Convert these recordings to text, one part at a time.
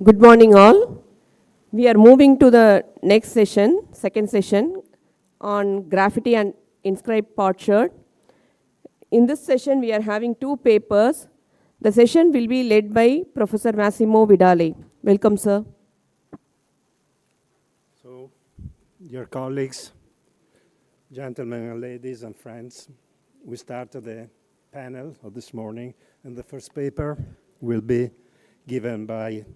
Good morning all. We are moving to the next session, second session on graffiti and inscribed POTSHERD. In this session, we are having two papers. The session will be led by Professor Massimo Vidale. Welcome, sir. So, dear colleagues, gentlemen and ladies and friends, we started the panel of this morning, and the first paper will be given by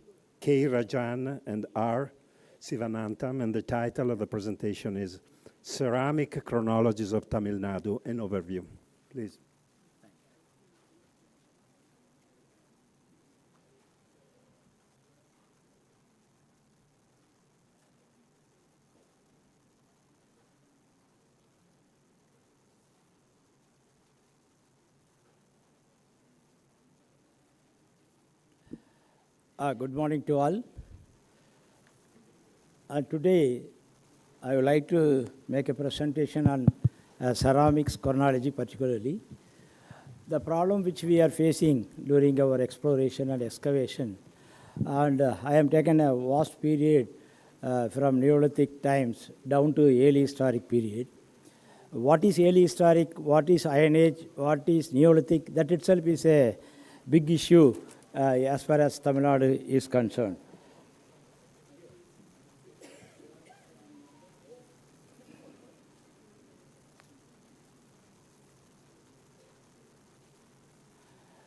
K.Rajan and R, Sivanantham, and the title of the presentation is Ceramic Chronologies of Tamil Nadu, an overview. Please. Good morning to all. Today, I would like to make a presentation on ceramics chronology particularly. The problem which we are facing during our exploration and excavation, and I am taken a vast period from Neolithic times down to early historic period. What is early historic, what is Iron Age, what is Neolithic, that itself is a big issue as far as Tamil Nadu is concerned.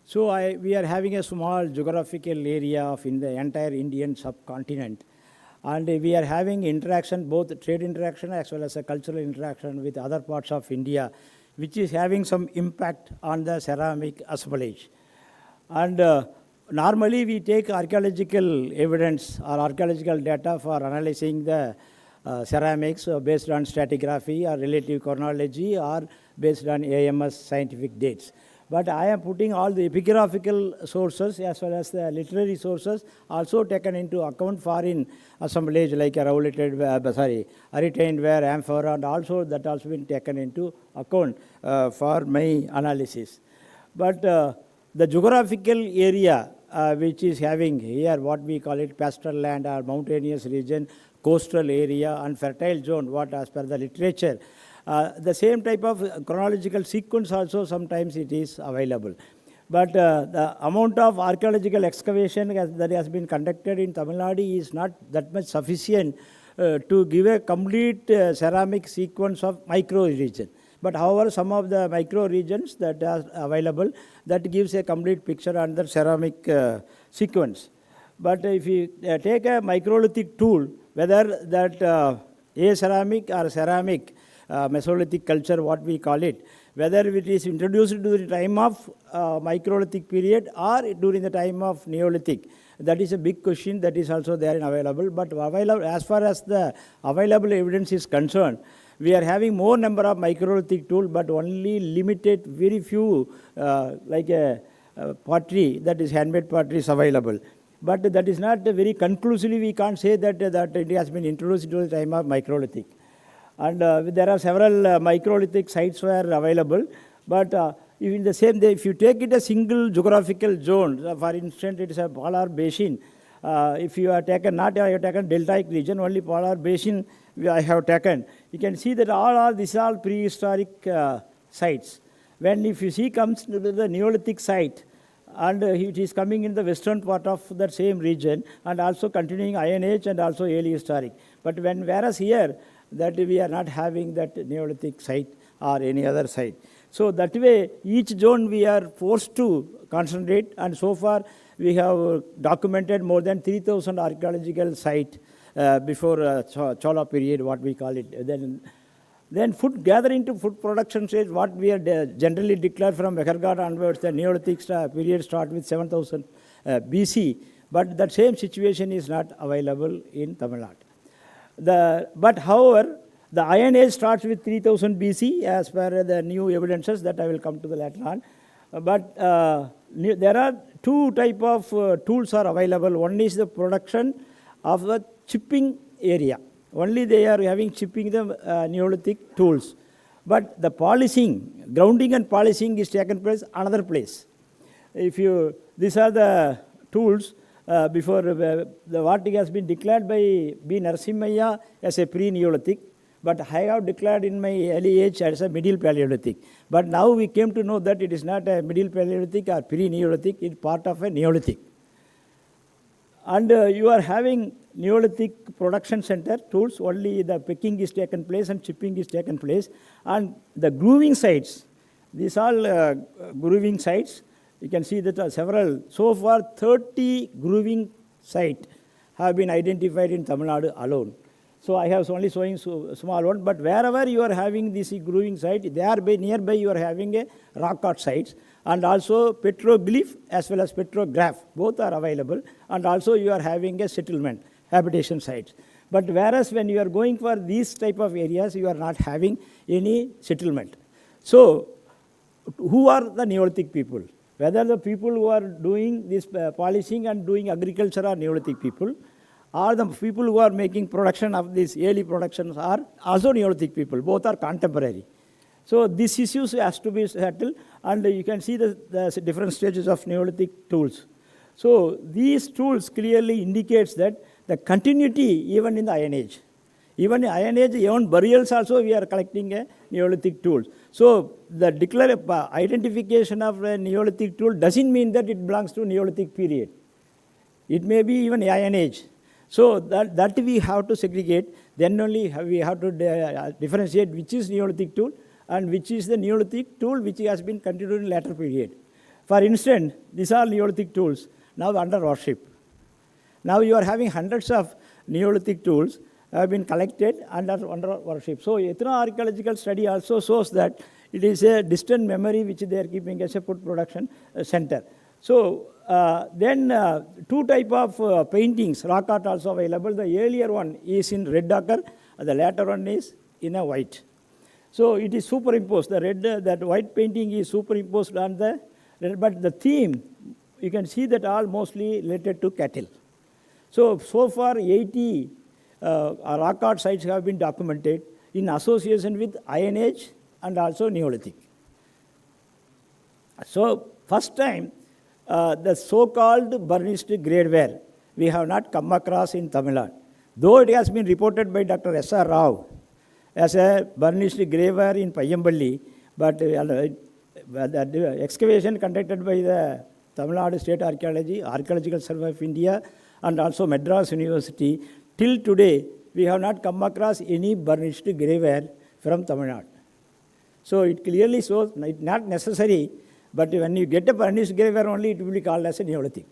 So we are having a small geographical area of in the entire Indian subcontinent, and we are having interaction, both trade interaction as well as a cultural interaction with other parts of India, which is having some impact on the ceramic assemblage. And normally we take archaeological evidence or archaeological data for analyzing the ceramics based on stratigraphy or relative chronology or based on AMS scientific dates. But I am putting all the epigraphical sources as well as the literary sources also taken into account for in assemblage like a retained ware, amphora, and also that also been taken into account for my analysis. But the geographical area which is having here what we call it pastoral land or mountainous region, coastal area and fertile zone, what as per the literature. The same type of chronological sequence also sometimes it is available. But the amount of archaeological excavation that has been conducted in Tamil Nadu is not that much sufficient to give a complete ceramic sequence of micro region. But however, some of the micro regions that are available, that gives a complete picture on the ceramic sequence. But if you take a microlithic tool, whether that a ceramic or ceramic Mesolithic culture, what we call it, whether it is introduced during the time of microlithic period or during the time of Neolithic, that is a big question that is also there and available. But available, as far as the available evidence is concerned, we are having more number of microlithic tools, but only limited, very few, like a pottery, that is handmade pottery is available. But that is not very conclusively, we can't say that it has been introduced during the time of microlithic. And there are several microlithic sites were available, but in the same day, if you take it a single geographical zone, for instance, it is a polar basin. If you have taken, not I have taken deltaic region, only polar basin I have taken, you can see that these are all prehistoric sites. When if you see comes to the Neolithic site, and it is coming in the western part of that same region, and also continuing Iron Age and also early historic. But whereas here, that we are not having that Neolithic site or any other site. So that way, each zone we are forced to concentrate, and so far we have documented more than 3,000 archaeological sites before Chola period, what we call it. Then food gathering to food production stage, what we are generally declared from Mehergad onwards, the Neolithic period start with 7,000 BC, but that same situation is not available in Tamil Nadu. But however, the Iron Age starts with 3000 BC as per the new evidences that I will come to the later on. But there are two type of tools are available. One is the production of the chipping area. Only they are having chipping the Neolithic tools. But the polishing, grounding and polishing is taken place another place. If you, these are the tools what has been declared by B. Narasimhaya as a pre-Neolithic, but I have declared in my early age as a middle Paleolithic. But now we came to know that it is not a middle Paleolithic or pre-Neolithic, it's part of a Neolithic. And you are having Neolithic production center tools, only the picking is taken place and chipping is taken place. And the grooving sites, these are grooving sites. You can see that several, so far 30 grooving sites have been identified in Tamil Nadu alone. So I have only showing small one, but wherever you are having this grooving site, nearby you are having a rock art sites, and also petroglyph as well as petrograph, both are available, and also you are having a settlement, habitation sites. But whereas when you are going for these type of areas, you are not having any settlement. So who are the Neolithic people? Whether the people who are doing this polishing and doing agriculture are Neolithic people, or the people who are making production of these early productions are also Neolithic people, both are contemporary. So this issue has to be settled, and you can see the different stages of Neolithic tools. So these tools clearly indicates that the continuity even in the Iron Age. Even in Iron Age, even burials also we are collecting a Neolithic tools. So the identification of a Neolithic tool doesn't mean that it belongs to Neolithic period. It may be even Iron Age. So that we have to segregate, then only we have to differentiate which is Neolithic tool and which is the Neolithic tool which has been continued in later period. For instance, these are Neolithic tools now under worship. Now you are having hundreds of Neolithic tools have been collected under worship. So ethno-archaeological study also shows that it is a distant memory which they are keeping as a food production center. So then two type of paintings, rock art also available. The earlier one is in red ochre, the later one is in a white. So it is superimposed. The red, that white painting is superimposed on the red, but the theme, you can see that all mostly related to cattle. So far 80 rock art sites have been documented in association with Iron Age and also Neolithic. So first time, the so-called burnished gradeware we have not come across in Tamil Nadu. Though it has been reported by Dr. S.R. Rao as a burnished graveware in Payyamballi, but the excavation conducted by the Tamil Nadu State Archaeological Survey of India, and also Madras University, till today we have not come across any burnished graveware from Tamil Nadu. So it clearly shows it's not necessary, but when you get a burnished graveware only, it will be called as a Neolithic.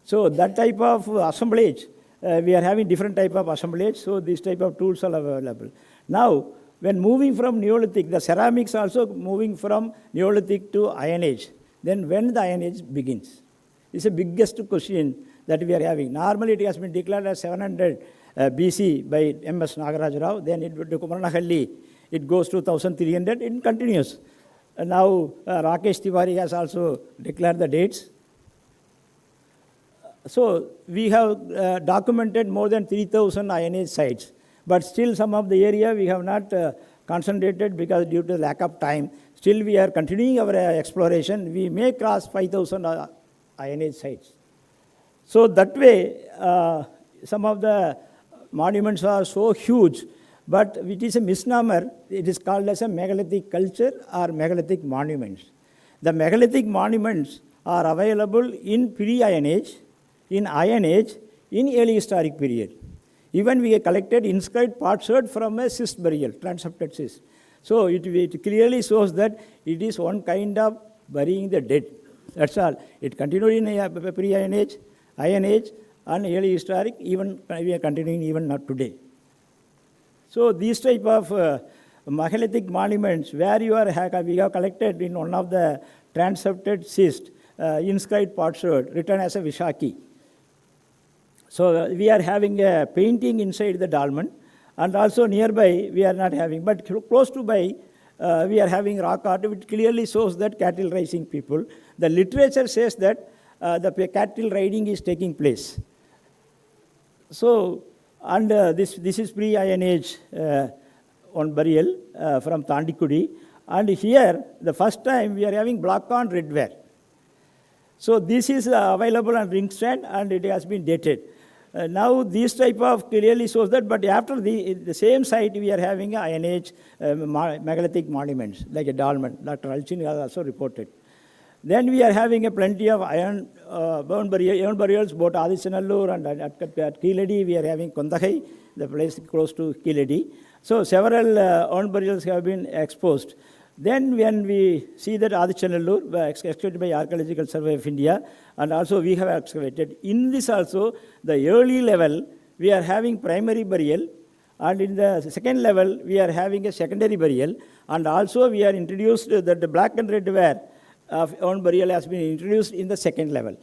So that type of assemblage, we are having different type of assemblage, so these type of tools are available. Now, when moving from Neolithic, the ceramics also moving from Neolithic to Iron Age. Then when the Iron Age begins? It's the biggest question that we are having. Normally it has been declared as 700 BC by M.S. Nagaraj Rao, then it to Kumaranahalli, it goes to 1300, it continues. Now Rakesh Tiwari has also declared the dates. So we have documented more than 3,000 Iron Age sites, but still some of the area we have not concentrated because due to lack of time. Still we are continuing our exploration. We may cross 5,000 Iron Age sites. So that way, some of the monuments are so huge, but it is a misnomer. It is called as a megalithic culture or megalithic monuments. The megalithic monuments are available in pre-Iron Age, in Iron Age, in early historic period. Even we have collected inscribed POTSHERD from a cyst burial, transepted cyst. So it clearly shows that it is one kind of burying the dead. That's all. It continued in pre-Iron Age, Iron Age, and early historic, even we are continuing even not today. So these type of megalithic monuments where we have collected in one of the transepted cyst, inscribed POTSHERD, written as a Vishaki. So we are having a painting inside the dolmen, and also nearby we are not having, but close to by we are having rock art, which clearly shows that cattle raising people. The literature says that the cattle riding is taking place. So, and this is pre-Iron Age on burial from Tandikudi, and here the first time we are having black on red ware. So this is available on ring strand and it has been dated. Now this type of clearly shows that, but after the same site we are having Iron Age megalithic monuments like a dolmen. Dr. Alchin has also reported. Then we are having a plenty of iron burials, both Adichanallur and at Keeladi we are having Kondagai, the place close to Keeladi. So several urn burials have been exposed. Then when we see that Adichanallur, excavated by Archaeological Survey of India, and also we have excavated. In this also, the early level, we are having primary burial, and in the second level, we are having a secondary burial, and also we are introduced that the black and red ware of urn burial has been introduced in the second level.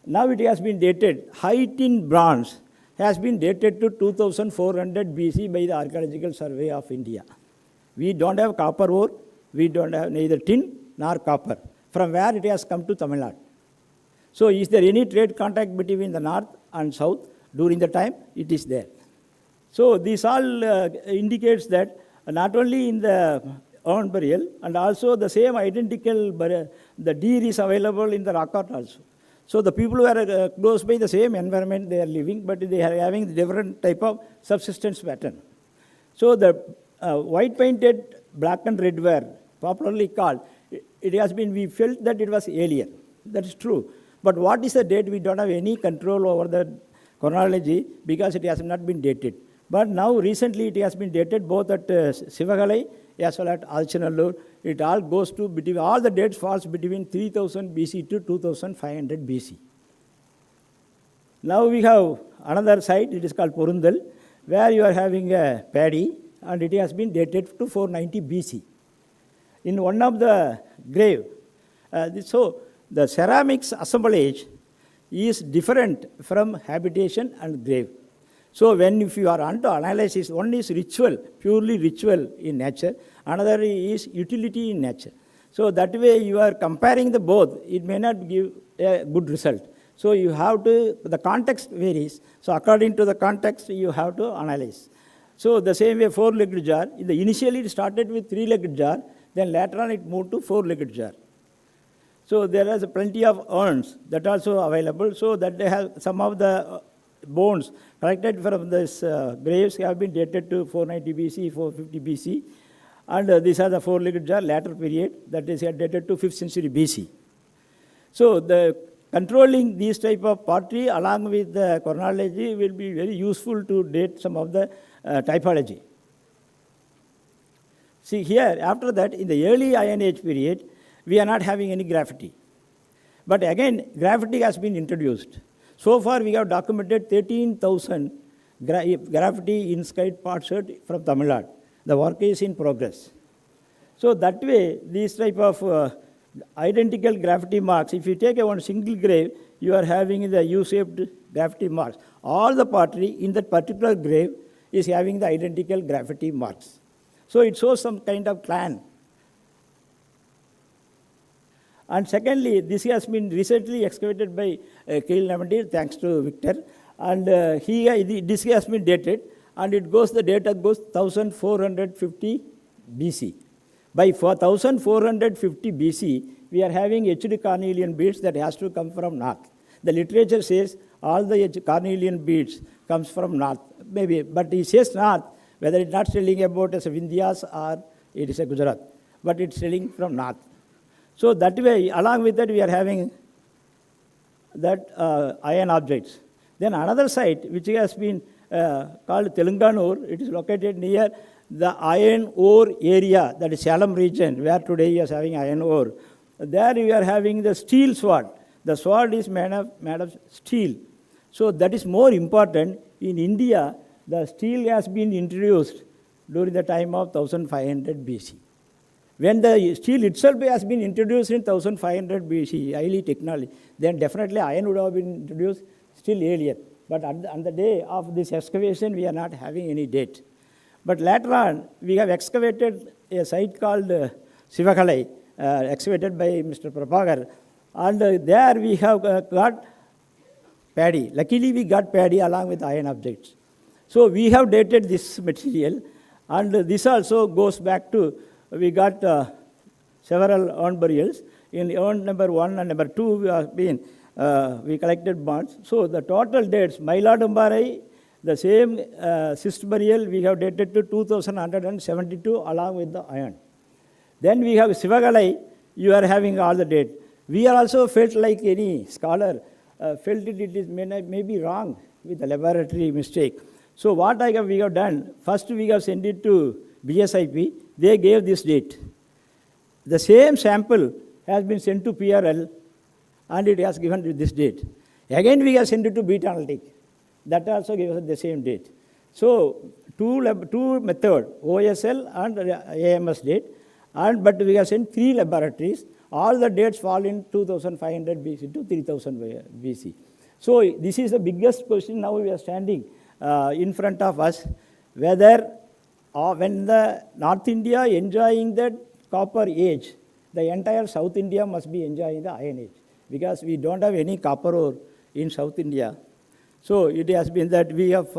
Now it has been dated, height in bronze has been dated to 2400 BC by the Archaeological Survey of India. We don't have copper ore, we don't have neither tin nor copper, from where it has come to Tamil Nadu. So is there any trade contact between the north and south during the time? It is there. So this all indicates that not only in the urn burial, and also the same identical the deer is available in the rock art also. So the people who are close by the same environment they are living, but they are having different type of subsistence pattern. So the white painted black and red ware, popularly called, it has been, we felt that it was alien. That is true. But what is the date? We don't have any control over the chronology because it has not been dated. But now recently it has been dated both at Sivagalai as well as Adichanallur. It all goes to between, all the dates falls between 3000 BC to 2500 BC. Now we have another site, it is called Porundal, where you are having a paddy, and it has been dated to 490 BC. In one of the grave, so the ceramics assemblage is different from habitation and grave. So when if you are onto analysis, one is ritual, purely ritual in nature, another is utility in nature. So that way you are comparing the both, it may not give a good result. So you have to, the context varies, so according to the context you have to analyze. So the same way four-legged jar, initially it started with three-legged jar, then later on it moved to four-legged jar. So there is plenty of urns that are also available, so that they have some of the bones collected from this graves have been dated to 490 BC, 450 BC, and these are the four-legged jar, later period, that is dated to 5th century BC. So the controlling these type of pottery along with the chronology will be very useful to date some of the typology. See here, after that, in the early Iron Age period, we are not having any graffiti. But again, graffiti has been introduced. So far, we have documented 13,000 graffiti inscribed POTSHERD from Tamil Nadu. The work is in progress. So that way, these type of identical graffiti marks, if you take one single grave, you are having the U-shaped graffiti marks. All the pottery in that particular grave is having the identical graffiti marks. So it shows some kind of clan. And secondly, this has been recently excavated by K.Rajan, thanks to Victor. And this has been dated, and it goes, the data goes 1450 BC. By 1450 BC, we are having etched carnelian beads that has to come from north. The literature says all the carnelian beads comes from north, maybe, but it says north, whether it's not telling about as a Vindhyas or it is a Gujarat, but it's telling from north. So that way, along with that, we are having that iron objects. Then another site, which has been called Telanganur, it is located near the iron ore area, that is Salem region, where today you are having iron ore. There you are having the steel sword. The sword is made of steel. So that is more important. In India, the steel has been introduced during the time of 1500 BC. When the steel itself has been introduced in 1500 BC, highly technology, then definitely iron would have been introduced still earlier. But on the day of this excavation, we are not having any date. But later on, we have excavated a site called Sivagalai, excavated by Mr. Prabhakar, and there we have got paddy. Luckily, we got paddy along with iron objects. So we have dated this material, and this also goes back to, we got several urn burials. In urn number 1 and number 2, we collected bonds. So the total dates, Mailadumbarai, the same cyst burial we have dated to 2172 along with the iron. Then we have Sivagalai, you are having all the date. We are also felt like any scholar, felt it may be wrong with the laboratory mistake. So what we have done, first we have sent it to BSIP, they gave this date. The same sample has been sent to PRL and it has given this date. Again we have sent it to Beta Analytic. That also gives us the same date. So two method, OSL and AMS date, but we have sent 3 laboratories. All the dates fall in 2500 BC to 3000 BC. So this is the biggest question now we are standing in front of us, whether when the North India enjoying the copper age, the entire South India must be enjoying the iron age, because we don't have any copper ore in South India. So it has been that we have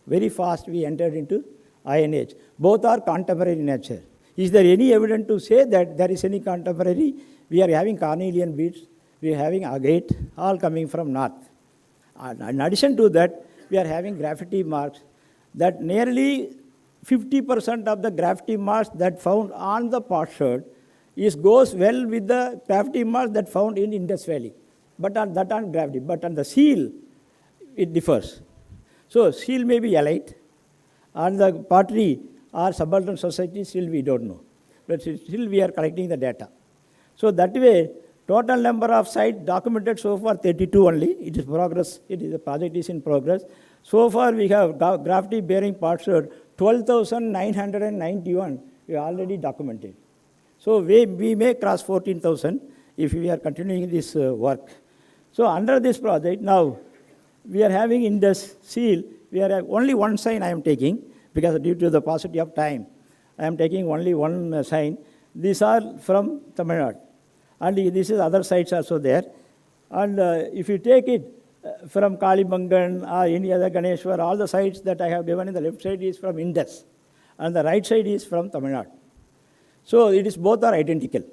very fast we entered into iron age. Both are contemporary in nature. Is there any evidence to say that there is any contemporary? We are having carnelian beads, we are having agate, all coming from north. And in addition to that, we are having graffiti marks that nearly 50% of the graffiti marks that found on the potsherd goes well with the graffiti marks that found in Indus Valley. But on graffiti, but on the seal, it differs. So seal may be elite, and the pottery or subaltern society, still we don't know. But still we are collecting the data. So that way, total number of sites documented so far 32 only. It is progress. The project is in progress. So far we have graffiti bearing potsherd 12,991 we already documented. So we may cross 14,000 if we are continuing this work. So under this project now, we are having Indus seal. We are only one sign I am taking, because due to the paucity of time, I am taking only one sign. These are from Tamil Nadu. And this is other sites also there. And if you take it from Kalibangan or any other Ganeshwar, all the sites that I have given in the left side is from Indus, and the right side is from Tamil Nadu. So it is both are identical.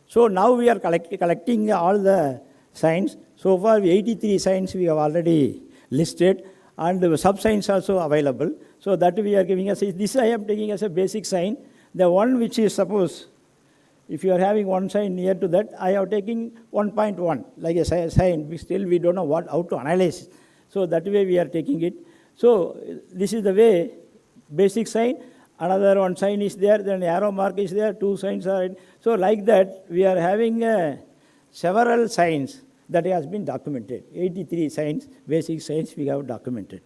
So now we are collecting all the signs. So far 83 signs we have already listed, and the sub-signs also available. So that we are giving us, this I am taking as a basic sign. The one which is, suppose, if you are having one sign near to that, I am taking 1.1, like a sign. Still we don't know how to analyze. So that way we are taking it. So this is the way, basic sign. Another one sign is there, then arrow mark is there, 2 signs are in. So like that, we are having several signs that has been documented. 83 signs, basic signs we have documented.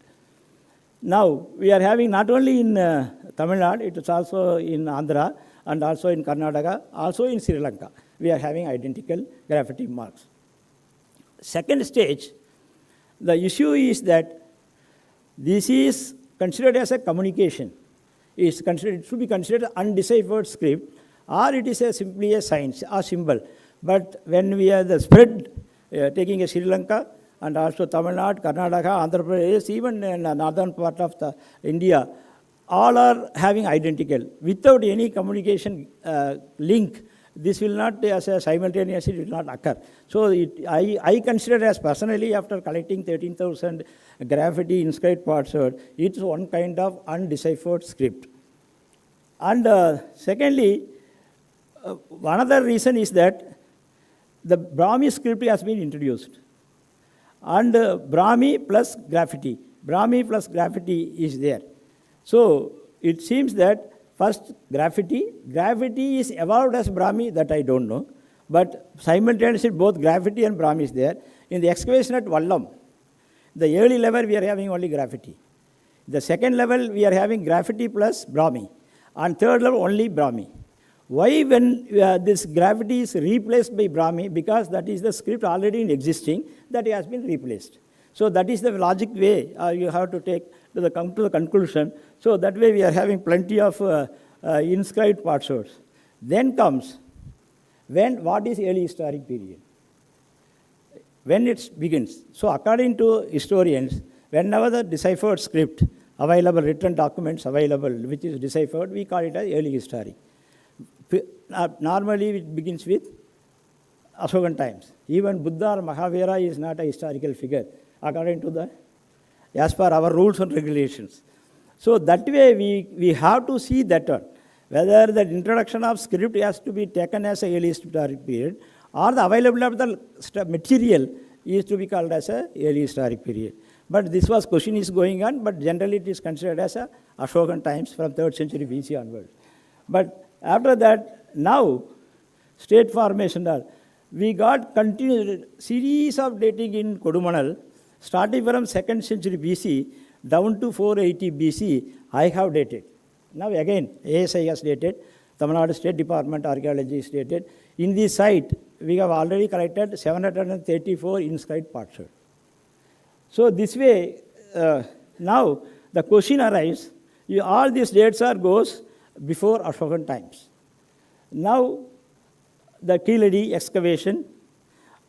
Now, we are having not only in Tamil Nadu, it is also in Andhra, and also in Karnataka, also in Sri Lanka. We are having identical graffiti marks. Second stage, the issue is that this is considered as a communication. It should be considered undeciphered script, or it is simply a sign or symbol. But when we are the spread, taking a Sri Lanka, and also Tamil Nadu, Karnataka, Andhra Pradesh, even in the northern part of India, all are having identical. Without any communication link, this will not, as a simultaneously, it will not occur. So I consider as personally, after collecting 13,000 graffiti inscribed potsherd, it's one kind of undeciphered script. And secondly, another reason is that the Brahmi script has been introduced. And Brahmi plus graffiti. Brahmi plus graffiti is there. So it seems that first graffiti is evolved as Brahmi, that I don't know. But simultaneously both graffiti and Brahmi is there. In the excavation at Vallam, the early level we are having only graffiti. The second level we are having graffiti plus Brahmi. And third level only Brahmi. Why when this graffiti is replaced by Brahmi? Because that is the script already in existing, that has been replaced. So that is the logic way you have to come to the conclusion. So that way we are having plenty of inscribed potsherds. Then comes, what is early historic period? When it begins. So according to historians, whenever the deciphered script available, written documents available, which is deciphered, we call it as early historic. Normally it begins with Ashokan times. Even Buddha or Mahavira is not a historical figure, according to the, as per our rules and regulations. So that way we have to see that one, whether the introduction of script has to be taken as a early historic period, or the availability of the material is to be called as a early historic period. But this was question is going on, but generally it is considered as a Ashokan times from 3rd century BC onwards. But after that, now, state formation, we got continued series of dating in Kodumanal, starting from 2nd century BC down to 480 BC, I have dated. Now again, ASI has dated, Tamil Nadu State Department Archaeology is dated. In this site, we have already collected 734 inscribed potsherds. So this way, now the question arises, all these dates goes before Ashokan times. Now, the Keeladi excavation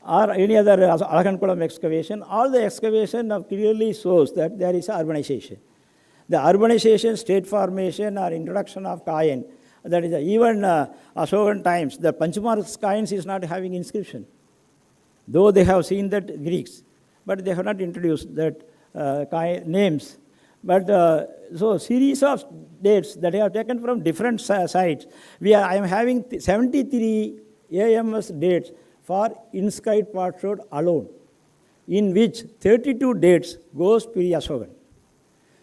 or any other Alakankulam excavation, all the excavation now clearly shows that there is urbanization. The urbanization, state formation or introduction of coin, that is even Ashokan times, the Panchamark coins is not having inscription. Though they have seen that Greeks, but they have not introduced that names. But so series of dates that I have taken from different sites. I am having 73 AMS dates for inscribed potsherd alone, in which 32 dates goes pre-Ashokan.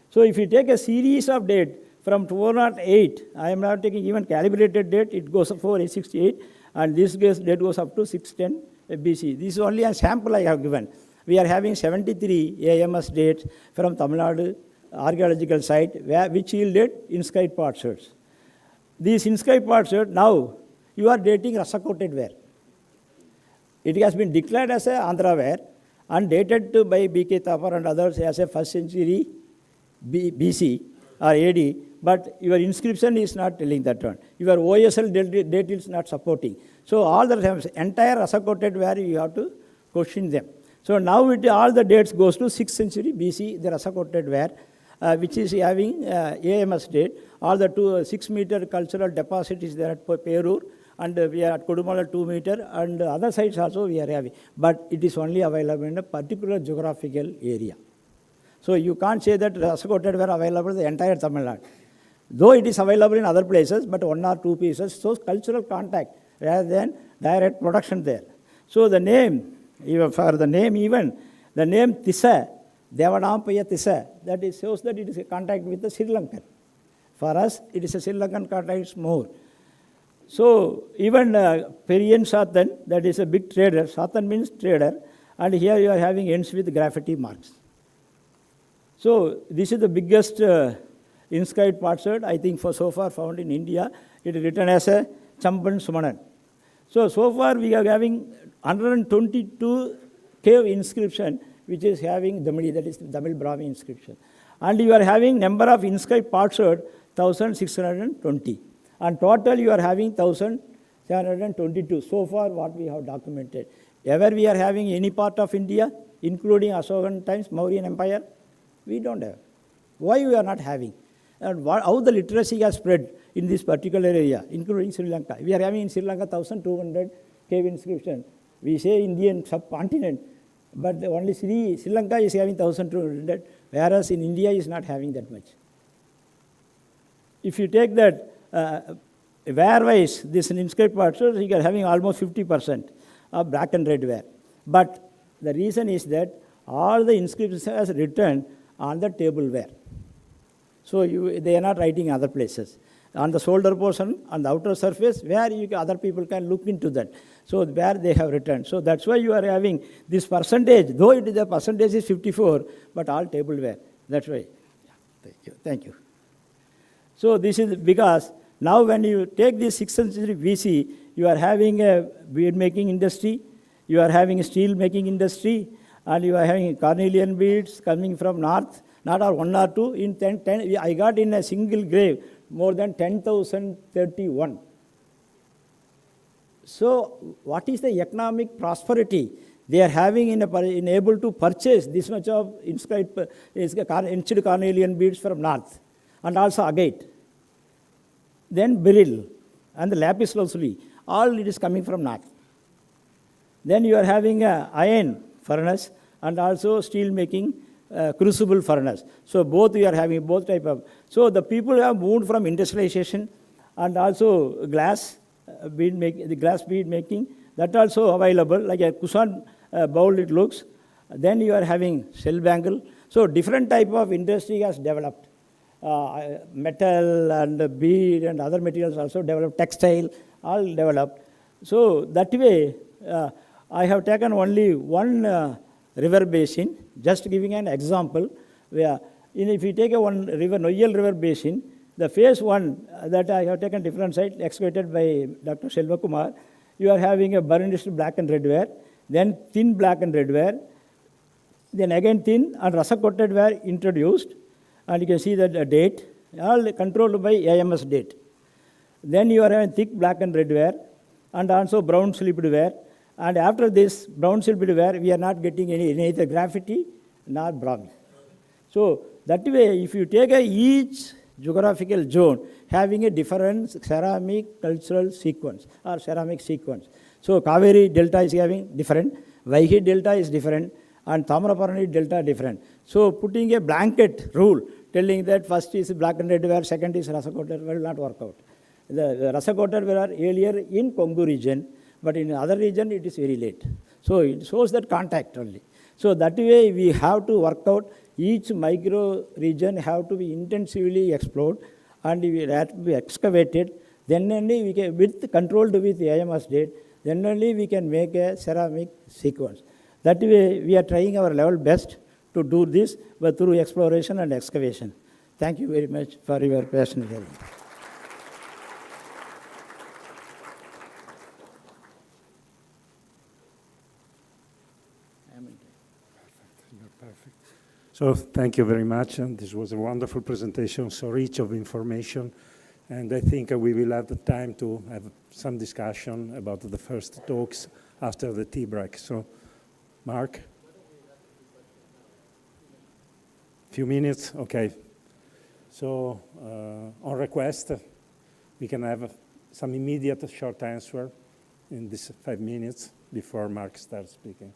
So if you take a series of dates from 408, I am not taking even calibrated date, it goes up 468, and this date goes up to 610 BC. This is only a sample I have given. We are having 73 AMS dates from Tamil Nadu archaeological site, which yielded inscribed potsherds. These inscribed potsherds, now you are dating Rasa-coated ware. It has been declared as a Andhra ware and dated by B.K. Thapar and others as a 1st century BC or AD, but your inscription is not telling that one. Your OSL date is not supporting. So all the entire Rasa-coated ware, you have to question them. So now all the dates goes to 6th century BC, the Rasa-coated ware, which is having AMS date. All the 6 meter cultural deposit is there at Perur, and we are at Kodumalal 2 meter, and other sites also we are having. But it is only available in a particular geographical area. So you can't say that Rasa-coated were available in the entire Tamil Nadu. Though it is available in other places, but 1 or 2 pieces, so cultural contact rather than direct production there. So the name, even for the name the name Tissa, Devadampaya Tissa, that is, shows that it is a contact with the Sri Lankan. For us, it is a Sri Lankan contact more. So even Periyan Satan, that is a big trader, Satan means trader, and here you are having ends with graffiti marks. So this is the biggest inscribed potsherd, I think, for so far found in India. It is written as a Champan Sumanan. So far we are having 122 cave inscription, which is having Damili, that is Tamil Brahmi inscription. And you are having number of inscribed potsherd, 1,620. And total you are having 1,722. So far what we have documented. Ever we are having any part of India, including Ashokan times, Mauryan Empire? We don't have. Why we are not having? And how the literacy has spread in this particular area, including Sri Lanka. We are having in Sri Lanka 1,200 cave inscription. We say Indian subcontinent, but only Sri Lanka is having 1,200, whereas in India is not having that much. If you take that ware-wise, this inscribed potsherd, you are having almost 50% of black and red ware. But the reason is that all the inscriptions are written on the table ware. So they are not writing other places. On the shoulder portion, on the outer surface, where other people can look into that. So where they have written. So that's why you are having this percentage, though it is the percentage is 54, but all tableware. That's why. Yeah, thank you. So this is because now when you take this 6th century BC, you are having a bead making industry, you are having a steel making industry, and you are having carnelian beads coming from north, not or 1 or 2. In 10, I got in a single grave more than 10,031. So what is the economic prosperity they are having in able to purchase this much of inscribed etched carnelian beads from north, and also agate, then beryl, and the lapis lazuli, all it is coming from north. Then you are having a iron furnace and also steel making crucible furnace. So both you are having both type of. So the people have moved from industrialization and also glass bead making, the glass bead making, that also available like a cushion bowl it looks. Then you are having cell bangle. So different type of industry has developed. Metal and bead and other materials also developed, textile, all developed. So that way, I have taken only one river basin, just giving an example. Where if you take one river, Noyal River Basin, the phase one that I have taken different site, excavated by Dr. Selvakumar, you are having a burnished black and red ware, then thin black and red ware, then again thin and rasa coated ware introduced, and you can see that the date, all controlled by AMS date. Then you are having thick black and red ware, and also brown slipped ware. And after this brown slipped ware, we are not getting any neither graffiti nor bronze. So that way, if you take each geographical zone having a different ceramic cultural sequence or ceramic sequence. So Kaveri Delta is having different, Vaihi Delta is different, and Tamaraparani Delta different. So putting a blanket rule telling that first is black and red ware, second is rasa coated will not work out. The rasa coated were earlier in Kongu region, but in other region it is very late. So it shows that contact only. So that way we have to work out each micro region have to be intensively explored and we have to be excavated. Then only we can, with controlled with AMS date, then only we can make a ceramic sequence. That way we are trying our level best to do this, but through exploration and excavation. Thank you very much for your patient hearing. Perfect. So thank you very much, and this was a wonderful presentation, so rich of information, and I think we will have the time to have some discussion about the first talks after the tea break. So, Mark? Few minutes? Okay. So, on request, we can have some immediate short answer in this 5 minutes before Mark starts speaking.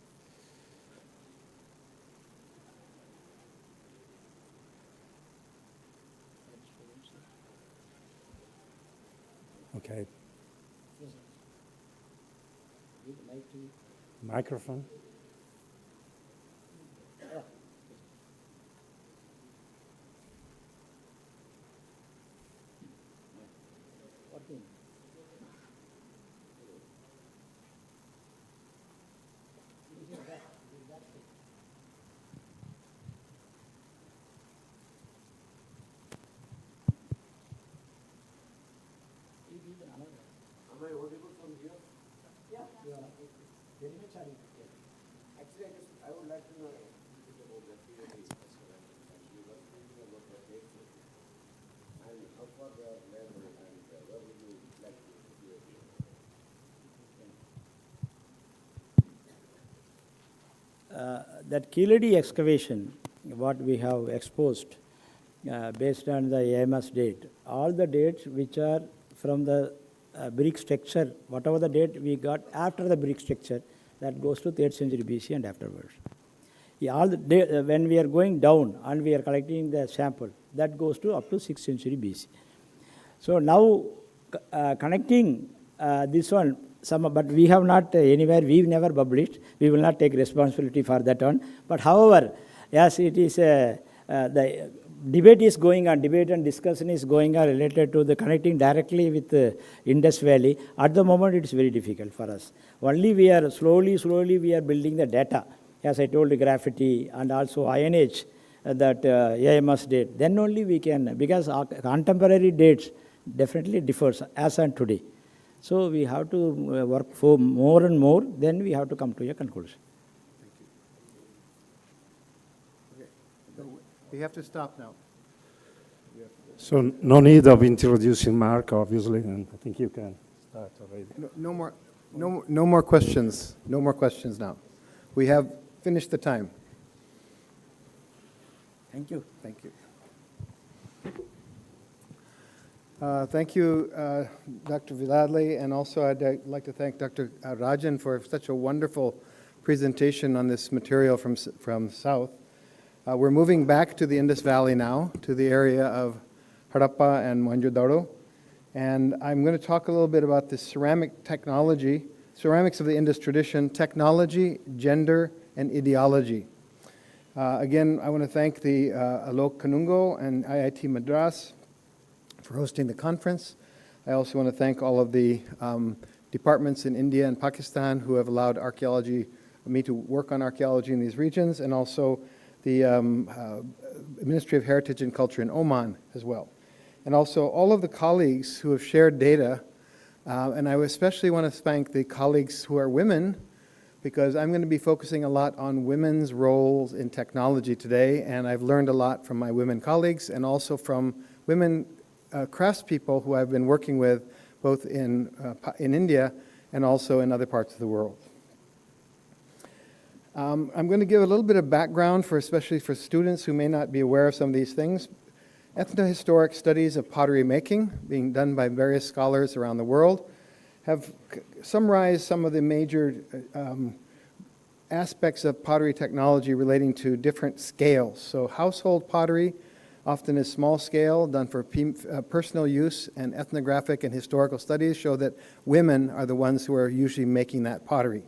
Okay. Microphone. That Kiladi excavation, what we have exposed based on the AMS date, all the dates which are from the brick structure, whatever the date we got after the brick structure, that goes to 3rd century BC and afterwards. Yeah, all the when we are going down and we are collecting the sample, that goes to up to 6th century BC. So now connecting this one, but we have not anywhere, we've never published, we will not take responsibility for that one. But however, yes, it is, the debate is going on, debate and discussion is going on related to the connecting directly with the Indus Valley. At the moment, it is very difficult for us. Only we are slowly we are building the data. As I told, graffiti and also INH, that AMS date. Then only we can, because our contemporary dates definitely differs as on today. So we have to work for more and more, then we have to come to a conclusion. Thank you. Okay. We have to stop now. So no need of introducing Mark, obviously, and I think you can start already. No more questions. No more questions now. We have finished the time. Thank you. Thank you. Thank you, Dr. Vidale, and also I'd like to thank Dr. Rajan for such a wonderful presentation on this material from South. We're moving back to the Indus Valley now, to the area of Harappa and Mohenjo-daro, and I'm going to talk a little bit about the ceramic technology, ceramics of the Indus tradition, technology, gender, and ideology. Again, I want to thank the Alok Kanungo and IIT Madras for hosting the conference. I also want to thank all of the departments in India and Pakistan who have allowed me to work on archaeology in these regions, and also the Ministry of Heritage and Culture in Oman as well. And also all of the colleagues who have shared data, and I especially want to thank the colleagues who are women, because I'm going to be focusing a lot on women's roles in technology today, and I've learned a lot from my women colleagues and also from women craftspeople who I've been working with both in India and also in other parts of the world. I'm going to give a little bit of background, especially for students who may not be aware of some of these things. Ethnohistoric studies of pottery making, being done by various scholars around the world, have summarized some of the major aspects of pottery technology relating to different scales. So household pottery often is small scale, done for personal use, and ethnographic and historical studies show that women are the ones who are usually making that pottery.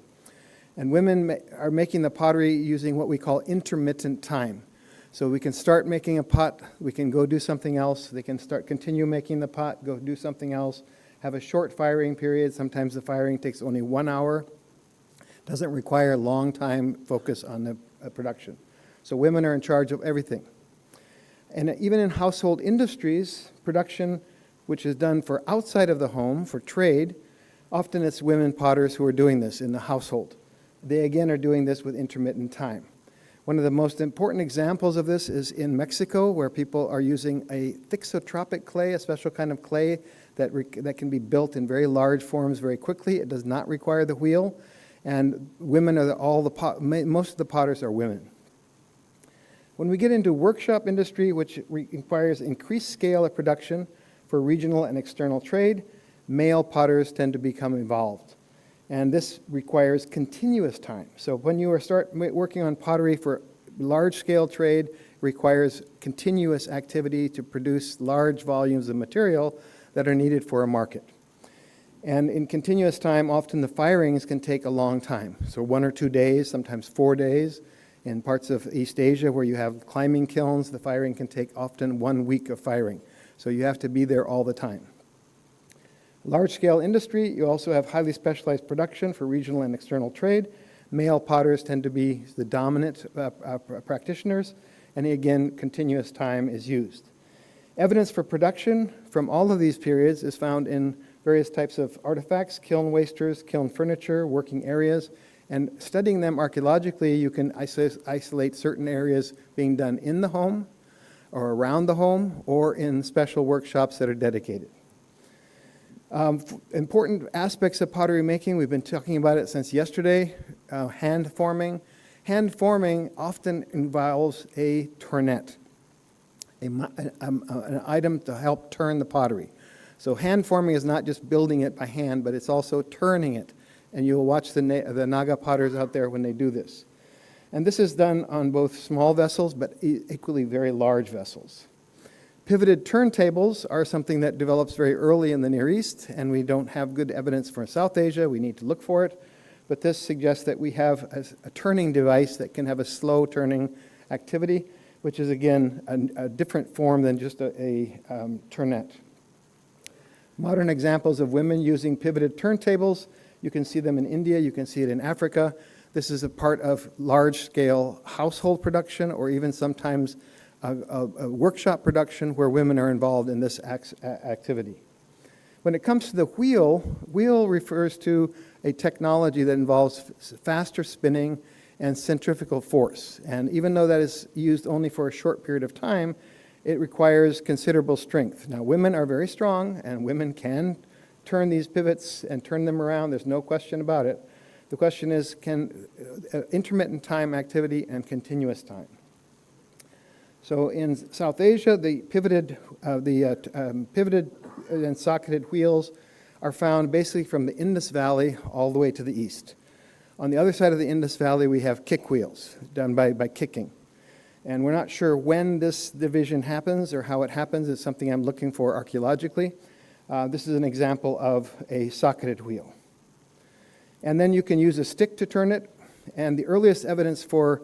And women are making the pottery using what we call intermittent time. So we can start making a pot, we can go do something else, they can continue making the pot, go do something else, have a short firing period. Sometimes the firing takes only 1 hour. Doesn't require long time focus on the production. So women are in charge of everything. And even in household industries, production, which is done for outside of the home, for trade, often it's women potters who are doing this in the household. They again are doing this with intermittent time. One of the most important examples of this is in Mexico, where people are using a thixotropic clay, a special kind of clay that can be built in very large forms very quickly. It does not require the wheel, and women are most of the potters are women. When we get into workshop industry, which requires increased scale of production for regional and external trade, male potters tend to become involved. And this requires continuous time. So when you start working on pottery for large-scale trade, it requires continuous activity to produce large volumes of material that are needed for a market. And in continuous time, often the firings can take a long time. So 1 or 2 days, sometimes 4 days. In parts of East Asia where you have climbing kilns, the firing can take often 1 week of firing. So you have to be there all the time. Large-scale industry, you also have highly specialized production for regional and external trade. Male potters tend to be the dominant practitioners, and again, continuous time is used. Evidence for production from all of these periods is found in various types of artifacts, kiln wasters, kiln furniture, working areas, and studying them archaeologically, you can isolate certain areas being done in the home or around the home or in special workshops that are dedicated. Important aspects of pottery making, we've been talking about it since yesterday, hand forming. Hand forming often involves a tournette, an item to help turn the pottery. So hand forming is not just building it by hand, but it's also turning it. And you'll watch the Naga potters out there when they do this. And this is done on both small vessels, but equally very large vessels. Pivoted turntables are something that develops very early in the Near East, and we don't have good evidence for South Asia. We need to look for it. But this suggests that we have a turning device that can have a slow turning activity, which is, again, a different form than just a turnette. Modern examples of women using pivoted turntables, you can see them in India, you can see it in Africa. This is a part of large-scale household production or even sometimes a workshop production where women are involved in this activity. When it comes to the wheel refers to a technology that involves faster spinning and centrifugal force. And even though that is used only for a short period of time, it requires considerable strength. Now, women are very strong, and women can turn these pivots and turn them around. There's no question about it. The question is, can intermittent time activity and continuous time? and socketed wheels are found basically from the Indus Valley all the way to the east. On the other side of the Indus Valley, we have kick wheels done by kicking. And we're not sure when this division happens or how it happens. It's something I'm looking for archaeologically. This is an example of a socketed wheel. And then you can use a stick to turn it. And the earliest evidence for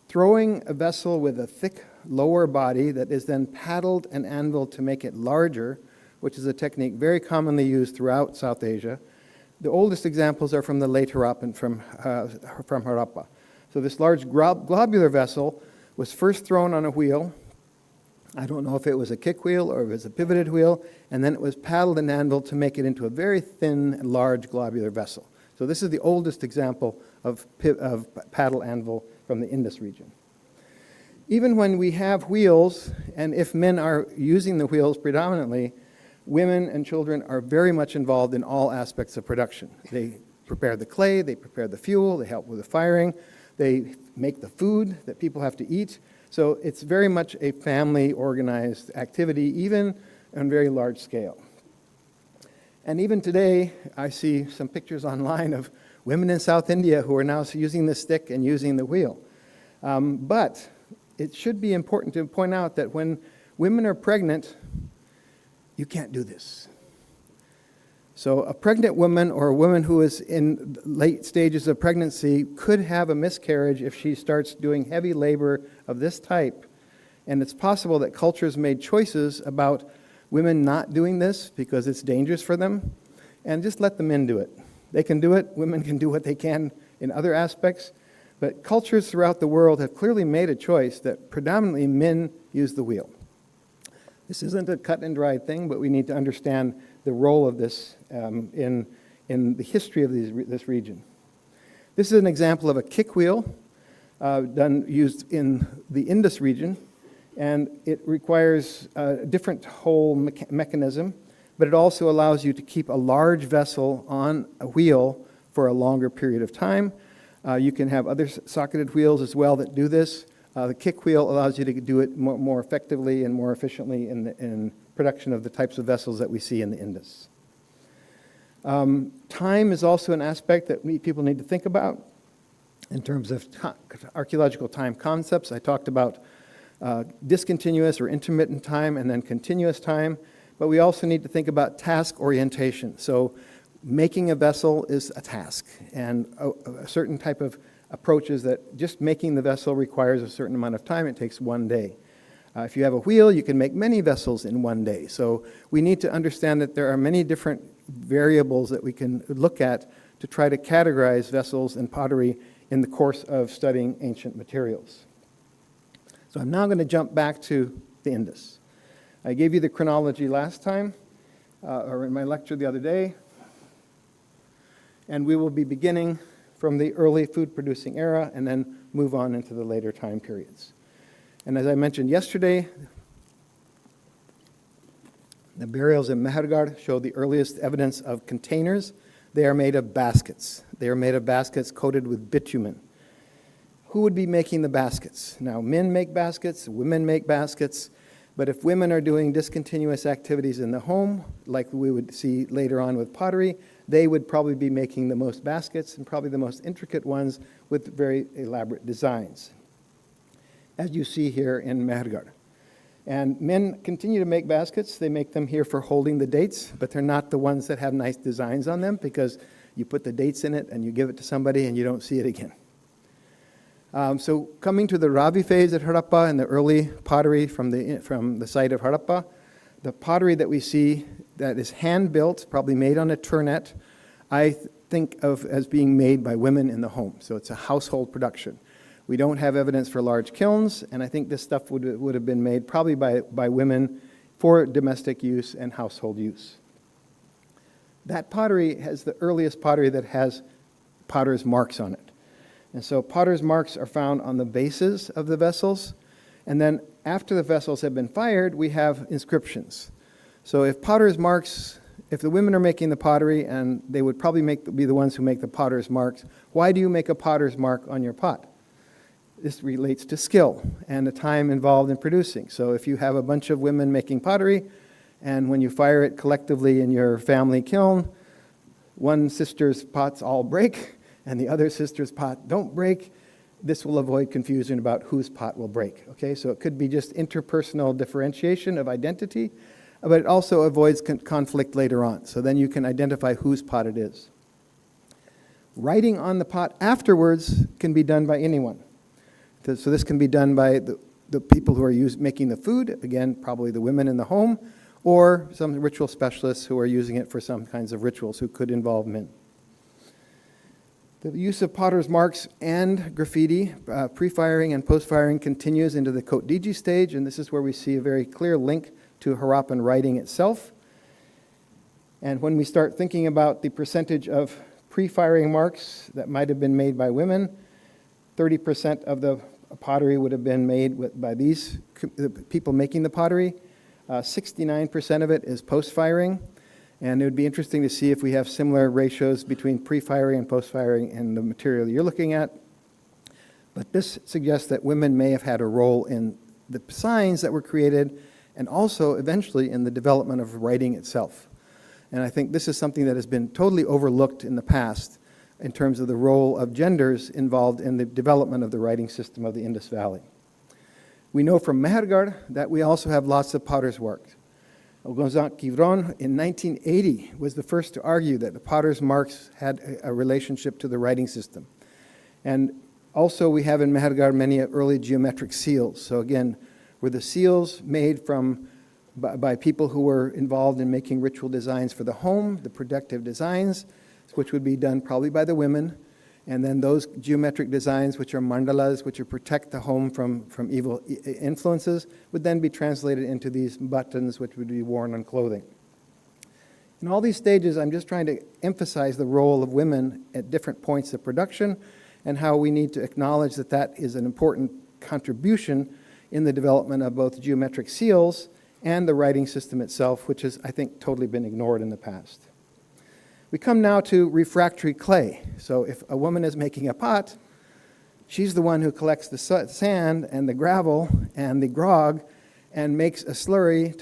throwing a vessel with a thick lower body that is then paddled and anviled to make it larger, which is a technique very commonly used throughout South Asia. The oldest examples are from the late Harappan, from Harappa. So this large globular vessel was first thrown on a wheel. I don't know if it was a kick wheel or if it was a pivoted wheel, and then it was paddled and anviled to make it into a very thin and large globular vessel. So this is the oldest example of paddle anvil from the Indus region. Even when we have wheels, and if men are using the wheels predominantly, women and children are very much involved in all aspects of production. They prepare the clay, they prepare the fuel, they help with the firing, they make the food that people have to eat. So it's very much a family organized activity, even on very large scale. And even today, I see some pictures online of women in South India who are now using the stick and using the wheel. But it should be important to point out that when women are pregnant, you can't do this. So a pregnant woman or a woman who is in late stages of pregnancy could have a miscarriage if she starts doing heavy labor of this type. And it's possible that cultures made choices about women not doing this because it's dangerous for them, and just let the men do it. They can do it, women can do what they can in other aspects, but cultures throughout the world have clearly made a choice that predominantly men use the wheel. This isn't a cut and dried thing, but we need to understand the role of this in the history of this region. This is an example of a kick wheel used in the Indus region, and it requires a different whole mechanism, but it also allows you to keep a large vessel on a wheel for a longer period of time. You can have other socketed wheels as well that do this. The kick wheel allows you to do it more effectively and more efficiently in production of the types of vessels that we see in the Indus. Time is also an aspect that people need to think about in terms of archaeological time concepts. I talked about discontinuous or intermittent time and then continuous time, but we also need to think about task orientation. So making a vessel is a task, and a certain type of approaches that just making the vessel requires a certain amount of time. It takes one day. If you have a wheel, you can make many vessels in one day. So we need to understand that there are many different variables that we can look at to try to categorize vessels and pottery in the course of studying ancient materials. So I'm now going to jump back to the Indus. I gave you the chronology last time, or in my lecture the other day, and we will be beginning from the early food-producing era and then move on into the later time periods. And as I mentioned yesterday, the burials in Mehergarh show the earliest evidence of containers. They are made of baskets. They are made of baskets coated with bitumen. Who would be making the baskets? Now, men make baskets, women make baskets, but if women are doing discontinuous activities in the home, like we would see later on with pottery, they would probably be making the most baskets and probably the most intricate ones with very elaborate designs, as you see here in Mehergarh. And men continue to make baskets. They make them here for holding the dates, but they're not the ones that have nice designs on them because you put the dates in it and you give it to somebody and you don't see it again. So coming to the Ravi phase at Harappa and the early pottery from the site of Harappa, the pottery that we see that is hand-built, probably made on a turnet, I think of as being made by women in the home. So it's a household production. We don't have evidence for large kilns, and I think this stuff would have been made probably by women for domestic use and household use. That pottery has the earliest pottery that has potter's marks on it. And so potter's marks are found on the bases of the vessels, and then after the vessels have been fired, we have inscriptions. So if potter's marks, if the women are making the pottery, and they would probably be the ones who make the potter's marks, why do you make a potter's mark on your pot? This relates to skill and the time involved in producing. So if you have a bunch of women making pottery, and when you fire it collectively in your family kiln, one sister's pots all break, and the other sister's pot don't break. This will avoid confusion about whose pot will break, okay? So it could be just interpersonal differentiation of identity, but it also avoids conflict later on. So then you can identify whose pot it is. Writing on the pot afterwards can be done by anyone. So this can be done by the people who are making the food, again, probably the women in the home, or some ritual specialists who are using it for some kinds of rituals who could involve men. The use of potter's marks and graffiti, pre-firing and post-firing, continues into the Cote d'Ivoire stage, and this is where we see a very clear link to Harappan writing itself. And when we start thinking about the percentage of pre-firing marks that might have been made by women, 30% of the pottery would have been made by these people making the pottery. 69% of it is post-firing. And it would be interesting to see if we have similar ratios between pre-firing and post-firing in the material you're looking at. But this suggests that women may have had a role in the signs that were created and also eventually in the development of writing itself. And I think this is something that has been totally overlooked in the past in terms of the role of genders involved in the development of the writing system of the Indus Valley. We know from Mehergarh that we also have lots of potter's work. Gonzant Quivron in 1980 was the first to argue that the potter's marks had a relationship to the writing system. And also we have in Mehergarh many early geometric seals. So again, were the seals made by people who were involved in making ritual designs for the home, the protective designs, which would be done probably by the women, and then those geometric designs, which are mandalas, which are protect the home from evil influences, would then be translated into these buttons, which would be worn on clothing. In all these stages, I'm just trying to emphasize the role of women at different points of production and how we need to acknowledge that that is an important contribution in the development of both geometric seals and the writing system itself, which has, I think, totally been ignored in the past. We come now to refractory clay. So if a woman is making a pot, she's the one who collects the sand and the gravel and the grog and makes a slurry.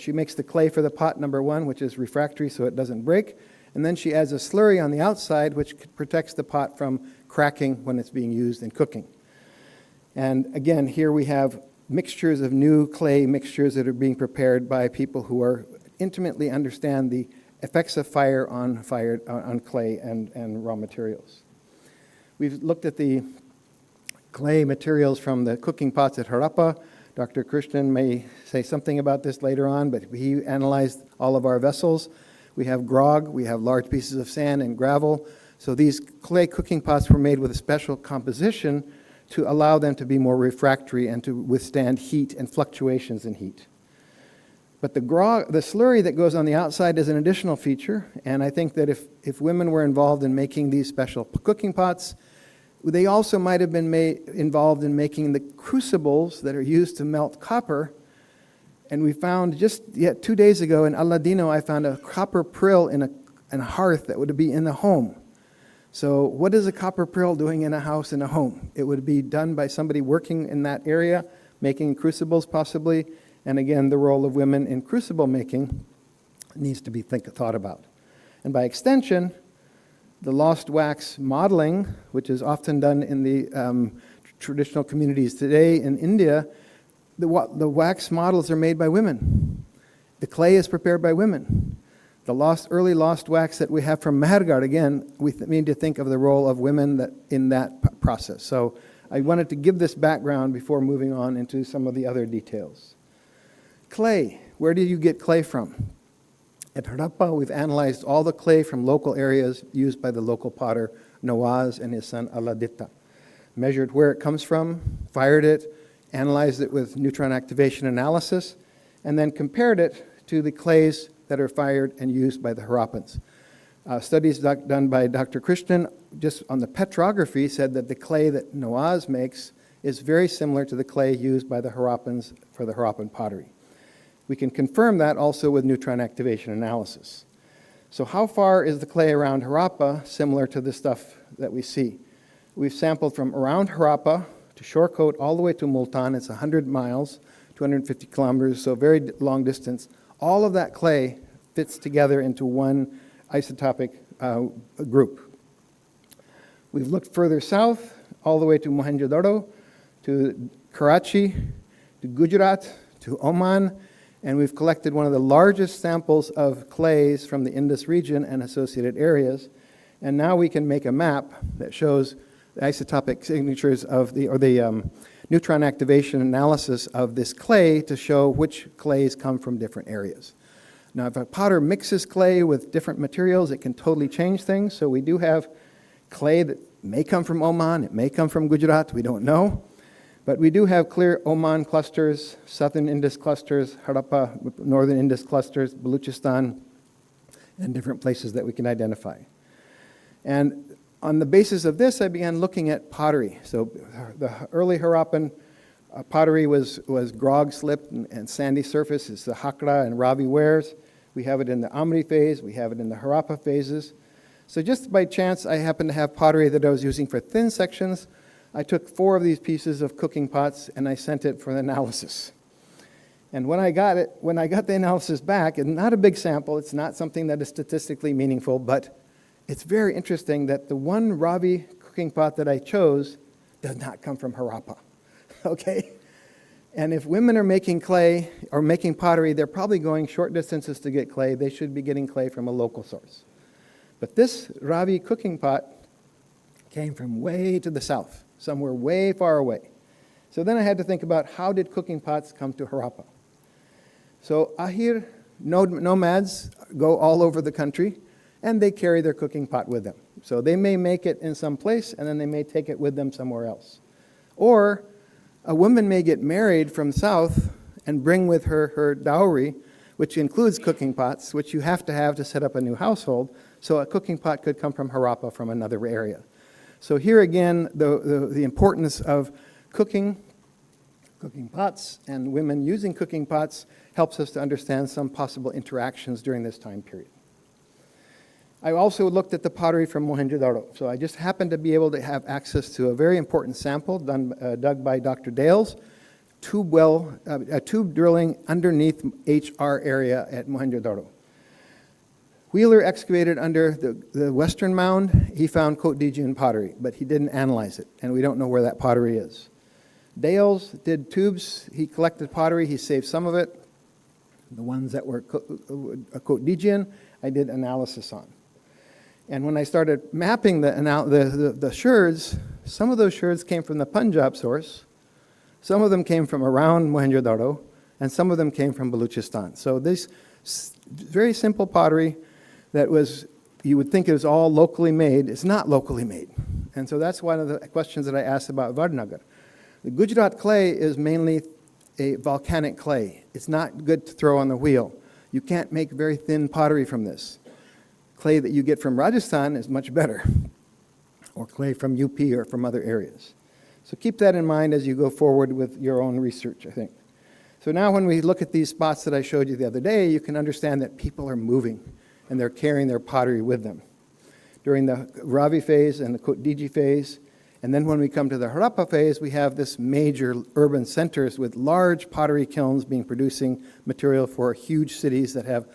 She makes the clay for the pot number one, which is refractory so it doesn't break. And then she adds a slurry on the outside, which protects the pot from cracking when it's being used in cooking. And again, here we have mixtures of new clay mixtures that are being prepared by people who are intimately understand the effects of fire on clay and raw materials. We've looked at the clay materials from the cooking pots at Harappa. Dr. Krishnan may say something about this later on, but he analyzed all of our vessels. We have grog, we have large pieces of sand and gravel. So these clay cooking pots were made with a special composition to allow them to be more refractory and to withstand heat and fluctuations in heat. But the slurry that goes on the outside is an additional feature, and I think that if women were involved in making these special cooking pots, they also might have been involved in making the crucibles that are used to melt copper. And we found just 2 days ago in Aladino, I found a copper prill in a hearth that would be in the home. So what is a copper prill doing in a house, in a home? It would be done by somebody working in that area, making crucibles possibly. And again, the role of women in crucible making needs to be thought about. And by extension, the lost wax modeling, which is often done in the traditional communities today in India, the wax models are made by women. The clay is prepared by women. The early lost wax that we have from Mehergarh, again, we need to think of the role of women in that process. So I wanted to give this background before moving on into some of the other details. Clay, where do you get clay from? At Harappa, we've analyzed all the clay from local areas used by the local potter Nawaz and his son Aladita. Measured where it comes from, fired it, analyzed it with neutron activation analysis, and then compared it to the clays that are fired and used by the Harappans. Studies done by Dr. Krishnan just on the petrography said that the clay that Nawaz makes is very similar to the clay used by the Harappans for the Harappan pottery. We can confirm that also with neutron activation analysis. So how far is the clay around Harappa similar to the stuff that we see? We've sampled from around Harappa to Shorecoat all the way to Multan. It's 100 miles, 250 kilometers, so very long distance, all of that clay fits together into one isotopic group. We've looked further south, all the way to Mohenjo-daro, to Karachi, to Gujarat, to Oman, and we've collected one of the largest samples of clays from the Indus region and associated areas. And now we can make a map that shows the isotopic signatures of the neutron activation analysis of this clay to show which clays come from different areas. Now, if a potter mixes clay with different materials, it can totally change things. So we do have clay that may come from Oman, it may come from Gujarat, we don't know. But we do have clear Oman clusters, southern Indus clusters, Harappa, northern Indus clusters, Baluchistan, and different places that we can identify. And on the basis of this, I began looking at pottery. So the early Harappan pottery was grog slip and sandy surface. It's the Hakra and Ravi wares. We have it in the Amri phase. We have it in the Harappa phases. So just by chance, I happened to have pottery that I was using for thin sections. I took 4 of these pieces of cooking pots and I sent it for analysis. And when I got the analysis back, and not a big sample, it's not something that is statistically meaningful, but it's very interesting that the one Ravi cooking pot that I chose does not come from Harappa, okay? And if women are making clay or making pottery, they're probably going short distances to get clay. They should be getting clay from a local source. But this Ravi cooking pot came from way to the south, somewhere way far away. So then I had to think about how did cooking pots come to Harappa? So Ahir nomads go all over the country, and they carry their cooking pot with them. So they may make it in some place, and then they may take it with them somewhere else. Or a woman may get married from south and bring with her her dowry, which includes cooking pots, which you have to set up a new household. So a cooking pot could come from Harappa from another area. So here again, the importance of cooking pots and women using cooking pots helps us to understand some possible interactions during this time period. I also looked at the pottery from Mohenjo-daro. So I just happened to be able to have access to a very important sample dug by Dr. Dales, tube drilling underneath HR area at Mohenjo-daro. Wheeler excavated under the western mound. He found Côte d'Ivoire pottery, but he didn't analyze it, and we don't know where that pottery is. Dales did tubes. He collected pottery. He saved some of it. The ones that were Côte d'Ivoire, I did analysis on. And when I started mapping the sherds, some of those sherds came from the Punjab source, some of them came from around Mohenjo-daro, and some of them came from Baluchistan. So this very simple pottery that you would think it was all locally made, it's not locally made. And so that's one of the questions that I asked about Vadnagar. The Gujarat clay is mainly a volcanic clay. It's not good to throw on the wheel. You can't make very thin pottery from this. Clay that you get from Rajasthan is much better, or clay from UP or from other areas. So keep that in mind as you go forward with your own research, I think. So now when we look at these spots that I showed you the other day, you can understand that people are moving and they're carrying their pottery with them. During the Ravi phase and the Côte d'Ivoire phase, and then when we come to the Harappa phase, we have this major urban centers with large pottery kilns producing material for huge cities that have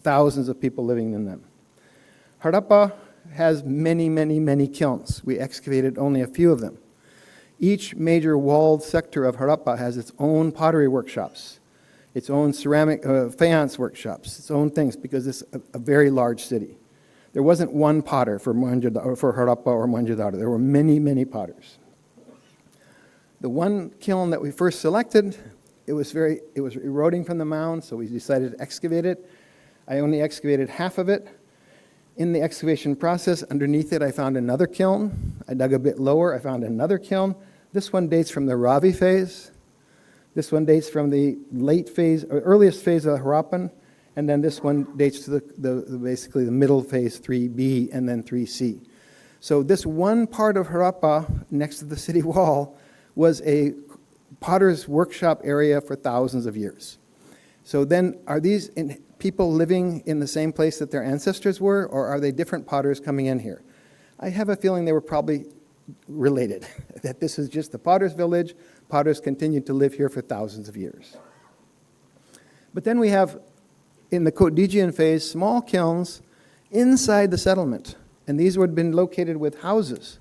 thousands of people living in them. Harappa has many, many, many kilns. We excavated only a few of them. Each major walled sector of Harappa has its own pottery workshops, its own ceramic faience workshops, its own things, because it's a very large city. There wasn't one potter for Harappa or Mohenjo-daro. There were many, many potters. The one kiln that we first selected, it was eroding from the mound, so we decided to excavate it. I only excavated half of it. In the excavation process, underneath it, I found another kiln. I dug a bit lower, I found another kiln. This one dates from the Ravi phase. This one dates from the late phase, or earliest phase of Harappan. And then this one dates to basically the middle phase, 3B, and then 3C. So this one part of Harappa, next to the city wall, was a potter's workshop area for thousands of years. So then, are these people living in the same place that their ancestors were, or are they different potters coming in here? I have a feeling they were probably related, that this is just the potter's village. Potters continued to live here for thousands of years. But then we have in the Cotedigian phase, small kilns inside the settlement. And these would have been located with houses.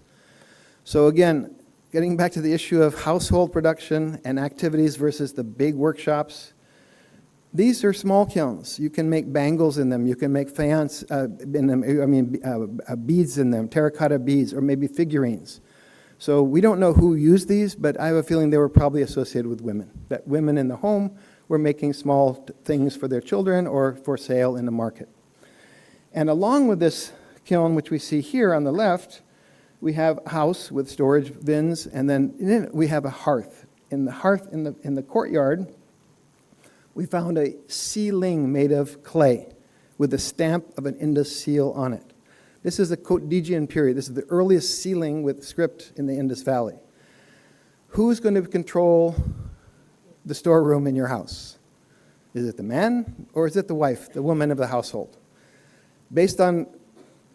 So again, getting back to the issue of household production and activities versus the big workshops, these are small kilns. You can make bangles in them. You can make faience in them, beads in them, terracotta beads, or maybe figurines. So we don't know who used these, but I have a feeling they were probably associated with women, that women in the home were making small things for their children or for sale in the market. And along with this kiln, which we see here on the left, we have a house with storage bins, and then in it we have a hearth. In the hearth in the courtyard, we found a sealing made of clay with the stamp of an Indus seal on it. This is the Cotedigian period. This is the earliest sealing with script in the Indus Valley. Who's going to control the storeroom in your house? Is it the man or is it the wife, the woman of the household? Based on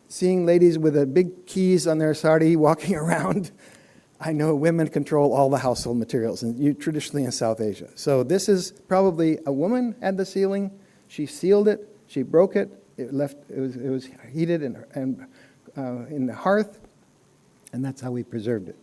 seeing ladies with a big keys on their sari walking around, I know women control all the household materials, and traditionally in South Asia. So this is probably a woman had the sealing. She sealed it. She broke it. It was heated in the hearth, and that's how we preserved it.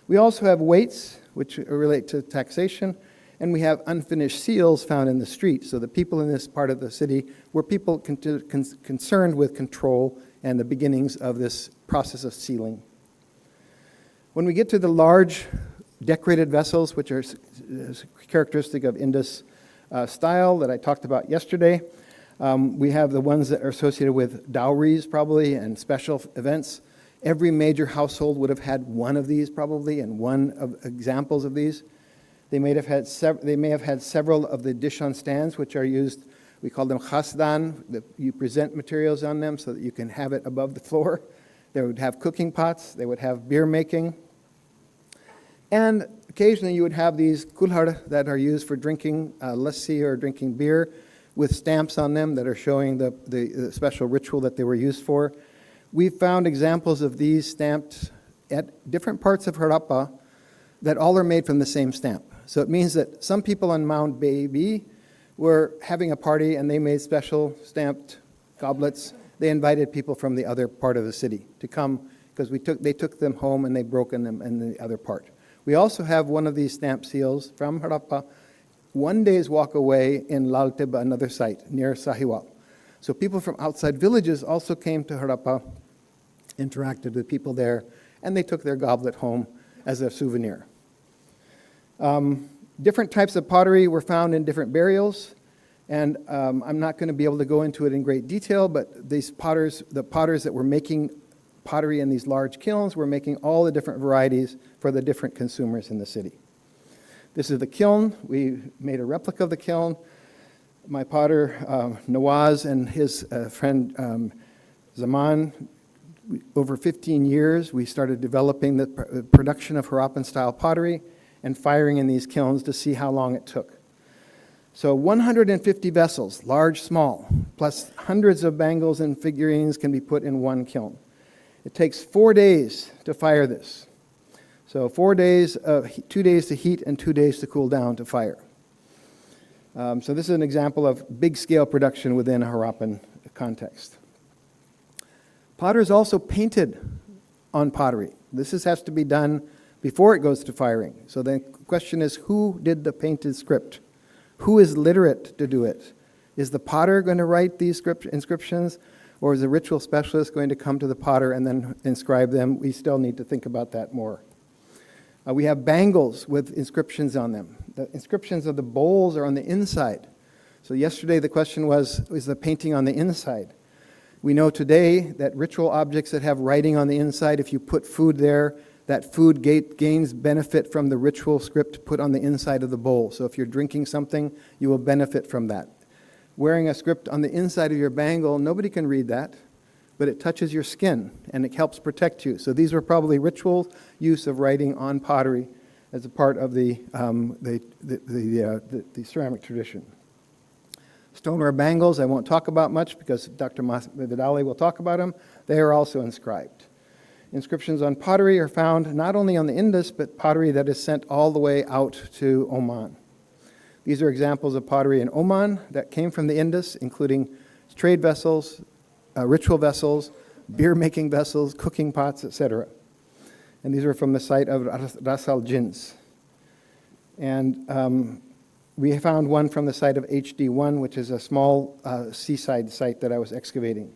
We also have weights, which relate to taxation, and we have unfinished seals found in the street. So the people in this part of the city were people concerned with control and the beginnings of this process of sealing. When we get to the large decorated vessels, which are characteristic of Indus style that I talked about yesterday, we have the ones that are associated with dowries probably and special events. Every major household would have had one of these probably and one of examples of these. They may have had several of the dish on stands, which are used. We call them khasdan. You present materials on them so that you can have it above the floor. They would have cooking pots. They would have beer making. And occasionally you would have these kulhar that are used for drinking lassi or drinking beer with stamps on them that are showing the special ritual that they were used for. We've found examples of these stamped at different parts of Harappa that all are made from the same stamp. So it means that some people on Mount Baby were having a party and they made special stamped goblets. They invited people from the other part of the city to come because they took them home and they broken them in the other part. We also have one of these stamp seals from Harappa, one day's walk away in Lalteba, another site near Sahiwal. So people from outside villages also came to Harappa, interacted with people there, and they took their goblet home as a souvenir. Different types of pottery were found in different burials, and I'm not going to be able to go into it in great detail, but the potters that were making pottery in these large kilns were making all the different varieties for the different consumers in the city. This is the kiln. We made a replica of the kiln. My potter, Nawaz, and his friend Zaman, over 15 years, we started developing the production of Harappan-style pottery and firing in these kilns to see how long it took. So 150 vessels, large, small, plus hundreds of bangles and figurines can be put in one kiln. It takes 4 days to fire this. So 4 days, 2 days to heat and 2 days to cool down to fire. So this is an example of big-scale production within a Harappan context. Potters also painted on pottery. This has to be done before it goes to firing. So the question is, who did the painted script? Who is literate to do it? Is the potter going to write these inscriptions, or is the ritual specialist going to come to the potter and then inscribe them? We still need to think about that more. We have bangles with inscriptions on them. The inscriptions of the bowls are on the inside. So yesterday the question was, is the painting on the inside? We know today that ritual objects that have writing on the inside, if you put food there, that food gains benefit from the ritual script put on the inside of the bowl. So if you're drinking something, you will benefit from that. Wearing a script on the inside of your bangle, nobody can read that, but it touches your skin and it helps protect you. So these were probably ritual use of writing on pottery as a part of the ceramic tradition. Stoneware bangles I won't talk about much because Dr. Vidale will talk about them. They are also inscribed. Inscriptions on pottery are found not only on the Indus, but pottery that is sent all the way out to Oman. These are examples of pottery in Oman that came from the Indus, including trade vessels, ritual vessels, beer-making vessels, cooking pots, etc. And these are from the site of Ras Al Jins. And we found one from the site of HD1, which is a small seaside site that I was excavating.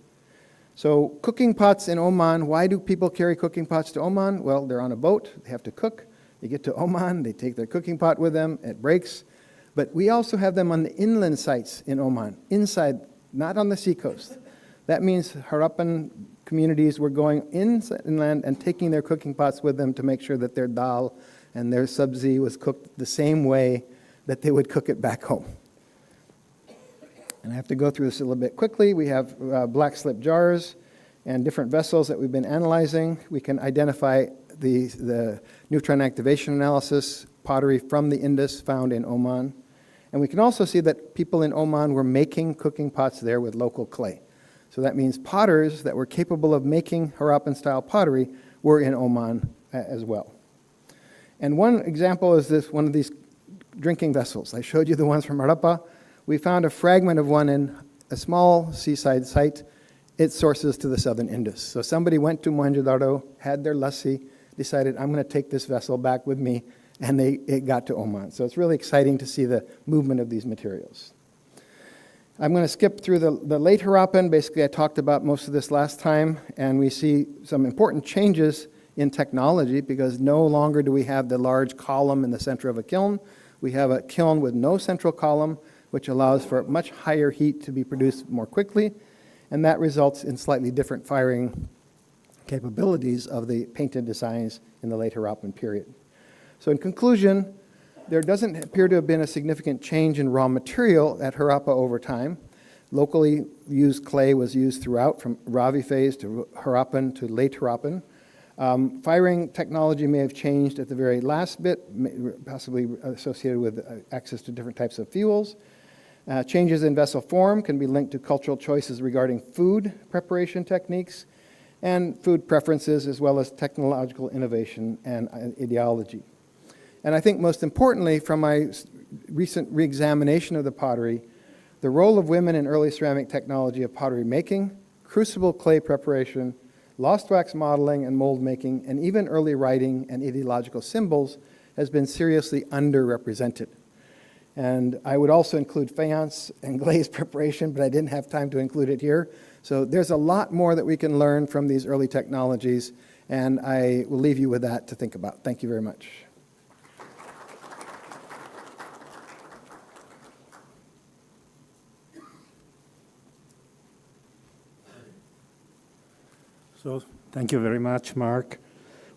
So cooking pots in Oman, why do people carry cooking pots to Oman? Well, they're on a boat, they have to cook. They get to Oman, they take their cooking pot with them, it breaks. But we also have them on the inland sites in Oman, inside, not on the seacoast. That means Harappan communities were going inland and taking their cooking pots with them to make sure that their dal and their sabzi was cooked the same way that they would cook it back home. And I have to go through this a little bit quickly. We have black slip jars and different vessels that we've been analyzing. We can identify the neutron activation analysis pottery from the Indus found in Oman. And we can also see that people in Oman were making cooking pots there with local clay. So that means potters that were capable of making Harappan-style pottery were in Oman as well. And one example is this, one of these drinking vessels. I showed you the ones from Harappa. We found a fragment of one in a small seaside site. Its sources to the southern Indus. So somebody went to Mohenjo-daro, had their lassi, decided, I'm going to take this vessel back with me, and it got to Oman. So it's really exciting to see the movement of these materials. I'm going to skip through the late Harappan. Basically, I talked about most of this last time, and we see some important changes in technology because no longer do we have the large column in the center of a kiln. We have a kiln with no central column, which allows for much higher heat to be produced more quickly, and that results in slightly different firing capabilities of the painted designs in the late Harappan period. So in conclusion, there doesn't appear to have been a significant change in raw material at Harappa over time. Locally used clay was used throughout, from Ravi phase to Harappan to late Harappan. Firing technology may have changed at the very last bit, possibly associated with access to different types of fuels. Changes in vessel form can be linked to cultural choices regarding food preparation techniques and food preferences, as well as technological innovation and ideology. And I think most importantly, from my recent re-examination of the pottery, the role of women in early ceramic technology of pottery making, crucible clay preparation, lost wax modeling and mold making, and even early writing and ideological symbols has been seriously underrepresented. And I would also include faience and glaze preparation, but I didn't have time to include it here. So there's a lot more that we can learn from these early technologies, and I will leave you with that to think about. Thank you very much. So thank you very much, Mark.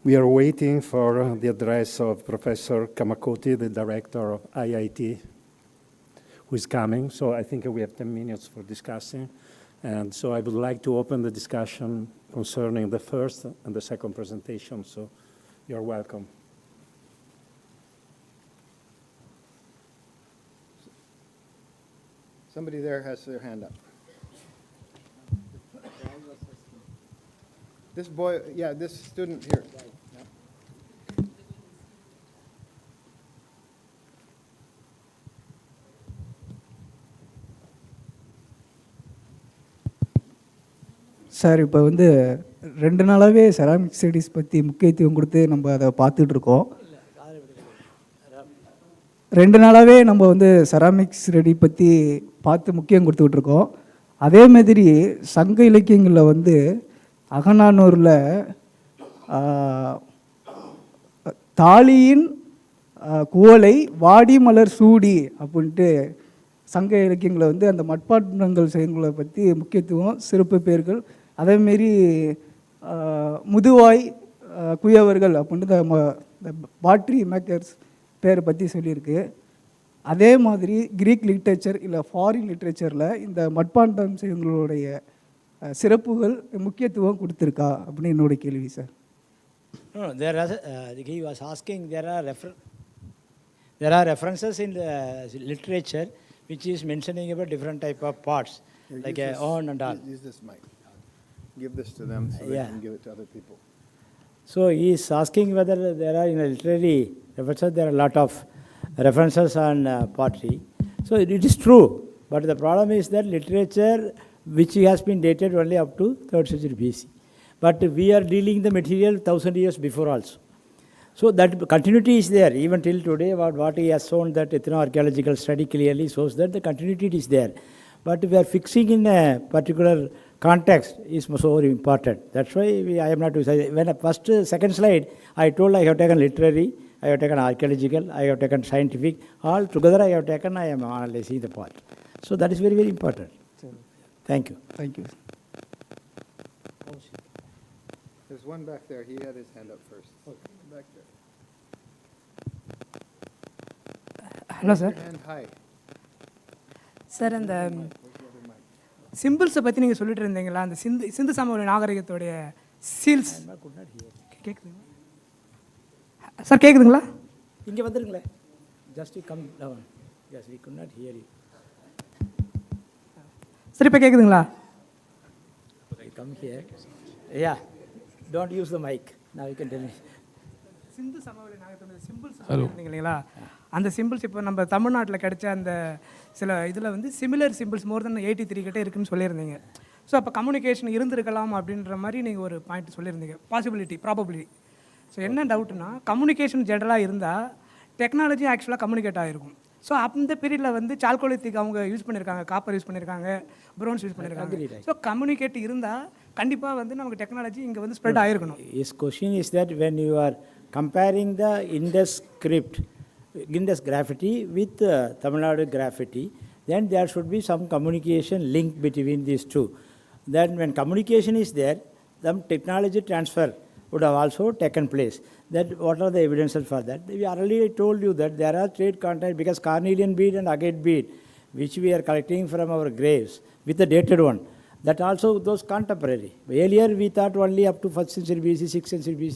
We are waiting for the address of Professor Kamakoti, the director of IIT, who is coming. So I think we have 10 minutes for discussing. And so I would like to open the discussion concerning the first and the second presentation. So you're welcome. Somebody there has their hand up. This boy, yeah, this student here. Sir இப்போ வந்து 2 நாளாகவே ceramic studies பற்றி முக்கியத்துவம் கொடுத்து நம்ம அதை பார்த்துட்ருக்கோம். 2 நாளாகவே நம்ம வந்து செராமிக் ஸ்டடி பற்றி பார்த்து முக்கியம் கொடுத்துட்ருக்கோம். அதே மாதிரி சங்க இலக்கியங்களில் வந்து அகநானூரில் தாலியின் குவளை வாடி மலர் சூடி அப்படின்ட்டு சங்க இலக்கியங்களை வந்து அந்த மட்பாண்டங்கள் செய்யுங்களை பற்றி முக்கியத்துவம் சிறப்பு பேர்கள், அதேமாரி முதுவாய் குயவர்கள் அப்படின்ட்டு இந்த பாட்ரி மேக்கர்ஸ் பேரை பற்றி சொல்லியிருக்கு. அதே மாதிரி கிரீக் லிட்ரேச்சர் இல்லை ஃபாரின் லிட்ரேச்சரில் இந்த மட்பாண்டம் செய்யுங்களுடைய சிறப்புகள் முக்கியத்துவம் கொடுத்துருக்கா அப்படின்னு என்னுடைய கேள்வி sir. No, he was asking, there are references in the literature which is mentioning about different type of pots, Here, like urn and all. Use this mic. Give this to them so they can give it to other people. So he is asking whether there are in a literary references there are a lot of references on pottery. So it is true, but the problem is that literature which has been dated only up to 3rd century BC. But we are dealing the material 1000 years before also. So that continuity is there even till today. What he has shown, that ethno-archaeological study clearly shows that the continuity is there. But we are fixing in a particular context is so important. That's why I am not to say, when second slide, I told I have taken literary, I have taken archaeological, I have taken scientific, all together I have taken, I am analyzing the part. So that is very, very important. Thank you. Thank you. There's one back there. He had his hand up first. Back there. Hello, sir. And hi. Sir அந்த சிம்பிள்ஸை பற்றி நீங்கள் சொல்லிட்டு இருந்தீங்களா, அந்த சிந்து சமவெளி நாகரிகத்துடைய seals கேட்குதுங்களா sir? கேட்குதுங்களா? இங்கே வந்துருங்களேன். Just come down. Yes, we could not hear you. Sir இப்போ கேட்குதுங்களா? Come here. Yeah, don't use the mic. Now you can tell me. Sindhu சமவெளி நாகரிகத்துடைய சிம்பிள்ஸ் சொல்லியிருந்தீங்க இல்லைங்களா, அந்த சிம்பிள்ஸ் இப்போ நம்ம தமிழ்நாட்டில் கிடைச்ச அந்த சில இதில் வந்து சிமிலர் சிம்பிள்ஸ் மோர் தென் 83 கிட்டே இருக்குன்னு சொல்லியிருந்தீங்க. ஸோ அப்போ கம்யூனிகேஷன் இருந்திருக்கலாம் அப்படின்ற மாதிரி நீங்கள் ஒரு பாயிண்ட் சொல்லியிருந்தீங்க, பாசிபிலிட்டி, ப்ராபபிலிட்டி. ஸோ என்ன டவுட்னா, கம்யூனிகேஷன் ஜென்ரலாக இருந்தால் டெக்னாலஜி ஆக்சுவலாக கம்யூனிகேட் ஆகிருக்கும். ஸோ அந்த பீரியடில் வந்து சால்கோலித்திக் அவங்க யூஸ் பண்ணியிருக்காங்க, காப்பர் யூஸ் பண்ணியிருக்காங்க, ப்ரோன்ஸ் யூஸ் பண்ணியிருக்காங்க. ஸோ கம்யூனிகேட் இருந்தால் கண்டிப்பாக வந்து நமக்கு டெக்னாலஜி இங்கே வந்து spread ஆகிருக்கணும். His question is that when you are comparing the Indus script, Indus graffiti with Tamil Nadu graffiti, then there should be some communication link between these two. Then when communication is there, some technology transfer would have also taken place. That what are the evidences for that? We already told you that there are trade contacts, because carnelian bead and agate bead, which we are collecting from our graves with the dated one, that also those contemporary. Earlier we thought only up to 1st century BC, 6th century BC.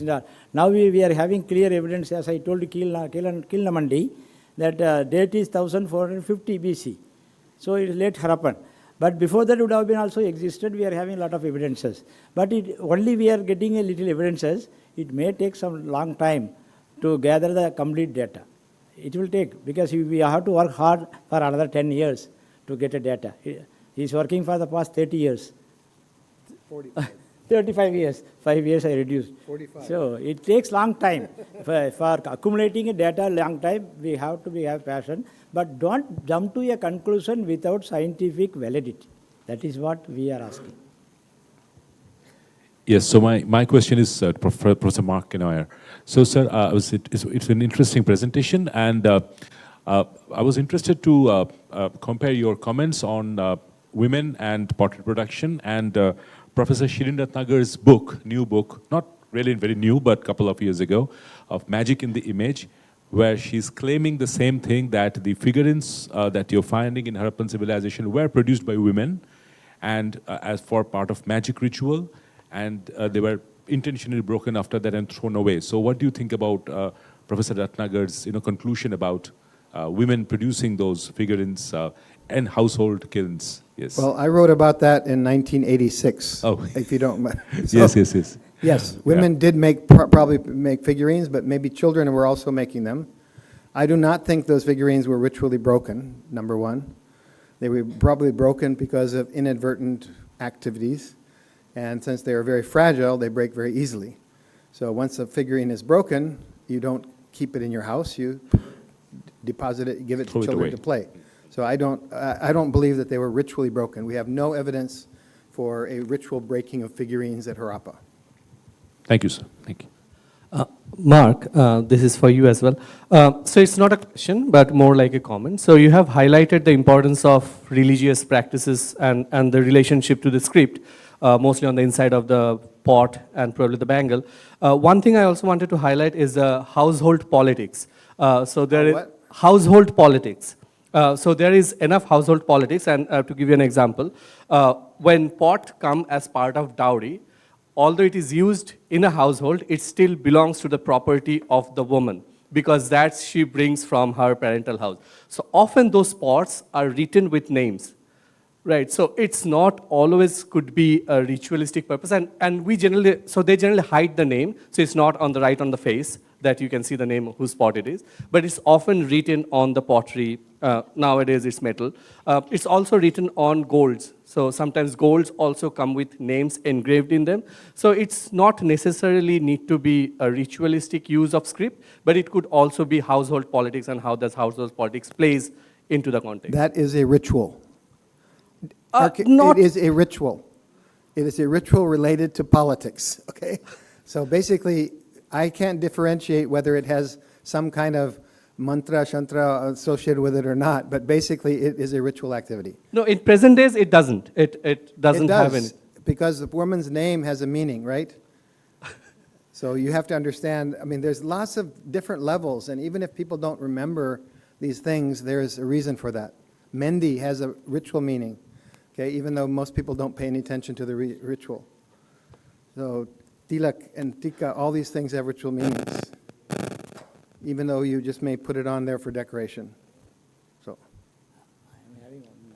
Now we are having clear evidence, as I told Kilnamandi, that date is 1450 BC. So it is late Harappan. But before that would have been also existed. We are having a lot of evidences. But only we are getting a little evidences. It may take some long time to gather the complete data. It will take, because we have to work hard for another 10 years to get a data. He is working for the past 30 years. 35 years. 5 years I reduced. 45. So it takes long time. For accumulating a data long time, we have to have passion. But don't jump to a conclusion without scientific validity. That is what we are asking. Yes, so my question is Professor Mark Kenoyer. So, sir, it's an interesting presentation, and I was interested to compare your comments on women and portrait production and Professor Shirin Ratnagar's book, new book, not really very new, but a couple of years ago, of Magic in the Image, where she's claiming the same thing, that the figurines that you're finding in Harappan civilization were produced by women, and as for part of magic ritual, and they were intentionally broken after that and thrown away. So what do you think about Professor Ratnagar's conclusion about women producing those figurines and household kilns? Yes. Well, I wrote about that in 1986. Oh. If you don't mind. Yes. Yes, women did probably make figurines, but maybe children were also making them. I do not think those figurines were ritually broken, number one. They were probably broken because of inadvertent activities. And since they are very fragile, they break very easily. So once a figurine is broken, you don't keep it in your house. You deposit it, give it to children to play. So I don't believe that they were ritually broken. We have no evidence for a ritual breaking of figurines at Harappa. Thank you, sir. Thank you. Mark, this is for you as well. So it's not a question, but more like a comment. So you have highlighted the importance of religious practices and the relationship to the script, mostly on the inside of the pot and probably the bangle. One thing I also wanted to highlight is household politics. So there is household politics. So there is enough household politics, and to give you an example, when pot come as part of dowry, although it is used in a household, it still belongs to the property of the woman, because that she brings from her parental house. So often those pots are written with names, right? So it's not always could be a ritualistic purpose, and we generally, so they generally hide the name, so it's not on the right on the face, that you can see the name whose pot it is, but it's often written on the pottery. Nowadays it's metal. It's also written on golds. So sometimes golds also come with names engraved in them. So it's not necessarily need to be a ritualistic use of script, but it could also be household politics and how does household politics plays into the context. That is a ritual. Not- It is a ritual. It is a ritual related to politics, okay? So basically, I can't differentiate whether it has some kind of mantra, shantra associated with it or not, but basically it is a ritual activity. No, in present days it doesn't. It doesn't have any. Because the woman's name has a meaning, right? So you have to understand, I mean, there's lots of different levels, and even if people don't remember these things, there's a reason for that. Mendi has a ritual meaning, okay, even though most people don't pay any attention to the ritual. So tilak and tika, all these things have ritual meanings, even though you just may put it on there for decoration. So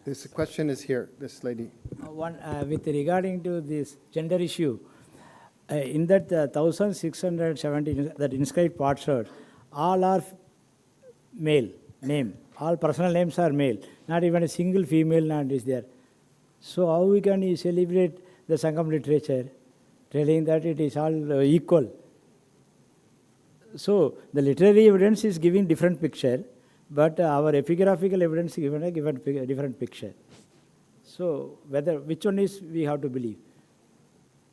this question is here, this lady. With regarding to this gender issue, in that 1670, that inscribed POTSHERD, all are male name. All personal names are male. Not even a single female name is there. So how we can celebrate the Sangam literature, telling that it is all equal? So the literary evidence is giving different picture, but our epigraphical evidence is given a different picture. So which one is we have to believe?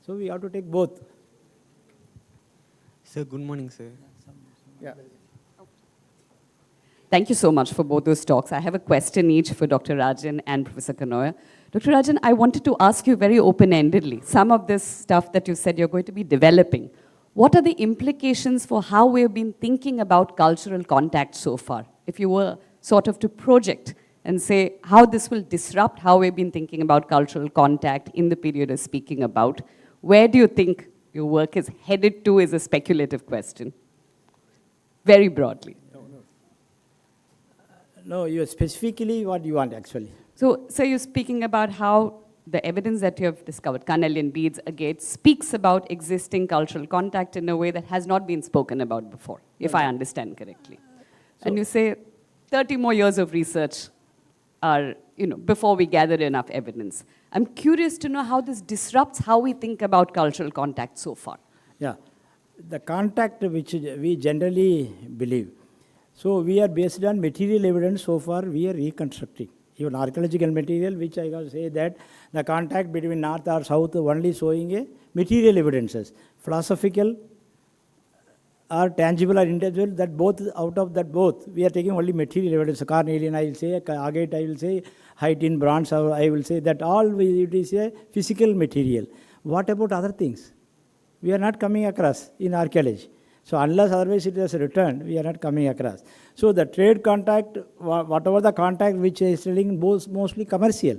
So we have to take both. Sir, good morning, sir. Yeah. Thank you so much for both those talks. I have a question each for Dr. Rajan and Professor Kenoyer. Dr. Rajan, I wanted to ask you very open-endedly, some of this stuff that you said you're going to be developing, what are the implications for how we've been thinking about cultural contact so far? If you were sort of to project and say how this will disrupt how we've been thinking about cultural contact in the period you're speaking about, where do you think your work is headed to is a speculative question, very broadly. No, you specifically what you want actually. So you're speaking about how the evidence that you have discovered, carnelian beads, agate, speaks about existing cultural contact in a way that has not been spoken about before, if I understand correctly. And you say 30 more years of research are, before we gather enough evidence. I'm curious to know how this disrupts how we think about cultural contact so far. Yeah, the contact which we generally believe. So we are based on material evidence so far we are reconstructing. Even archaeological material, which I can say that the contact between north or south only showing a material evidences. Philosophical or tangible or intangible, that both, out of that both, we are taking only material evidence. Carnelian I will say, agate I will say, height in bronze I will say, that all it is a physical material. What about other things? We are not coming across in archaeology. So unless otherwise it is returned, we are not coming across. So the trade contact, whatever the contact which is telling, mostly commercial.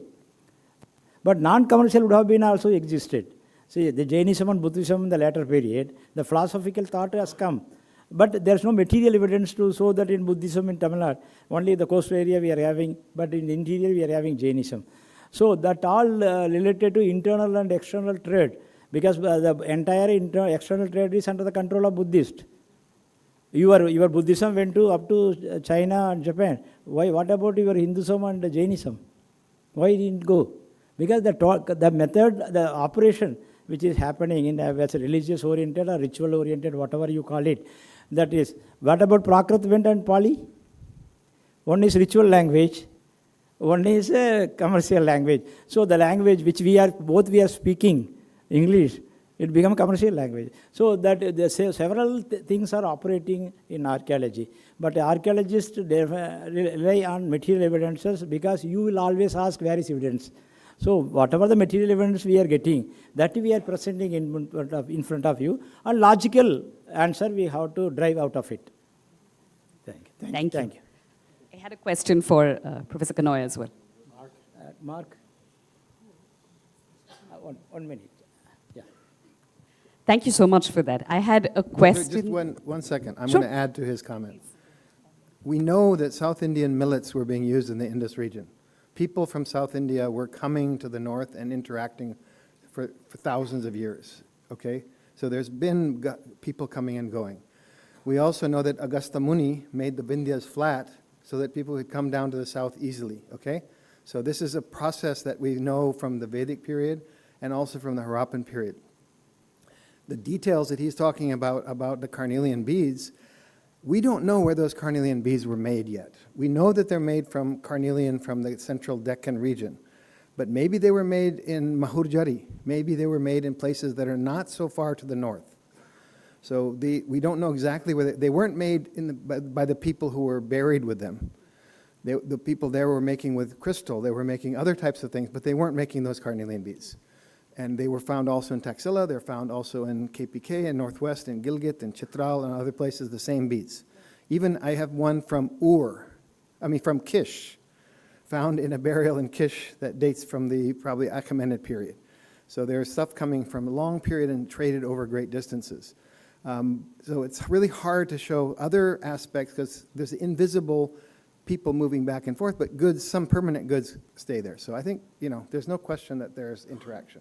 But non-commercial would have been also existed. See, the Jainism and Buddhism in the later period, the philosophical thought has come. But there is no material evidence to show that in Buddhism in Tamil Nadu, only the coastal area we are having, but in the interior we are having Jainism. So that all related to internal and external trade. Because the entire external trade is under the control of Buddhists. Your Buddhism went up to China and Japan. Why? What about your Hinduism and Jainism? Why didn't go? Because the method, the operation which is happening in whether religious oriented or ritual oriented, whatever you call it, that is. What about Prakrit went and Pali? One is ritual language, one is commercial language. So the language which we are speaking, English, it becomes commercial language. So that several things are operating in archaeology. But archaeologists rely on material evidences because you will always ask where is evidence. So whatever the material evidence we are getting, that we are presenting in front of you, and logical answer we have to drive out of it. Thank you. I had a question for Professor Kenoyer as well. Mark? 1 minute. Yeah. Thank you so much for that. I had a question. Just one second. I'm Sure. going to add to his comment. We know that South Indian millets were being used in the Indus region. People from South India were coming to the north and interacting for thousands of years, okay? So there's been people coming and going. We also know that Agastya Muni made the Vindhyas flat so that people could come down to the south easily, okay? So this is a process that we know from the Vedic period and also from the Harappan period. The details that he's talking about the carnelian beads, we don't know where those carnelian beads were made yet. We know that they're made from carnelian from the central Deccan region, but maybe they were made in Mahurjari. Maybe they were made in places that are not so far to the north. So we don't know exactly where they weren't made by the people who were buried with them. The people there were making with crystal. They were making other types of things, but they weren't making those carnelian beads. And they were found also in Taxila. They're found also in KPK in Northwest, in Gilgit, and Chitral, and other places, the same beads. Even I have one from from Kish, found in a burial in Kish that dates from the probably Achaemenid period. So there's stuff coming from a long period and traded over great distances. So it's really hard to show other aspects because there's invisible people moving back and forth, but goods, some permanent goods stay there. So I think, there's no question that there's interaction.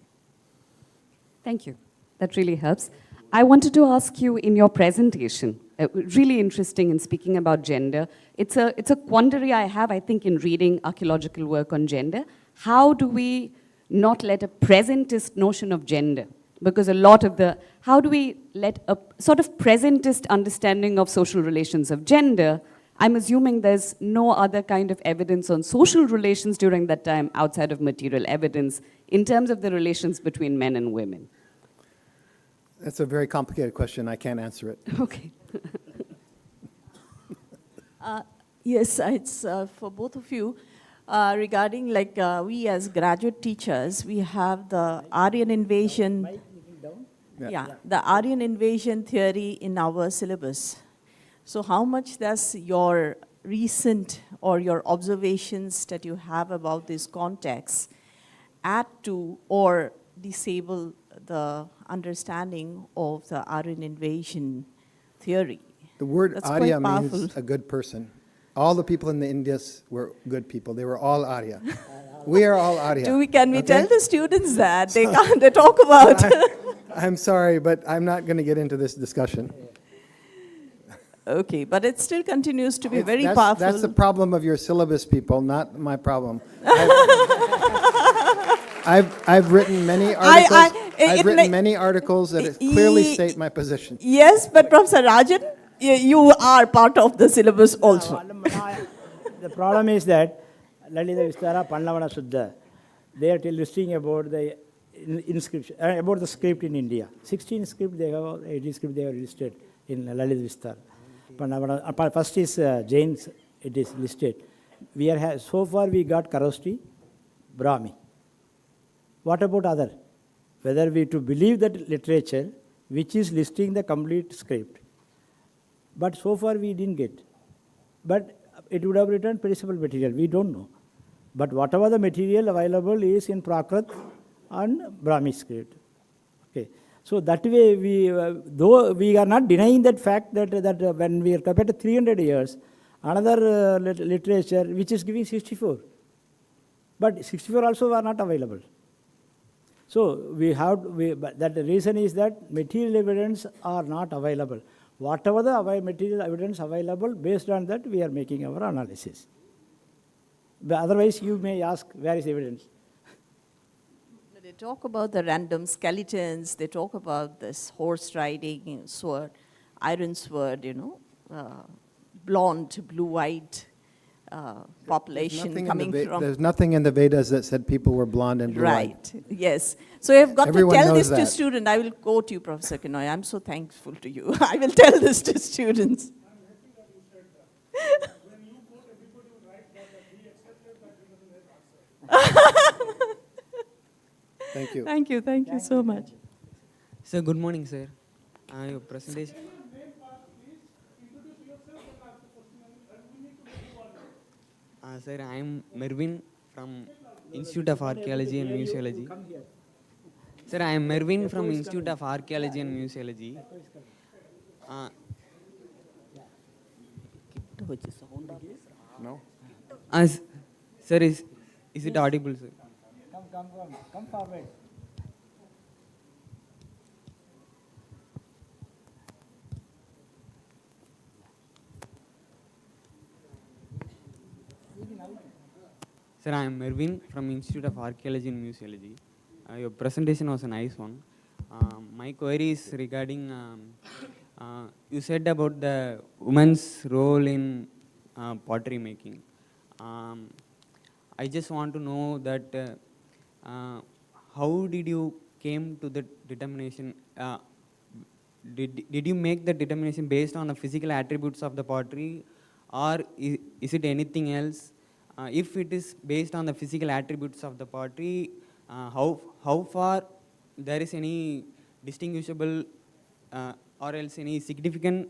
Thank you. That really helps. I wanted to ask you in your presentation, really interesting in speaking about gender. It's a quandary I have, I think, in reading archaeological work on gender. How do we not let a presentist notion of gender? Because how do we let a sort of presentist understanding of social relations of gender? I'm assuming there's no other kind of evidence on social relations during that time outside of material evidence in terms of the relations between men and women. That's a very complicated question. I can't answer it. Okay. Yes, it's for both of you. Regarding we as graduate teachers, we have the Aryan invasion. The Aryan invasion theory in our syllabus. So how much does your recent or your observations that you have about this context add to or disable the understanding of the Aryan invasion theory? The word That's Arya quite powerful. means a good person. All the people in the Indus were good people. They were all Arya. We are all Arya. Can we tell the students that? They can't, they talk about. I'm sorry, but I'm not going to get into this discussion. Okay, but it still continues to be very That's powerful. That's the problem of your syllabus, people, not my problem. I've written many articles. I've written many articles that clearly state my position. Yes, but Professor Rajan, you are part of the syllabus also. The problem is that Lalita Vistara, Pandavana Suddha, they are listing about the inscription, about the script in India. 16 script they have, 18 script they have listed in Lalita Vistara. Pandavana, first is Jains, it is listed. So far we got Kharosthi, Brahmi. What about other? Whether we to believe that literature which is listing the complete script. But so far we didn't get. But it would have written perishable material, we don't know. But whatever the material available is in Prakrit and Brahmi script. Okay. So that way, though we are not denying that fact that when we are compared to 300 years, another literature which is giving 64. But 64 also are not available. So that the reason is that material evidence are not available. Whatever the material evidence available, based on that we are making our analysis. But otherwise you may ask, where is evidence? They talk about the random skeletons, they talk about this horse riding sword, iron sword, blonde, blue-eyed population coming from... There's nothing in the Vedas that said people were blonde and blue-eyed. Right, yes. So I've got Everyone to tell knows this to that. students. I will go to you, Professor Kenoyer. I'm so thankful to you. I will tell this to students. Thank you. Thank you so much. Sir, good morning, sir. Your presentation. Sir, I am Mervin from Institute of Archaeology and Museology. Sir, I am Mervin from Institute of Archaeology and Museology. No? Sir, is it audible, sir? Come forward. Sir, I am Mervin from Institute of Archaeology and Museology. Your presentation was a nice one. My query is regarding, you said about the women's role in pottery making. I just want to know that how did you came to the determination? Did you make the determination based on the physical attributes of the pottery, or is it anything else? If it is based on the physical attributes of the pottery, how far there is any distinguishable or else any significant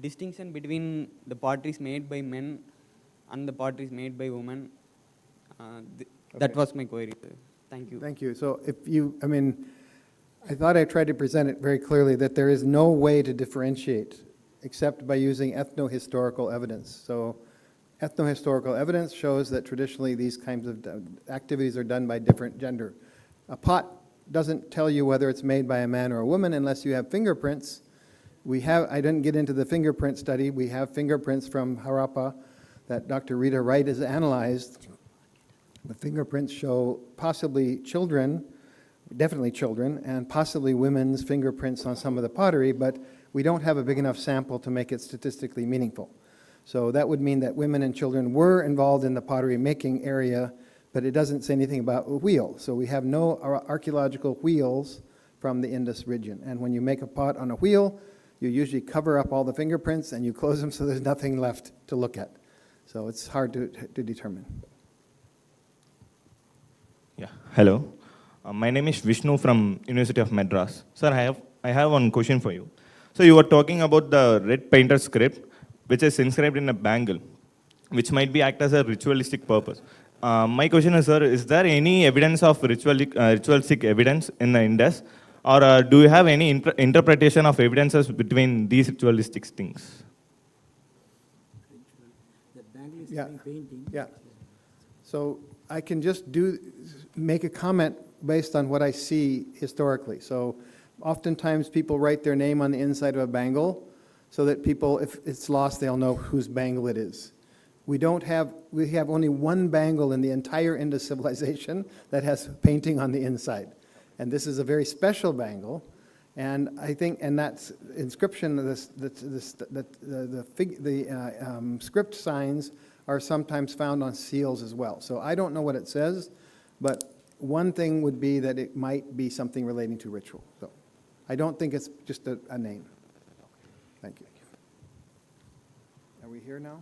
distinction between the potteries made by men and the potteries made by women? That was my query. Thank you. Thank you. So if you, I thought I tried to present it very clearly that there is no way to differentiate except by using ethno-historical evidence. So ethno-historical evidence shows that traditionally these kinds of activities are done by different gender. A pot doesn't tell you whether it's made by a man or a woman unless you have fingerprints. I didn't get into the fingerprint study. We have fingerprints from Harappa that Dr. Rita Wright has analyzed. The fingerprints show possibly children, definitely children, and possibly women's fingerprints on some of the pottery, but we don't have a big enough sample to make it statistically meaningful. So that would mean that women and children were involved in the pottery making area, but it doesn't say anything about a wheel. So we have no archaeological wheels from the Indus region. And when you make a pot on a wheel, you usually cover up all the fingerprints and you close them so there's nothing left to look at. So it's hard to determine. Yeah, hello. My name is Vishnu from University of Madras. Sir, I have one question for you. So you were talking about the red painter script, which is inscribed in a bangle, which might be act as a ritualistic purpose. My question is, sir, is there any evidence of ritualistic evidence in the Indus, or do you have any interpretation of evidences between these ritualistic things? Yeah. So I can just make a comment based on what I see historically. So oftentimes people write their name on the inside of a bangle so that people, if it's lost, they'll know whose bangle it is. We have only one bangle in the entire Indus civilization that has painting on the inside. And this is a very special bangle. And I think, and that's inscription, the script signs are sometimes found on seals as well. So I don't know what it says, but one thing would be that it might be something relating to ritual. So I don't think it's just a name. Thank you. Are we here now?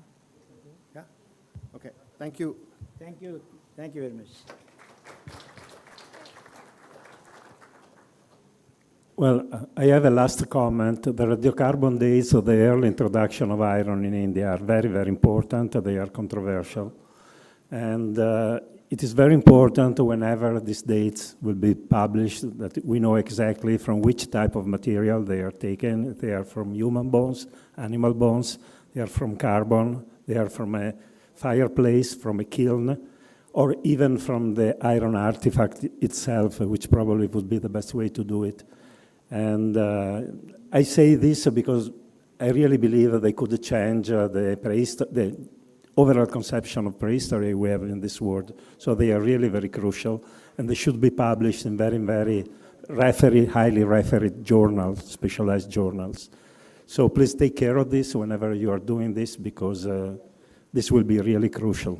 Yeah? Okay, thank you. Thank you. Thank you very much. Well, I have a last comment. The radiocarbon dates of the early introduction of iron in India are very, very important. They are controversial. And it is very important whenever these dates will be published that we know exactly from which type of material they are taken. They are from human bones, animal bones, they are from carbon, they are from a fireplace, from a kiln, or even from the iron artifact itself, which probably would be the best way to do it. And I say this because I really believe that they could change the overall conception of prehistory we have in this world. So they are really very crucial, and they should be published in very, very highly refereed journals, specialized journals. So please take care of this whenever you are doing this, because this will be really crucial.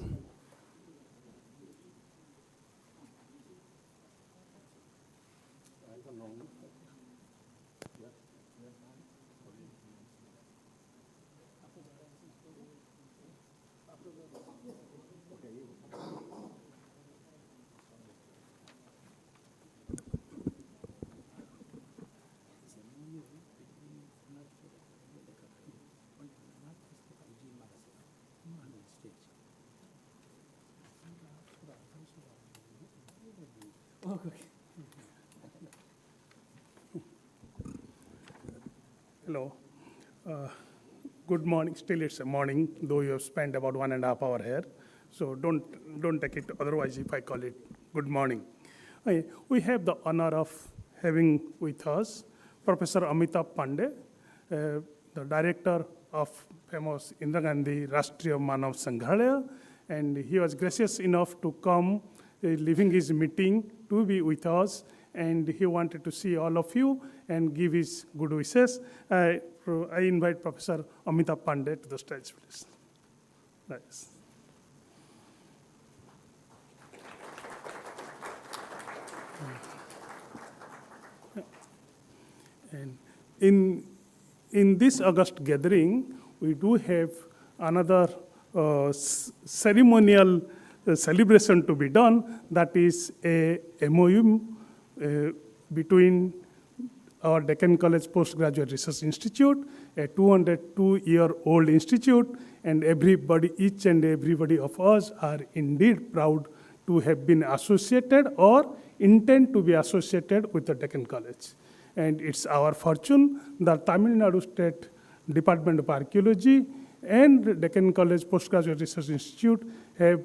Hello. Good morning. Still it's a morning, though you have spent about 1.5 hours here. So don't take it otherwise if I call it good morning. We have the honor of having with us Professor Amitabh Pandey, the director of famous Indira Gandhi Rashtriya Manav Sangrahalaya, and he was gracious enough to come, leaving his meeting to be with us, and he wanted to see all of you and give his good wishes. I invite Professor Amitabh Pandey to the stage, please. Nice. And in this August gathering, we do have another ceremonial celebration to be done, that is a MOU between our Deccan College Postgraduate Research Institute, a 202-year-old institute, and everybody, each and everybody of us are indeed proud to have been associated or intend to be associated with the Deccan College. And it's our fortune that Tamil Nadu State Department of Archaeology and Deccan College Postgraduate Research Institute have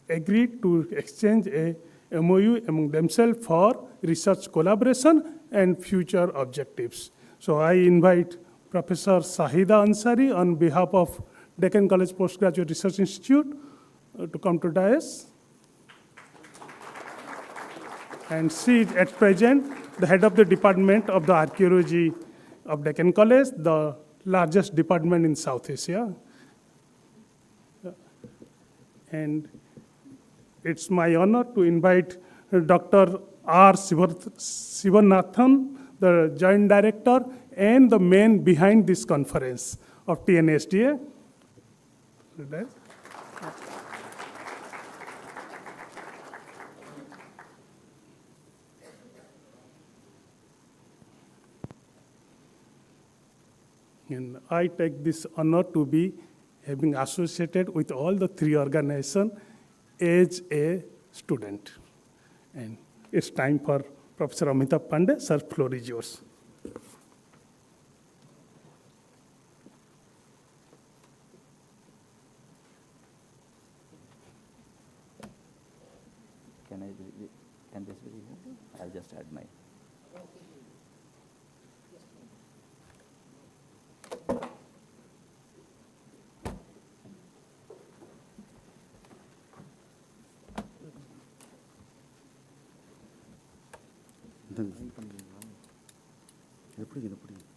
agreed to exchange a MOU among themselves for research collaboration and future objectives. So I invite Professor Sahida Ansari on behalf of Deccan College Postgraduate Research Institute to come to dais. And she is at present the head of the Department of the Archaeology of Deccan College, the largest department in South Asia. And it's my honor to invite Dr. R. Sivanantham, the Joint Director and the man behind this conference of TNSDA. And I take this honor to be having associated with all the three organizations as a student. And it's time for Professor Amitabh Pandey. Sir, floor is yours. Can this be here? I'll just add mine.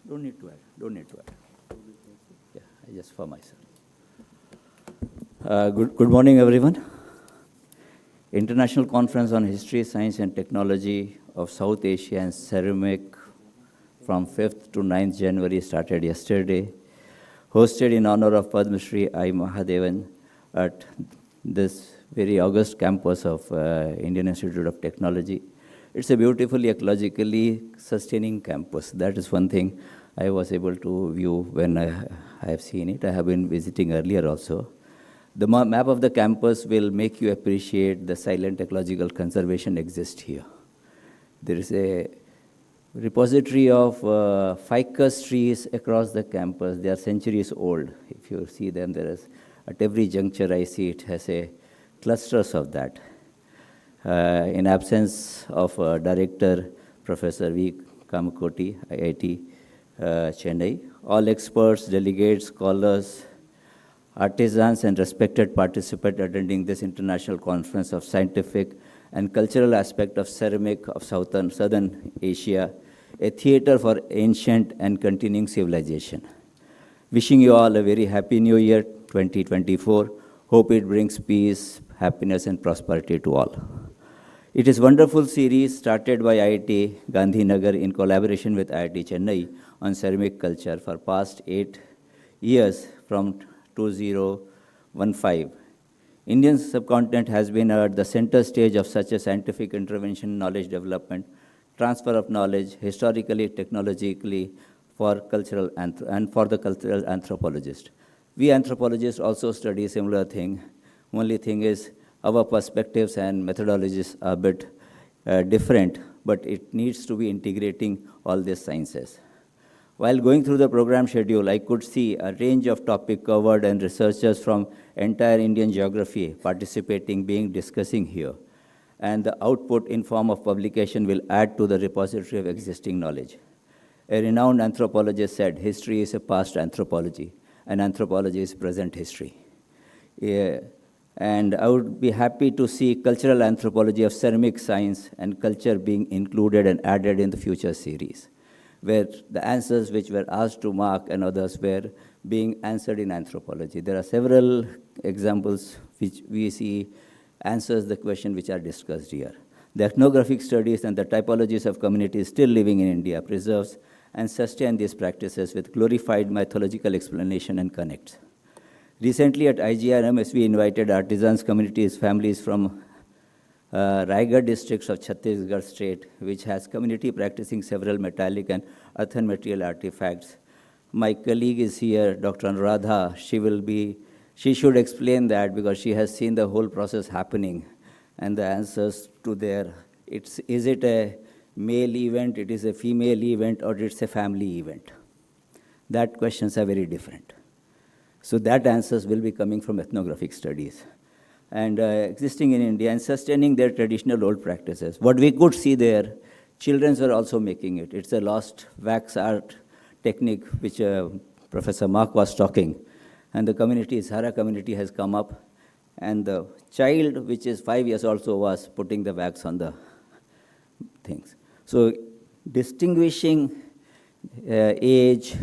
Don't need to add. Don't need to add. Yeah, just for myself. Good morning, everyone. International Conference on History, Science and Technology of South Asia and Ceramic from 5th to 9th January started yesterday, hosted in honor of Padma Shri I. Mahadevan at this very august campus of Indian Institute of Technology. It's a beautifully ecologically sustaining campus. That is one thing I was able to view when I have seen it. I have been visiting earlier also. The map of the campus will make you appreciate the silent ecological conservation exists here. There is a repository of ficus trees across the campus. They are centuries old. If you see them, there is, at every juncture I see it has a clusters of that. In absence of Director Professor V. Kamakoti, IIT Chennai, all experts, delegates, scholars, artisans, and respected participants attending this international conference of scientific and cultural aspect of ceramic of Southern Asia, a theater for ancient and continuing civilization. Wishing you all a very happy New Year 2024. Hope it brings peace, happiness, and prosperity to all. It is a wonderful series started by IIT Gandhinagar in collaboration with IIT Chennai on ceramic culture for past 8 years from 2015. Indian subcontinent has been at the center stage of such a scientific intervention, knowledge development, transfer of knowledge, historically, technologically, for cultural and for the cultural anthropologist. We anthropologists also study similar thing. Only thing is our perspectives and methodologies are a bit different, but it needs to be integrating all these sciences. While going through the program schedule, I could see a range of topics covered and researchers from entire Indian geography participating, discussing here. And the output in form of publication will add to the repository of existing knowledge. A renowned anthropologist said, history is a past anthropology, and anthropology is present history. And I would be happy to see cultural anthropology of ceramic science and culture being included and added in the future series, where the answers which were asked to Mark and others were being answered in anthropology. There are several examples which we see answers the question which are discussed here. The ethnographic studies and the typologies of communities still living in India preserves and sustain these practices with glorified mythological explanation and connects. Recently at IGRMS, we invited artisans, communities, families from Raigad districts of Chhattisgarh state, which has community practicing several metallic and earthen material artifacts. My colleague is here, Dr. Anuradha. She should explain that because she has seen the whole process happening and the answers to their, is it a male event, it is a female event, or it's a family event? That questions are very different. So that answers will be coming from ethnographic studies and existing in India and sustaining their traditional old practices. What we could see there, children were also making it. It's a lost wax art technique which Professor Mark was talking. And the community, Sahara community has come up, and the child, which is 5 years also, was putting the wax on the things. So distinguishing age,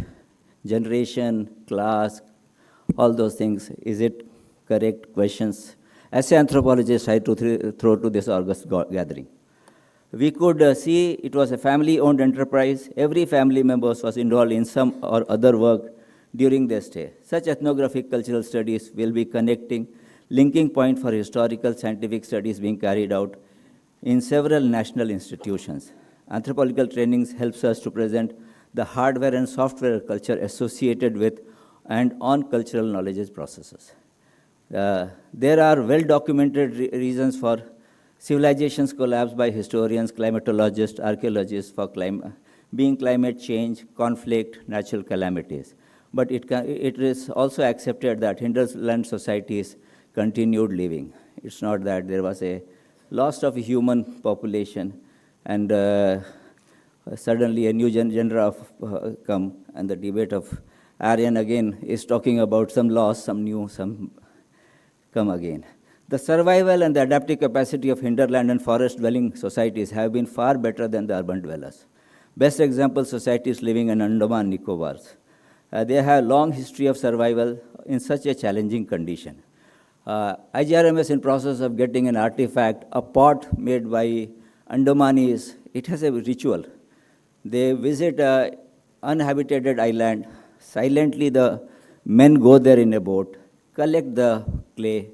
generation, class, all those things, is it correct questions? As an anthropologist, I had to throw to this August gathering. We could see it was a family-owned enterprise. Every family member was involved in some or other work during their stay. Such ethnographic cultural studies will be linking point for historical scientific studies being carried out in several national institutions. Anthropological trainings helps us to present the hardware and software culture associated with and on cultural knowledge processes. There are well-documented reasons for civilizations collapse by historians, climatologists, archaeologists for being climate change, conflict, natural calamities. But it is also accepted that hinterland societies continued living. It's not that there was a loss of a human population and suddenly a new genre come, and the debate of Aryan again is talking about some loss, some new, some come again. The survival and the adaptive capacity of hinterland and forest-dwelling societies have been far better than the urban dwellers. Best example, societies living in Andaman Nicobars. They have a long history of survival in such a challenging condition. IGRMS in process of getting an artifact, a pot made by Andamanis. It has a ritual. They visit an uninhabited island. Silently, the men go there in a boat, collect the clay.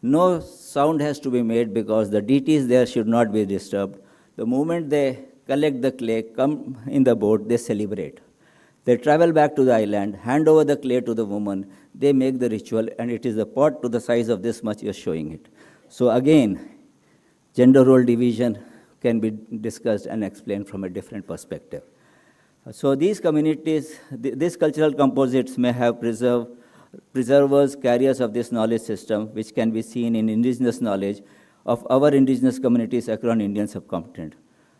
No sound has to be made because the deities there should not be disturbed. The moment they collect the clay, come in the boat, they celebrate. They travel back to the island, hand over the clay to the woman, they make the ritual, and it is a pot to the size of this much is showing it. So again, gender role division can be discussed and explained from a different perspective. So these communities, these cultural composites may have preservers, carriers of this knowledge system, which can be seen in indigenous knowledge of our indigenous communities across Indian subcontinent.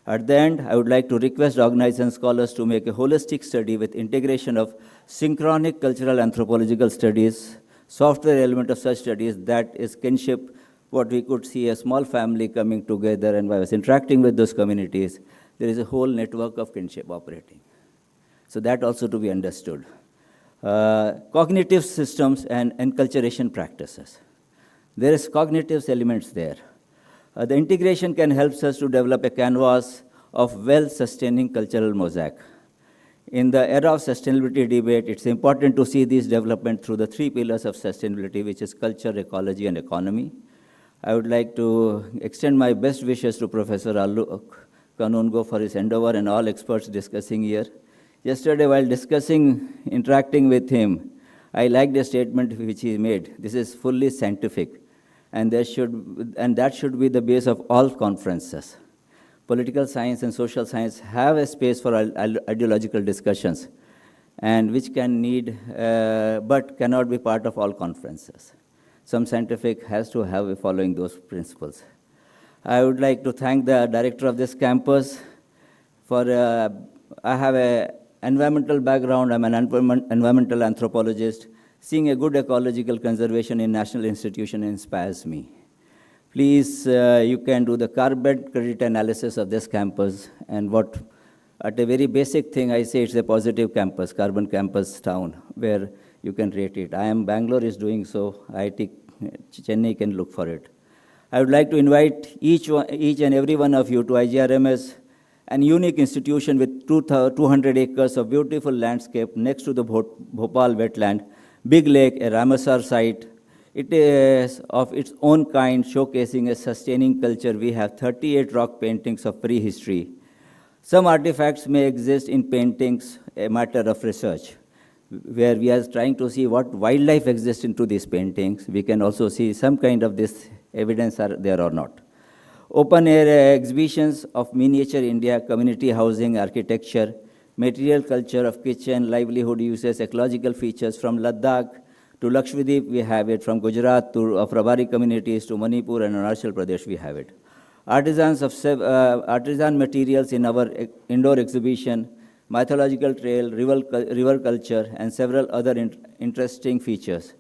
At the end, I would like to request organizers and scholars to make a holistic study with integration of synchronic cultural anthropological studies, software element of such studies, that is kinship, what we could see a small family coming together, and I was interacting with those communities, there is a whole network of kinship operating. So that also to be understood. Cognitive systems and enculturation practices. There is cognitive elements there. The integration can help us to develop a canvas of well-sustaining cultural mosaic. In the era of sustainability debate, it's important to see this development through the 3 pillars of sustainability, which is culture, ecology, and economy. I would like to extend my best wishes to Professor Alok Kanungo for his endeavor and all experts discussing here. Yesterday, while interacting with him, I liked a statement which he made. This is fully scientific, and that should be the base of all conferences. Political science and social science have a space for ideological discussions, and which can need, but cannot be part of all conferences. Some scientific has to have following those principles. I would like to thank the director of this campus for, I have an environmental background, I'm an environmental anthropologist. Seeing a good ecological conservation in national institution inspires me. Please, you can do the carbon credit analysis of this campus, and what, at a very basic thing, I say it's a positive campus, carbon campus town, where you can rate it. Bangalore is doing so, IIT Chennai can look for it. I would like to invite each and every one of you to IGRMS, an unique institution with 200 acres of beautiful landscape next to the Bhopal wetland, big lake, a Ramsar site. It is of its own kind, showcasing a sustaining culture. We have 38 rock paintings of prehistory. Some artifacts may exist in paintings, a matter of research, where we are trying to see what wildlife exists into these paintings. We can also see some kind of this evidence are there or not. Open air exhibitions of miniature India, community housing, architecture, material culture of kitchen, livelihood uses, ecological features from Ladakh to Lakshadweep, we have it. From Gujarat to Rabari communities to Manipur and Arunachal Pradesh, we have it. Artisan materials in our indoor exhibition, mythological trail, river culture, and several other interesting features.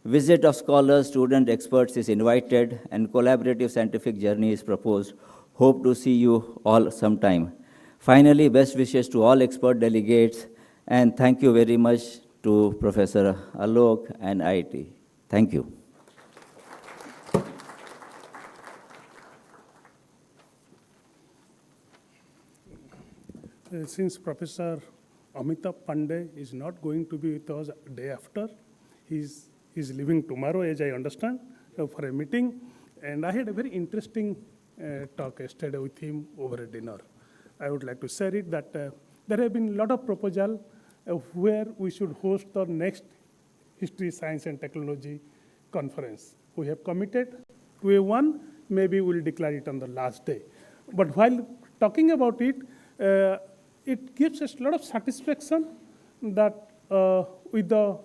Visit of scholars, students, experts is invited, and collaborative scientific journey is proposed. Hope to see you all sometime. Finally, best wishes to all expert delegates, and thank you very much to Professor Alok and IIT. Thank you. Since Professor Amitabh Pandey is not going to be with us day after, he's leaving tomorrow, as I understand, for a meeting. And I had a very interesting talk yesterday with him over a dinner. I would like to share it that there have been a lot of proposals where we should host the next History, Science and Technology conference. We have committed to a one, maybe we'll declare it on the last day. But while talking about it, it gives us a lot of satisfaction that with the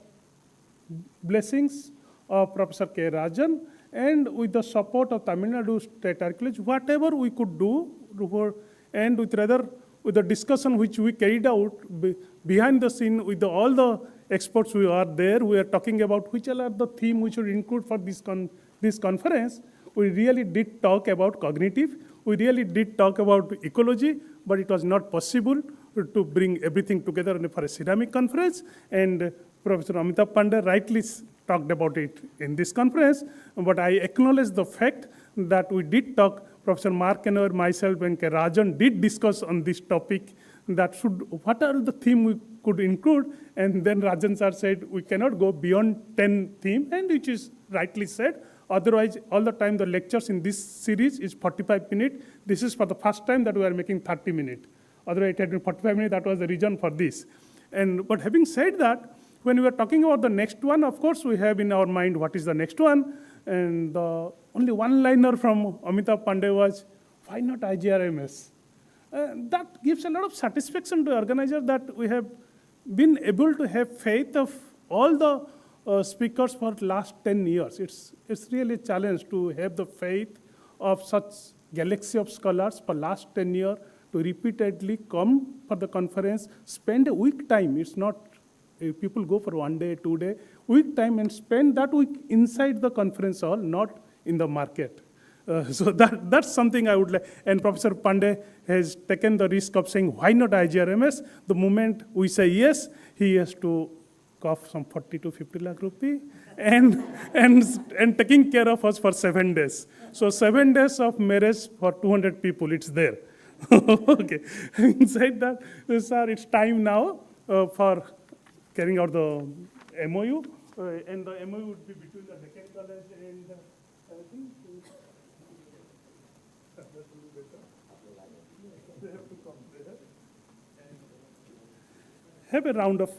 blessings of Professor K.Rajan and with the support of Tamil Nadu State Archaeology, whatever we could do, and with the discussion which we carried out behind the scene with all the experts who are there, we are talking about which are the themes we should include for this conference. We really did talk about cognitive, we really did talk about ecology, but it was not possible to bring everything together for a ceramic conference. And Professor Amitabh Pandey rightly talked about it in this conference, but I acknowledge the fact that we did talk, Professor Mark Kenoyer, myself, and K.Rajan did discuss on this topic, that what are the themes we could include, and then Rajan sir said we cannot go beyond 10 themes, and which is rightly said. Otherwise, all the time the lectures in this series is 45 minutes. This is for the first time that we are making 30 minutes. Otherwise, it had been 45 minutes, that was the reason for this. But having said that, when we were talking about the next one, of course, we have in our mind what is the next one. And the only one-liner from Amitabh Pandey was, why not IGRMS? That gives a lot of satisfaction to organizers that we have been able to have faith of all the speakers for the last 10 years. It's really a challenge to have the faith of such galaxy of scholars for last 10 years to repeatedly come for the conference, spend a week time. It's not people go for 1 day, 2 day, week time, and spend that week inside the conference hall, not in the market. So that's something I would like. And Professor Pandey has taken the risk of saying, why not IGRMS? The moment we say yes, he has to cough some 40 to 50 lakh rupee and taking care of us for 7 days. So 7 days of marriage for 200 people, it's there. Okay. Having said that, sir, it's time now for carrying out the MOU. And the MOU would be between the Deccan College and I think they have to come there. Have a round of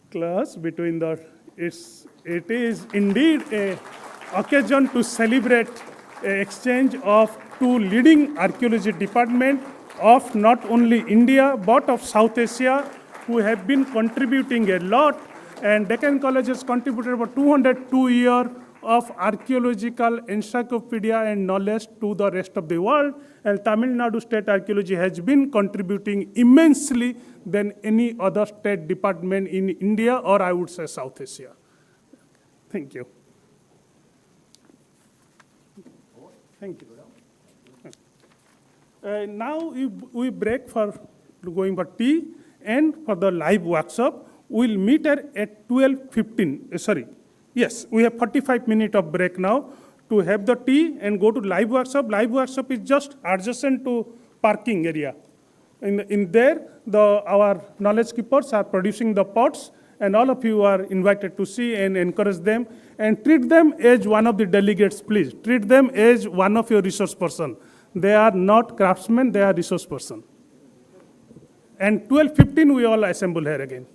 applause between the. It is indeed a occasion to celebrate an exchange of two leading archaeology departments of not only India but of South Asia, who have been contributing a lot. And Deccan College has contributed about 202 years of archaeological encyclopedia and knowledge to the rest of the world. And Tamil Nadu State Archaeology has been contributing immensely than any other state department in India, or I would say South Asia. Thank you. Thank you. Now we break for going for tea, and for the live workshop, we'll meet at 12:15. Sorry, yes, we have 45 minutes of break now to have the tea and go to live workshop. Live workshop is just adjacent to parking area. In there, our knowledge keepers are producing the pots, and all of you are invited to see and encourage them, and treat them as one of the delegates, please. Treat them as one of your resource person. They are not craftsmen, they are resource person. And 12:15, we all assemble here again.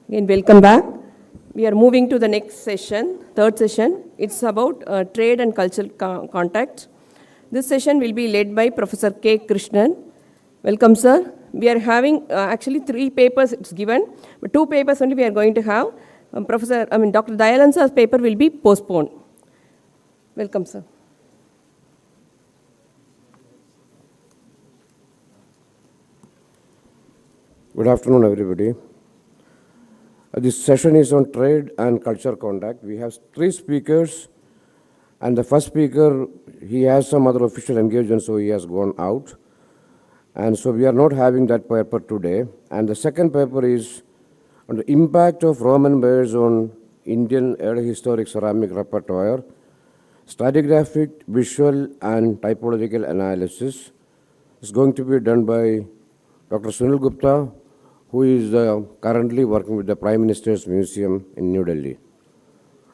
Again, welcome back. We are moving to the next session, third session. It's about trade and cultural contact. This session will be led by Professor K. Krishnan. Welcome, sir. We are having actually 3 papers it's given, but 2 papers only we are going to have. Dr. Dayalansa's paper will be postponed. Welcome, sir. Good afternoon, everybody. This session is on trade and culture contact. We have 3 speakers, and the first speaker, he has some other official engagement, so he has gone out. And so we are not having that paper today. And the second paper is on the impact of Roman wares on Indian early historic ceramic repertoire, stratigraphic, visual, and typological analysis. It's going to be done by Dr. Sunil Gupta, who is currently working with the Prime Minister's Museum in New Delhi.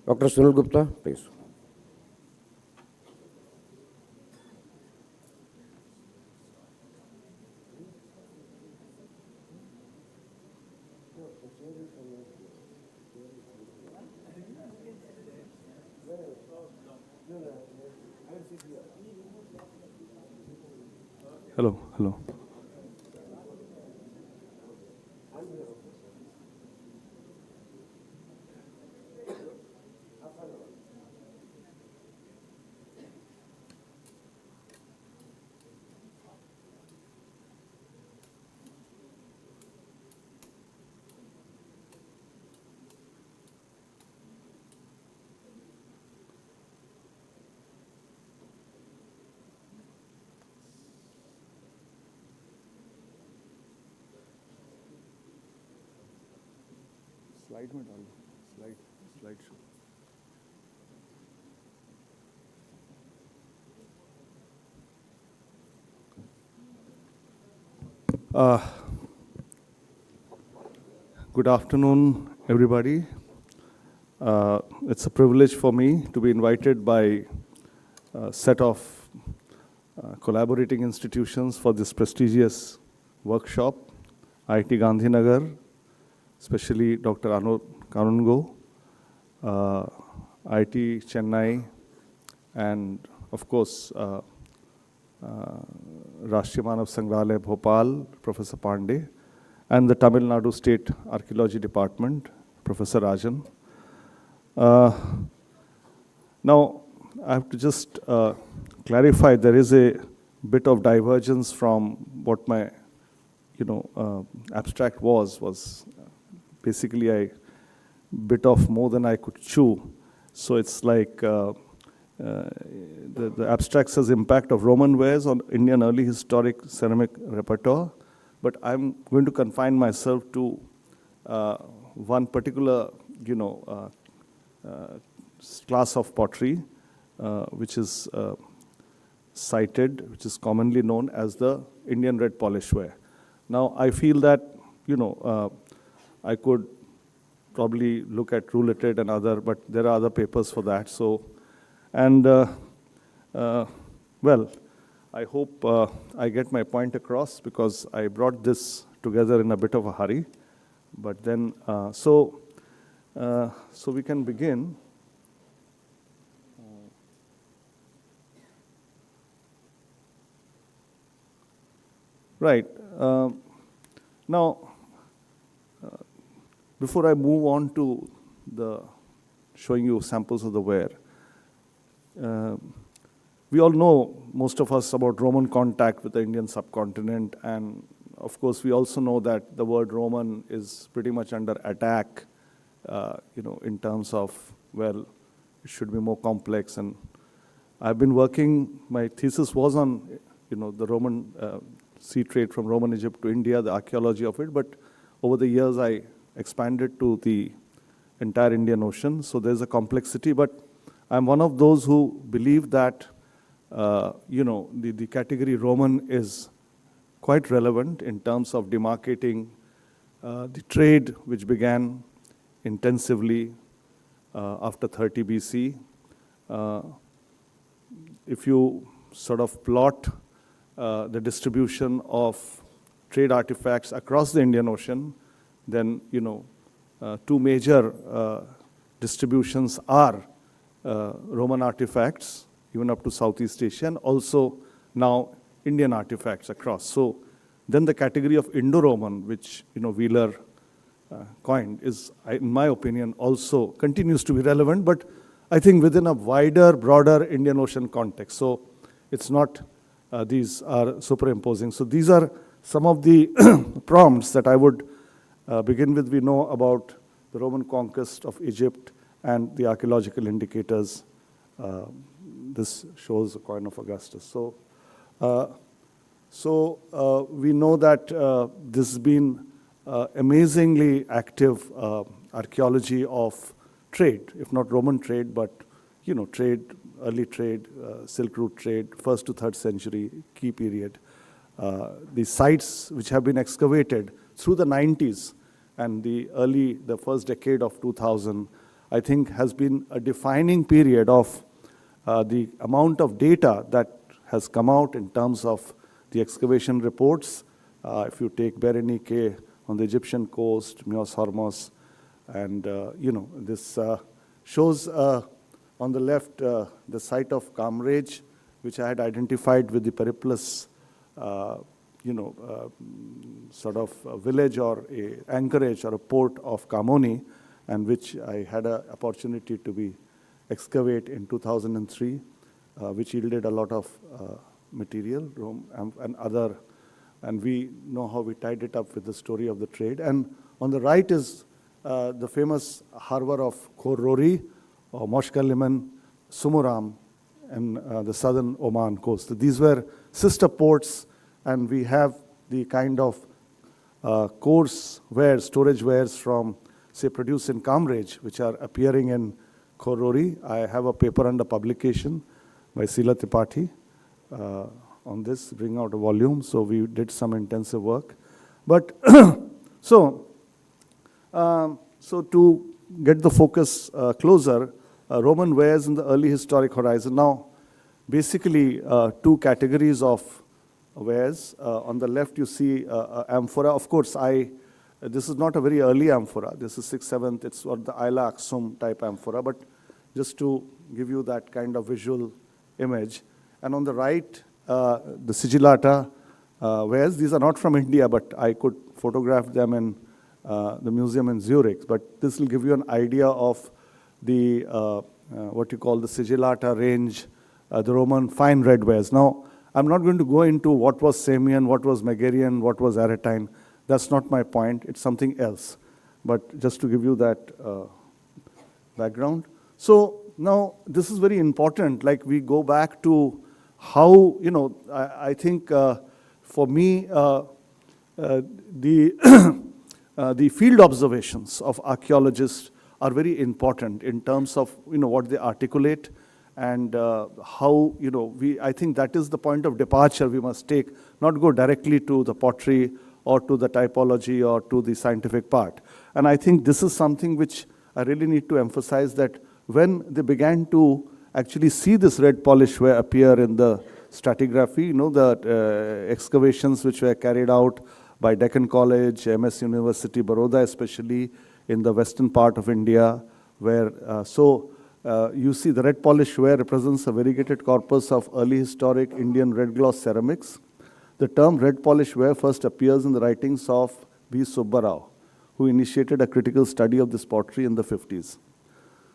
Dr. Sunil Gupta, please. Hello, hello. Slide में डालो slide show Good afternoon, everybody. It's a privilege for me to be invited by a set of collaborating institutions for this prestigious workshop, IIT Gandhinagar, especially Dr. Anur Kanungo, IIT Chennai, and of course, Rashtriya Manav Sangrahalaya Bhopal, Professor Pandey, and the Tamil Nadu State Archaeology Department, Professor Rajan. Now, I have to just clarify, there is a bit of divergence from what my, abstract was basically a bit of more than I could chew. So it's like the abstract says impact of Roman wares on Indian early historic ceramic repertoire, but I'm going to confine myself to one particular, class of pottery, which is cited, which is commonly known as the Indian red polish ware. Now, I feel that, I could probably look at roulette and other, but there are other papers for that. So, and well, I hope I get my point across because I brought this together in a bit of a hurry. But then, so we can begin. Right. Now, before I move on to the showing you samples of the ware, we all know, most of us, about Roman contact with the Indian subcontinent, and of course we also know that the word Roman is pretty much under attack, in terms of, well, it should be more complex. And I've been working, my thesis was on, the Roman sea trade from Roman Egypt to India, the archaeology of it, but over the years I expanded to the entire Indian Ocean. So there's a complexity, but I'm one of those who believe that, the category Roman is quite relevant in terms of demarcating the trade which began intensively after 30 BC. If you sort of plot the distribution of trade artifacts across the Indian Ocean, then, two major distributions are Roman artifacts, even up to Southeast Asia, and also now Indian artifacts across. So then the category of Indo-Roman, which Wheeler coined, is, in my opinion, also continues to be relevant, but I think within a wider, broader Indian Ocean context. So it's not these are superimposing. So these are some of the prompts that I would begin with. We know about the Roman conquest of Egypt and the archaeological indicators. This shows the coin of Augustus. So we know that this has been amazingly active archaeology of trade, if not Roman trade, but trade, early trade, Silk Route trade, 1st to 3rd century, key period. The sites which have been excavated through the 90s and the first decade of 2000, I think has been a defining period of the amount of data that has come out in terms of the excavation reports. If you take Berenike on the Egyptian coast, Myos Hormos, and this shows on the left the site of Kamrej, which I had identified with the Periplus, sort of a village or a anchorage or a port of Kamoni, and which I had an opportunity to be excavate in 2003, which yielded a lot of material and we know how we tied it up with the story of the trade. And on the right is the famous harbor of Khor-Rori, or Moshka-Liman, Sumuram, and the southern Oman coast. These were sister ports, and we have the kind of coarse wares, storage wares from, say, produced in Kamrej, which are appearing in Khor-Rori. I have a paper under publication by Sila Tripathi on this, bring out a volume. So we did some intensive work. But so to get the focus closer, Roman wares in the early historic horizon. Now, basically, two categories of wares. On the left, you see amphora. Of course, this is not a very early amphora. This is 6th, 7th. It's what the Ayla Aksum type amphora. But just to give you that kind of visual image. And on the right, the sigillata wares. These are not from India, but I could photograph them in the museum in Zurich. But this will give you an idea of the what you call the sigillata range, the Roman fine red wares. Now, I'm not going to go into what was Samian, what was Megarian, what was Aretine. That's not my point. It's something else. But just to give you that background. So now this is very important. Like we go back to how, I think for me, the field observations of archaeologists are very important in terms of, what they articulate and how, I think that is the point of departure we must take, not go directly to the pottery or to the typology or to the scientific part. And I think this is something which I really need to emphasize, that when they began to actually see this red polish ware appear in the stratigraphy, the excavations which were carried out by Deccan College, MS University, Baroda especially, in the western part of India, where, you see the red polish ware represents a variegated corpus of early historic Indian red gloss ceramics. The term red polish ware first appears in the writings of B. Subbarao, who initiated a critical study of this pottery in the 50s.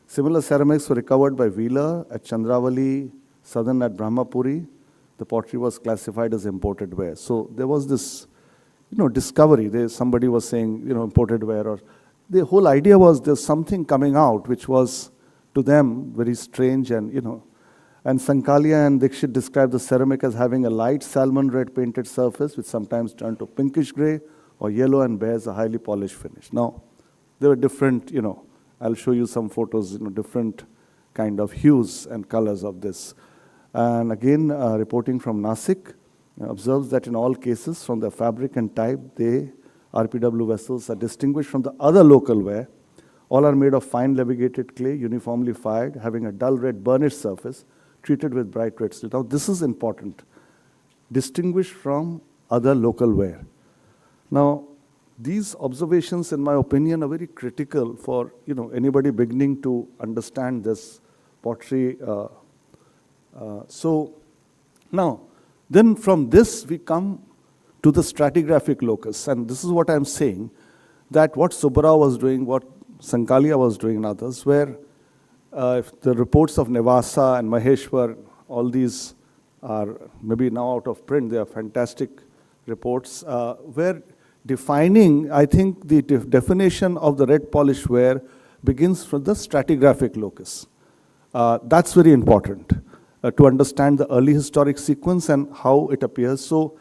Similar ceramics were recovered by Wheeler at Chandravali, southern at Brahmapuri. The pottery was classified as imported ware. So there was this, discovery. Somebody was saying, imported ware, or the whole idea was there's something coming out which was to them very strange, and and Sankalia and Dikshit described the ceramic as having a light salmon red painted surface which sometimes turned to pinkish gray or yellow and bears a highly polished finish. Now, there were different, I'll show you some photos, different kind of hues and colors of this. And again, reporting from Nasik, observes that in all cases, from the fabric and type, RPW vessels are distinguished from the other local ware. All are made of fine levigated clay, uniformly fired, having a dull red burnished surface, treated with bright red steel. Now, this is important. Distinguished from other local ware. Now, these observations, in my opinion, are very critical for anybody beginning to understand this pottery. So now, then from this we come to the stratigraphic locus, and this is what I'm saying, that what Subbarao was doing, what Sankalia was doing and others, where if the reports of Nevasa and Maheshwar, all these are maybe now out of print, they are fantastic reports, where defining, I think the definition of the red polish ware begins from the stratigraphic locus. That's very important to understand the early historic sequence and how it appears. So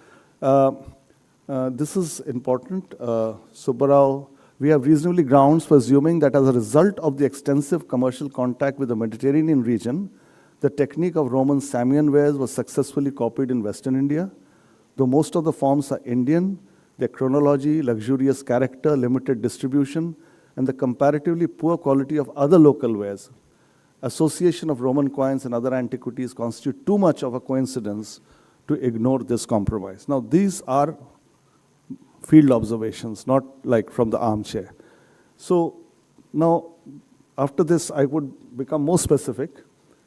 this is important. Subbarao, we have reasonably grounds for assuming that as a result of the extensive commercial contact with the Mediterranean region, the technique of Roman Samian wares was successfully copied in Western India. Though most of the forms are Indian, their chronology, luxurious character, limited distribution, and the comparatively poor quality of other local wares, association of Roman coins and other antiquities constitute too much of a coincidence to ignore this compromise. Now, these are field observations, not like from the armchair. So now, after this, I would become more specific,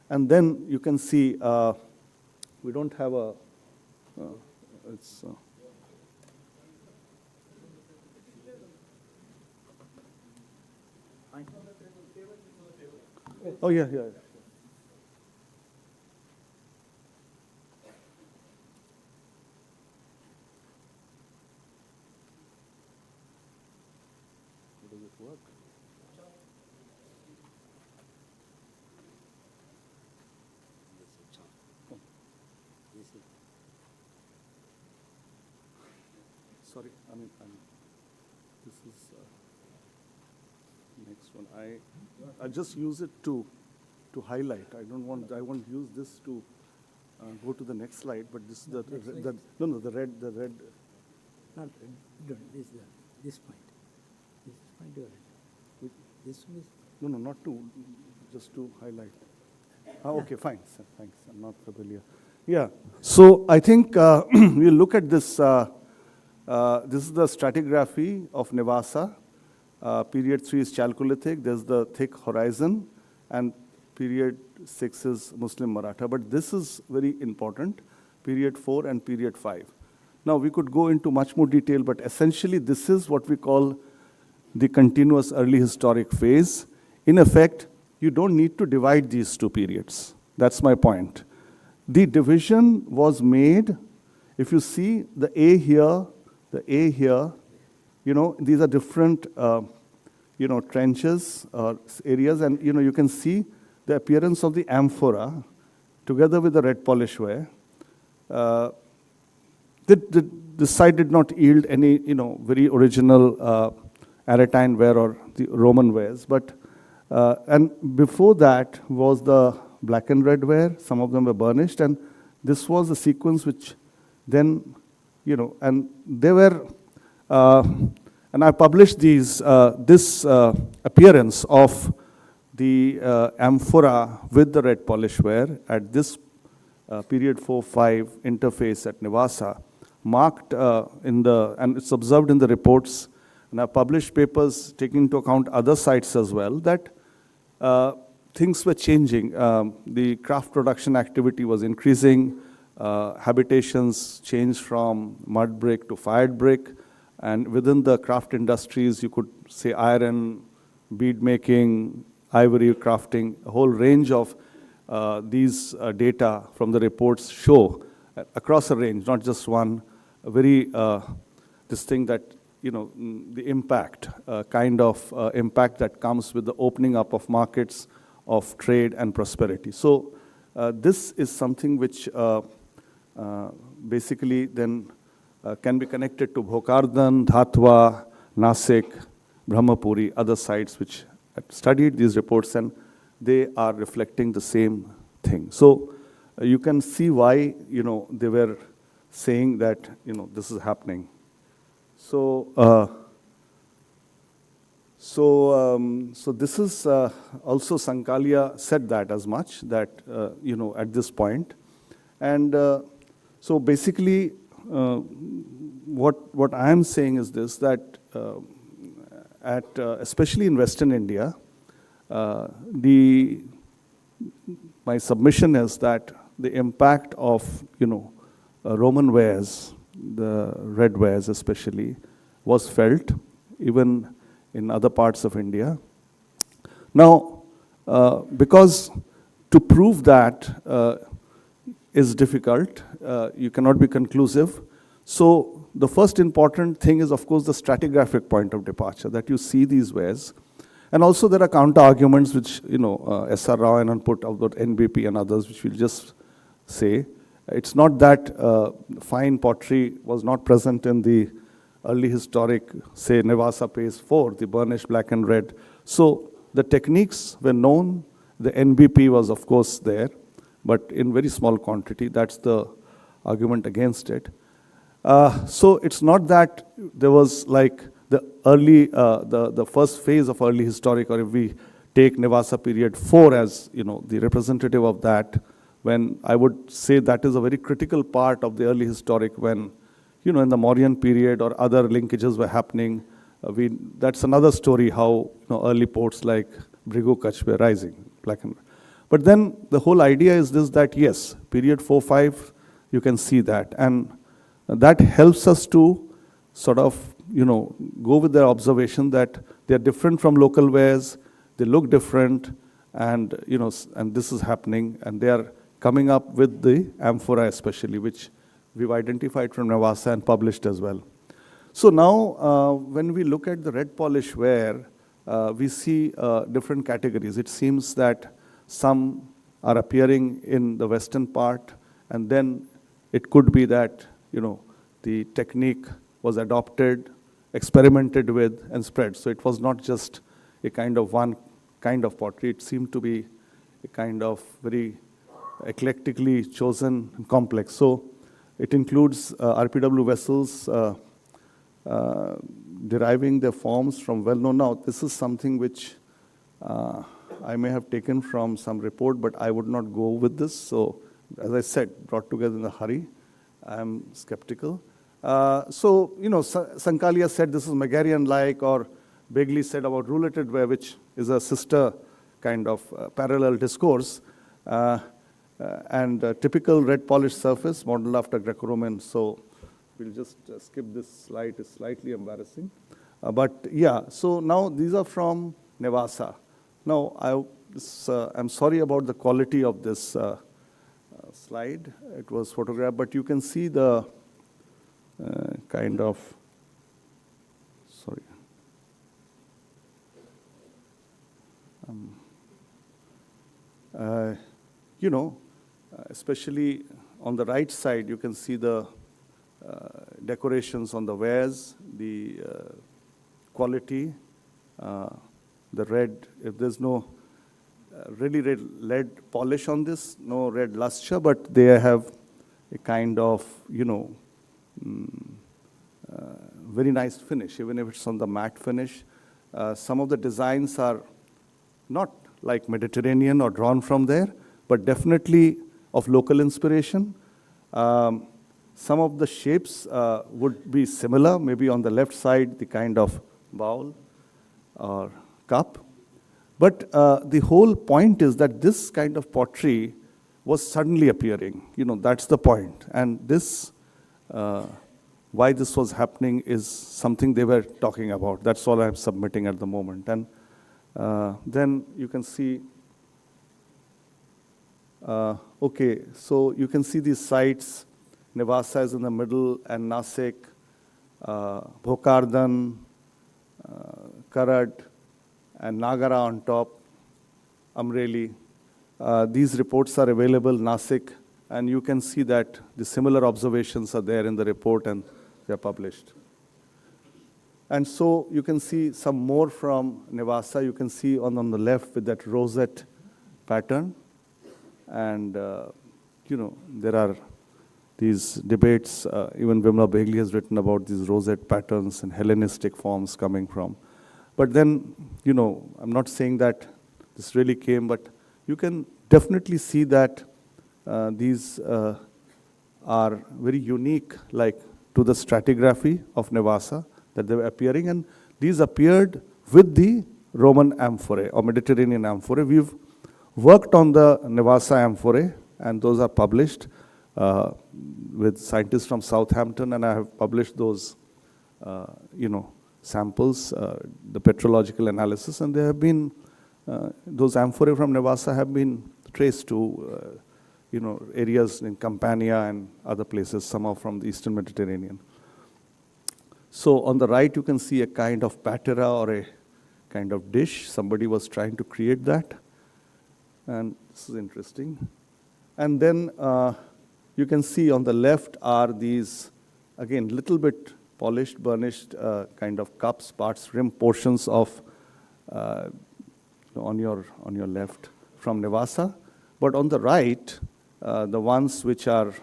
and then you can see we don't have a, it's, oh, yeah. Does it work? Sorry, this is next one. I just use it to highlight. I won't use this to go to the next slide, but this is the red. Not red, this point. This point or red. This one is? No, not to, just to highlight. Okay, fine, sir, thanks. I'm not familiar. Yeah, so I think we'll look at this. This is the stratigraphy of Nevasa. Period 3 is Chalcolithic. There's the thick horizon, and period 6 is Muslim Maratha. But this is very important, period 4 and period 5. Now, we could go into much more detail, but essentially this is what we call the continuous early historic phase. In effect, you don't need to divide these two periods. That's my point. The division was made, if you see the A here, these are different, trenches or areas, and you can see the appearance of the amphora together with the red polish ware. The site did not yield any, very original Aretine ware or the Roman wares, but and before that was the black and red ware. Some of them were burnished, and this was a sequence which then, and they were. And I published this appearance of the amphora with the red polish ware at this period 4-5 interface at Nevasa, marked and it's observed in the reports, and I published papers taking into account other sites as well, that things were changing. The craft production activity was increasing, habitations changed from mud brick to fired brick, and within the craft industries, you could say iron, bead making, ivory crafting, a whole range of these data from the reports show across a range, not just one, a very, this thing that, the impact, kind of impact that comes with the opening up of markets, of trade and prosperity. So this is something which basically then can be connected to Bhokardan, Dhatwa, Nasik, Brahmapuri, other sites which studied these reports, and they are reflecting the same thing. So you can see why, they were saying that, this is happening. So, so this is also Sankalia said that as much, that, at this point. And so basically, what I'm saying is this, that especially in Western India, my submission is that the impact of, Roman wares, the red wares especially, was felt even in other parts of India. Now, because to prove that is difficult, you cannot be conclusive. So the first important thing is, of course, the stratigraphic point of departure, that you see these wares. And also there are counter-arguments which, S.R. Rao and put about NBP and others, which we'll just say. It's not that fine pottery was not present in the early historic, say, Nevasa Phase 4, the burnished black and red. So the techniques were known. The NBP was, of course, there, but in very small quantity. That's the argument against it. So it's not that there was like the early, the first phase of early historic, or if we take Nevasa period 4 as, the representative of that, when I would say that is a very critical part of the early historic, when, in the Mauryan period or other linkages were happening. That's another story how, early ports like Brigu Kutch were rising, black and red. But then the whole idea is this, that yes, period 4-5, you can see that. And that helps us to sort of, go with the observation that they're different from local wares, they look different, and, and this is happening, and they are coming up with the amphora especially, which we've identified from Nevasa and published as well. So now, when we look at the red polish ware, we see different categories. It seems that some are appearing in the western part, and then it could be that, the technique was adopted, experimented with, and spread. So it was not just a kind of one kind of pottery. It seemed to be a kind of very eclectically chosen and complex. So it includes RPW vessels deriving their forms from well-known. Now, this is something which I may have taken from some report, but I would not go with this. So, as I said, brought together in a hurry, I'm skeptical. So, Sankalia said this is Megarian-like, or Begley said about rouletted ware, which is a sister kind of parallel discourse, and typical red polished surface modeled after Greco-Roman. So we'll just skip this slide, it's slightly embarrassing. But yeah, so now these are from Nevasa. Now, I'm sorry about the quality of this slide. It was photographed, but you can see the kind of, sorry. Especially on the right side, you can see the decorations on the wares, the quality, the red. If there's no really red lead polish on this, no red luster, but they have a kind of, very nice finish, even if it's on the matte finish. Some of the designs are not like Mediterranean or drawn from there, but definitely of local inspiration. Some of the shapes would be similar, maybe on the left side, the kind of bowl or cup. But the whole point is that this kind of pottery was suddenly appearing. That's the point. And this, why this was happening is something they were talking about. That's all I'm submitting at the moment. And then you can see, okay, so you can see these sites. Nevasa is in the middle, and Nasik, Bhokardan, Karad, and Nagara on top, Amreli. These reports are available, Nasik, and you can see that the similar observations are there in the report, and they're published. And so you can see some more from Nevasa. You can see on the left with that rosette pattern. And, there are these debates. Even Vimla Begley has written about these rosette patterns and Hellenistic forms coming from. But then, I'm not saying that this really came, but you can definitely see that these are very unique, like to the stratigraphy of Nevasa that they were appearing, and these appeared with the Roman amphorae or Mediterranean amphorae. We've worked on the Nevasa amphorae, and those are published with scientists from Southampton, and I have published those, samples, the petrological analysis, and there have been, those amphorae from Nevasa have been traced to, areas in Campania and other places, some are from the Eastern Mediterranean. So on the right, you can see a kind of patera or a kind of dish. Somebody was trying to create that, and this is interesting. And then you can see on the left are these, again, little bit polished, burnished kind of cups, parts, rim portions of, on your left from Nevasa. But on the right, the ones which are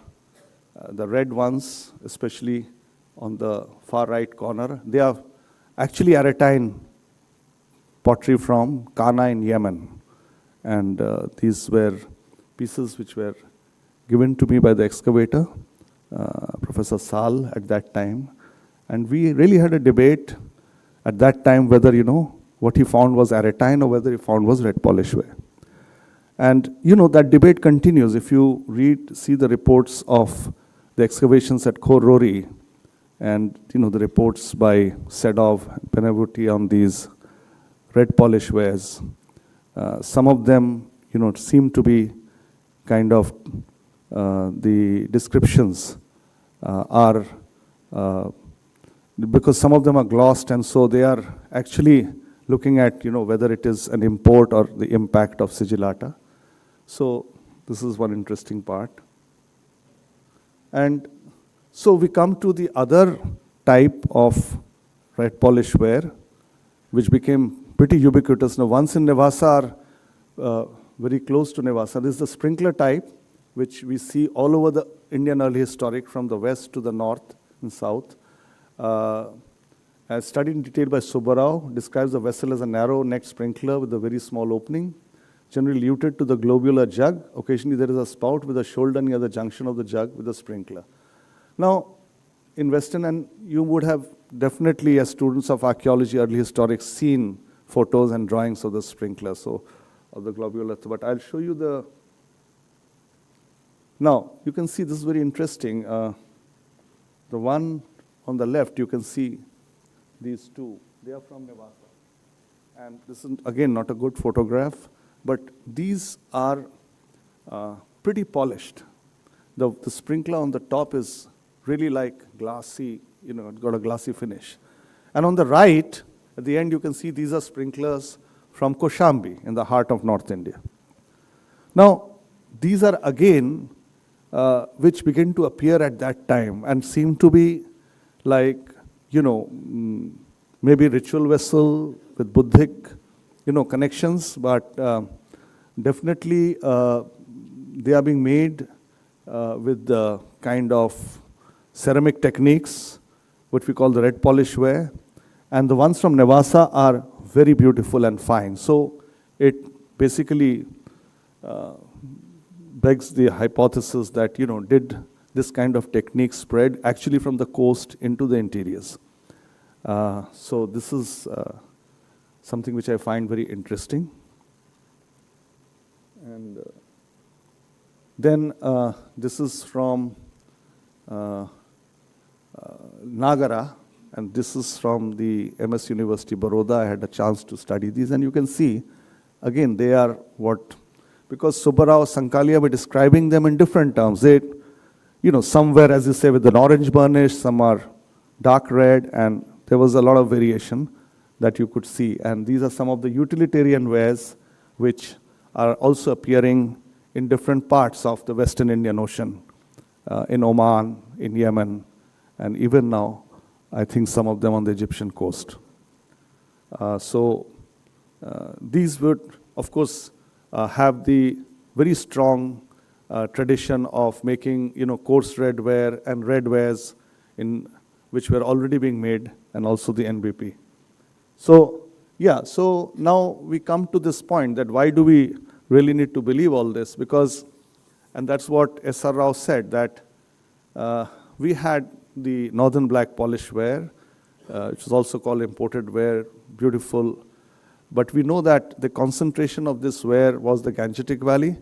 the red ones, especially on the far right corner, they are actually Aretine pottery from Kana in Yemen. And these were pieces which were given to me by the excavator, Professor Sal, at that time. And we really had a debate at that time whether, what he found was Aretine or whether he found was red polish ware. And, that debate continues. If you see the reports of the excavations at Khor Rori and, the reports by Sedov and Benavuti on these red polish wares, some of them, seem to be kind of, the descriptions are, because some of them are glossed, and so they are actually looking at, whether it is an import or the impact of sigillata. So this is one interesting part. And so we come to the other type of red polish ware, which became pretty ubiquitous. Now, once in Nevasa are very close to Nevasa. This is the sprinkler type, which we see all over the Indian early historic from the west to the north and south. As studied in detail by Subbarao, describes the vessel as a narrow-necked sprinkler with a very small opening, generally luted to the globular jug. Occasionally there is a spout with a shoulder near the junction of the jug with a sprinkler. Now, in Western, and you would have definitely, as students of archaeology, early historic, seen photos and drawings of the sprinkler, so of the globular. But I'll show you the. Now, you can see this is very interesting. The one on the left, you can see these two. They are from Nevasa. And this is, again, not a good photograph, but these are pretty polished. The sprinkler on the top is really like glassy, it got a glassy finish. And on the right, at the end, you can see these are sprinklers from Koshambi in the heart of North India. Now, these are again, which begin to appear at that time and seem to be like, maybe ritual vessel with Buddhic, connections, but definitely they are being made with the kind of ceramic techniques, what we call the red polish ware. And the ones from Nevasa are very beautiful and fine. So it basically begs the hypothesis that, did this kind of technique spread actually from the coast into the interiors? So this is something which I find very interesting. And then this is from Nagara, and this is from the MS University, Baroda. I had a chance to study these, and you can see, again, they are what, because Subbarao, Sankalia were describing them in different terms. They, some were, as you say, with an orange burnish, some are dark red, and there was a lot of variation that you could see. And these are some of the utilitarian wares which are also appearing in different parts of the Western Indian Ocean, in Oman, in Yemen, and even now, I think some of them on the Egyptian coast. These would, of course, have the very strong tradition of making, coarse red ware and red wares which were already being made, and also the NBP. So now we come to this point that why do we really need to believe all this? Because, and that's what S.R. Rao said, that we had the northern black polish ware, which is also called imported ware, beautiful. But we know that the concentration of this ware was the Gangetic Valley,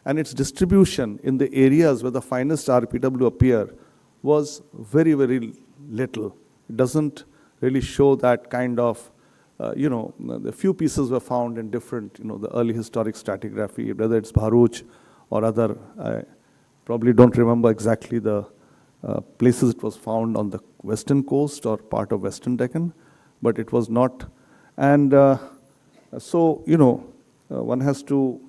and its distribution in the areas where the finest RPW appear was very, very little. It doesn't really show that kind of, the few pieces were found in different, the early historic stratigraphy, whether it's Bharuch or other, I probably don't remember exactly the places it was found on the western coast or part of Western Deccan, but it was not. And so, one has to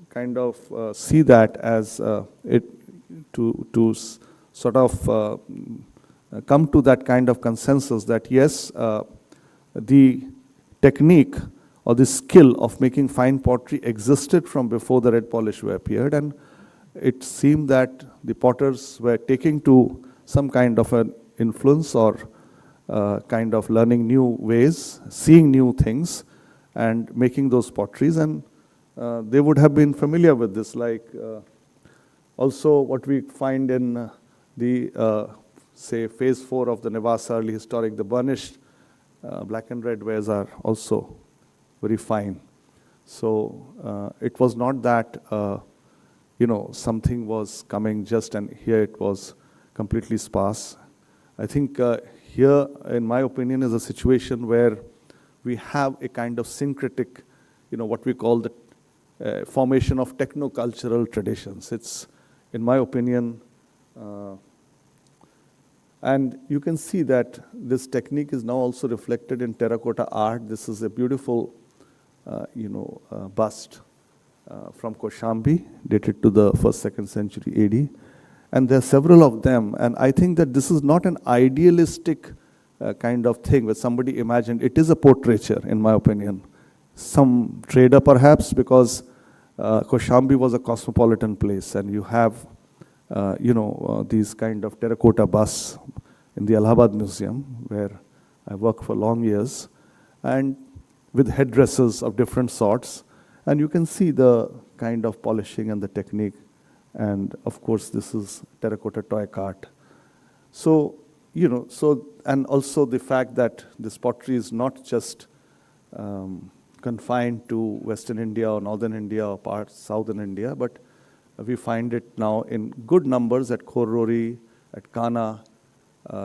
kind of see that as to sort of come to that kind of consensus that yes, the technique or the skill of making fine pottery existed from before the red polish ware appeared, and it seemed that the potters were taking to some kind of an influence or kind of learning new ways, seeing new things, and making those potteries, and they would have been familiar with this. Like also what we find in the say phase 4 of the Nevasa early historic, the burnished black and red wares are also very fine. So it was not that something was coming just and here it was completely sparse. I think here, in my opinion, is a situation where we have a kind of syncretic, what we call the formation of techno-cultural traditions. It's, in my opinion, and you can see that this technique is now also reflected in terracotta art. This is a beautiful, bust from Kaushambi, dated to the 1st, 2nd century AD. And there are several of them. And I think that this is not an idealistic kind of thing where somebody imagined. It is a portraiture, in my opinion. Some trader, perhaps, because Kaushambi was a cosmopolitan place, and you have these kind of terracotta busts in the Allahabad Museum, where I worked for long years, and with headdresses of different sorts. And you can see the kind of polishing and the technique. And of course, this is terracotta toy cart. So, and also the fact that this pottery is not just confined to Western India or Northern India or parts Southern India, but we find it now in good numbers at Khorrori, at Kana,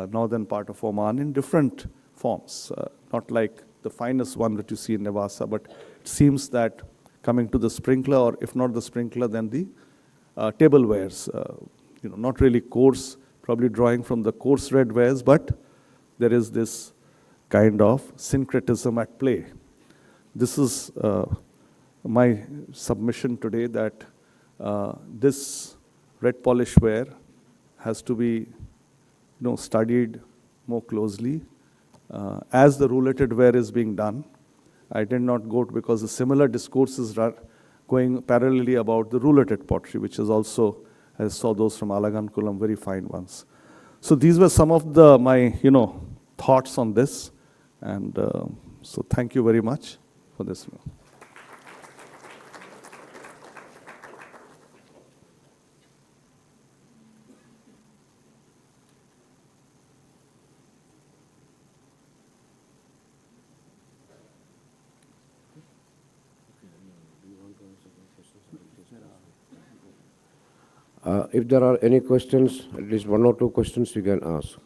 northern part of Oman, in different forms. Not like the finest one that you see in Nevasa, but it seems that coming to the sprinkler, or if not the sprinkler, then the tablewares, not really coarse, probably drawing from the coarse red wares, but there is this kind of syncretism at play. This is my submission today, that this red polish ware has to be studied more closely as the roulated ware is being done. I did not go to, because the similar discourses are going parallelly about the roulated pottery, which is also, I saw those from Alagankulam, very fine ones. So these were some of my thoughts on this, and so thank you very much for this. If there are any questions, at least 1 or 2 questions you can ask.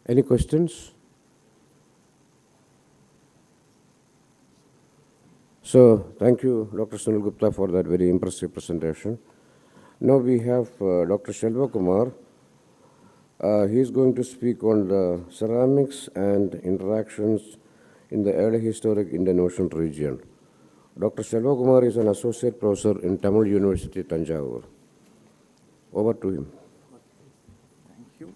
Any questions? So, thank you, Dr. Sunil Gupta, for that very impressive presentation. Now we have Dr. Selvakumar. He is going to speak on the ceramics and interactions in the early historic Indian Ocean region. Dr. Selvakumar is an associate professor in Tamil University, Tanjavur. Over to him. Thank you.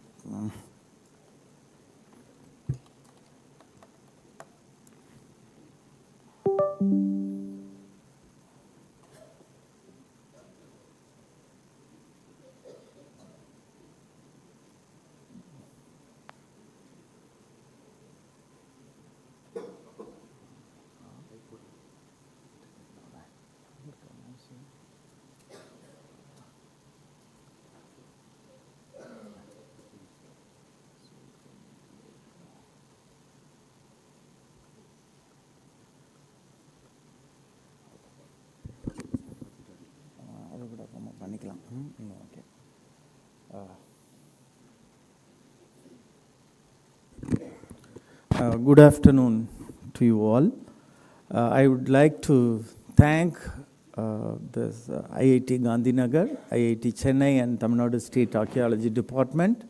Good afternoon to you all. I would like to thank this IIT Gandhinagar, IIT Chennai and Tamil Nadu State Archaeology Department,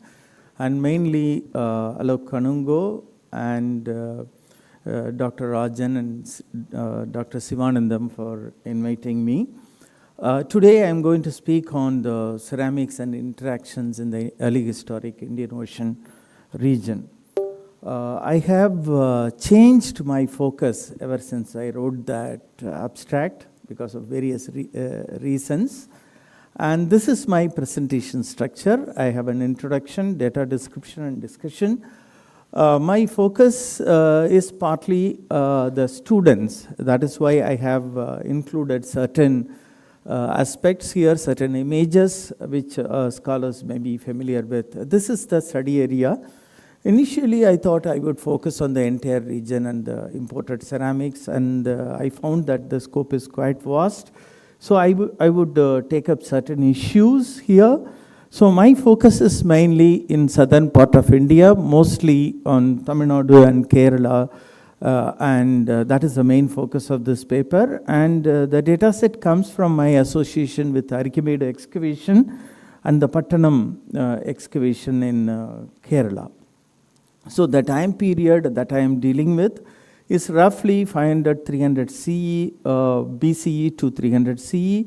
and mainly Alok Kanungo and Dr. Rajan and Dr. Sivanantham for inviting me. Today I am going to speak on the ceramics and interactions in the early historic Indian Ocean region. I have changed my focus ever since I wrote that abstract because of various reasons. And this is my presentation structure. I have an introduction, data description, and discussion. My focus is partly the students. That is why I have included certain aspects here, certain images which scholars may be familiar with. This is the study area. Initially, I thought I would focus on the entire region and the imported ceramics, and I found that the scope is quite vast. So I would take up certain issues here. So my focus is mainly in southern part of India, mostly on Tamil Nadu and Kerala, and that is the main focus of this paper. And the data set comes from my association with Archimede excavation and the Pattanam excavation in Kerala. So the time period that I am dealing with is roughly 500-300 CE, BCE to 300 CE.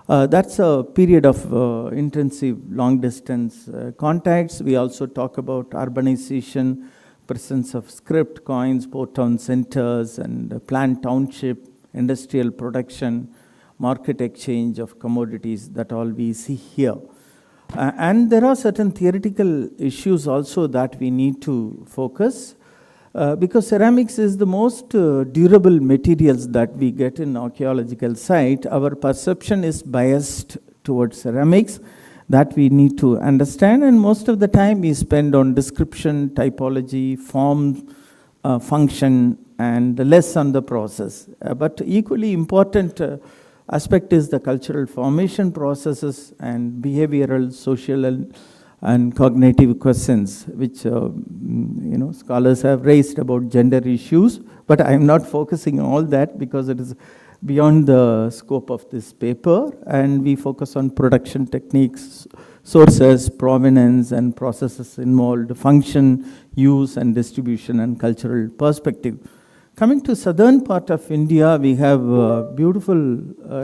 That's a period of intensive long-distance contacts. We also talk about urbanization, presence of script coins, port town centers, and planned township, industrial production, market exchange of commodities, that all we see here. And there are certain theoretical issues also that we need to focus because ceramics is the most durable materials that we get in archaeological site. Our perception is biased towards ceramics that we need to understand, and most of the time we spend on description, typology, form, function, and less on the process. But equally important aspect is the cultural formation processes and behavioral, social, and cognitive questions, which scholars have raised about gender issues. But I am not focusing on all that because it is beyond the scope of this paper, and we focus on production techniques, sources, provenance, and processes involved, function, use, and distribution, and cultural perspective. Coming to southern part of India, we have a beautiful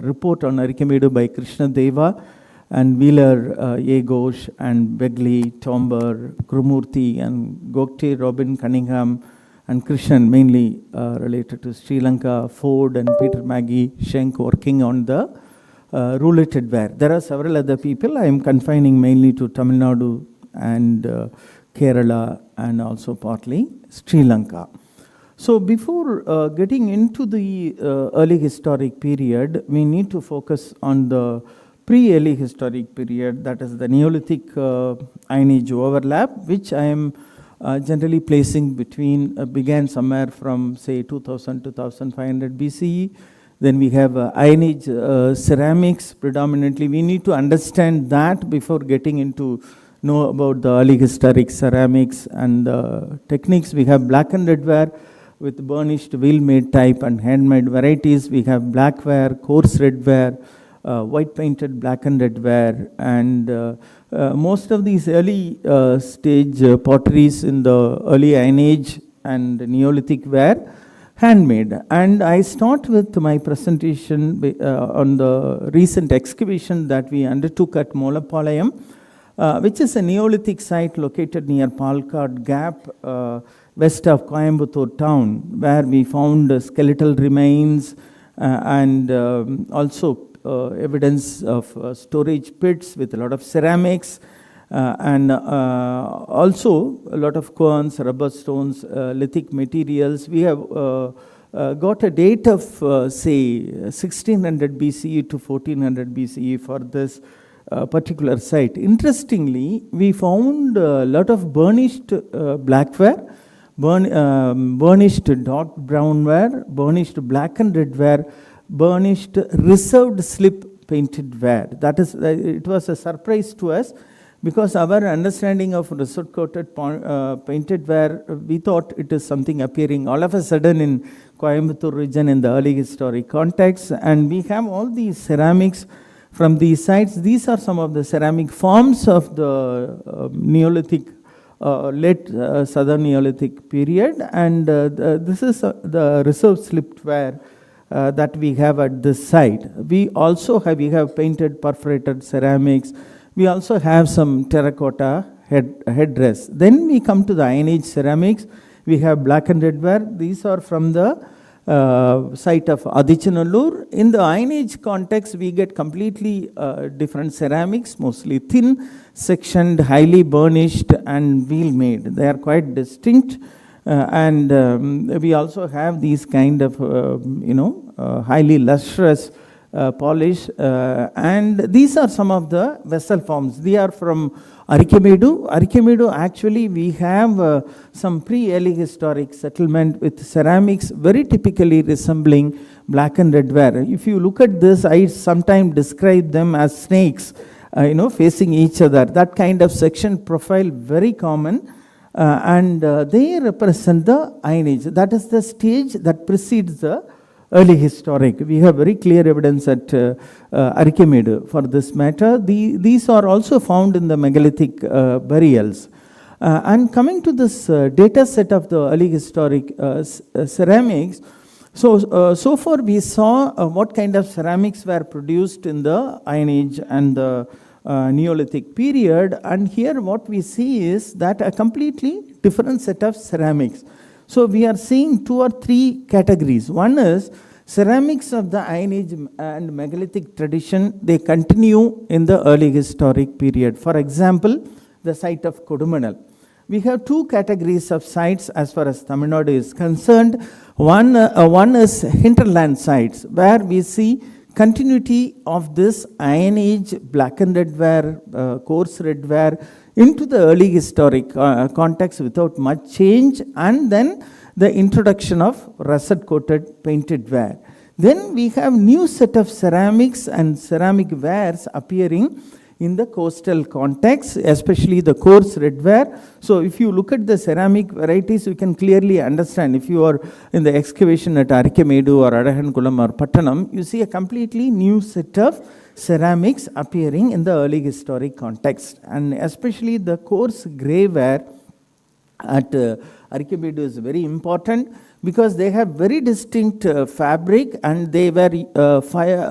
report on Archimede by Krishna Deva and Wheeler A. Ghosh and Begley, Tomber, Krumurthy, and Gokte, Robin Cunningham, and Krishnan, mainly related to Sri Lanka, Ford and Peter Maggie Schenk working on the roulated ware. There are several other people. I am confining mainly to Tamil Nadu and Kerala and also partly Sri Lanka. So before getting into the early historic period, we need to focus on the pre-early historic period, that is the Neolithic Iron Age overlap, which I am generally placing between, began somewhere from say 2000 to 2500 BCE. Then we have Iron Age ceramics predominantly. We need to understand that before getting into know about the early historic ceramics and techniques. We have blackened redware with burnished wheel-made type and handmade varieties. We have blackware, coarse redware, white painted blackened redware, and most of these early stage potteries in the early Iron Age and Neolithic ware handmade. And I start with my presentation on the recent excavation that we undertook at Molapalayam, which is a Neolithic site located near Palkad Gap, west of Coimbatore town, where we found skeletal remains and also evidence of storage pits with a lot of ceramics and also a lot of coins, rubber stones, lithic materials. We have got a date of say 1600 BCE to 1400 BCE for this particular site. Interestingly, we found a lot of burnished blackware, burnished dark brown ware, burnished black and red ware, burnished reserved slip painted ware. That is, it was a surprise to us because our understanding of russet-coated painted ware, we thought it is something appearing all of a sudden in Coimbatore region in the early historic context. And we have all these ceramics from these sites. These are some of the ceramic forms of the Neolithic, late Southern Neolithic period. And this is the reserve slipped ware that we have at this site. We also have painted perforated ceramics. We also have some terracotta headdress. Then we come to the Iron Age ceramics. We have black and red ware. These are from the site of Adichanallur. In the Iron Age context, we get completely different ceramics, mostly thin, sectioned, highly burnished, and wheel made. They are quite distinct. And we also have these kind of, highly lustrous polish. And these are some of the vessel forms. They are from Arikemedu. Arikemedu, actually, we have some pre-early historic settlement with ceramics very typically resembling black and red ware. If you look at this, I sometimes describe them as snakes, facing each other. That kind of section profile, very common. And they represent the Iron Age. That is the stage that precedes the early historic. We have very clear evidence at Arikemedu for this matter. These are also found in the megalithic burials. And coming to this data set of the early historic ceramics, so far we saw what kind of ceramics were produced in the Iron Age and the Neolithic period. And here what we see is that a completely different set of ceramics. So we are seeing 2 or 3 categories. One is ceramics of the Iron Age and megalithic tradition. They continue in the early historic period. For example, the site of Kodumanal. We have 2 categories of sites as far as Tamil Nadu is concerned. One is hinterland sites, where we see continuity of this Iron Age black and red ware, coarse red ware, into the early historic context without much change, and then the introduction of russet-coated painted ware. Then we have new set of ceramics and ceramic wares appearing in the coastal context, especially the coarse red ware. So if you look at the ceramic varieties, you can clearly understand. If you are in the excavation at Arikemedu or Adahankulam or Pattanam, you see a completely new set of ceramics appearing in the early historic context. And especially the coarse grey ware at Arikemedu is very important because they have very distinct fabric, and they were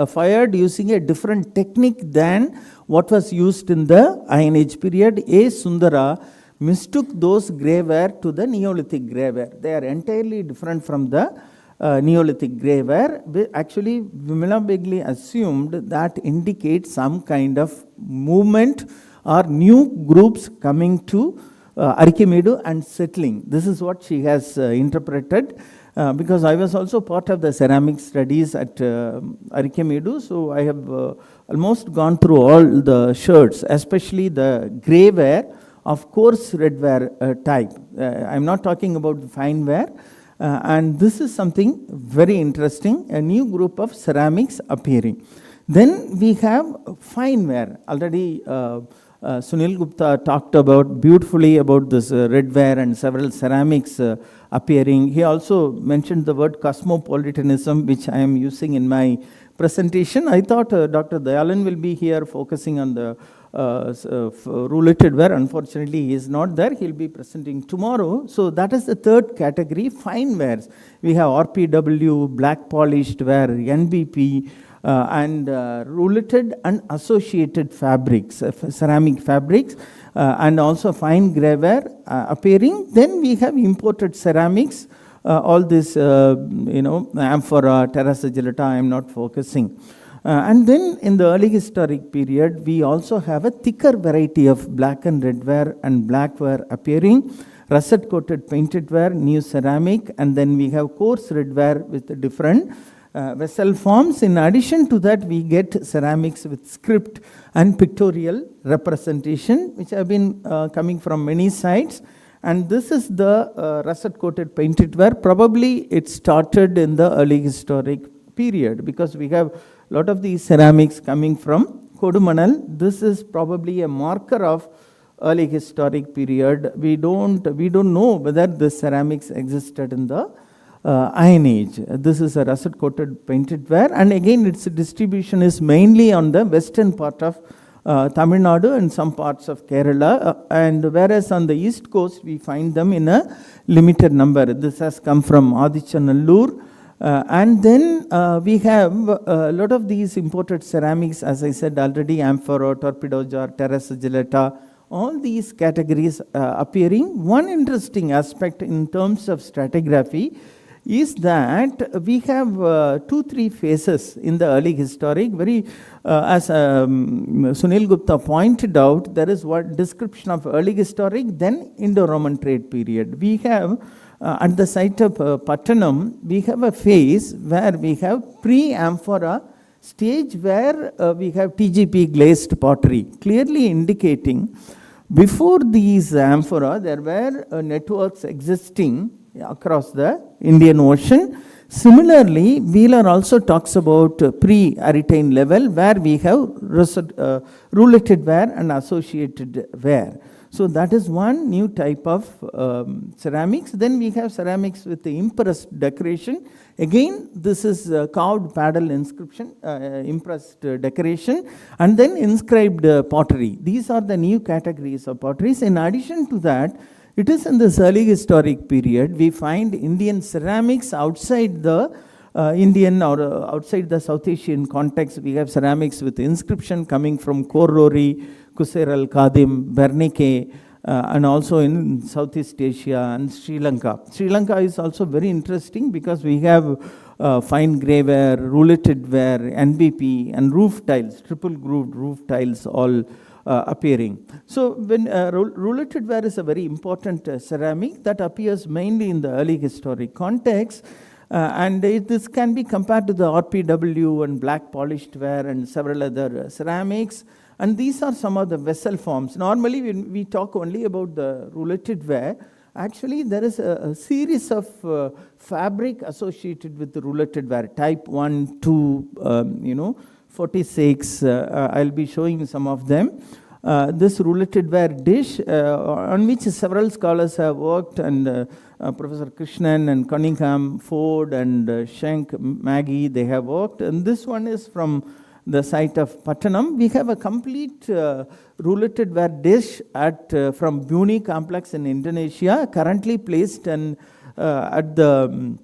fired using a different technique than what was used in the Iron Age period. A. Sundara mistook those grey ware to the Neolithic grey ware. They are entirely different from the Neolithic grey ware. Actually, Vimala Begli assumed that indicates some kind of movement or new groups coming to Arikemedu and settling. This is what she has interpreted, because I was also part of the ceramic studies at Arikemedu, so I have almost gone through all the sherds, especially the grey ware of coarse red ware type. I'm not talking about fine ware. And this is something very interesting, a new group of ceramics appearing. Then we have fine ware. Already Sunil Gupta talked about beautifully about this red ware and several ceramics appearing. He also mentioned the word cosmopolitanism, which I am using in my presentation. I thought Dr. Dayalan will be here focusing on the related ware. Unfortunately, he is not there. He'll be presenting tomorrow. So that is the third category, fine wares. We have RPW, black polished ware, NBP, and related and associated fabrics, ceramic fabrics, and also fine grey ware appearing. Then we have imported ceramics, all this, amphora, terra sigillata, I am not focusing. And then in the early historic period, we also have a thicker variety of black and red ware and black ware appearing, russet-coated painted ware, new ceramic, and then we have coarse red ware with different vessel forms. In addition to that, we get ceramics with script and pictorial representation, which have been coming from many sites. And this is the russet-coated painted ware. Probably it started in the early historic period, because we have lot of these ceramics coming from Kodumanal. This is probably a marker of early historic period. We don't know whether the ceramics existed in the Iron Age. This is a russet coated painted ware, and again its distribution is mainly on the western part of Tamil Nadu and some parts of Kerala, and whereas on the east coast we find them in a limited number. This has come from Adichanallur, and then we have a lot of these imported ceramics, as I said already, amphora, torpedo jar, terrace giletta, all these categories appearing. One interesting aspect in terms of stratigraphy is that we have 2-3 phases in the early historic. As Sunil Gupta pointed out, there is one description of early historic, then Indo-Roman trade period. We have at the site of Pattanam, we have a phase where we have pre-amphora stage where we have TGP glazed pottery, clearly indicating before these amphora there were networks existing across the Indian Ocean. Similarly, Wheeler also talks about pre-Aretine level where we have rouletted ware and associated ware. So that is one new type of ceramics. Then we have ceramics with the impressed decoration. Again, this is carved paddle inscription, impressed decoration, and then inscribed pottery. These are the new categories of potteries. In addition to that, it is in this early historic period we find Indian ceramics outside the Indian or outside the South Asian context. We have ceramics with inscription coming from Korori, Kuseral, Kadim, Bernike, and also in Southeast Asia and Sri Lanka. Sri Lanka is also very interesting because we have fine grey ware, rouletted ware, NBP, and roof tiles, triple grooved roof tiles all appearing. So when rouletted ware is a very important ceramic that appears mainly in the early historic context, and this can be compared to the RPW and black polished ware and several other ceramics. And these are some of the vessel forms. Normally when we talk only about the rouletted ware, actually there is a series of fabric associated with the rouletted ware, type 1, 2, 46, I'll be showing some of them. This rouletted ware dish on which several scholars have worked, and Professor Krishnan and Cunningham, Ford and Schenk, Maggie, they have worked. And this one is from the site of Pattanam. We have a complete rouletted ware dish from Buni complex in Indonesia, currently placed at the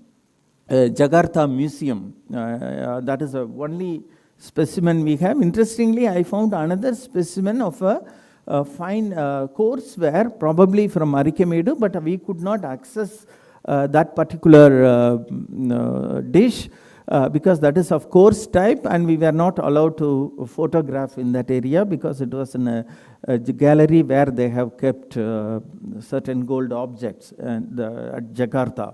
Jakarta Museum. That is the only specimen we have. Interestingly, I found another specimen of a fine coarse ware, probably from Arikemedu, but we could not access that particular dish because that is of coarse type, and we were not allowed to photograph in that area because it was in a gallery where they have kept certain gold objects at Jakarta.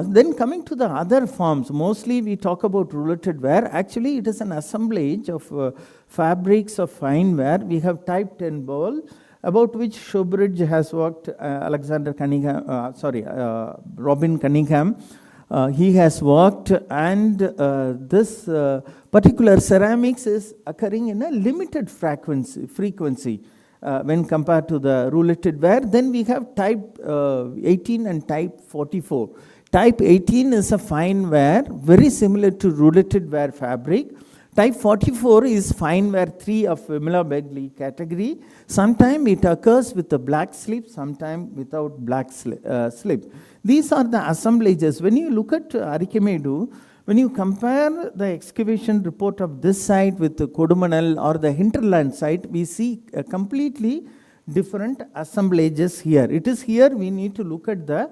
Then coming to the other forms, mostly we talk about rouletted ware. Actually, it is an assemblage of fabrics of fine ware. We have type 10 bowl, about which Showbridge has worked, Robin Cunningham. He has worked, and this particular ceramics is occurring in a limited frequency when compared to the rouletted ware. Then we have type 18 and type 44. Type 18 is a fine ware, very similar to rouletted ware fabric. Type 44 is fine ware 3 of Vimala Begley category. Sometimes it occurs with a black slip, sometimes without black slip. These are the assemblages. When you look at Arikemedu, when you compare the excavation report of this site with the Kodumanal or the hinterland site, we see a completely different assemblages here. It is here we need to look at the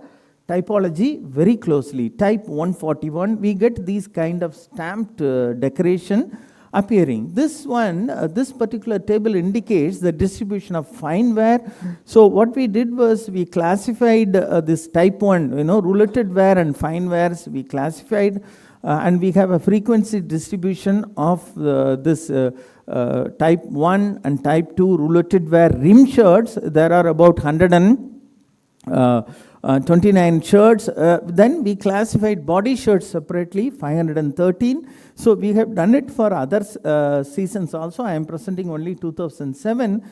typology very closely. Type 141, we get these kind of stamped decoration appearing. This one, this particular table indicates the distribution of fine ware. So what we did was we classified this type 1, rouletted ware and fine wares, we classified, and we have a frequency distribution of this type 1 and type 2 rouletted ware rim shirts. There are about 29 shirts. Then we classified body shirts separately, 513. So we have done it for other seasons also. I am presenting only 2007.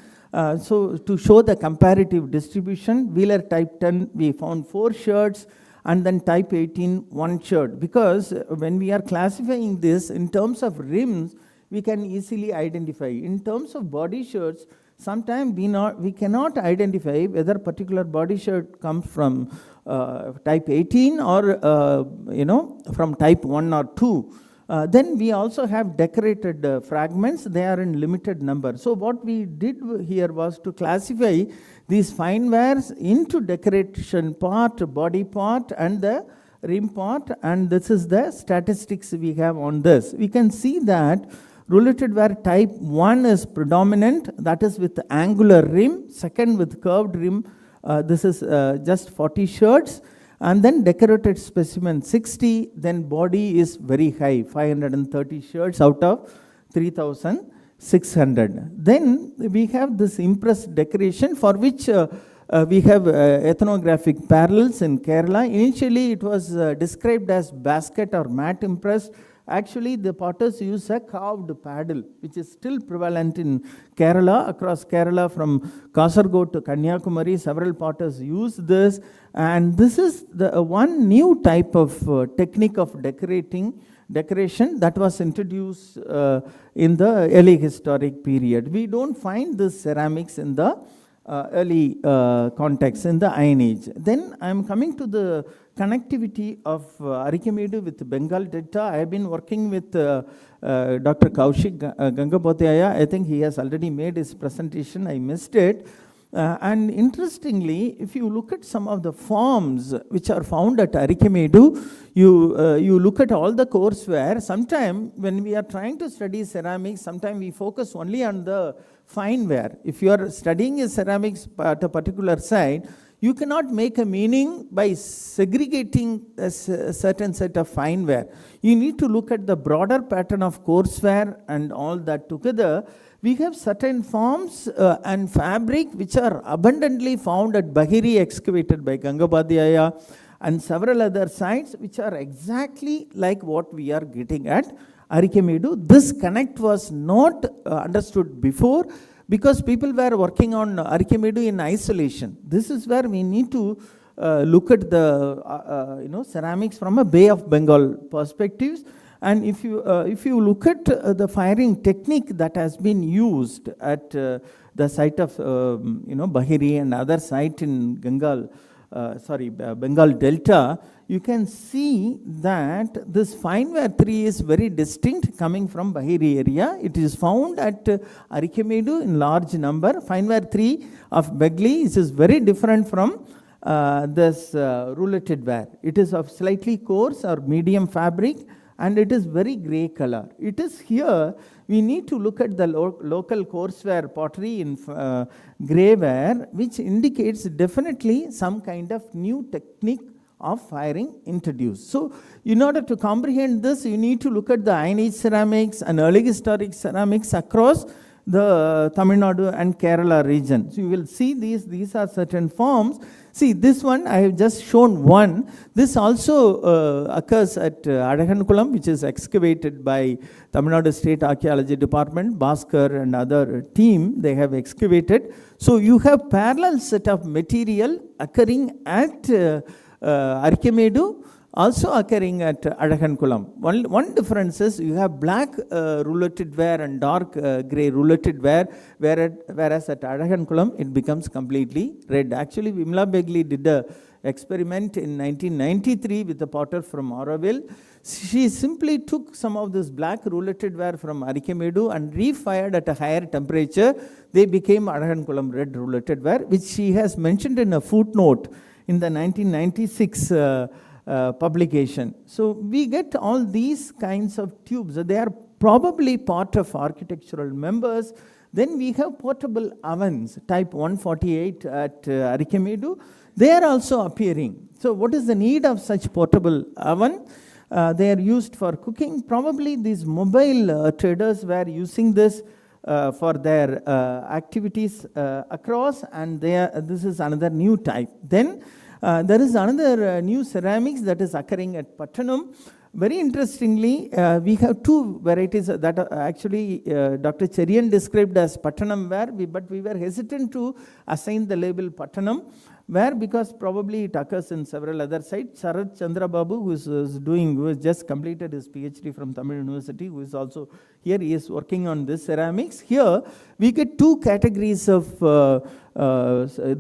So to show the comparative distribution, Wheeler type 10, we found 4 shirts, and then type 18, 1 shirt. Because when we are classifying this in terms of rims, we can easily identify. In terms of body shirts, sometimes we cannot identify whether particular body shirt comes from type 18 or from type 1 or 2. Then we also have decorated fragments. They are in limited number. So what we did here was to classify these fine wares into decoration part, body part, and the rim part. And this is the statistics we have on this. We can see that rouletted ware type 1 is predominant, that is with angular rim. Second with curved rim, this is just 40 shirts. And then decorated specimen 60, then body is very high, 530 shirts out of 3,600. Then we have this impressed decoration for which we have ethnographic parallels in Kerala. Initially it was described as basket or mat impressed. Actually, the potters use a carved paddle, which is still prevalent in Kerala. Across Kerala, from Kasaragod to Kanyakumari, several potters use this. And this is the one new type of technique of decoration that was introduced in the early historic period. We don't find this ceramics in the early context, in the Iron Age. Then I am coming to the connectivity of Arikamedu with Bengal Delta. I have been working with Dr. Kaushik Gangapotyaya. I think he has already made his presentation. I missed it. And interestingly, if you look at some of the forms which are found at Arikamedu, you look at all the courseware. Sometimes when we are trying to study ceramics, sometimes we focus only on the fine ware. If you are studying a ceramics at a particular site, you cannot make a meaning by segregating a certain set of fine ware. You need to look at the broader pattern of courseware and all that together. We have certain forms and fabric which are abundantly found at Bahiri, excavated by Gangapotyaya, and several other sites which are exactly like what we are getting at Arikamedu. This connect was not understood before, because people were working on Arikamedu in isolation. This is where we need to look at the ceramics from a Bay of Bengal perspectives. And if you look at the firing technique that has been used at the site of Bahiri and other site in Bengal Delta, you can see that this fine ware 3 is very distinct coming from Bahiri area. It is found at Arikamedu in large number. Fine ware 3 of Begli is very different from this rouletted ware. It is of slightly coarse or medium fabric, and it is very grey color. It is here, we need to look at the local courseware pottery in grey ware, which indicates definitely some kind of new technique of firing introduced. So in order to comprehend this, you need to look at the Iron Age ceramics and early historic ceramics across the Tamil Nadu and Kerala region. So you will see these are certain forms. See, this one I have just shown one. This also occurs at Adakankulam, which is excavated by Tamil Nadu State Archaeology Department, Bhaskar and other team, they have excavated. So you have parallel set of material occurring at Arikamedu, also occurring at Adakankulam. One difference is you have black rouletted ware and dark grey rouletted ware, whereas at Adakankulam it becomes completely red. Actually, Vimla Begli did an experiment in 1993 with a potter from Auroville. She simply took some of this black rouletted ware from Arikamedu and refired at a higher temperature. They became Adakankulam red rouletted ware, which she has mentioned in a footnote in the 1996 publication. So we get all these kinds of tubes. They are probably part of architectural members. Then we have portable ovens, type 148 at Arikamedu. They are also appearing. So what is the need of such portable oven? They are used for cooking. Probably these mobile traders were using this for their activities across, and this is another new type. Then There is another new ceramics that is occurring at Pattanam. Very interestingly, we have two varieties that actually Dr. Cherian described as Pattanam ware, but we were hesitant to assign the label Pattanam ware because probably it occurs in several other sites. Sarath Chandra Babu, who has just completed his PhD from Tamil University, who is also here, he is working on this ceramics. Here, we get two categories of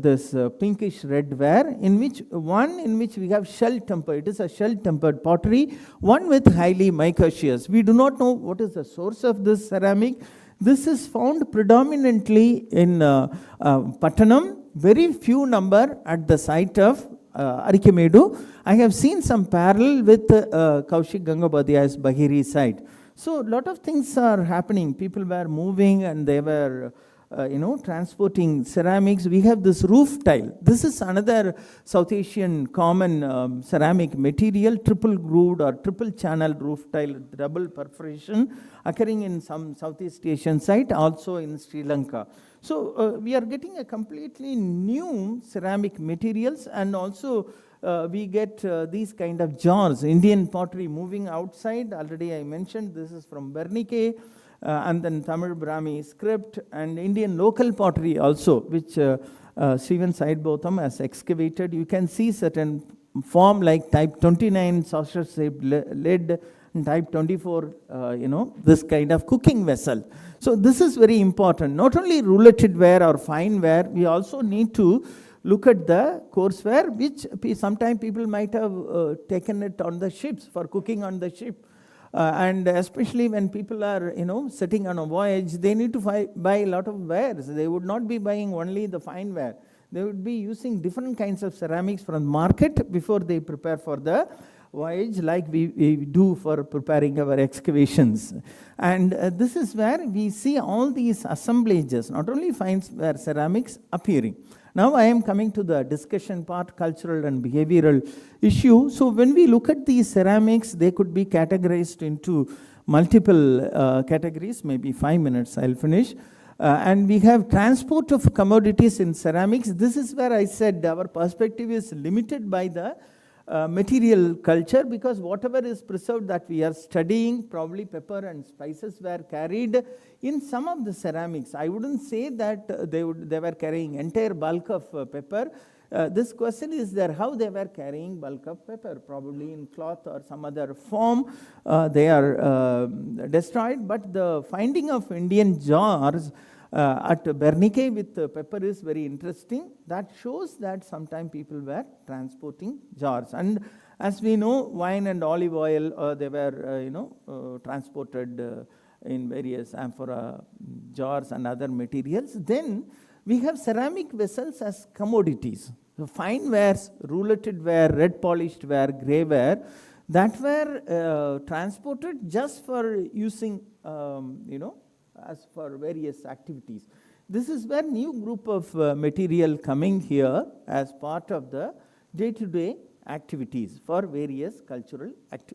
this pinkish red ware, in which we have shell tempered. It is a shell tempered pottery, one with highly micaceous. We do not know what is the source of this ceramic. This is found predominantly in Pattanam, very few number at the site of Arikamedu. I have seen some parallel with Kaushik Gangabadhyay's Bahiri site. So a lot of things are happening. People were moving and they were transporting ceramics. We have this roof tile. This is another South Asian common ceramic material, triple grooved or triple channel roof tile, double perforation, occurring in some Southeast Asian site, also in Sri Lanka. So we are getting a completely new ceramic materials, and also we get these kind of jars, Indian pottery moving outside. Already I mentioned this is from Bernike. And then Tamil Brahmi script and Indian local pottery also, which Stephen Sidebotham has excavated. You can see certain form like type 29 saucer-shaped lid and type 24, this kind of cooking vessel. So this is very important. Not only rouletted ware or fine ware, we also need to look at the coarse ware, which sometimes people might have taken it on the ships for cooking on the ship. And especially when people are, sitting on a voyage, they need to buy a lot of wares. They would not be buying only the fine ware. They would be using different kinds of ceramics from the market before they prepare for the voyage, like we do for preparing our excavations. And this is where we see all these assemblages, not only fine ware ceramics, appearing. Now I am coming to the discussion part, cultural and behavioral issue. So when we look at these ceramics, they could be categorized into multiple categories, maybe 5 minutes, I'll finish. And we have transport of commodities in ceramics. This is where I said our perspective is limited by the material culture, because whatever is preserved that we are studying, probably pepper and spices were carried in some of the ceramics. I wouldn't say that they were carrying entire bulk of pepper. This question is there, how they were carrying bulk of pepper, probably in cloth or some other form. They are destroyed, but the finding of Indian jars at Bernike with pepper is very interesting. That shows that sometimes people were transporting jars. And as we know, wine and olive oil, they were transported in various amphora jars and other materials. Then we have ceramic vessels as commodities. So fine wares, rouletted ware, red polished ware, grey ware, that were transported just for using, as for various activities. This is where new group of material coming here as part of the day-to-day activities for various cultural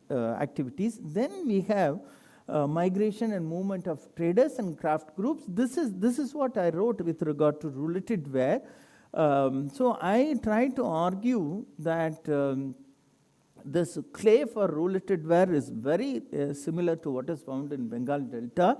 activities. Then we have migration and movement of traders and craft groups. This is what I wrote with regard to rouletted ware. So I try to argue that this clay for rouletted ware is very similar to what is found in Bengal Delta.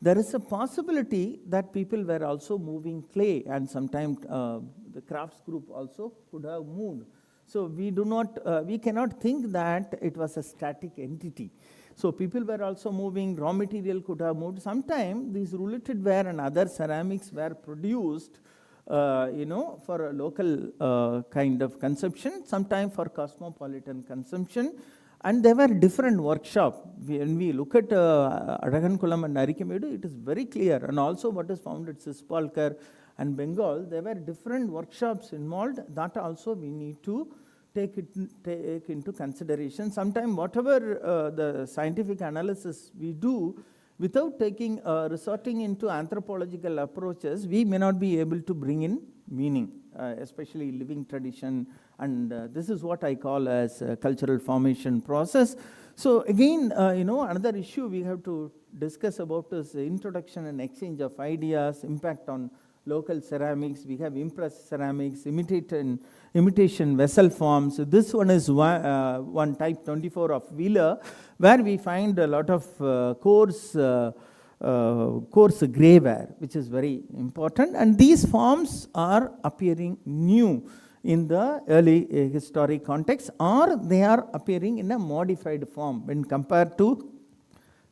There is a possibility that people were also moving clay, and sometimes the crafts group also could have moved. So we cannot think that it was a static entity. So people were also moving, raw material could have moved. Sometimes these rouletted ware and other ceramics were produced, for a local kind of consumption, sometimes for cosmopolitan consumption. And there were different workshops. When we look at Adagankulam and Arikamedu, it is very clear. And also what is found at Sispalkar and Bengal, there were different workshops involved. That also we need to take into consideration. Sometimes whatever the scientific analysis we do, without resorting into anthropological approaches, we may not be able to bring in meaning, especially living tradition. And this is what I call as a cultural formation process. So again, another issue we have to discuss about is the introduction and exchange of ideas, impact on local ceramics, we have impressed ceramics, imitation vessel forms. So this one is one type 24 of Wheeler, where we find a lot of coarse grayware, which is very important. And these forms are appearing new in the early historic context, or they are appearing in a modified form when compared to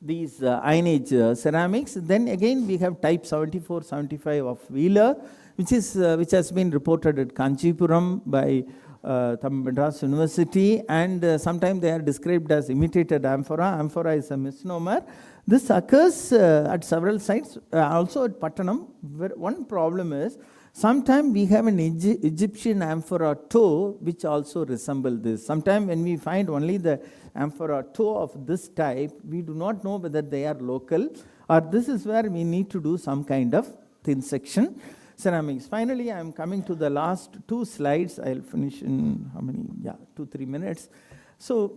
these Iron Age ceramics. Then again we have type 74, 75 of Wheeler, which has been reported at Kanchipuram by Madras University, and sometimes they are described as imitated amphora. Amphora is a misnomer. This occurs at several sites, also at Pattanam. One problem is, sometimes we have an Egyptian amphora toe which also resembles this. Sometimes when we find only the amphora toe of this type, we do not know whether they are local, or this is where we need to do some kind of thin section ceramics. Finally, I am coming to the last two slides. I'll finish in how many? Yeah, 2-3 minutes. So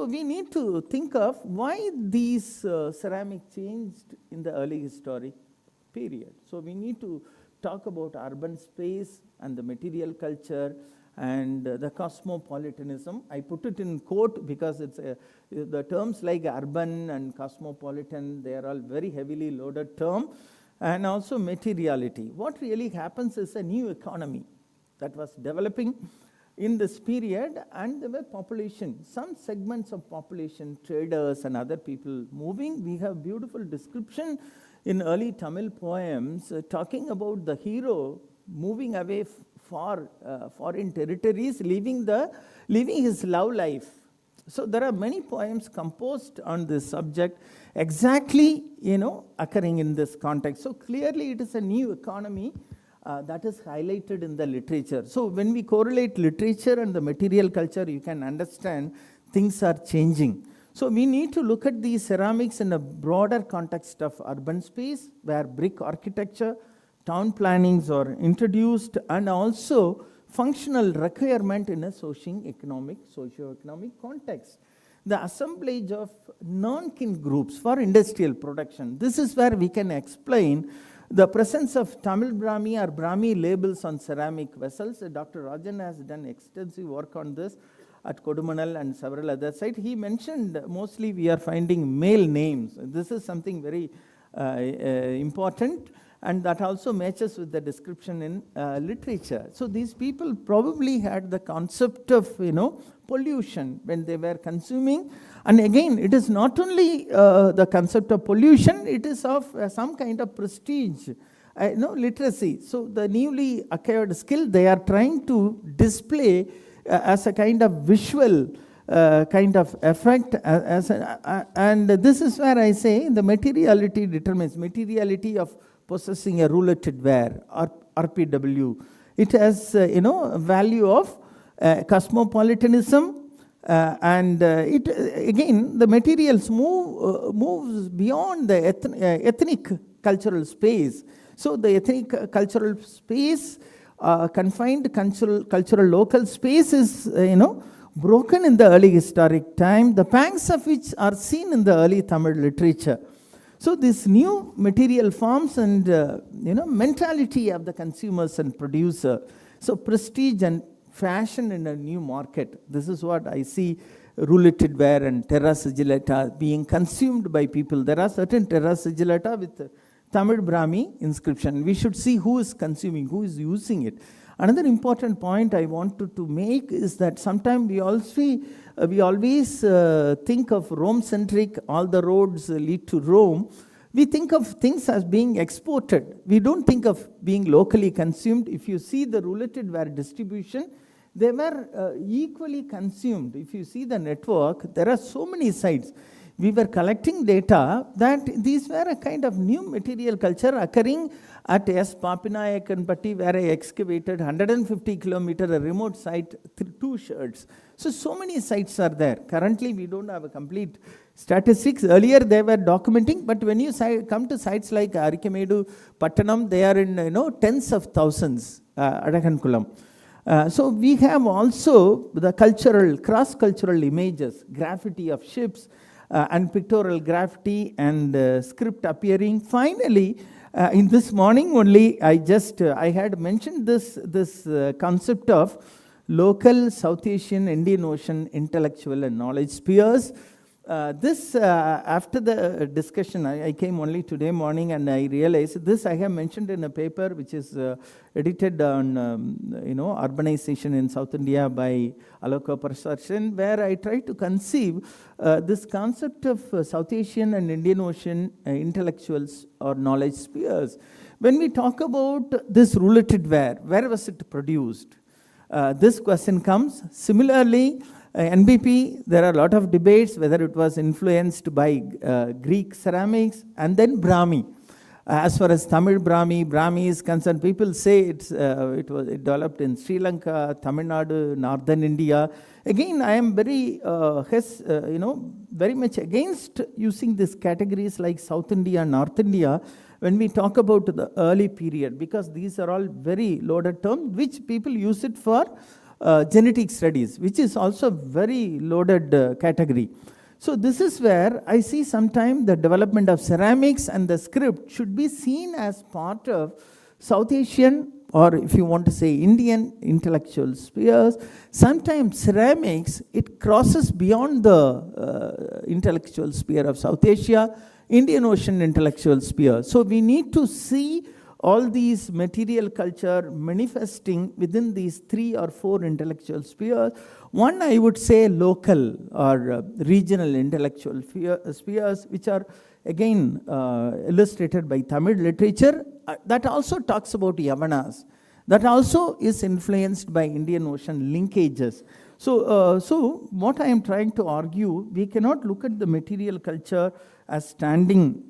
we need to think of why these ceramic changed in the early historic period. So we need to talk about urban space and the material culture and the cosmopolitanism. I put it in quote because it's the terms like urban and cosmopolitan, they are all very heavily loaded term. And also materiality. What really happens is a new economy that was developing in this period, and there were population, some segments of population, traders and other people moving. We have beautiful description in early Tamil poems talking about the hero moving away for foreign territories, leaving his love life. So there are many poems composed on this subject, exactly, occurring in this context. So clearly it is a new economy that is highlighted in the literature. So when we correlate literature and the material culture, you can understand things are changing. So we need to look at these ceramics in a broader context of urban space, where brick architecture, town plannings are introduced, and also functional requirement in a socio-economic context. The assemblage of non-kin groups for industrial production. This is where we can explain the presence of Tamil Brahmi or Brahmi labels on ceramic vessels. Dr. Rajan has done extensive work on this at Kodumanal and several other sites. He mentioned mostly we are finding male names. This is something very important, and that also matches with the description in literature. So these people probably had the concept of pollution when they were consuming. And again, it is not only the concept of pollution, it is of some kind of prestige, literacy. So the newly acquired skill they are trying to display as a kind of visual kind of effect, and this is where I say the materiality determines materiality of possessing a rouletted ware or RPW. It has value of cosmopolitanism, and it again the materials moves beyond the ethnic cultural space. So the ethnic cultural space, confined cultural local space is broken in the early historic time, the pangs of which are seen in the early Tamil literature. So this new material forms and mentality of the consumers and producer. So prestige and fashion in a new market. This is what I see rouletted ware and terra sigillata being consumed by people. There are certain terra sigillata with Tamil Brahmi inscription. We should see who is consuming, who is using it. Another important point I wanted to make is that sometimes we always think of Rome-centric, all the roads lead to Rome. We think of things as being exported. We don't think of being locally consumed. If you see the rouletted ware distribution, they were equally consumed. If you see the network, there are so many sites. We were collecting data that these were a kind of new material culture occurring at S. Papinayakanpatti, where I excavated 150 kilometer a remote site, 2 shirts. So many sites are there. Currently, we don't have a complete statistics. Earlier, they were documenting, but when you come to sites like Arikamedu, Pattanam, they are in tens of thousands, Adakankulam. So we have also the cross-cultural images, graffiti of ships, and pictorial graffiti and script appearing. Finally, In this morning only, I had mentioned this concept of local South Asian, Indian Ocean intellectual and knowledge spheres. After the discussion, I came only today morning and I realized this I have mentioned in a paper which is edited on urbanization in South India by Aloka Prasarsan, where I try to conceive this concept of South Asian and Indian Ocean intellectuals or knowledge spheres. When we talk about this roulette where was it produced? This question comes. Similarly, NBP, there are a lot of debates whether it was influenced by Greek ceramics and then Brahmi. As far as Tamil Brahmi is concerned, people say it developed in Sri Lanka, Tamil Nadu, northern India. Again, I am very much against using these categories like South India, North India, when we talk about the early period, because these are all very loaded terms, which people use it for genetic studies, which is also very loaded category. So this is where I see sometimes the development of ceramics and the script should be seen as part of South Asian, or if you want to say Indian intellectual spheres. Sometimes ceramics, it crosses beyond the intellectual sphere of South Asia, Indian Ocean intellectual sphere. So we need to see all these material culture manifesting within these 3 or 4 intellectual spheres. One, I would say local or regional intellectual spheres, which are again illustrated by Tamil literature. That also talks about Yavanas. That also is influenced by Indian Ocean linkages. So what I am trying to argue, we cannot look at the material culture as standing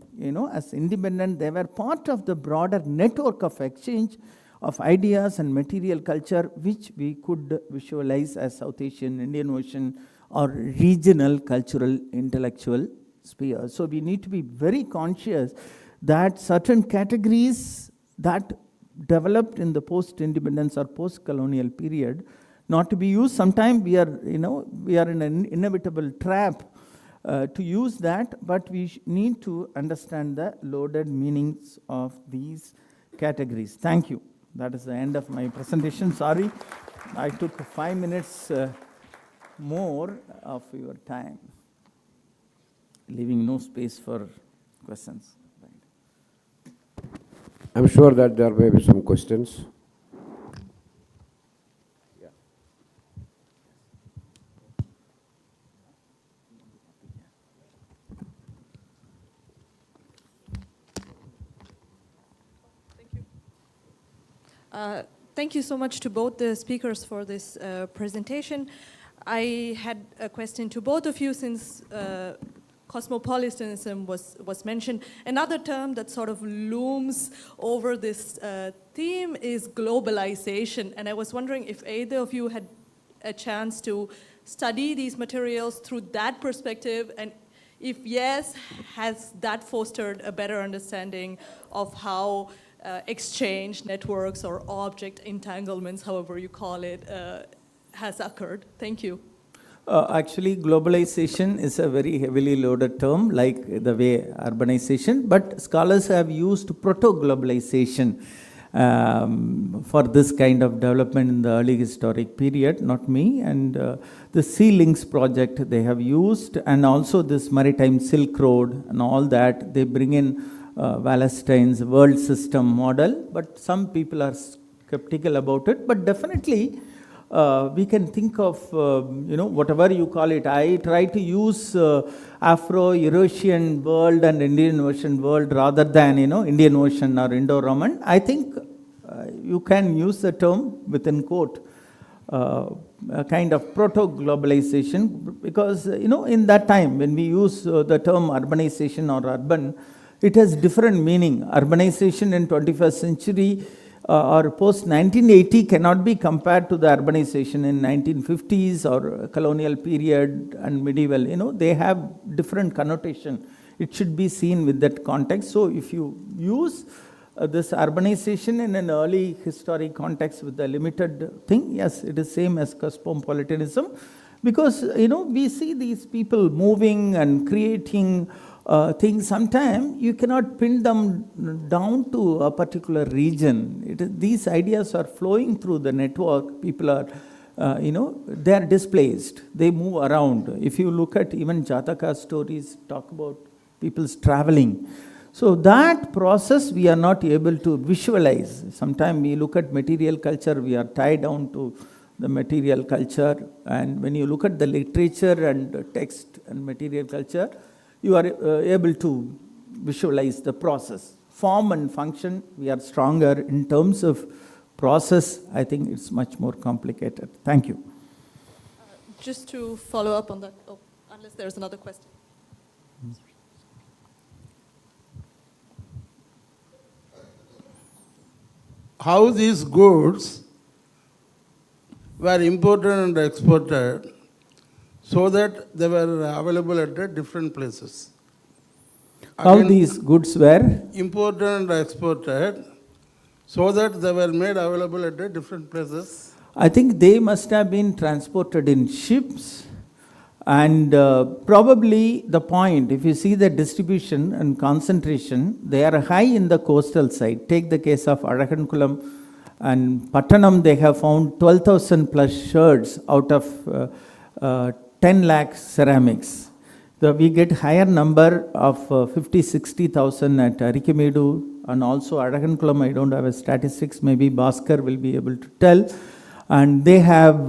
as independent. They were part of the broader network of exchange of ideas and material culture, which we could visualize as South Asian, Indian Ocean, or regional cultural intellectual spheres. So we need to be very conscious that certain categories that developed in the post-independence or post-colonial period, not to be used. Sometimes we are in an inevitable trap to use that, but we need to understand the loaded meanings of these categories. Thank you. That is the end of my presentation. Sorry, I took 5 minutes more of your time, leaving no space for questions. I'm sure that there may be some questions. Thank you so much to both the speakers for this presentation. I had a question to both of you, since cosmopolitanism was mentioned. Another term that sort of looms over this theme is globalization. And I was wondering if either of you had a chance to study these materials through that perspective, and if yes, has that fostered a better understanding of how exchange networks or object entanglements, however you call it, has occurred? Thank you. Actually, globalization is a very heavily loaded term, like the way urbanization, but scholars have used proto-globalization for this kind of development in the early historic period, not me. And the Sea Links project they have used, and also this maritime Silk Road and all that, they bring in Wallerstein's world system model, but some people are skeptical about it. But definitely, we can think of, whatever you call it. I try to use Afro-Eurasian world and Indian Ocean world rather than, Indian Ocean or Indo-Roman. I think you can use the term within quote, a kind of proto-globalization, because, in that time when we use the term urbanization or urban, it has different meaning. Urbanization in 21st century or post-1980 cannot be compared to the urbanization in 1950s or colonial period and medieval. They have different connotation. It should be seen with that context. So if you use this urbanization in an early historic context with the limited thing, yes, it is same as cosmopolitanism, because we see these people moving and creating things, sometimes you cannot pin them down to a particular region. These ideas are flowing through the network. People are, they are displaced. They move around. If you look at even Jataka stories, talk about people's traveling. So that process we are not able to visualize. Sometimes we look at material culture, we are tied down to the material culture. And when you look at the literature and text and material culture, you are able to visualize the process. Form and function, we are stronger. In terms of process, I think it's much more complicated. Thank you. Just to follow up on that, unless there's another question. How these goods were imported and exported so that they were available at the different places. How these goods were? Imported and exported so that they were made available at the different places. I think they must have been transported in ships. And probably the point, if you see the distribution and concentration, they are high in the coastal side. Take the case of Arakankulam and Pattanam, they have found 12,000 plus sherds out of 10 lakh ceramics. We get higher number of 50, 60,000 at Arikamedu and also Arakankulam. I don't have a statistics, maybe Bhaskar will be able to tell. And they have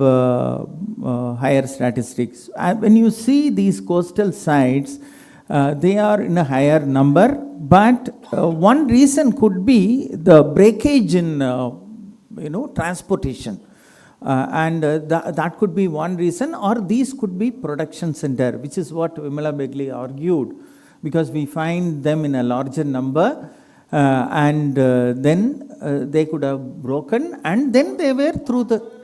higher statistics. When you see these coastal sites, they are in a higher number, but one reason could be the breakage in transportation. And that could be one reason, or these could be production center, which is what Vimala Begley argued, because we find them in a larger number, and then they could have broken, and then they were through the...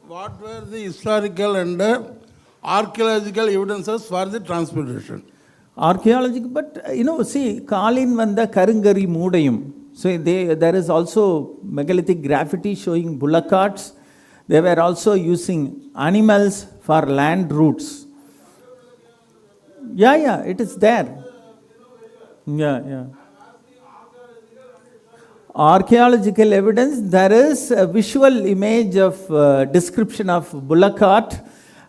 What were the historical and archaeological evidences for the transportation? Archaeological, but see, Kalin Vanda Karungari Mudayum. So there is also megalithic graffiti showing bullock carts. They were also using animals for land routes. Yeah, it is there. Yeah. Archaeological evidence, there is a visual image of description of bullock cart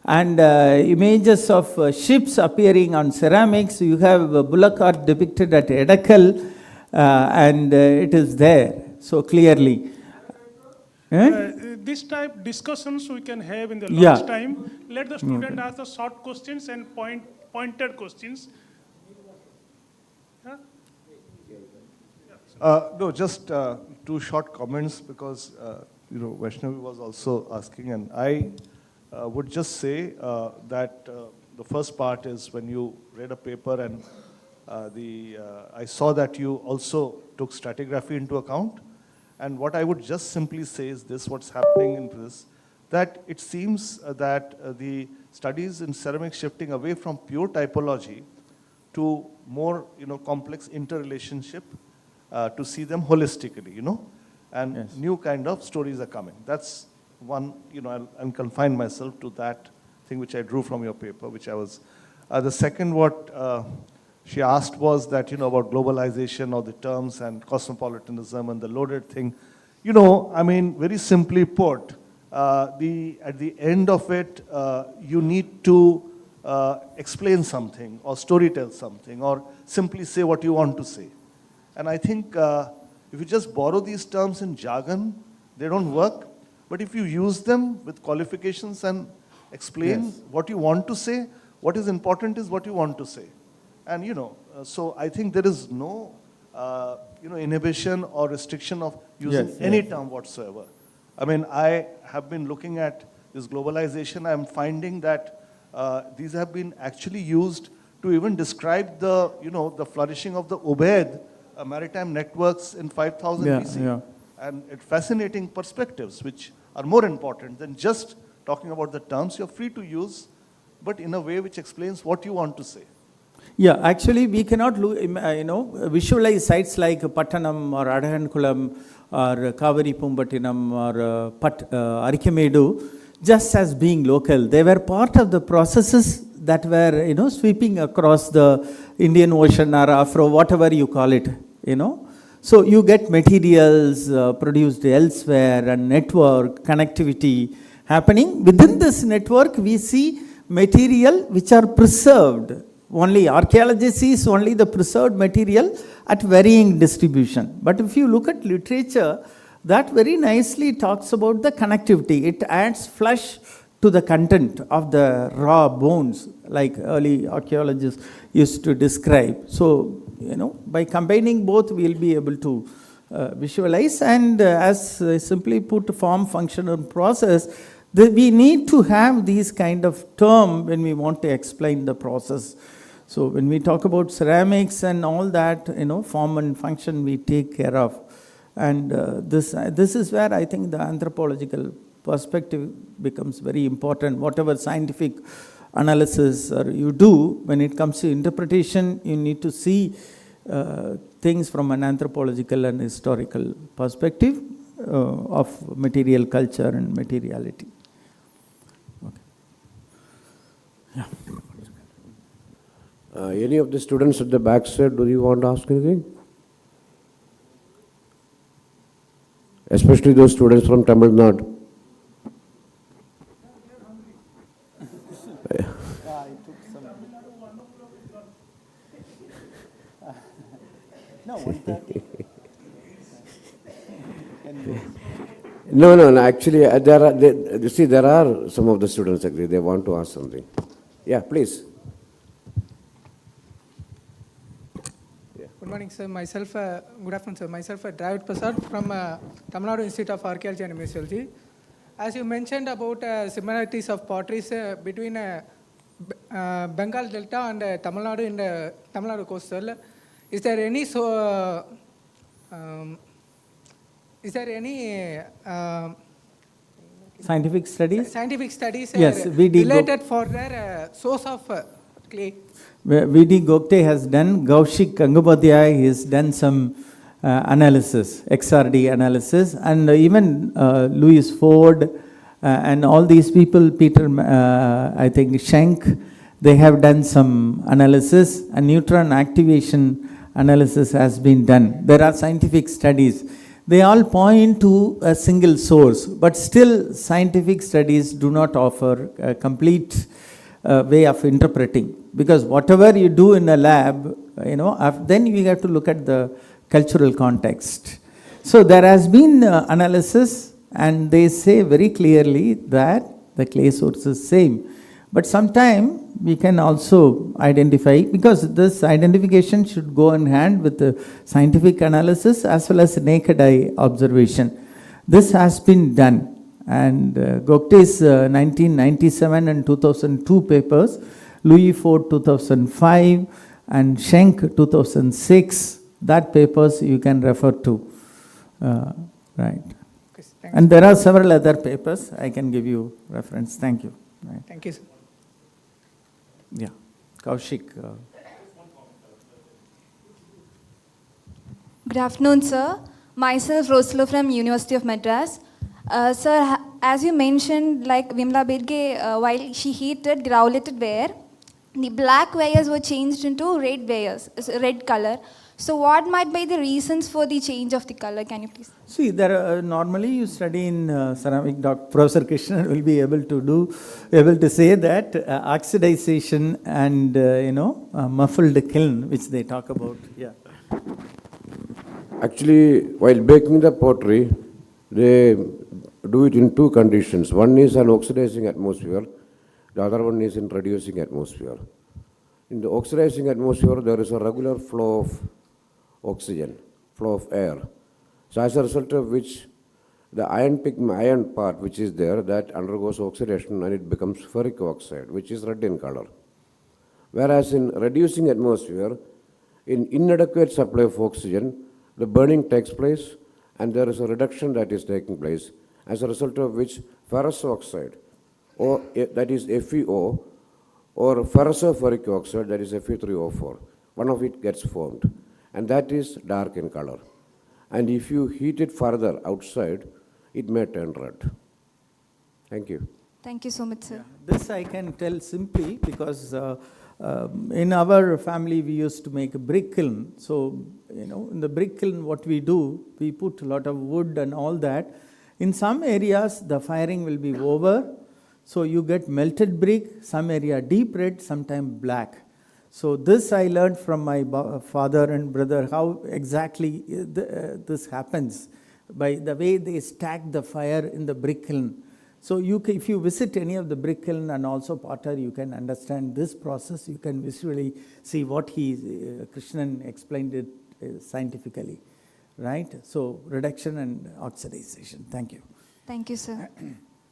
and images of ships appearing on ceramics. You have a bullock cart depicted at Edakal, and it is there so clearly. This type discussions we can have in the lunch time. Let the student ask the short questions and pointed questions. No, just two short comments because, Vaishnavi was also asking, and I would just say that the first part is when you read a paper and I saw that you also took stratigraphy into account. And what I would just simply say is this, what's happening in this, that it seems that the studies in ceramics shifting away from pure typology to more, complex interrelationship to see them holistically, and new kind of stories are coming. That's one, I'll confine myself to that thing which I drew from your paper, which I was, the second what she asked was that, about globalization of the terms and cosmopolitanism and the loaded thing. Very simply put, at the end of it, you need to explain something or storytell something or simply say what you want to say. And I think if you just borrow these terms in jargon, they don't work. But if you use them with qualifications and explain what you want to say, what is important is what you want to say. And, so I think there is no, inhibition or restriction of using any term whatsoever. I have been looking at this globalization. I'm finding that these have been actually used to even describe the, the flourishing of the Ubaid maritime networks in 5000 BC. And it's fascinating perspectives, which are more important than just talking about the terms you're free to use, but in a way which explains what you want to say. Yeah, actually we cannot visualize sites like Pattanam or Adahankulam or Kaveri Pumbatinam or Arikamedu just as being local. They were part of the processes that were, sweeping across the Indian Ocean or Afro, whatever you call it, So you get materials produced elsewhere and network connectivity happening. Within this network, we see material which are preserved. Only archaeology sees only the preserved material at varying distribution. But if you look at literature, that very nicely talks about the connectivity. It adds flesh to the content of the raw bones, like early archaeologists used to describe. So, by combining both, we'll be able to visualize. And as I simply put, form, function, and process, we need to have these kind of terms when we want to explain the process. So when we talk about ceramics and all that, form and function we take care of. And this is where I think the anthropological perspective becomes very important. Whatever scientific analysis you do, when it comes to interpretation, you need to see things from an anthropological and historical perspective of material culture and materiality. Okay. Yeah. Any of the students at the back side, do you want to ask anything? Especially those students from Tamil Nadu. No. Actually, there are some of the students agree. They want to ask something. Yeah, please. Good morning, sir. Good afternoon, sir. Myself, Dravid Prasad from Tamil Nadu Institute of Archaeology and Museology. As you mentioned about similarities of potteries between Bengal Delta and Tamil Nadu in the Tamil Nadu coastal, is there any scientific studies? Scientific studies yes, related for their source of clay. V.D. Gupta has done, Kaushik Gangopadhyay has done some analysis, XRD analysis, and even Louis Ford and all these people, Peter, I think Schenk, they have done some analysis, and neutron activation analysis has been done. There are scientific studies. They all point to a single source, but still scientific studies do not offer a complete way of interpreting. Because whatever you do in a lab, then you have to look at the cultural context. So there has been analysis, and they say very clearly that the clay source is same. But sometimes we can also identify, because this identification should go in hand with the scientific analysis as well as naked eye observation. This has been done. And Gokte's 1997 and 2002 papers, Louis Ford 2005 and Schenk 2006, that papers you can refer to. Right. Okay, and there are several other papers I can give you reference. Thank you. Right. Thank you, sir. Yeah. Kaushik. Good afternoon, sir. Myself, Roslo from University of Madras. Sir, as you mentioned, like Vimla Birge, while she heated granulated ware, the black wires were changed into red wires, red color. So what might be the reasons for the change of the color? Can you please? See, there normally you study in ceramic. Professor Krishnan will be able to say that oxidization and muffled kiln, which they talk about. Yeah. Actually, while baking the pottery, they do it in two conditions. One is an oxidizing atmosphere. The other one is in reducing atmosphere. In the oxidizing atmosphere, there is a regular flow of oxygen, flow of air. So as a result of which, the iron part which is there, that undergoes oxidation and it becomes ferric oxide, which is red in color. Whereas in reducing atmosphere, in inadequate supply of oxygen, the burning takes place and there is a reduction that is taking place, as a result of which ferrous oxide, or that is FeO, or ferroferric oxide, that is Fe3O4. One of it gets formed, and that is dark in color. And if you heat it further outside, it may turn red. Thank you. Thank you so much, sir. This I can tell simply because in our family we used to make a brick kiln. So, in the brick kiln what we do, we put a lot of wood and all that. In some areas the firing will be over, so you get melted brick, some area deep red, sometimes black. So this I learned from my father and brother, how exactly this happens by the way they stack the fire in the brick kiln. So if you visit any of the brick kiln and also potter, you can understand this process. You can visually see what Krishnan explained it scientifically, right? So reduction and oxidization. Thank you. Thank you, sir.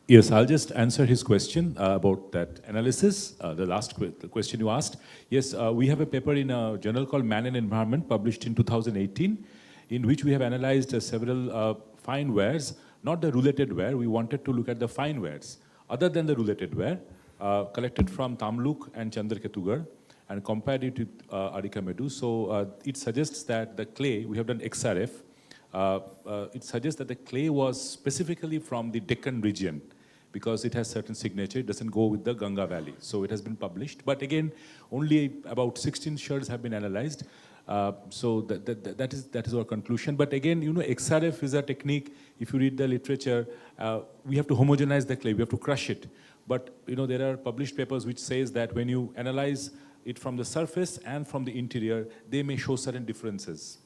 Yes, I'll just answer his question about that analysis, the last question you asked. Yes, we have a paper in a journal called Man and Environment published in 2018, in which we have analyzed several fine wares, not the roulated ware. We wanted to look at the fine wares, other than the roulated ware, collected from Tamluk and Chandraketugarh, and compared it with Arikamedu. So it suggests that the clay, we have done XRF, it suggests that the clay was specifically from the Deccan region, because it has certain signature, it doesn't go with the Ganga Valley. So it has been published. But again, only about 16 shards have been analyzed. So that is our conclusion. But again, XRF is a technique. If you read the literature, we have to homogenize the clay, we have to crush it. But there are published papers which says that when you analyze it from the surface and from the interior, they may show certain differences.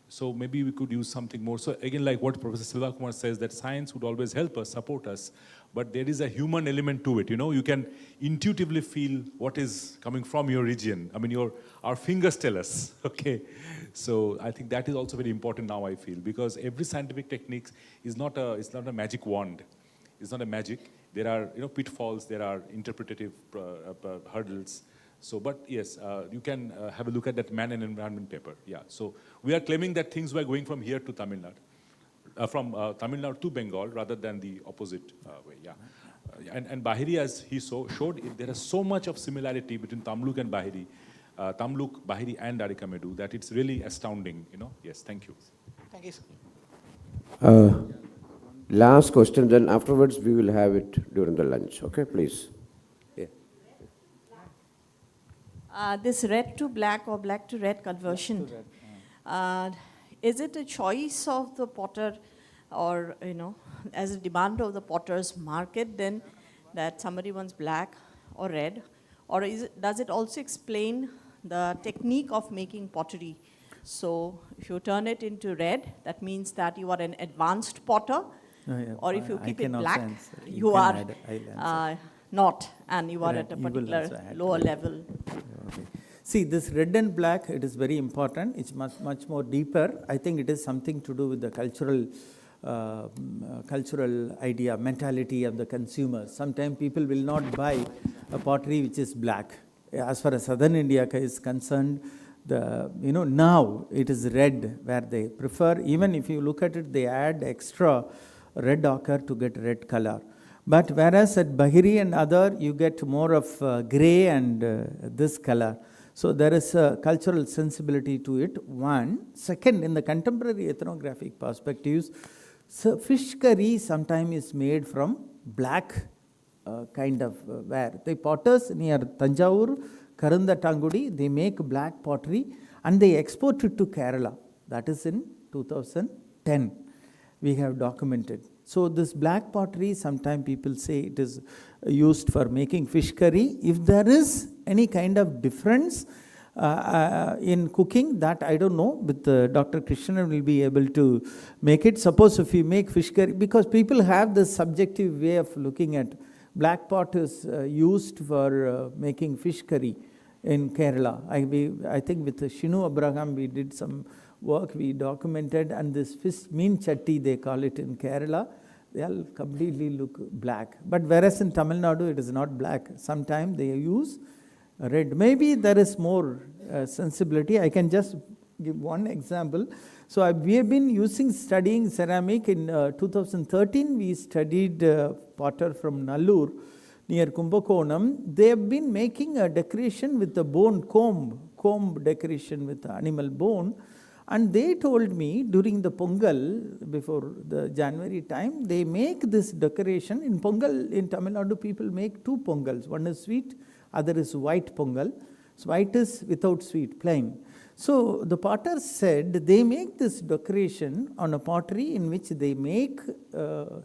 So maybe we could use something more. So again, like what Professor Selvakumar says, that science would always help us, support us, but there is a human element to it. You can intuitively feel what is coming from your region. I mean, our fingers tell us, okay? So I think that is also very important now, I feel, because every scientific technique is not a magic wand. It's not a magic. There are pitfalls, there are interpretative hurdles. So, but yes, you can have a look at that Man and Environment paper. Yeah. So we are claiming that things were going from here to Tamil Nadu, from Tamil Nadu to Bengal, rather than the opposite way. Yeah. And Bahiri, as he showed, there is so much of similarity between Tamluk and Bahiri, Bahiri and Arikamedu, that it's really astounding. Yes. Thank you. Thank you, sir. Last question. Then afterwards we will have it during the lunch. Okay, please. This red to black or black to red conversion, is it a choice of the potter, or as a demand of the potter's market then, that somebody wants black or red, or does it also explain the technique of making pottery? So if you turn it into red, that means that you are an advanced potter, or if you keep it black, you are not, and you are at a particular lower level. Okay. See, this red and black, it is very important. It's much more deeper. I think it is something to do with the cultural idea, mentality of the consumer. Sometimes people will not buy a pottery which is black. As far as southern India is concerned, now it is red where they prefer. Even if you look at it, they add extra red ochre to get red color. But whereas at Bahiri and other, you get more of grey and this color. So there is a cultural sensibility to it, one. Second, in the contemporary ethnographic perspectives, so fish curry sometimes is made from black kind of ware. The potters near Tanjavur, Karundatangudi, they make black pottery and they export it to Kerala. That is in 2010. We have documented. So this black pottery, sometimes people say it is used for making fish curry. If there is any kind of difference in cooking, that I don't know, but Dr. Krishnan will be able to make it. Suppose if you make fish curry, because people have this subjective way of looking at black pot is used for making fish curry in Kerala. I think with Shinu Abraham we did some work, we documented, and this fish mean chatti they call it in Kerala, they all completely look black. But whereas in Tamil Nadu it is not black. Sometimes they use red. Maybe there is more sensibility. I can just give one example. So we have been studying ceramic. In 2013 we studied potter from Nallur near Kumbakonam. They have been making a decoration with the bone comb decoration with animal bone. And they told me during the Pongal, before the January time, they make this decoration. In Pongal, in Tamil Nadu, people make two Pongals. One is sweet, other is white Pongal. So white is without sweet, plain. So the potter said they make this decoration on a pottery in which they make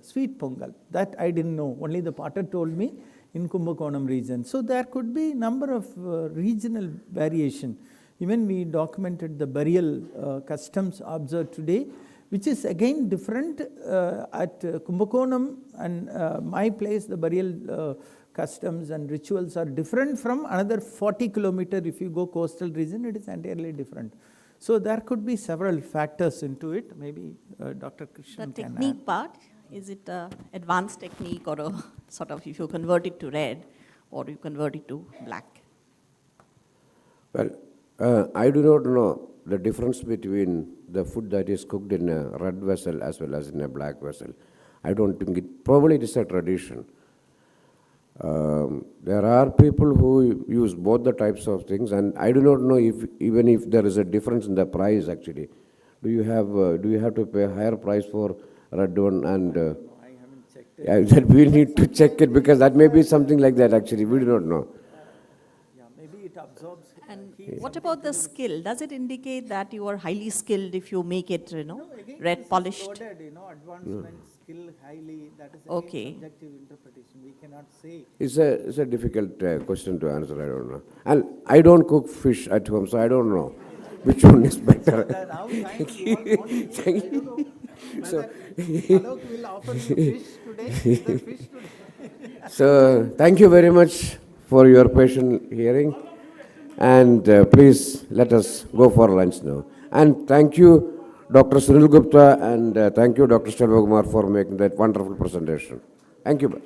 sweet Pongal. That I didn't know. Only the potter told me in Kumbakonam region. So there could be number of regional variation. Even we documented the burial customs observed today, which is again different at Kumbakonam and my place. The burial customs and rituals are different from another 40 kilometer. If you go coastal region, it is entirely different. So there could be several factors into it. Maybe Dr. Krishnan The can technique add. part, is it an advanced technique or a sort of, if you convert it to red or you convert it to black? Well, I do not know the difference between the food that is cooked in a red vessel as well as in a black vessel. I don't think probably it is a tradition. There are people who use both the types of things, and I do not know even if there is a difference in the price actually. Do you have to pay a higher price for red one and I haven't checked it. yeah, that we need to check it because that may be something like that actually. We do not know. Yeah, maybe it absorbs. And what about the skill? Does it indicate that you are highly skilled if you make it, red polished? Loaded, advancement, skill, highly, that is Okay. subjective interpretation. We cannot say. It's a difficult question to answer. I don't know. And I don't cook fish at home, so I don't know which one is better. Now thank you. I don't know So, whether Alok will offer you fish today. Is there fish today? so thank you very much for your patient hearing. And please let us go for lunch now. And thank you, Dr. Sunil Gupta, and thank you, Dr. Selvakumar, for making that wonderful presentation. Thank you.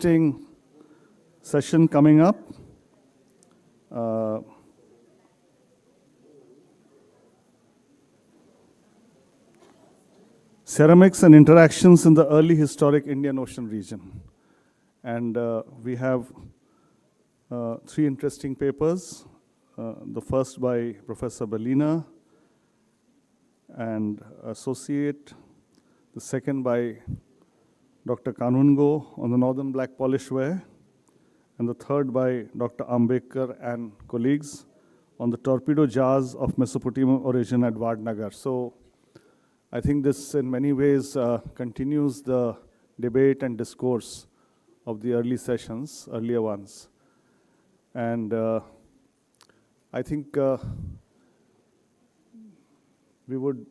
interesting session coming up. Ceramics and interactions in the early historic Indian Ocean region. And we have 3 interesting papers. The first by Professor Bellina and associate. The second by Dr. Kanungo on the northern black polish ware. And the third by Dr. Ambekar and colleagues on the torpedo jars of Mesopotamian origin at Vadnagar. So I think this in many ways continues the debate and discourse of the early sessions, earlier ones. And I think we would,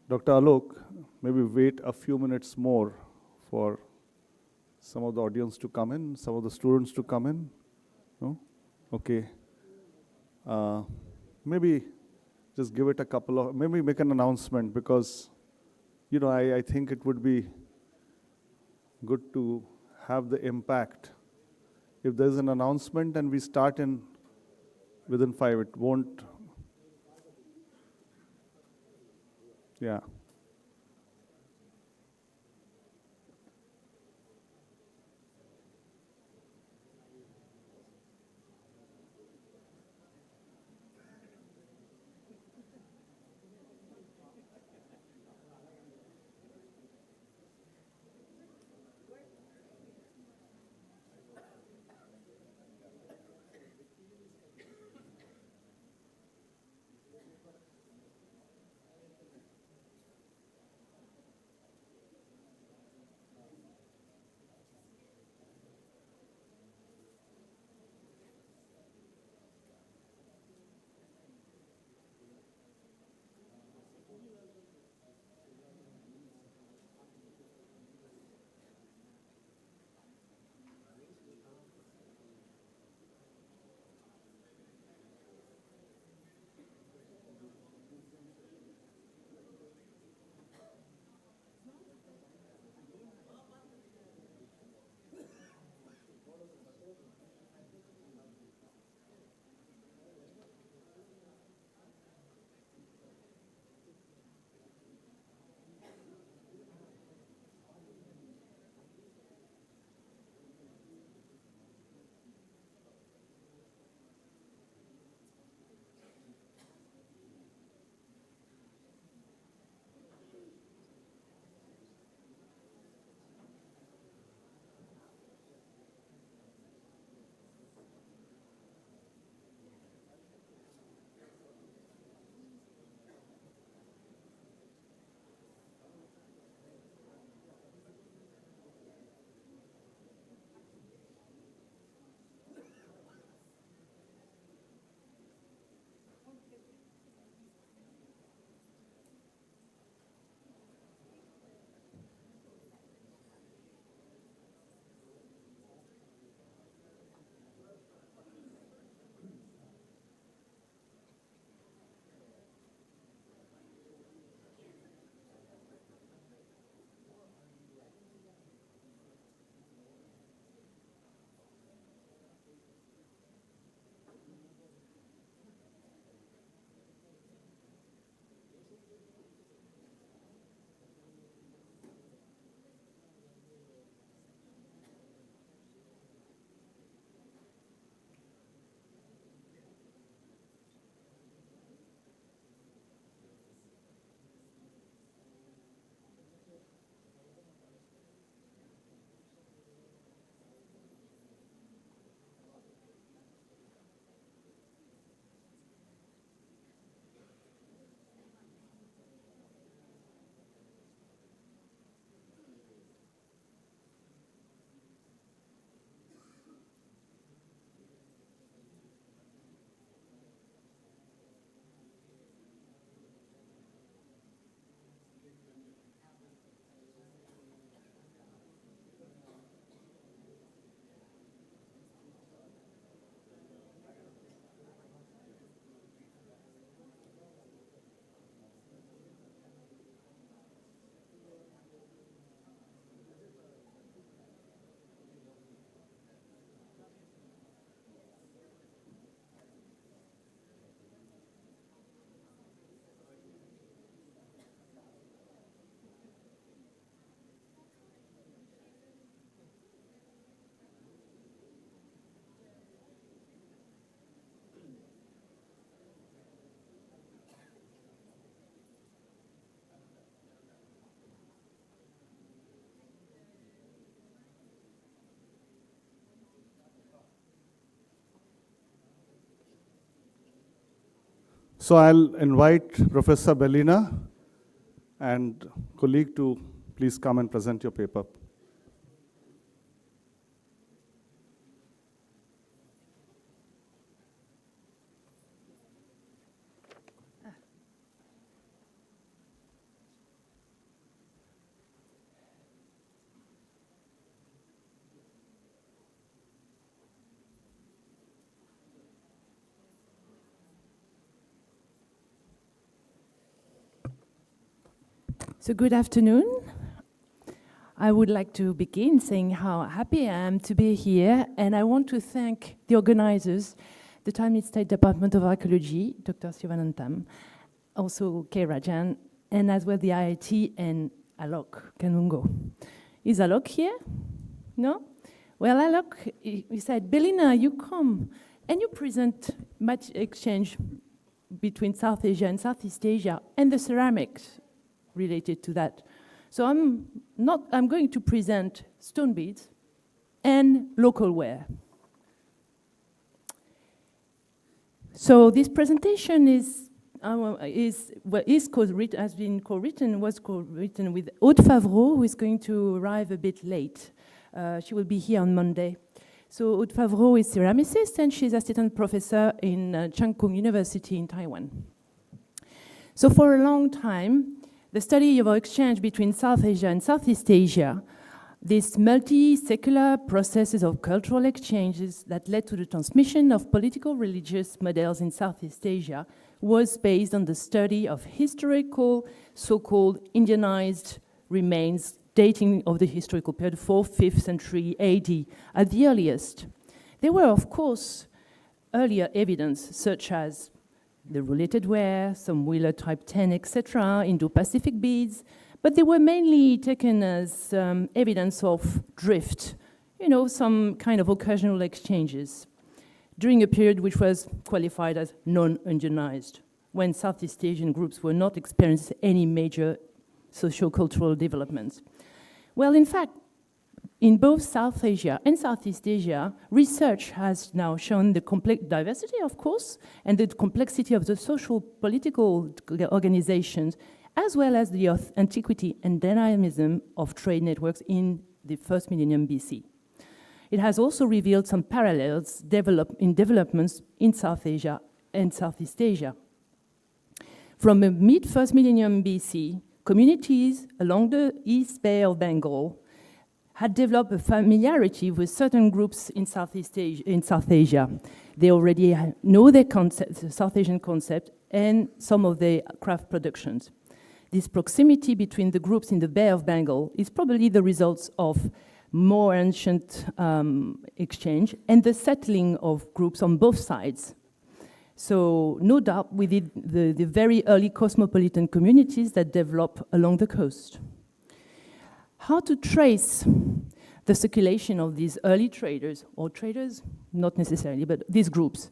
Dr. Alok, maybe wait a few minutes more for some of the audience to come in, some of the students to come in. No? Okay. Maybe just give it a couple of, maybe make an announcement, because, you know, I think it would be good to have the impact. If there's an announcement and we start in within 5, it won't. Yeah. So I'll invite Professor Bellina and colleague to please come and present your paper. So good afternoon. I would like to begin saying how happy I am to be here, and I want to thank the organizers, the Chinese State Department of Archaeology, Dr. Sivanantham, also K.Rajan, and as well the IIT and Alok Kanungo. Is Alok here? No? Well, Alok, he said, Bellina, you come and you present much exchange between South Asia and Southeast Asia and the ceramics related to that. So I'm going to present stone beads and local ware. So this presentation was co-written with Aude Favreau, who is going to arrive a bit late. She will be here on Monday. So Aude Favreau is ceramicist, and she's assistant professor in Cheng Kung University in Taiwan. So for a long time, the study of our exchange between South Asia and Southeast Asia, these multi-secular processes of cultural exchanges that led to the transmission of political religious models in Southeast Asia, was based on the study of historical, so-called Indianized remains dating of the historical period, 4th, 5th century AD at the earliest. There were, of course, earlier evidence, such as the related ware, some Wheeler type 10, etc., Indo-Pacific beads, but they were mainly taken as evidence of drift, some kind of occasional exchanges during a period which was qualified as non-Indianized, when Southeast Asian groups were not experiencing any major socio-cultural developments. Well, in fact, in both South Asia and Southeast Asia, research has now shown the complex diversity, of course, and the complexity of the social political organizations, as well as the antiquity and dynamism of trade networks in the first millennium BC. It has also revealed some parallels in developments in South Asia and Southeast Asia. From the mid-first millennium BC, communities along the East Bay of Bengal had developed a familiarity with certain groups in South Asia. They already know their concept, the South Asian concept, and some of their craft productions. This proximity between the groups in the Bay of Bengal is probably the result of more ancient exchange and the settling of groups on both sides. So no doubt we did the very early cosmopolitan communities that developed along the coast. How to trace the circulation of these early traders, or traders, not necessarily, but these groups.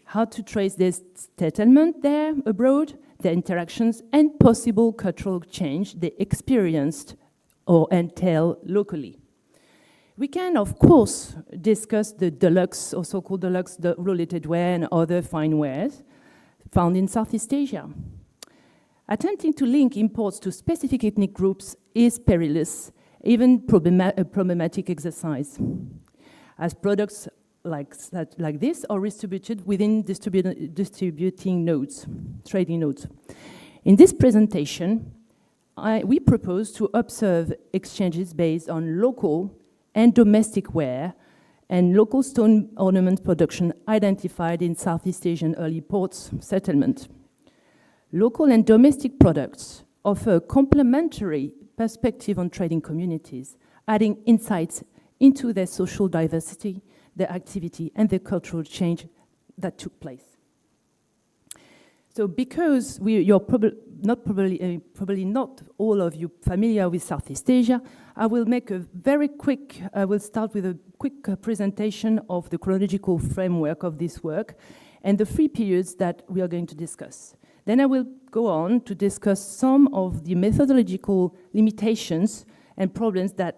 How to trace their settlement there abroad, their interactions, and possible cultural change they experienced or entail locally. We can, of course, discuss the deluxe, or so-called deluxe, the related ware and other fine wares found in Southeast Asia. Attempting to link imports to specific ethnic groups is perilous, even a problematic exercise, as products like this are distributed within distributing nodes, trading nodes. In this presentation, we propose to observe exchanges based on local and domestic ware and local stone ornament production identified in Southeast Asian early ports settlement. Local and domestic products offer a complementary perspective on trading communities, adding insights into their social diversity, their activity, and the cultural change that took place. So because you're probably not all of you familiar with Southeast Asia, I will start with a quick presentation of the chronological framework of this work and the 3 periods that we are going to discuss. Then I will go on to discuss some of the methodological limitations and problems that,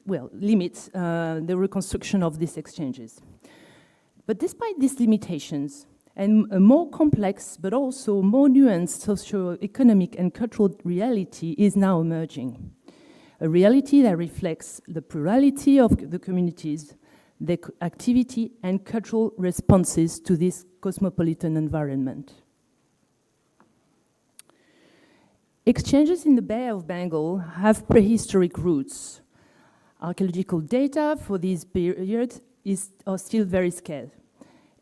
limit the reconstruction of these exchanges. But despite these limitations, And a more complex, but also more nuanced socio-economic and cultural reality is now emerging. A reality that reflects the plurality of the communities, their activity and cultural responses to this cosmopolitan environment. Exchanges in the Bay of Bengal have prehistoric roots. Archaeological data for this period are still very scarce,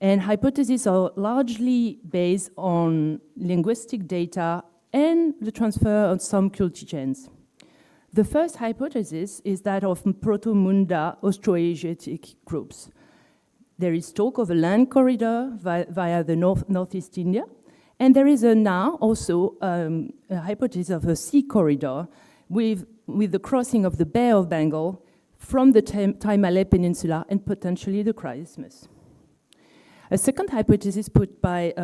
and hypotheses are largely based on linguistic data and the transfer of some culture chains. The first hypothesis is that of Proto-Munda Austroasiatic groups. There is talk of a land corridor via the northeast India, and there is now also a hypothesis of a sea corridor with the crossing of the Bay of Bengal from the Tamale Peninsula and potentially the Christmas. A second hypothesis put by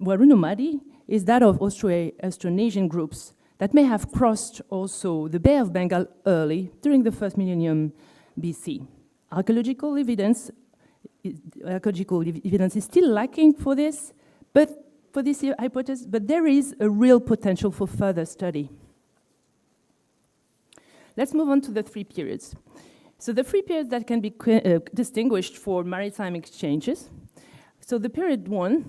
Warunamadi is that of Austronesian groups that may have crossed also the Bay of Bengal early during the first millennium BC. Archaeological evidence is still lacking for this, for this hypothesis, but there is a real potential for further study. Let's move on to the three periods. So the three periods that can be distinguished for maritime exchanges. So the period one,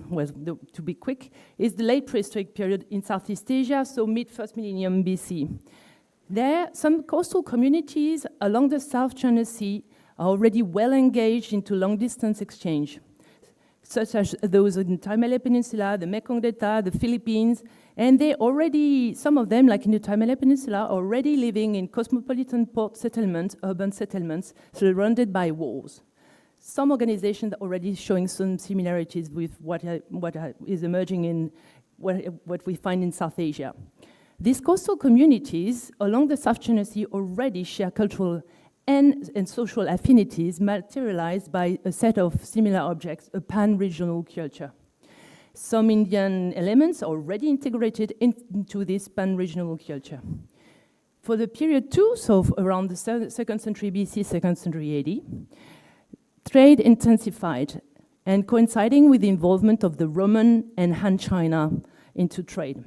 to be quick, is the late prehistoric period in Southeast Asia, so mid-first millennium BC. There, some coastal communities along the South China Sea are already well engaged into long-distance exchange, such as those in the Tamale Peninsula, the Mekong Delta, the Philippines, and they already, some of them, like in the Tamale Peninsula, are already living in cosmopolitan port settlements, urban settlements, surrounded by walls. Some organizations are already showing some similarities with what is emerging in what we find in South Asia. These coastal communities along the South China Sea already share cultural and social affinities materialized by a set of similar objects, a pan-regional culture. Some Indian elements are already integrated into this pan-regional culture. For the period 2, so around the 2nd century BC, 2nd century AD, trade intensified and coinciding with the involvement of the Roman and Han China into trade.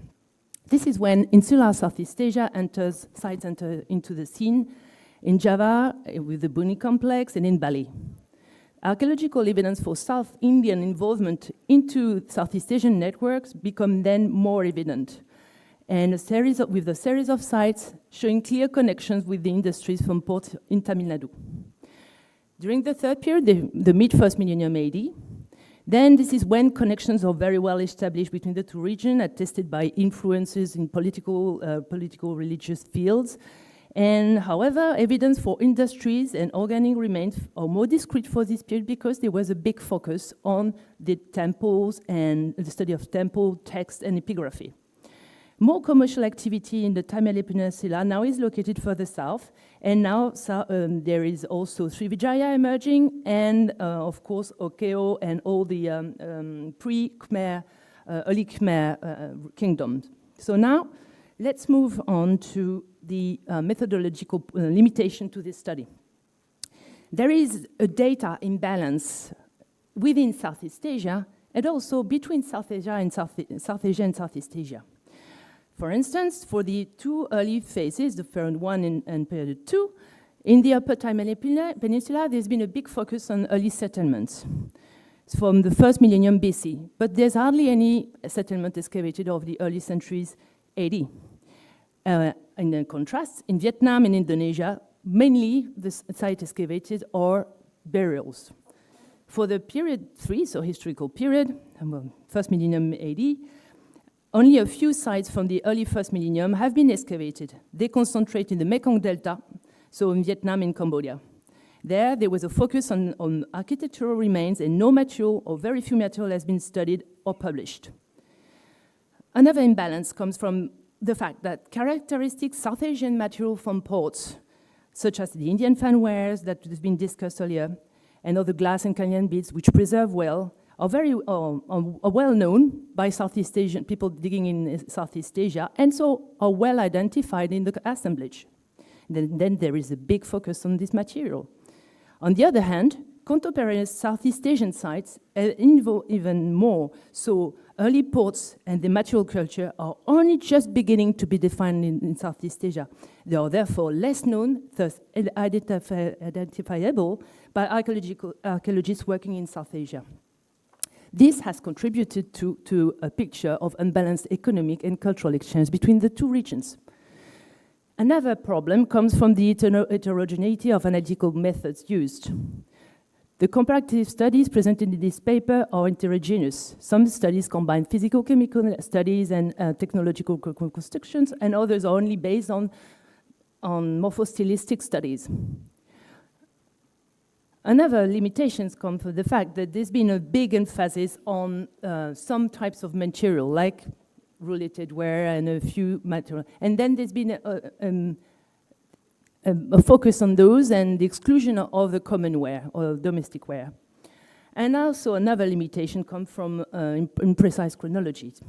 This is when insular Southeast Asia sites enter into the scene, in Java with the Buni complex and in Bali. Archaeological evidence for South Indian involvement into Southeast Asian networks become then more evident, and with a series of sites showing clear connections with the industries from ports in Tamil Nadu. During the third period, the mid-first millennium AD, then this is when connections are very well established between the two regions, attested by influences in political, religious fields. And however, evidence for industries and organic remains are more discrete for this period because there was a big focus on the temples and the study of temple, text, and epigraphy. More commercial activity in the Tamale Peninsula now is located further south, and now there is also Srivijaya emerging, and of course Okeo and all the pre-Khmer, early Khmer kingdoms. So now let's move on to the methodological limitation to this study. There is a data imbalance within Southeast Asia and also between South Asia and Southeast Asia. For instance, for the two early phases, the period 1 and period 2, in the upper Tamale Peninsula, there's been a big focus on early settlements from the first millennium BC, but there's hardly any settlement excavated of the early centuries AD. In contrast, in Vietnam and Indonesia, mainly the site excavated are burials. For the period 3, so historical period, first millennium AD, only a few sites from the early first millennium have been excavated. They concentrate in the Mekong Delta, so in Vietnam and Cambodia. There was a focus on architectural remains, and no material or very few material has been studied or published. Another imbalance comes from the fact that characteristic South Asian material from ports, such as the Indian fanwares that has been discussed earlier, and other glass and canyon beads, which preserve well, are well known by Southeast Asian people digging in Southeast Asia, and so are well identified in the assemblage. Then there is a big focus on this material. On the other hand, contemporaneous Southeast Asian sites involve even more. So early ports and the material culture are only just beginning to be defined in Southeast Asia. They are therefore less known, thus identifiable by archaeologists working in South Asia. This has contributed to a picture of unbalanced economic and cultural exchange between the two regions. Another problem comes from the heterogeneity of analytical methods used. The comparative studies presented in this paper are heterogeneous. Some studies combine physical-chemical studies and technological reconstructions, and others are only based on morphostylistic studies. Another limitations come from the fact that there's been a big emphasis on some types of material, like related ware and a few material. And then there's been a focus on those and the exclusion of the common ware or domestic ware. And also another limitation comes from imprecise chronologies.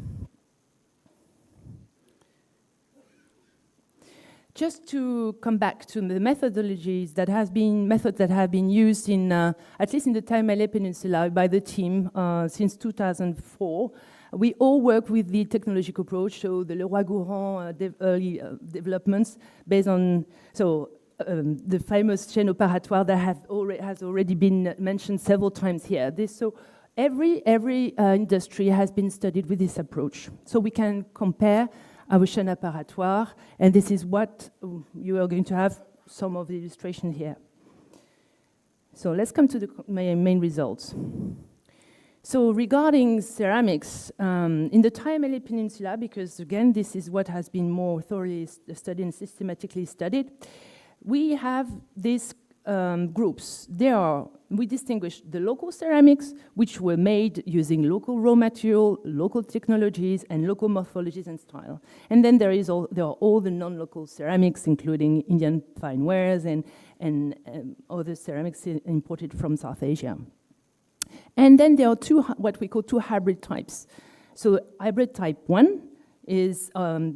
Just to come back to the methodologies methods that have been used in, at least in the Thai-Malay Peninsula by the team since 2004, we all work with the technological approach, so the Leroy-Gourand early developments based on, the famous chain operatoire that has already been mentioned several times here. So every industry has been studied with this approach. So we can compare our chain operatoire, and this is what you are going to have some of the illustration here. So let's come to the main results. So regarding ceramics, in the Thai-Malay Peninsula, because again, this is what has been more thoroughly studied and systematically studied, we have these groups. We distinguish the local ceramics, which were made using local raw material, local technologies, and local morphologies and style. And then there are all the non-local ceramics, including Indian fine wares and other ceramics imported from South Asia. And then there are what we call two hybrid types. So hybrid type 1 is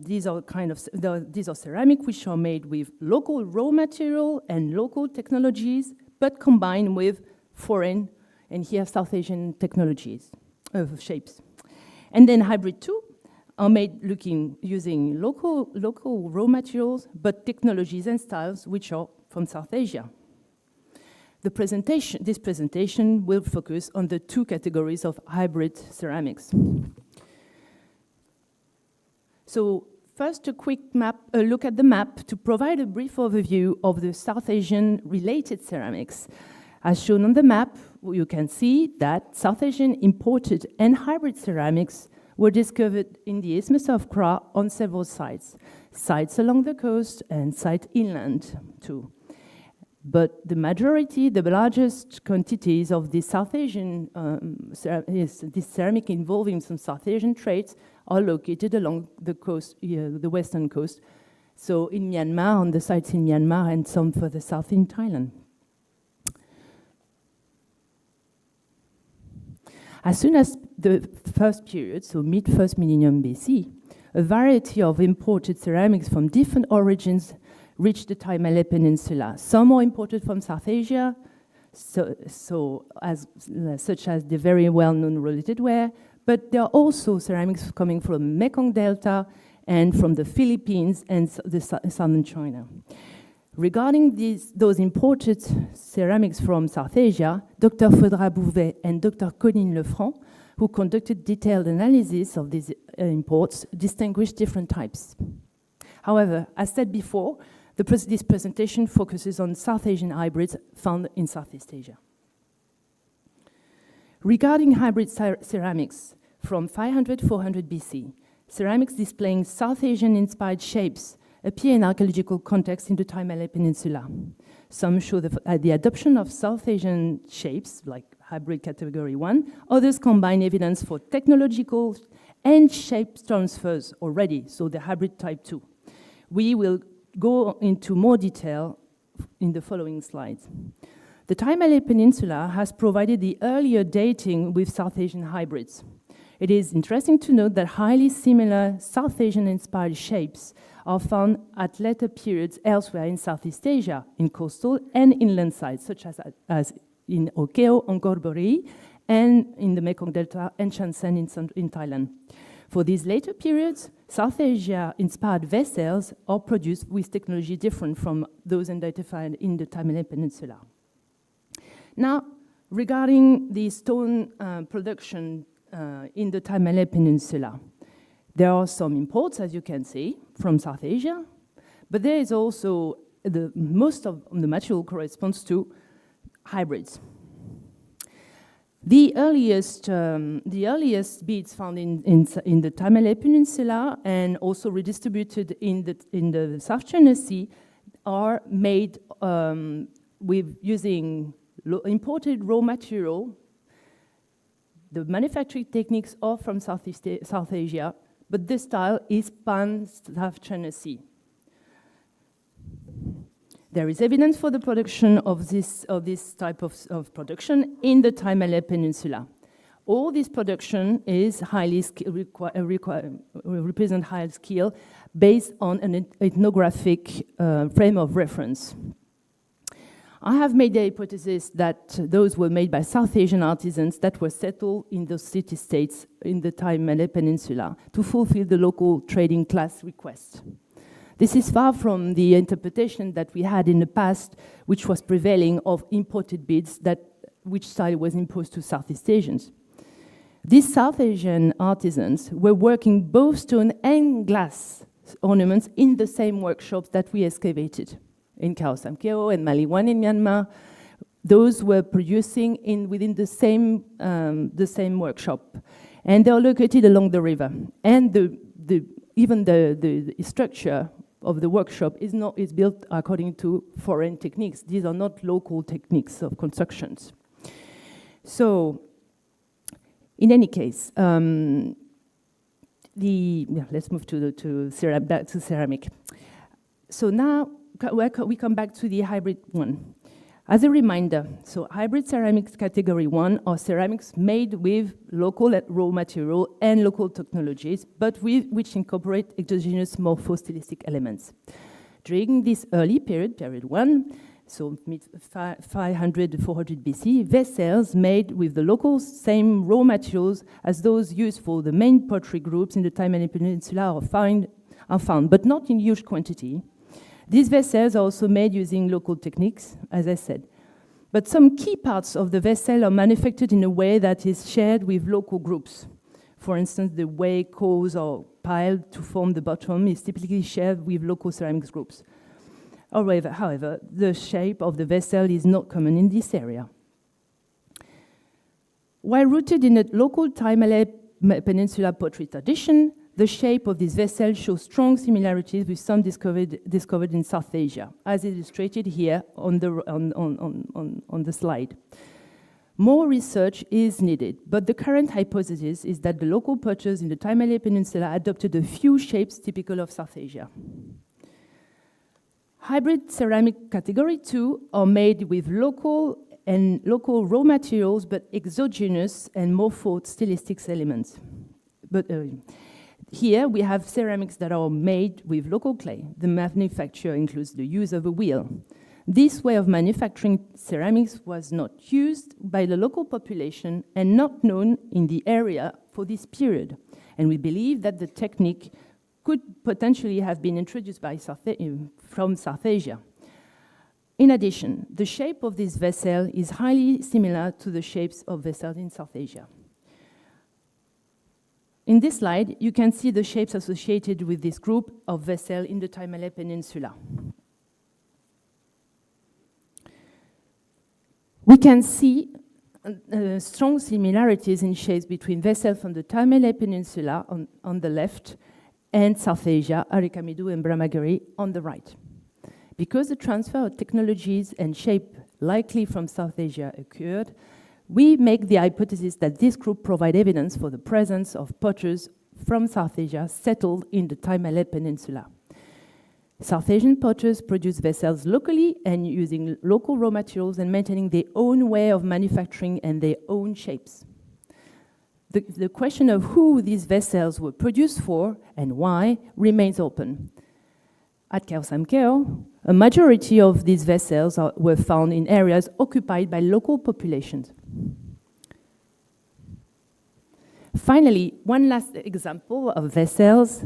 these are ceramic which are made with local raw material and local technologies, but combined with foreign and here South Asian technologies of shapes. And then hybrid 2 are made using local raw materials, but technologies and styles which are from South Asia. This presentation will focus on the two categories of hybrid ceramics. So first, a quick look at the map to provide a brief overview of the South Asian related ceramics. As shown on the map, you can see that South Asian imported and hybrid ceramics were discovered in the Isthmus of Kra on several sites along the coast and sites inland too. But the majority, the largest quantities of the South Asian, this ceramic involving some South Asian traits are located along the coast, the western coast. So in Myanmar, on the sites in Myanmar, and some further south in Thailand. As soon as the first period, so mid-first millennium BC, a variety of imported ceramics from different origins reached the Thai-Malay Peninsula. Some are imported from South Asia, such as the very well-known related ware, but there are also ceramics coming from Mekong Delta and from the Philippines and the southern China. Regarding those imported ceramics from South Asia, Dr. Fodra-Bouvet and Dr. Colline Lefranc, who conducted detailed analysis of these imports, distinguished different types. However, as said before, this presentation focuses on South Asian hybrids found in Southeast Asia. Regarding hybrid ceramics from 500-400 BC, ceramics displaying South Asian-inspired shapes appear in archaeological context in the Thai-Malay Peninsula. Some show the adoption of South Asian shapes, like hybrid category 1. Others combine evidence for technological and shape transfers already, so the hybrid type 2. We will go into more detail in the following slides. The Thai-Malay Peninsula has provided the earlier dating with South Asian hybrids. It is interesting to note that highly similar South Asian-inspired shapes are found at later periods elsewhere in Southeast Asia, in coastal and inland sites, such as in Okeo, Angkor and in the Mekong Delta and Shansen in Thailand. For these later periods, South Asia-inspired vessels are produced with technology different from those identified in the Thai Malay Peninsula. Now, regarding the stone production in the Thai Malay Peninsula, there are some imports, as you can see, from South Asia, but there is also most of the material corresponds to hybrids. The earliest beads found in the Thai Malay Peninsula and also redistributed in the South China Sea are made with using imported raw material. The manufacturing techniques are from South Asia, but the style is pan-South China Sea. There is evidence for the production of this type of production in the Thai Malay Peninsula. All this production is highly represent high skill based on an ethnographic frame of reference. I have made the hypothesis that those were made by South Asian artisans that were settled in those city-states in the Thai Malay Peninsula to fulfill the local trading class request. This is far from the interpretation that we had in the past, which was prevailing of imported beads which style was imposed to Southeast Asians. These South Asian artisans were working both stone and glass ornaments in the same workshops that we excavated in Khao Sam Keo and Maliwan in Myanmar. Those were producing within the same workshop, and they are located along the river. And even the structure of the workshop is built according to foreign techniques. These are not local techniques of constructions. So, in any case, let's move to ceramic. So now we come back to the hybrid one. As a reminder, so hybrid ceramics category 1 are ceramics made with local raw material and local technologies, but which incorporate exogenous morpho-stylistic elements. During this early period, period 1, so mid-500 to 400 BC, vessels made with the local same raw materials as those used for the main pottery groups in the Thai Malay Peninsula are found, but not in huge quantity. These vessels are also made using local techniques, as I said. But some key parts of the vessel are manufactured in a way that is shared with local groups. For instance, the way coals are piled to form the bottom is typically shared with local ceramics groups. However, the shape of the vessel is not common in this area. While rooted in a local Thai Malay Peninsula pottery tradition, the shape of this vessel shows strong similarities with some discovered in South Asia, as illustrated here on the slide. More research is needed, but the current hypothesis is that the local potters in the Thai Malay Peninsula adopted a few shapes typical of South Asia. Hybrid ceramic category 2 are made with local raw materials, but exogenous and morpho-stylistic elements. Here we have ceramics that are made with local clay. The manufacture includes the use of a wheel. This way of manufacturing ceramics was not used by the local population and not known in the area for this period. And we believe that the technique could potentially have been introduced from South Asia. In addition, the shape of this vessel is highly similar to the shapes of vessels in South Asia. In this slide, you can see the shapes associated with this group of vessels in the Thai Malay Peninsula. We can see strong similarities in shapes between vessels from the Thai Malay Peninsula on the left and South Asia, Arikamidu and Brahmagiri on the right. Because the transfer of technologies and shape likely from South Asia occurred, we make the hypothesis that this group provide evidence for the presence of potters from South Asia settled in the Thai Malay Peninsula. South Asian potters produce vessels locally and using local raw materials and maintaining their own way of manufacturing and their own shapes. The question of who these vessels were produced for and why remains open. At Keo, a majority of these vessels were found in areas occupied by local populations. Finally, one last example of vessels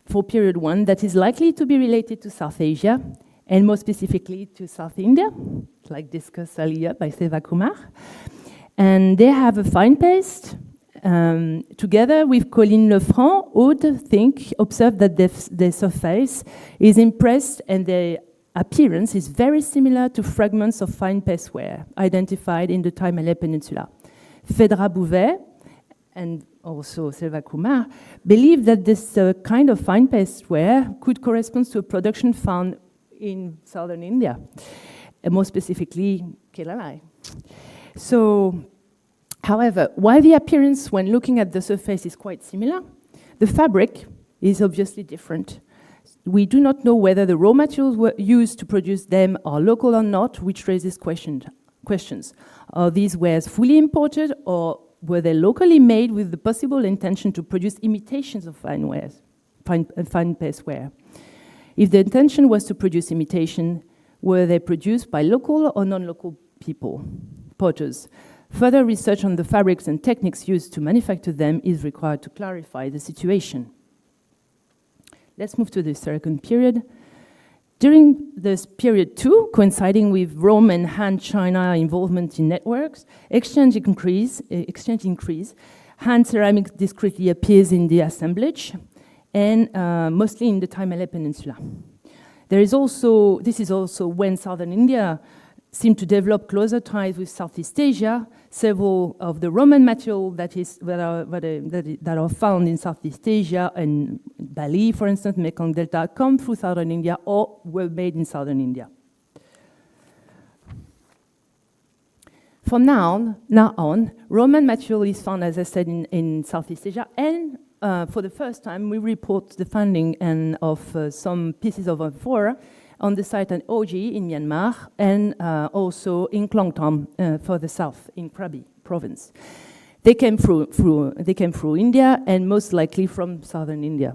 for period 1 that is likely to be related to South Asia, and more specifically to South India, like discussed earlier by Selvakumar. And they have a fine paste. Together with Colline Lefranc, Aude observed that their surface is impressed and their appearance is very similar to fragments of fine pasteware identified in the Thai-Malay Peninsula. Fedra-Bouvet and also Selvakumar believe that this kind of fine pasteware could correspond to a production found in southern India, and more specifically Kerala. So, however, while the appearance when looking at the surface is quite similar, the fabric is obviously different. We do not know whether the raw materials were used to produce them are local or not, which raises questions. Are these wares fully imported, or were they locally made with the possible intention to produce imitations of fine pasteware? If the intention was to produce imitation, were they produced by local or non-local people, potters? Further research on the fabrics and techniques used to manufacture them is required to clarify the situation. Let's move to the second period. During this period 2, coinciding with Rome and Han China involvement in networks, exchange increase, hand ceramics discretely appears in the assemblage, and mostly in the Thai-Malay Peninsula. This is also when southern India seemed to develop closer ties with Southeast Asia. Several of the Roman materials that are found in Southeast Asia and Bali, for instance, Mekong Delta, come through southern India or were made in southern India. From now on, Roman material is found, as I said, in Southeast Asia, and for the first time, we report the finding of some pieces of amphora on the site at Oji in Myanmar, and also in Klongtam further south in Krabi province. They came through India, and most likely from southern India.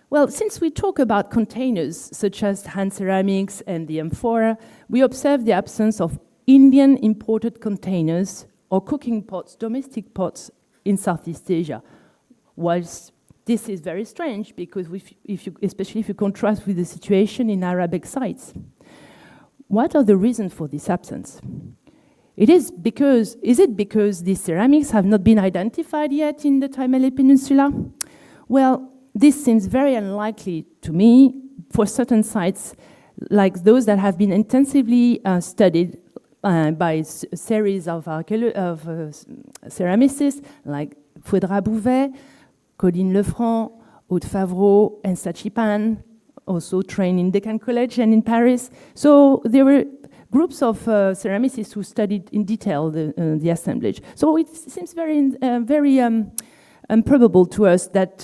Well, since we talk about containers such as hand ceramics and the amphora, we observe the absence of Indian imported containers or cooking pots, domestic pots in Southeast Asia. Whilst this is very strange, because especially if you contrast with the situation in Arabic sites. What are the reasons for this absence? Is it because these ceramics have not been identified yet in the Thai-Malay Peninsula? Well, this seems very unlikely to me for certain sites, like those that have been intensively studied by a series of ceramicists, like Fedra-Bouvet, Colline Lefranc, Aude Favreau, and Sachipan, also trained in Deccan College and in Paris. So there were groups of ceramicists who studied in detail the assemblage. So it seems very improbable to us that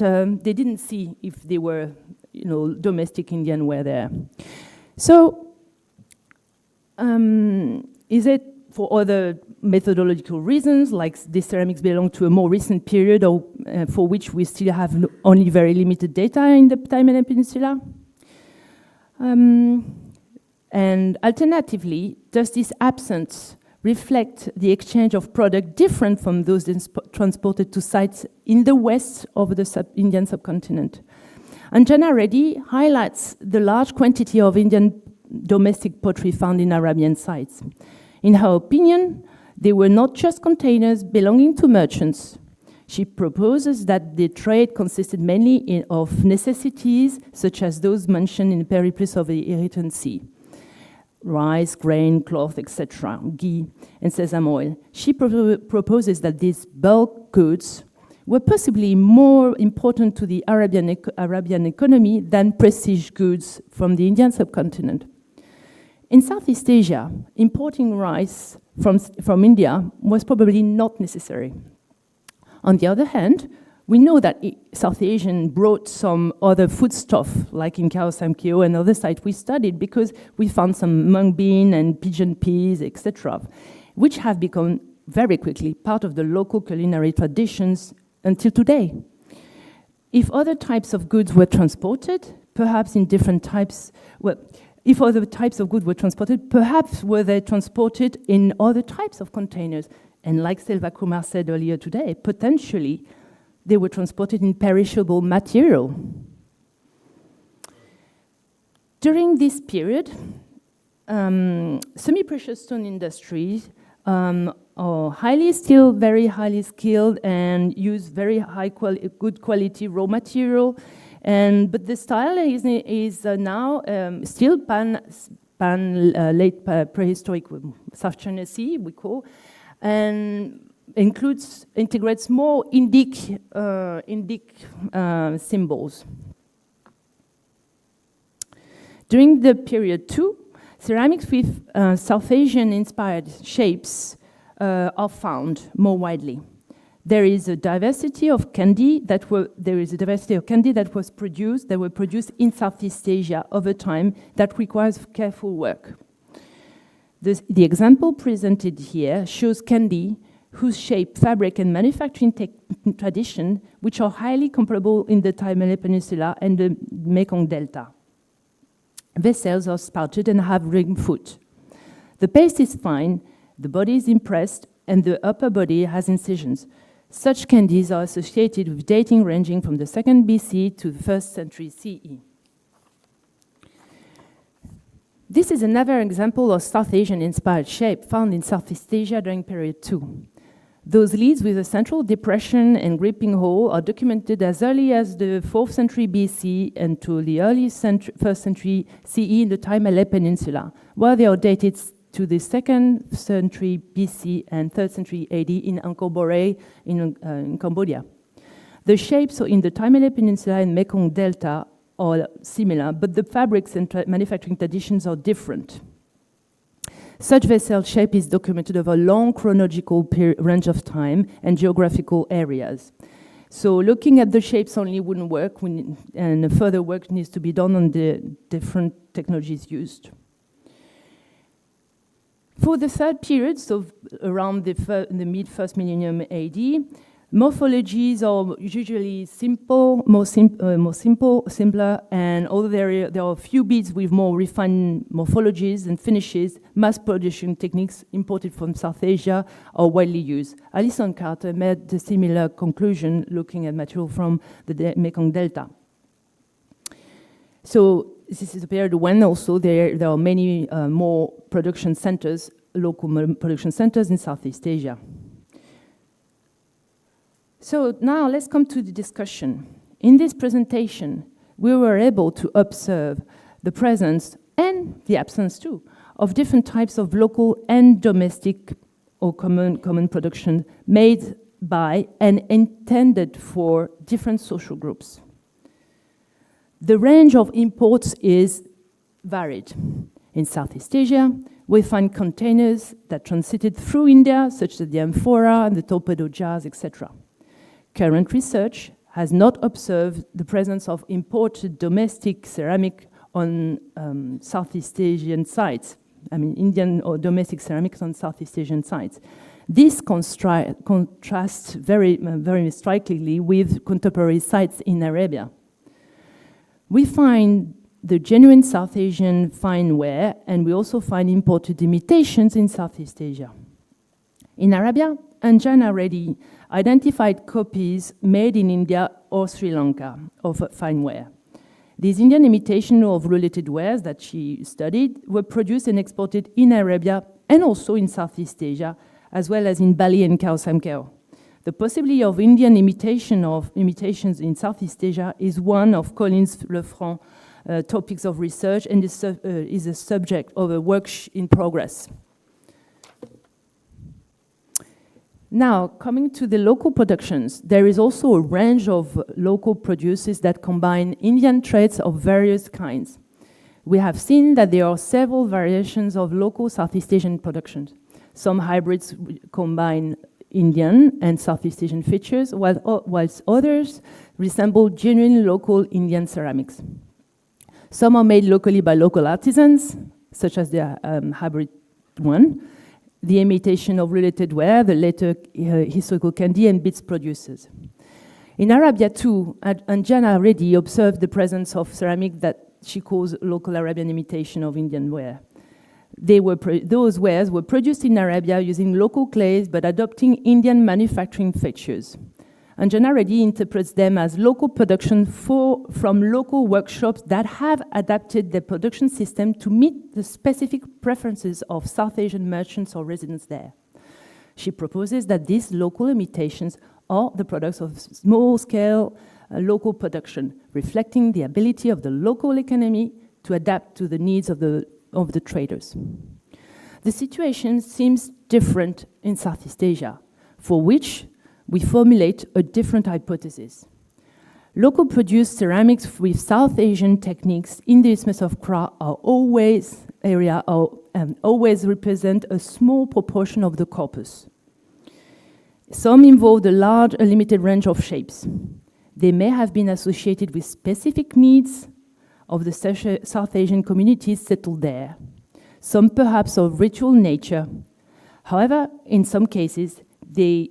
they didn't see if they were, domestic Indian ware there. So is it for other methodological reasons, like these ceramics belong to a more recent period, or for which we still have only very limited data in the Thai-Malay Peninsula? And alternatively, does this absence reflect the exchange of product different from those transported to sites in the west of the Indian subcontinent? Anjana Reddy highlights the large quantity of Indian domestic pottery found in Arabian sites. In her opinion, they were not just containers belonging to merchants. She proposes that the trade consisted mainly of necessities, such as those mentioned in the Periplus of the Erythraean Sea: rice, grain, cloth, etc., ghee, and sesame oil. She proposes that these bulk goods were possibly more important to the Arabian economy than prestige goods from the Indian subcontinent. In Southeast Asia, importing rice from India was probably not necessary. On the other hand, we know that South Asian brought some other foodstuff, like in Khao Sam Keo and other sites we studied, because we found some mung bean and pigeon peas, etc., which have become very quickly part of the local culinary traditions until today. If other types of goods were transported, perhaps in different types. Well, if other types of goods were transported, perhaps were they transported in other types of containers. And like Selvakumar said earlier today, potentially they were transported in perishable material. During this period, semi-precious stone industries are very highly skilled and use very good quality raw material. But the style is now still late prehistoric South China Sea, we call, and integrates more Indic symbols. During the period 2, ceramics with South Asian-inspired shapes are found more widely. There is a diversity of candy that were produced in Southeast Asia over time that requires careful work. The example presented here shows candy whose shape, fabric, and manufacturing tradition, which are highly comparable in the Malay Peninsula and the Mekong Delta. Vessels are spouted and have ring foot. The paste is fine, the body is impressed, and the upper body has incisions. Such candies are associated with dating ranging from the 2nd BC to the 1st century CE. This is another example of South Asian-inspired shape found in Southeast Asia during period 2. Those leads with a central depression and gripping hole are documented as early as the 4th century BC and to the early 1st century CE in the Thai Malay Peninsula, while they are dated to the 2nd century BC and 3rd century AD in Angkor Borei in Cambodia. The shapes in the Thai Malay Peninsula and Mekong Delta are similar, but the fabrics and manufacturing traditions are different. Such vessel shape is documented over a long chronological range of time and geographical areas. So looking at the shapes only wouldn't work, and further work needs to be done on the different technologies used. For the third period, so around the mid-1st millennium AD, morphologies are usually simpler, and although there are a few beads with more refined morphologies and finishes, mass production techniques imported from South Asia are widely used. Alison Carter made a similar conclusion looking at material from the Mekong Delta. So this is a period when also there are many more production centers, local production centers in Southeast Asia. So now let's come to the discussion. In this presentation, we were able to observe the presence and the absence too of different types of local and domestic or common production made by and intended for different social groups. The range of imports is varied. In Southeast Asia, we find containers that transited through India, such as the amphora and the torpedo jars, etc. Current research has not observed the presence of imported domestic ceramic on Southeast Asian sites. I mean, Indian or domestic ceramics on Southeast Asian sites. This contrasts very strikingly with contemporary sites in Arabia. We find the genuine South Asian fine ware, and we also find imported imitations in Southeast Asia. In Arabia, Anjan already identified copies made in India or Sri Lanka of fine ware. These Indian imitations of related wares that she studied were produced and exported in Arabia and also in Southeast Asia, as well as in Bali and Khao Sam Khao. The possibility of Indian imitations in Southeast Asia is one of Collins Lefranc topics of research and is a subject of a work in progress. Now, coming to the local productions, there is also a range of local producers that combine Indian traits of various kinds. We have seen that there are several variations of local Southeast Asian productions. Some hybrids combine Indian and Southeast Asian features, whilst others resemble genuine local Indian ceramics. Some are made locally by local artisans, such as the hybrid one, the imitation of related ware, the later historical candy and beads producers. In Arabia too, Anjana already observed the presence of ceramic that she calls local Arabian imitation of Indian ware. Those wares were produced in Arabia using local clays but adopting Indian manufacturing features. Anjana already interprets them as local production from local workshops that have adapted their production system to meet the specific preferences of South Asian merchants or residents there. She proposes that these local imitations are the products of small-scale local production, reflecting the ability of the local economy to adapt to the needs of the traders. The situation seems different in Southeast Asia, for which we formulate a different hypothesis. Local produced ceramics with South Asian techniques in the Isthmus of Kra are always represent a small proportion of the corpus. Some involve a limited range of shapes. They may have been associated with specific needs of the South Asian communities settled there. Some perhaps of ritual nature. However, in some cases, they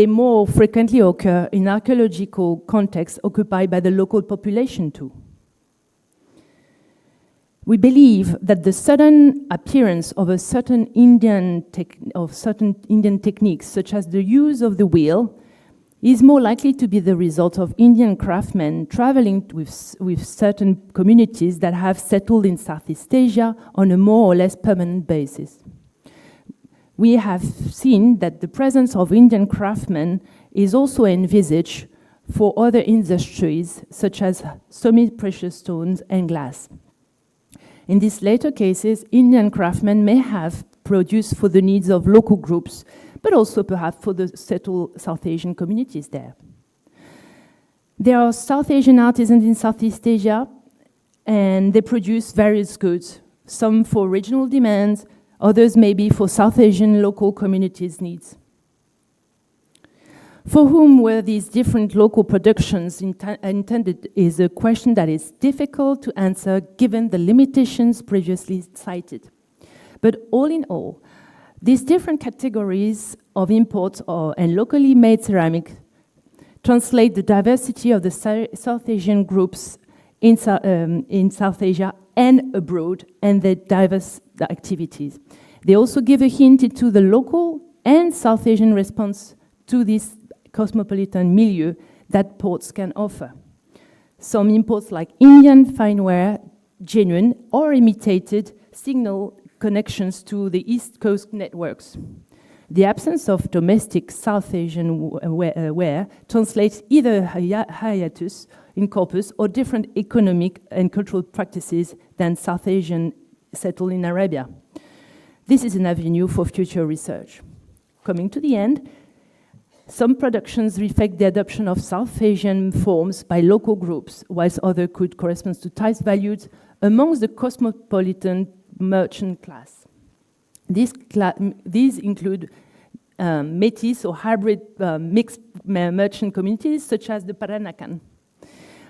more frequently occur in archaeological contexts occupied by the local population too. We believe that the sudden appearance of certain Indian techniques, such as the use of the wheel, is more likely to be the result of Indian craftsmen traveling with certain communities that have settled in Southeast Asia on a more or less permanent basis. We have seen that the presence of Indian craftsmen is also envisaged for other industries, such as semi-precious stones and glass. In these later cases, Indian craftsmen may have produced for the needs of local groups, but also perhaps for the settled South Asian communities there. There are South Asian artisans in Southeast Asia, and they produce various goods, some for regional demands, others maybe for South Asian local communities' needs. For whom were these different local productions intended is a question that is difficult to answer given the limitations previously cited. But all in all, these different categories of imports and locally made ceramic translate the diversity of the South Asian groups in South Asia and abroad and their diverse activities. They also give a hint into the local and South Asian response to this cosmopolitan milieu that ports can offer. Some imports like Indian fineware, genuine or imitated, signal connections to the East Coast networks. The absence of domestic South Asian ware translates either hiatus in corpus or different economic and cultural practices than South Asian settled in Arabia. This is an avenue for future research. Coming to the end, some productions reflect the adoption of South Asian forms by local groups, whilst others could correspond to types valued amongst the cosmopolitan merchant class. These include métis or hybrid mixed merchant communities, such as the Peranakan.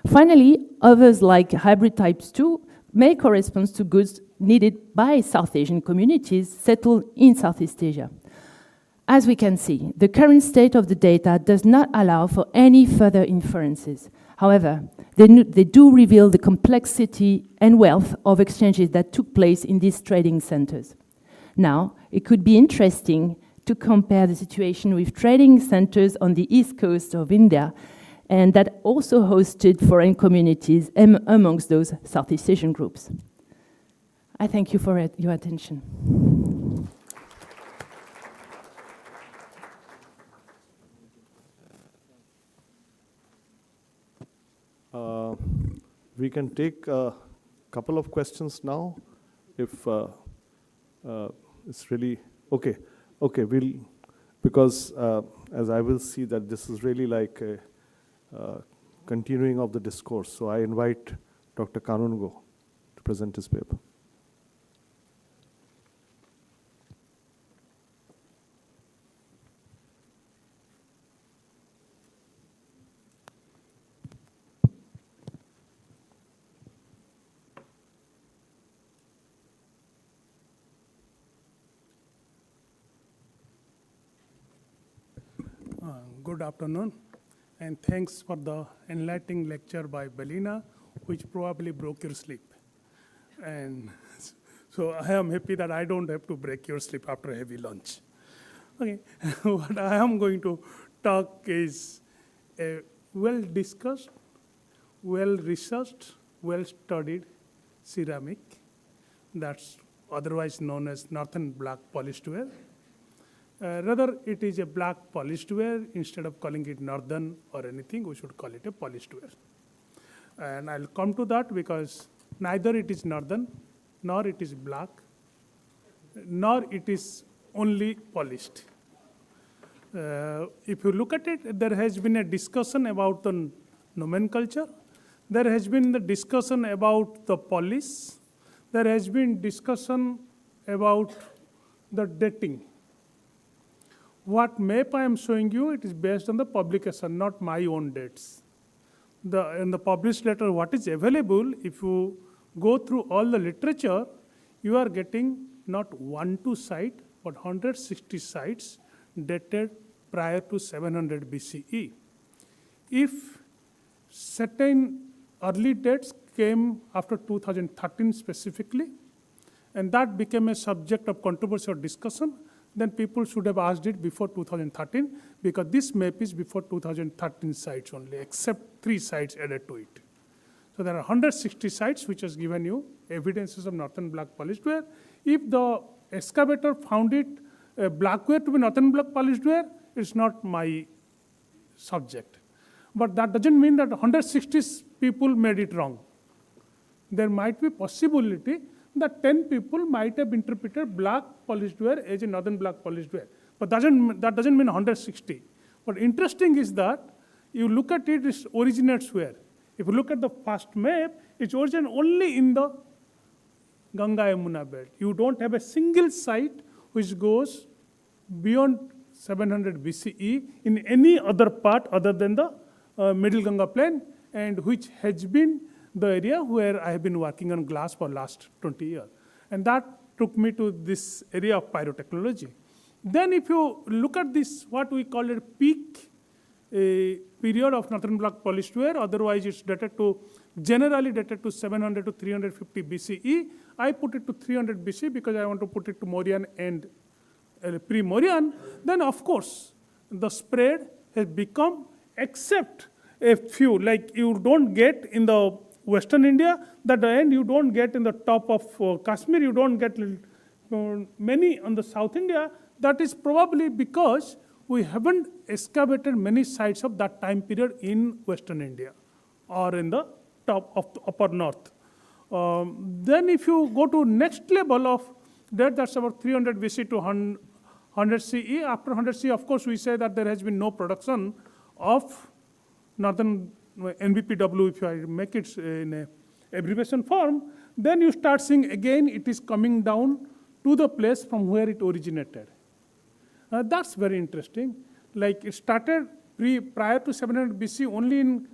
Finally, others like hybrid types 2 may correspond to goods needed by South Asian communities settled in Southeast Asia. As we can see, the current state of the data does not allow for any further inferences. However, they do reveal the complexity and wealth of exchanges that took place in these trading centers. Now, it could be interesting to compare the situation with trading centers on the east coast of India, and that also hosted foreign communities amongst those Southeast Asian groups. I thank you for your attention. We can take a couple of questions now, if it's really okay. Okay, because as I will see that this is really like a continuing of the discourse. So I invite Dr. Kanungo to present his paper. Good afternoon, and thanks for the enlightening lecture by Belina, which probably broke your sleep. And so I am happy that I don't have to break your sleep after a heavy lunch. Okay, what I am going to talk is a well-discussed, well-researched, well-studied ceramic that's otherwise known as northern black polished ware. Rather, it is a black polished ware. Instead of calling it northern or anything, we should call it a polished ware. And I'll come to that because neither it is northern, nor it is black, nor it is only polished. If you look at it, there has been a discussion about the nomenclature. There has been the discussion about the polish. There has been discussion about the dating. What map I am showing you, it is based on the publication, not my own dates. In the published letter, what is available, if you go through all the literature, you are getting not 1-2 sites, but 160 sites dated prior to 700 BCE. If certain early dates came after 2013 specifically, and that became a subject of controversial discussion, then people should have asked it before 2013, because this map is before 2013 sites only, except 3 sites added to it. So there are 160 sites which has given you evidences of northern black polished ware. If the excavator found it black ware to be northern black polished ware, it's not my subject. But that doesn't mean that 160 people made it wrong. There might be possibility that 10 people might have interpreted black polished ware as a northern black polished ware. But that doesn't mean 160. What interesting is that you look at it, it originates where? If you look at the first map, it's originated only in the Ganga Yamuna belt. You don't have a single site which goes beyond 700 BCE in any other part other than the Middle Ganga plain, and which has been the area where I have been working on glass for last 20 years. And that took me to this area of pyrotechnology. Then if you look at this, what we call it peak period of northern black polished ware, otherwise it's generally dated to 700 to 350 BCE. I put it to 300 BC because I want to put it to Mauryan and pre-Mauryan. Then of course, the spread has become, except a few, like you don't get in the Western India, that the end you don't get in the top of Kashmir, you don't get many on the South India. That is probably because we haven't excavated many sites of that time period in Western India or in the top of the upper north. Then if you go to next level of that, that's about 300 BC to 100 CE. After 100 CE, of course, we say that there has been no production of northern NBPW, if I make it in a abbreviation form. Then you start seeing again it is coming down to the place from where it originated. That's very interesting. Like it started prior to 700 BC only in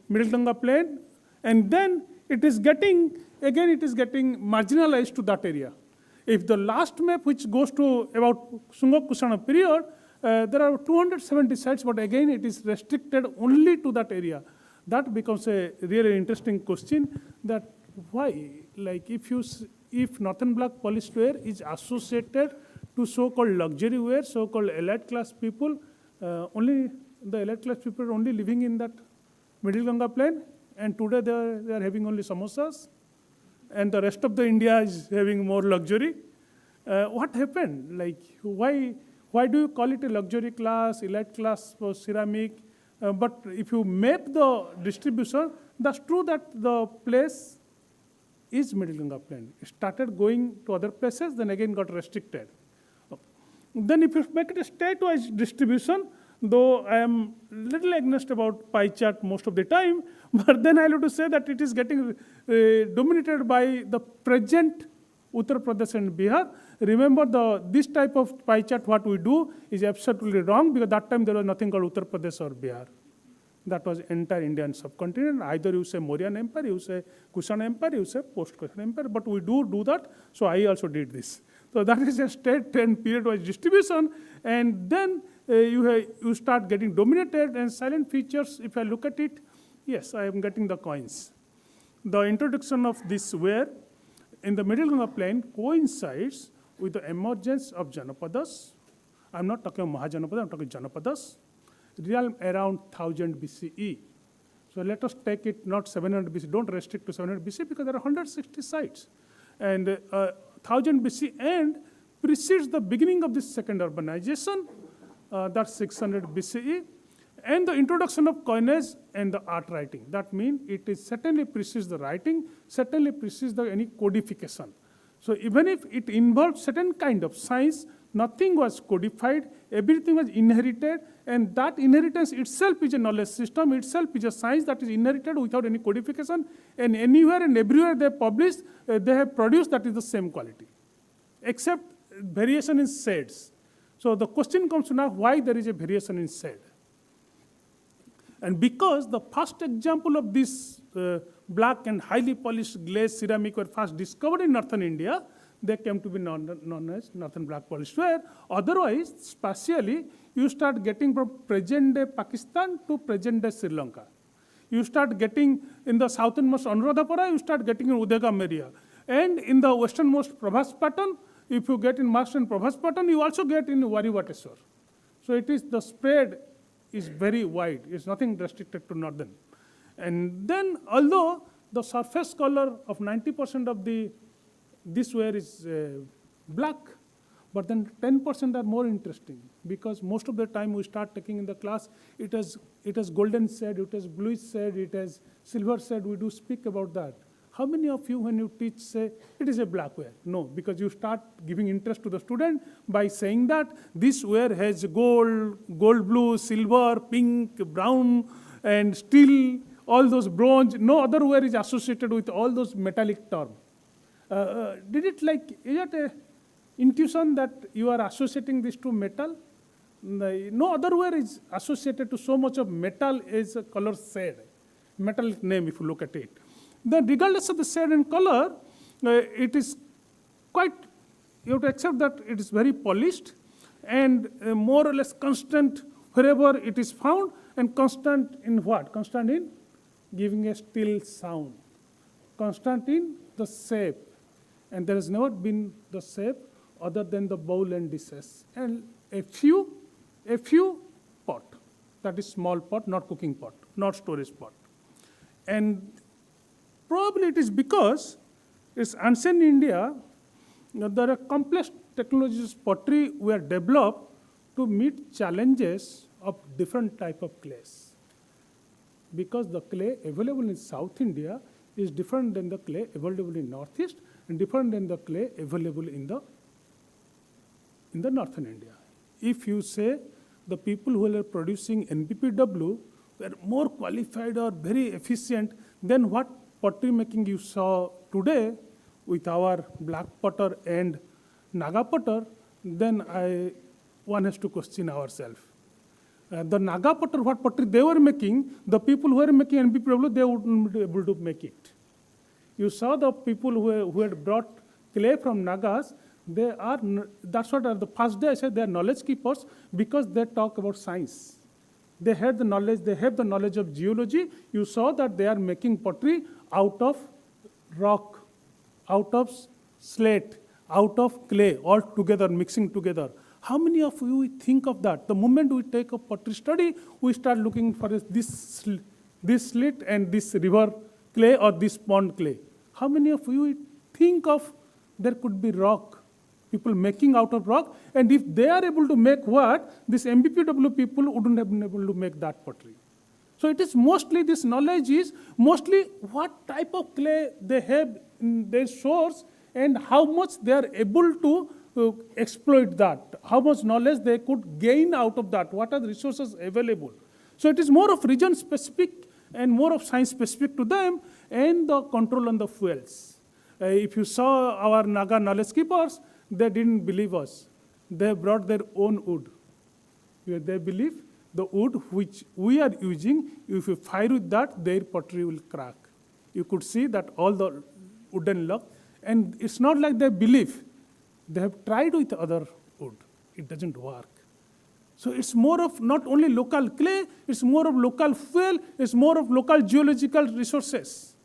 Middle Ganga plain, and then it is getting marginalized to that area. If the last map, which goes to about Sunga Kusana period, there are 270 sites, but again it is restricted only to that area. That becomes a really interesting question, that why? Like if northern black polished ware is associated to so-called luxury ware, so-called elite class people, only the elite class people are only living in that Middle Ganga plain, and today they are having only samosas, and the rest of the India is having more luxury. What happened? Like why do you call it a luxury class, elite class for ceramic? But if you map the distribution, that's true that the place is Middle Ganga plain. It started going to other places, then again got restricted. Then if you make it a state-wise distribution, though I am little against about pie chart most of the time, but then I have to say that it is getting dominated by the present Uttar Pradesh and Bihar. Remember, this type of pie chart, what we do is absolutely wrong, because that time there was nothing called Uttar Pradesh or Bihar. That was entire Indian subcontinent. Either you say Mauryan Empire, you say Kushan Empire, you say post-Kushan Empire, but we do that, so I also did this. So that is a state and period-wise distribution, and then you start getting dominated, and silent features, if I look at it, yes, I am getting the coins. The introduction of this ware in the Middle Ganga plain coincides with the emergence of Janapadas. I'm not talking Mahajanapadas, I'm talking Janapadas, realm around 1000 BCE. So let us take it not 700 BC, don't restrict to 700 BC because there are 160 sites. And 1000 BC and precedes the beginning of this second urbanization, that's 600 BCE, and the introduction of coinage and the art writing. That means it is certainly precedes the writing, certainly precedes any codification. So even if it involved certain kind of science, nothing was codified, everything was inherited, and that inheritance itself is a knowledge system, itself is a science that is inherited without any codification, and anywhere and everywhere they publish, they have produced that is the same quality, except variation in shades. So the question comes now, why there is a variation in shade? And because the first example of this black and highly polished glazed ceramic were first discovered in northern India, they came to be known as northern black polished ware. Otherwise, spatially, you start getting from present-day Pakistan to present-day Sri Lanka. You start getting in the southernmost Anuradhapura, you start getting in Udegam area. And in the westernmost Prabhas pattern, if you get in Master and Prabhas pattern, you also get in Warivateswar. So it is the spread is very wide. It's nothing restricted to northern. And then, although the surface color of 90% of this ware is black, but then 10% are more interesting because most of the time we start taking in the class, it has golden shade, it has bluish shade, it has silver shade. We do speak about that. How many of you, when you teach, say it is a black ware? No, because you start giving interest to the student by saying that this ware has gold, gold blue, silver, pink, brown, and steel, all those bronze. No other ware is associated with all those metallic terms. Is it a intuition that you are associating this to metal? No other ware is associated to so much of metal as a color shade, metallic name if you look at it. Then regardless of the shade and color, it is quite, you have to accept that it is very polished and more or less constant wherever it is found, and constant in what? Constant in giving a still sound, constant in the shape. And there has never been the shape other than the bowl and dishes. And a few pot, that is small pot, not cooking pot, not storage pot. And probably it is because it's ancient India, there are complex technologies pottery were developed to meet challenges of different type of clays. Because the clay available in South India is different than the clay available in Northeast and different than the clay available in the Northern India. If you say the people who are producing NBPW were more qualified or very efficient than what pottery making you saw today with our black potter and Naga potter, then one has to question ourselves. The Naga potter, what pottery they were making, the people who were making NBPW, they wouldn't be able to make it. You saw the people who had brought clay from Nagas, that's what the first day I said, they are knowledge keepers because they talk about science. They have the knowledge of geology. You saw that they are making pottery out of rock, out of slate, out of clay, all together, mixing together. How many of you think of that? The moment we take a pottery study, we start looking for this slit and this river clay or this pond clay. How many of you think of there could be rock, people making out of rock, and if they are able to make what, this MBPW people wouldn't have been able to make that pottery. So it is mostly, this knowledge is mostly what type of clay they have in their source and how much they are able to exploit that, how much knowledge they could gain out of that, what are the resources available. So it is more of region specific and more of science specific to them and the control on the fuels. If you saw our Naga knowledge keepers, they didn't believe us. They brought their own wood. They believe the wood which we are using, if you fire with that, their pottery will crack. You could see that all the wooden log, and it's not like they believe. They have tried with other wood. It doesn't work. So it's more of not only local clay, it's more of local fuel, it's more of local geological resources.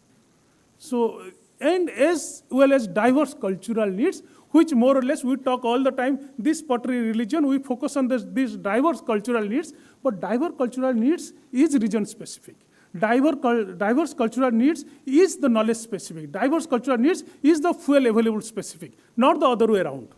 So, and as well as diverse cultural needs, which more or less we talk all the time, this pottery religion, we focus on these diverse cultural needs, but diverse cultural needs is region specific. Diverse cultural needs is the knowledge specific. Diverse cultural needs is the fuel available specific, not the other way around.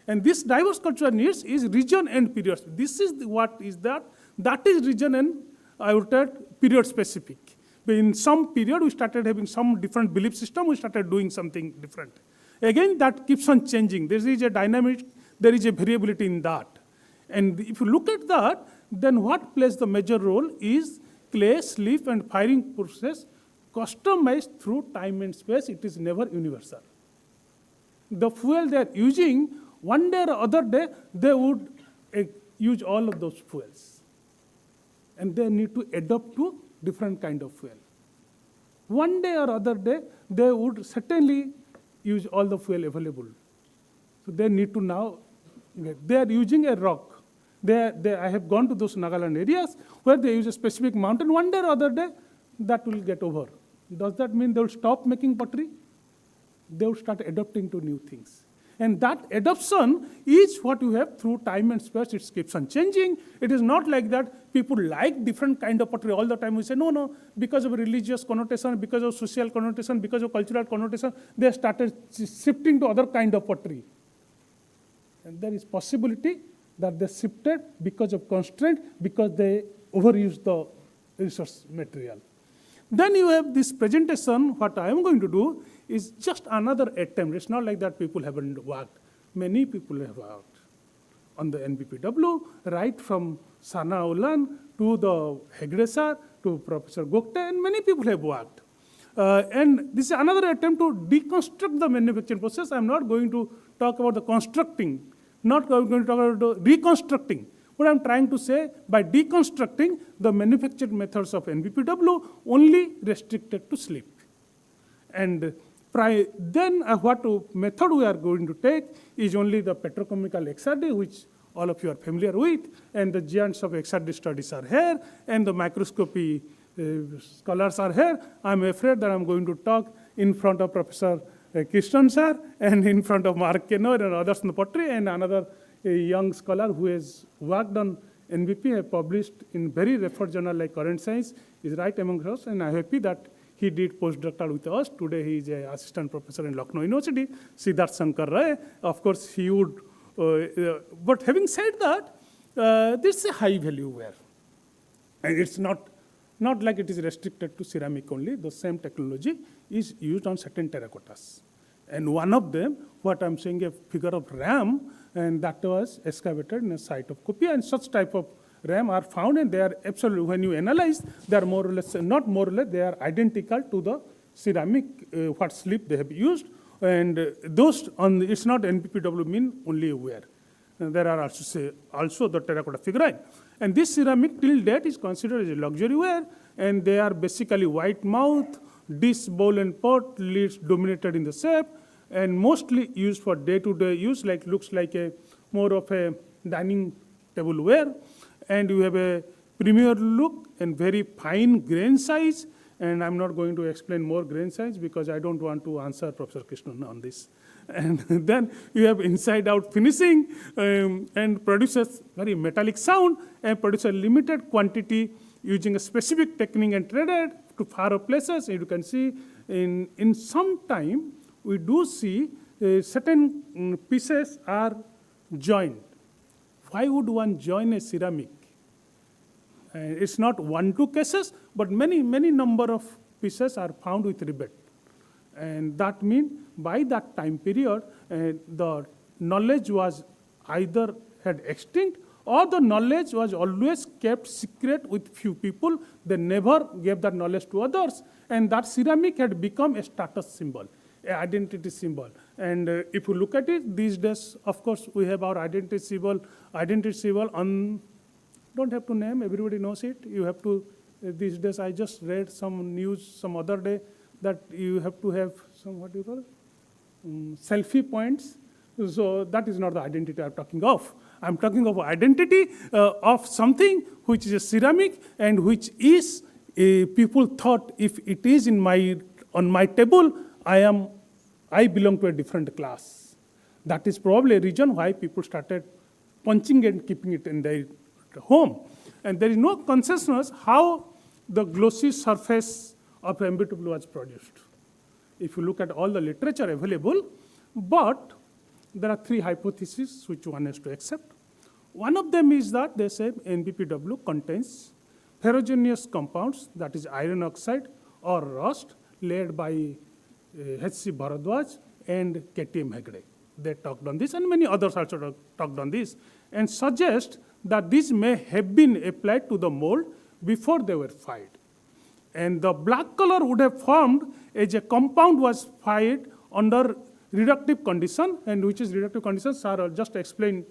And this diverse cultural needs is region and period. This is what is that. That is region and, I would say, period specific. But in some period, we started having some different belief system, we started doing something different. Again, that keeps on changing. There is a dynamic, there is a variability in that. And if you look at that, then what plays the major role is clay, sleeve, and firing process customized through time and space. It is never universal. The fuel they are using, one day or other day, they would use all of those fuels. And they need to adapt to different kind of fuel. One day or other day, they would certainly use all the fuel available. So they need to now, they are using a rock. I have gone to those Nagaland areas where they use a specific mountain. One day or other day, that will get over. Does that mean they will stop making pottery? They will start adapting to new things. And that adoption is what you have through time and space. It keeps on changing. It is not like that people like different kind of pottery all the time. We say, no, because of religious connotation, because of social connotation, because of cultural connotation, they started shifting to other kind of pottery. And there is possibility that they shifted because of constraint, because they overused the resource material. Then you have this presentation. What I am going to do is just another attempt. It's not like that people haven't worked. Many people have worked on the NBPW, right from Sana Ulan to the Hegde sir, to Professor Gupta, and many people have worked. And this is another attempt to deconstruct the manufacturing process. I'm not going to talk about the constructing, not going to talk about the reconstructing. What I'm trying to say, by deconstructing the manufacturing methods of NBPW, only restricted to sleep. And then what method we are going to take is only the petrochemical XRD, which all of you are familiar with, and the giants of XRD studies are here, and the microscopy scholars are here. I'm afraid that I'm going to talk in front of Professor Krishnan sir, and in front of Mark Kenoyer and others in the pottery, and another young scholar who has worked on NBP, have published in very referred journal like Current Science, is right among us, and I'm happy that he did postdoctoral with us. Today he is an assistant professor in Lucknow University, Siddharth Shankar Ray. Of course, he would, but having said that, this is a high value ware. And it's not like it is restricted to ceramic only. The same technology is used on certain terracottas. And one of them, what I'm saying, a figure of ram, and that was excavated in a site of Kopia, and such type of ram are found, and they are absolutely, when you analyze, they are more or less, not more or less, they are identical to the ceramic, what slip they have used, and those, it's not NBPW mean only ware. There are also the terracotta figurine. And this ceramic till date is considered as a luxury ware, and they are basically white mouth, dish, bowl, and pot, lids dominated in the shape, and mostly used for day-to-day use, like looks like a more of a dining table ware. And you have a premier look and very fine grain size. And I'm not going to explain more grain size because I don't want to answer Professor Krishnan on this. And then you have inside-out finishing and produces very metallic sound and produces a limited quantity using a specific technique and threaded to far off places. And you can see in some time, we do see certain pieces are joined. Why would one join a ceramic? It's not 1-2 cases, but many number of pieces are found with rivet. And that means by that time period, the knowledge was either had extinct, or the knowledge was always kept secret with few people. They never gave that knowledge to others. And that ceramic had become a status symbol, an identity symbol. And if you look at it, these days, of course, we have our identity symbol on, don't have to name, everybody knows it. You have to, these days, I just read some news some other day that you have to have some, what do you call it? Selfie points. So that is not the identity I'm talking of. I'm talking of identity of something which is a ceramic and which is, people thought if it is on my table, I belong to a different class. That is probably a reason why people started punching and keeping it in their home. And there is no consensus how the glossy surface of MB2 was produced, if you look at all the literature available. But there are three hypotheses which one has to accept. One of them is that they say NBPW contains ferruginous compounds, that is iron oxide or rust, led by H.C. Bharadwaj and K.T.M. Hegde. They talked on this, and many others also talked on this, and suggest that these may have been applied to the mold before they were fired. And the black color would have formed as a compound was fired under reductive condition, and which is reductive conditions, sir just explained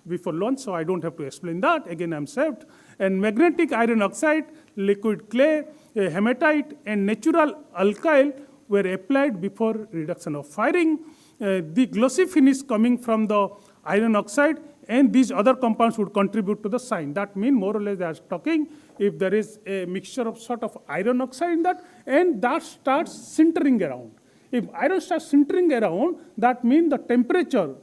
before lunch, so I don't have to explain that. Again, I'm saved. And magnetic iron oxide, liquid clay, hematite, and natural alkyl were applied before reduction of firing. The glossy finish coming from the iron oxide and these other compounds would contribute to the sign. That means more or less they are talking if there is a mixture of sort of iron oxide in that, and that starts sintering around. If iron starts sintering around, that means the temperature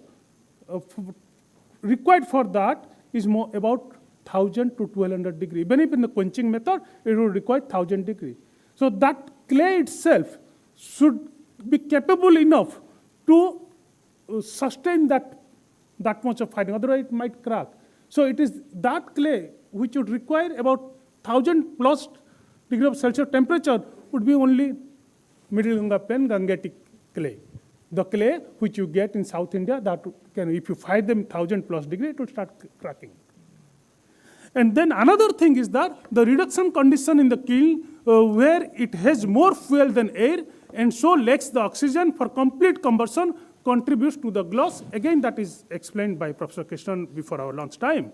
required for that is more about 1000 to 1200 degrees. Even if in the quenching method, it would require 1000 degrees. So that clay itself should be capable enough to sustain that much of firing, otherwise it might crack. So it is that clay which would require about 1000 plus degree of Celsius temperature would be only Middle Ganga plain Gangetic clay. The clay which you get in South India, that can, if you fire them 1000 plus degree, it will start cracking. And then another thing is that the reduction condition in the kiln where it has more fuel than air and so lacks the oxygen for complete combustion contributes to the gloss. Again, that is explained by Professor Krishnan before our lunch time.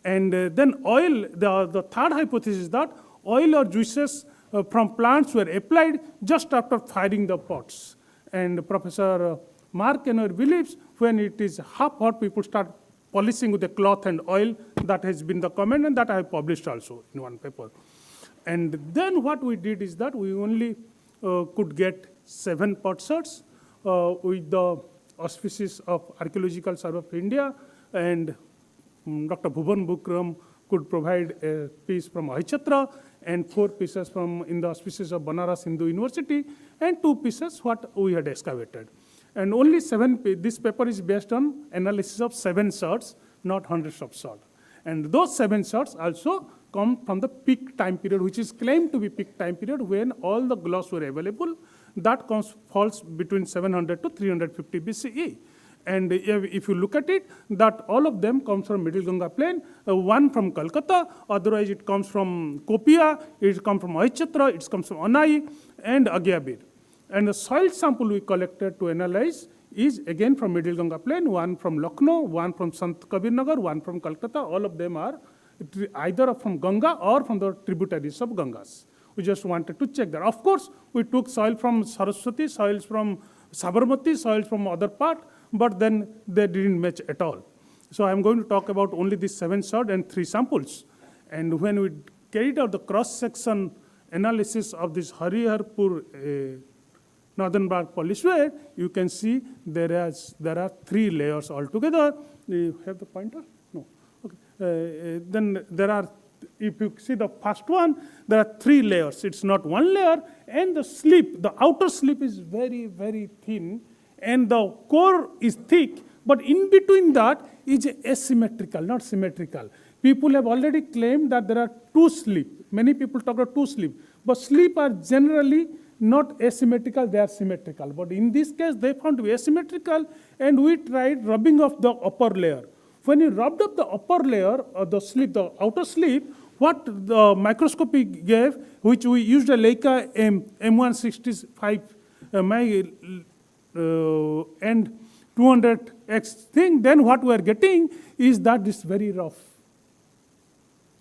And then oil, the third hypothesis is that oil or juices from plants were applied just after firing the pots. And Professor Mark Kenoyer believes when it is half hot, people start polishing with a cloth and oil. That has been the comment, and that I have published also in one paper. And then what we did is that we only could get 7 potsherds with the auspices of Archaeological Survey of India, and Dr. Bhuvan Bukram could provide a piece from Aichatra, and 4 pieces from in the auspices of Banaras Hindu University, and 2 pieces what we had excavated. And only 7, this paper is based on analysis of 7 shards, not hundreds of shards. And those 7 shards also come from the peak time period, which is claimed to be peak time period when all the gloss were available. That falls between 700 to 350 BCE. And if you look at it, that all of them comes from Middle Ganga plain, one from Calcutta, otherwise it comes from Kopia, it comes from Aichatra, it comes from Anai and Agyabir. And the soil sample we collected to analyze is again from Middle Ganga plain, one from Lucknow, one from Sant Kabir Nagar, one from Calcutta. All of them are either from Ganga or from the tributaries of Gangas. We just wanted to check that. Of course, we took soil from Saraswati, soils from Sabarmati, soils from other part, but then they didn't match at all. So I'm going to talk about only these 7 shards and 3 samples. And when we carried out the cross-section analysis of this Hariharpur Northern Bark Polishware, you can see there are 3 layers altogether. You have the pointer? No. Okay. Then there are, if you see the first one, there are 3 layers. It's not 1 layer, and the slip, the outer slip is very, very thin, and the core is thick, but in between that is asymmetrical, not symmetrical. People have already claimed that there are 2 slip. Many people talk about 2 slip, but slip are generally not asymmetrical, they are symmetrical. But in this case, they found to be asymmetrical, and we tried rubbing off the upper layer. When you rubbed up the upper layer, or the slip, the outer slip, what the microscopy gave, which we used a Leica M165 and 200x thing, then what we are getting is that this very rough.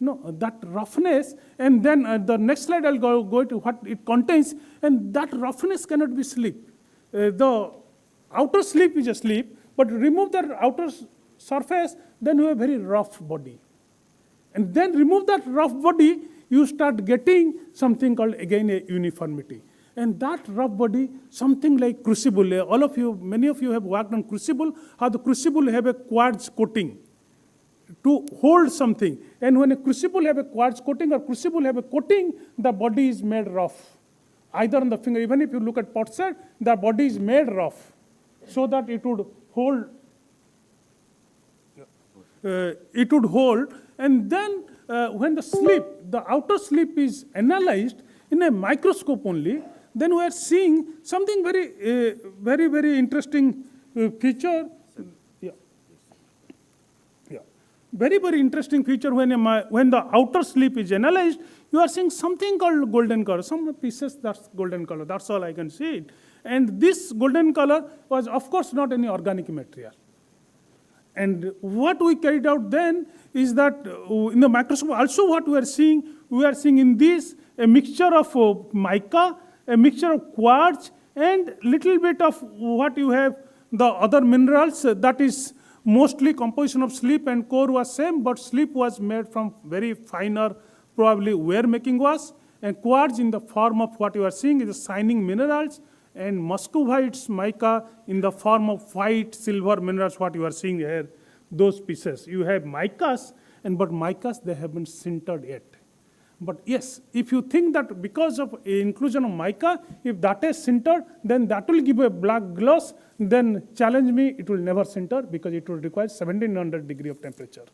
No, that roughness, and then the next slide I'll go to what it contains, and that roughness cannot be slip. The outer slip is a slip, but remove the outer surface, then you have very rough body. And then remove that rough body, you start getting something called again a uniformity. And that rough body, something like crucible. All of you, many of you have worked on crucible, how the crucible have a quartz coating to hold something. And when a crucible have a quartz coating or crucible have a coating, the body is made rough. Either on the finger, even if you look at POTSHERD, the body is made rough so that it would hold. And then when the slip, the outer slip is analyzed in a microscope only, then we are seeing something very interesting feature. Very interesting feature when the outer slip is analyzed, you are seeing something called golden color. Some pieces that's golden color. That's all I can see it. And this golden color was, of course, not any organic material. And what we carried out then is that in the microscope, also what we are seeing in this a mixture of mica, a mixture of quartz, and little bit of what you have, the other minerals, that is mostly composition of slip and core was same, but slip was made from very finer, probably ware making was, and quartz in the form of what you are seeing is the shining minerals, and muscovite's mica in the form of white, silver minerals, what you are seeing here, those pieces. You have micas, but micas, they haven't sintered yet. But yes, if you think that because of inclusion of mica, if that is sintered, then that will give a black gloss, then challenge me, it will never sinter because it will require 1700 degree of temperature.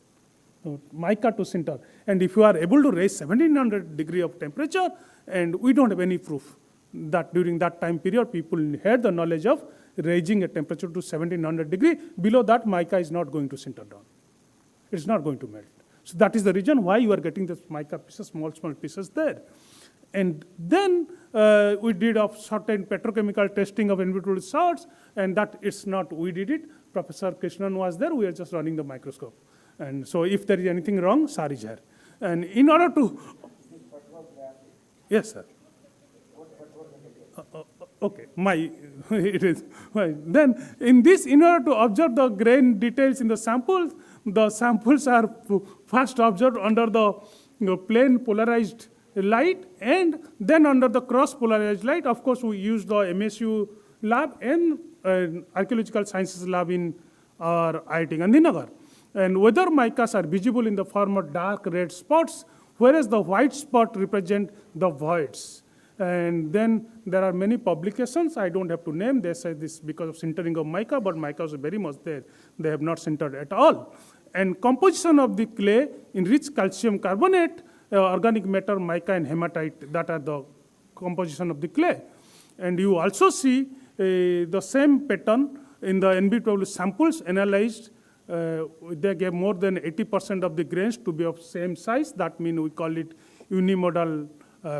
Mica to sinter. And if you are able to raise 1700 degree of temperature, and we don't have any proof that during that time period, people had the knowledge of raising a temperature to 1700 degree. Below that, mica is not going to sinter down. It's not going to melt. So that is the reason why you are getting this mica pieces, small pieces there. And then we did a certain petrochemical testing of individual salts, and that it's not we did it. Professor Krishnan was there. We are just running the microscope. And so if there is anything wrong, sir is here. And in order to... Yes, sir. Okay, it is. Then in this, in order to observe the grain details in the samples are first observed under the plane polarized light and then under the cross polarized light. Of course, we used the MSU lab and archaeological sciences lab in our IIT Gandhinagar. And whether micas are visible in the form of dark red spots, whereas the white spot represent the voids. And then there are many publications, I don't have to name, they say this because of sintering of mica, but mica is very much there. They have not sintered at all. And composition of the clay in rich calcium carbonate, organic matter, mica and hematite, that are the composition of the clay. And you also see the same pattern in the NBW samples analyzed. They gave more than 80% of the grains to be of same size. That means we call it unimodal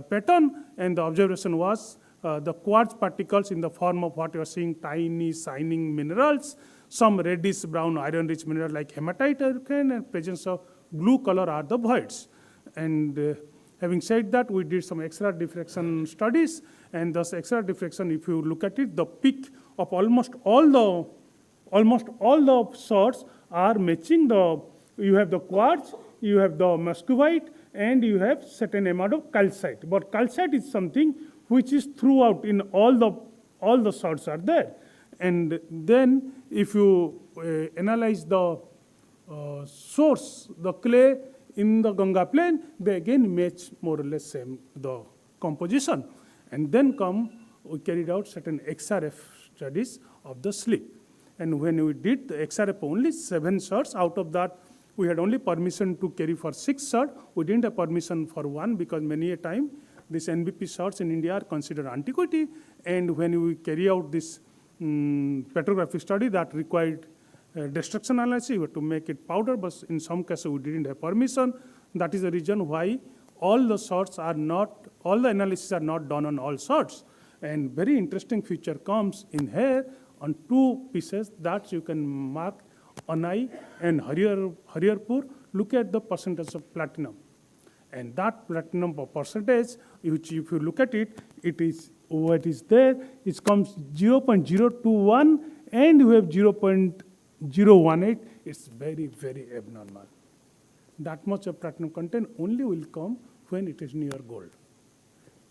pattern, and the observation was the quartz particles in the form of what you are seeing, tiny shining minerals, some reddish brown iron-rich mineral like hematite and presence of blue color are the voids. And having said that, we did some X-ray diffraction studies, and thus X-ray diffraction, if you look at it, the peak of almost all the sorts are matching you have the quartz, you have the muscovite, and you have certain amount of calcite. But calcite is something which is throughout in all the sorts are there. And then if you analyze the source, the clay in the Ganga plain, they again match more or less same the composition. And then we carried out certain XRF studies of the slip. And when we did the XRF only 7 sorts, out of that we had only permission to carry for 6 sorts. We didn't have permission for 1 because many a time these NBP sorts in India are considered antiquity. And when we carry out this petrographic study that required destruction analysis, we had to make it powder, but in some cases we didn't have permission. That is the reason why all the analyses are not done on all sorts. And very interesting feature comes in here on 2 pieces that you can mark Anai and Hariyarpur. Look at the percentage of platinum. And that platinum percentage, which if you look at it, it is what is there. It comes 0.021 and you have 0.018. it's very, very abnormal. That much of platinum content only will come when it is near gold.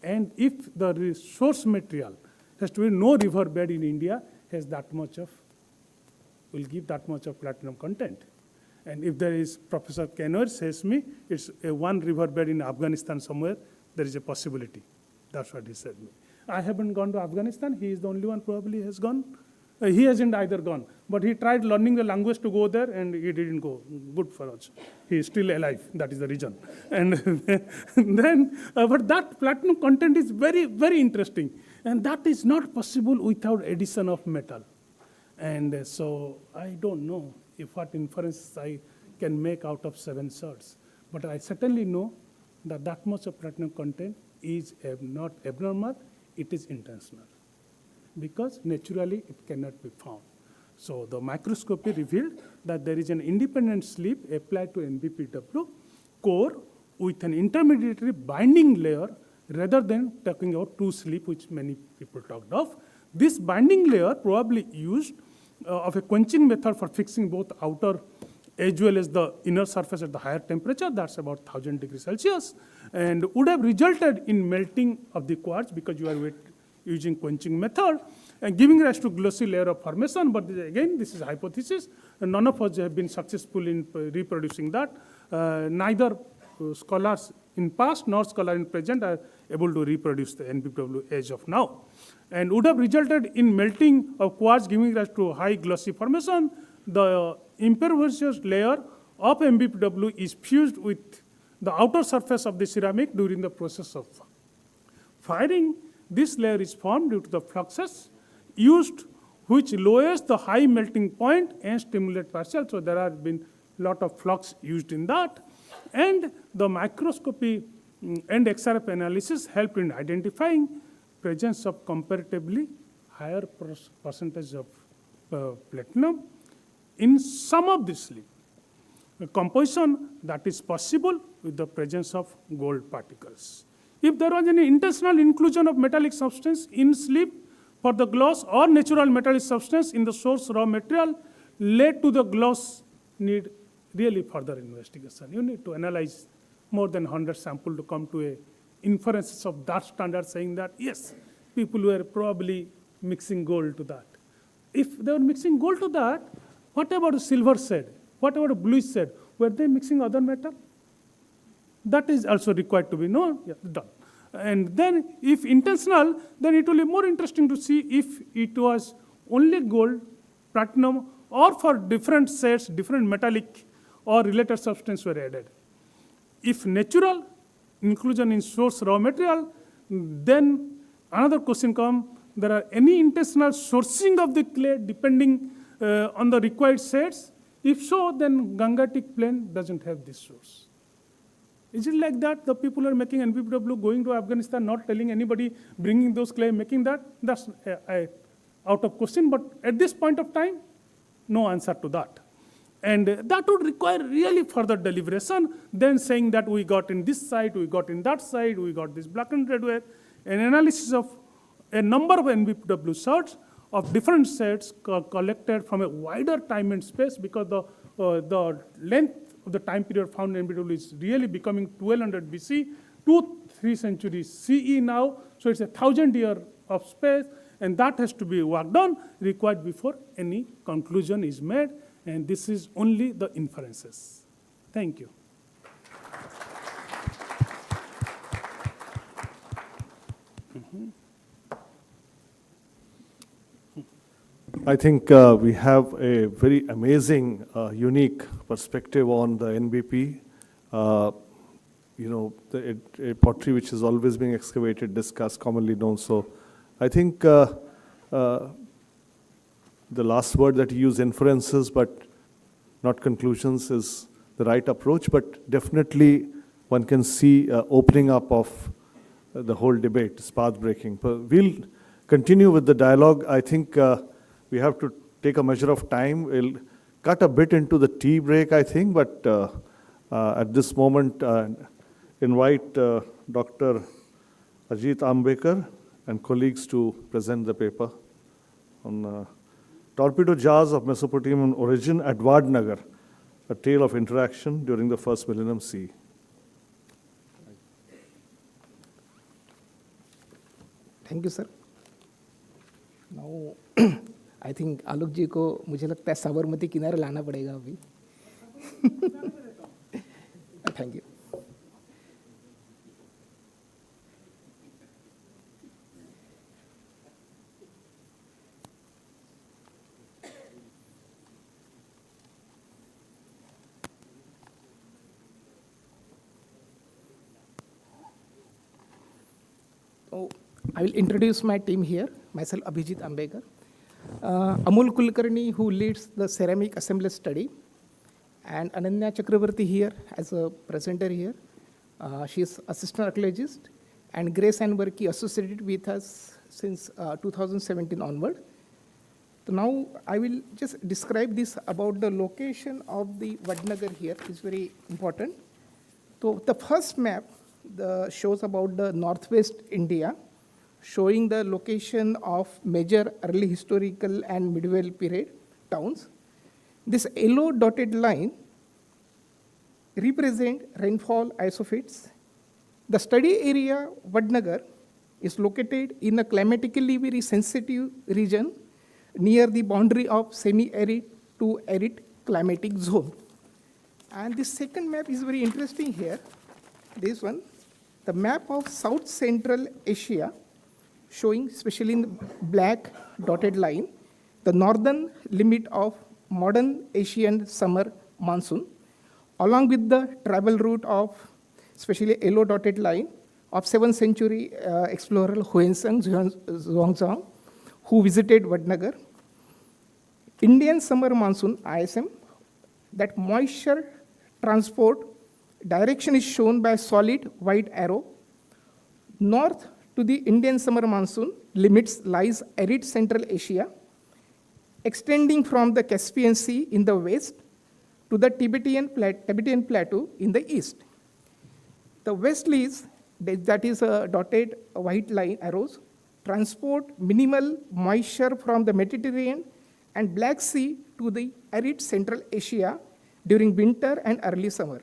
And if the source material has to be no river bed in India, has that much of, will give that much of platinum content. And if there is, Professor Kenoyer says me, it's a one river bed in Afghanistan somewhere, there is a possibility. That's what he said me. I haven't gone to Afghanistan. He is the only one probably has gone. He hasn't either gone, but he tried learning the language to go there, and he didn't go. Good for us. He is still alive. That is the reason. And then, but that platinum content is very, very interesting, and that is not possible without addition of metal. And so I don't know if what inference I can make out of 7 shards, but I certainly know that that much of platinum content is not abnormal. It is intentional, because naturally it cannot be found. So the microscopy revealed that there is an independent slip applied to NBPW core with an intermediary binding layer rather than talking about 2 slip, which many people talked of. This binding layer probably used of a quenching method for fixing both outer as well as the inner surface at the higher temperature, that's about 1000 degrees Celsius, and would have resulted in melting of the quartz because you are using quenching method and giving rise to glossy layer of formation. But again, this is a hypothesis, and none of us have been successful in reproducing that. Neither scholars in past nor scholars in present are able to reproduce the NBPW as of now, and would have resulted in melting of quartz giving rise to high glossy formation. The impervious layer of NBPW is fused with the outer surface of the ceramic during the process of firing. This layer is formed due to the fluxes used, which lowers the high melting point and stimulate partial. So there have been a lot of flux used in that. And the microscopy and XRF analysis helped in identifying presence of comparatively higher percentage of platinum in some of the slip. A composition that is possible with the presence of gold particles. If there was any intentional inclusion of metallic substance in slip for the gloss or natural metallic substance in the source raw material led to the gloss need really further investigation. You need to analyze more than 100 samples to come to a inferences of that standard saying that, yes, people were probably mixing gold to that. If they were mixing gold to that, what about a silver shade? What about a bluish shade? Were they mixing other metal? That is also required to be known. Yeah, done. And then if intentional, then it will be more interesting to see if it was only gold, platinum, or for different shades, different metallic or related substance were added. If natural inclusion in source raw material, then another question comes, there are any intentional sourcing of the clay depending on the required shades? If so, then Gangetic Plain doesn't have this source. Is it like that? The people are making NBPW, going to Afghanistan, not telling anybody, bringing those clay, making that? That's out of question. But at this point of time, no answer to that. And that would require really further deliberation than saying that we got in this side, we got in that side, we got this black and red ware. An analysis of a number of NBPW shards of different sets collected from a wider time and space, because the length of the time period found in NBPW is really becoming 1200 BC to 3 centuries CE now. So it's 1,000 years of space, and that has to be worked on, required before any conclusion is made. And this is only the inferences. Thank you. I think we have a very amazing, unique perspective on the NBP. You know, a pottery which is always being excavated, discussed, commonly known. So I think the last word that you use, inferences, but not conclusions, is the right approach. But definitely one can see opening up of the whole debate, it's path-breaking. We'll continue with the dialogue. I think we have to take a measure of time. We'll cut a bit into the tea break, I think, but at this moment, invite Dr. Ajit Ambekar and colleagues to present the paper on Torpedo jars of Mesopotamian origin at Vadnagar, a tale of interaction during the first millennium CE. Thank you sir. Now I think Alok ji को मुझे लगता है साबरमती किनारे लाना पड़ेगा अभी. Thank you. So, I will introduce my team here. Myself, Abhijit Ambekar. Amul Kulkarni, who leads the ceramic assembly study, and Ananya Chakravarti here as a presenter here. She is assistant archaeologist, and Grace and Berkey associated with us since 2017 onward. So now I will just describe this about the location of the Vadnagar here is very important. So the first map shows about the northwest India, showing the location of major early historical and medieval period towns. This yellow dotted line represent rainfall isophytes. The study area Vadnagar is located in a climatically very sensitive region near the boundary of semi-arid to arid climatic zone. And the second map is very interesting here. This one, the map of South Central Asia, showing especially in the black dotted line, the northern limit of modern Asian summer monsoon, along with the travel route of, especially yellow dotted line, of 7th century explorer Huenseng Zhuangzang, who visited Vadnagar. Indian summer monsoon, ISM, that moisture transport direction is shown by a solid white arrow. North to the Indian summer monsoon limits lies arid Central Asia, extending from the Caspian Sea in the west to the Tibetan Plateau in the east. The westerlies, that is dotted white line arrows, transport minimal moisture from the Mediterranean and Black Sea to the arid Central Asia during winter and early summer.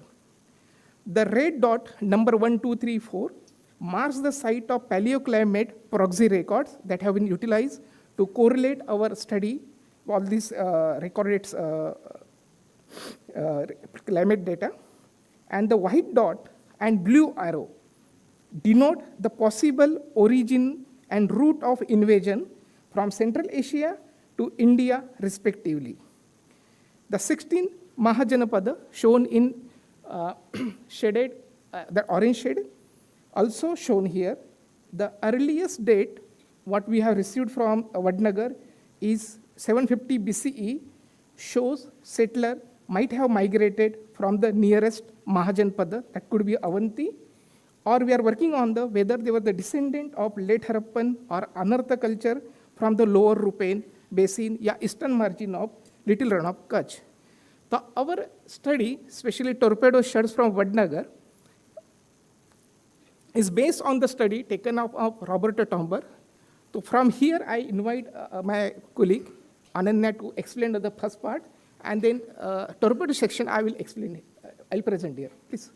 The red dot, number 1, 2, 3, 4, marks the site of paleoclimate proxy records that have been utilized to correlate our study, all these recorded climate data. And the white dot and blue arrow denote the possible origin and route of invasion from Central Asia to India respectively. The 16 Mahajanapada shown in shaded, the orange shade, also shown here. The earliest date, what we have received from Vadnagar is 750 BCE, shows settler might have migrated from the nearest Mahajanpada, that could be Avanti, or we are working on whether they were the descendant of late Harappan or Anartha culture from the lower Rupen basin, eastern margin of Little Run of Kutch. So our study, especially torpedo shards from Vadnagar, is based on the study taken of Roberto Tomber. So from here, I invite my colleague Ananya to explain the first part, and then torpedo section I will explain it. I'll present here. Please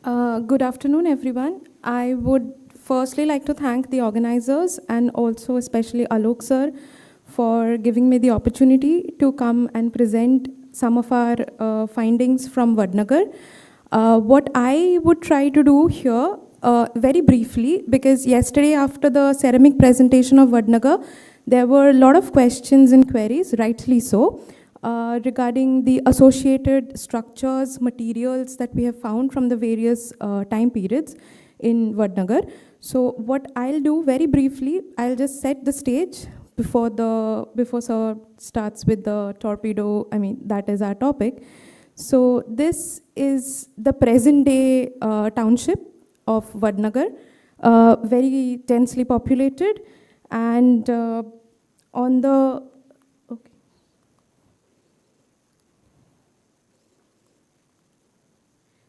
come. Good afternoon, everyone. I would firstly like to thank the organizers and also especially Alok sir for giving me the opportunity to come and present some of our findings from Vadnagar. What I would try to do here, very briefly, because yesterday after the ceramic presentation of Vadnagar, there were a lot of questions and queries, rightly so, regarding the associated structures, materials that we have found from the various time periods in Vadnagar. So what I'll do very briefly, I'll just set the stage before sir starts with the torpedo, that is our topic. So this is the present day township of Vadnagar, very densely populated, and on the, okay.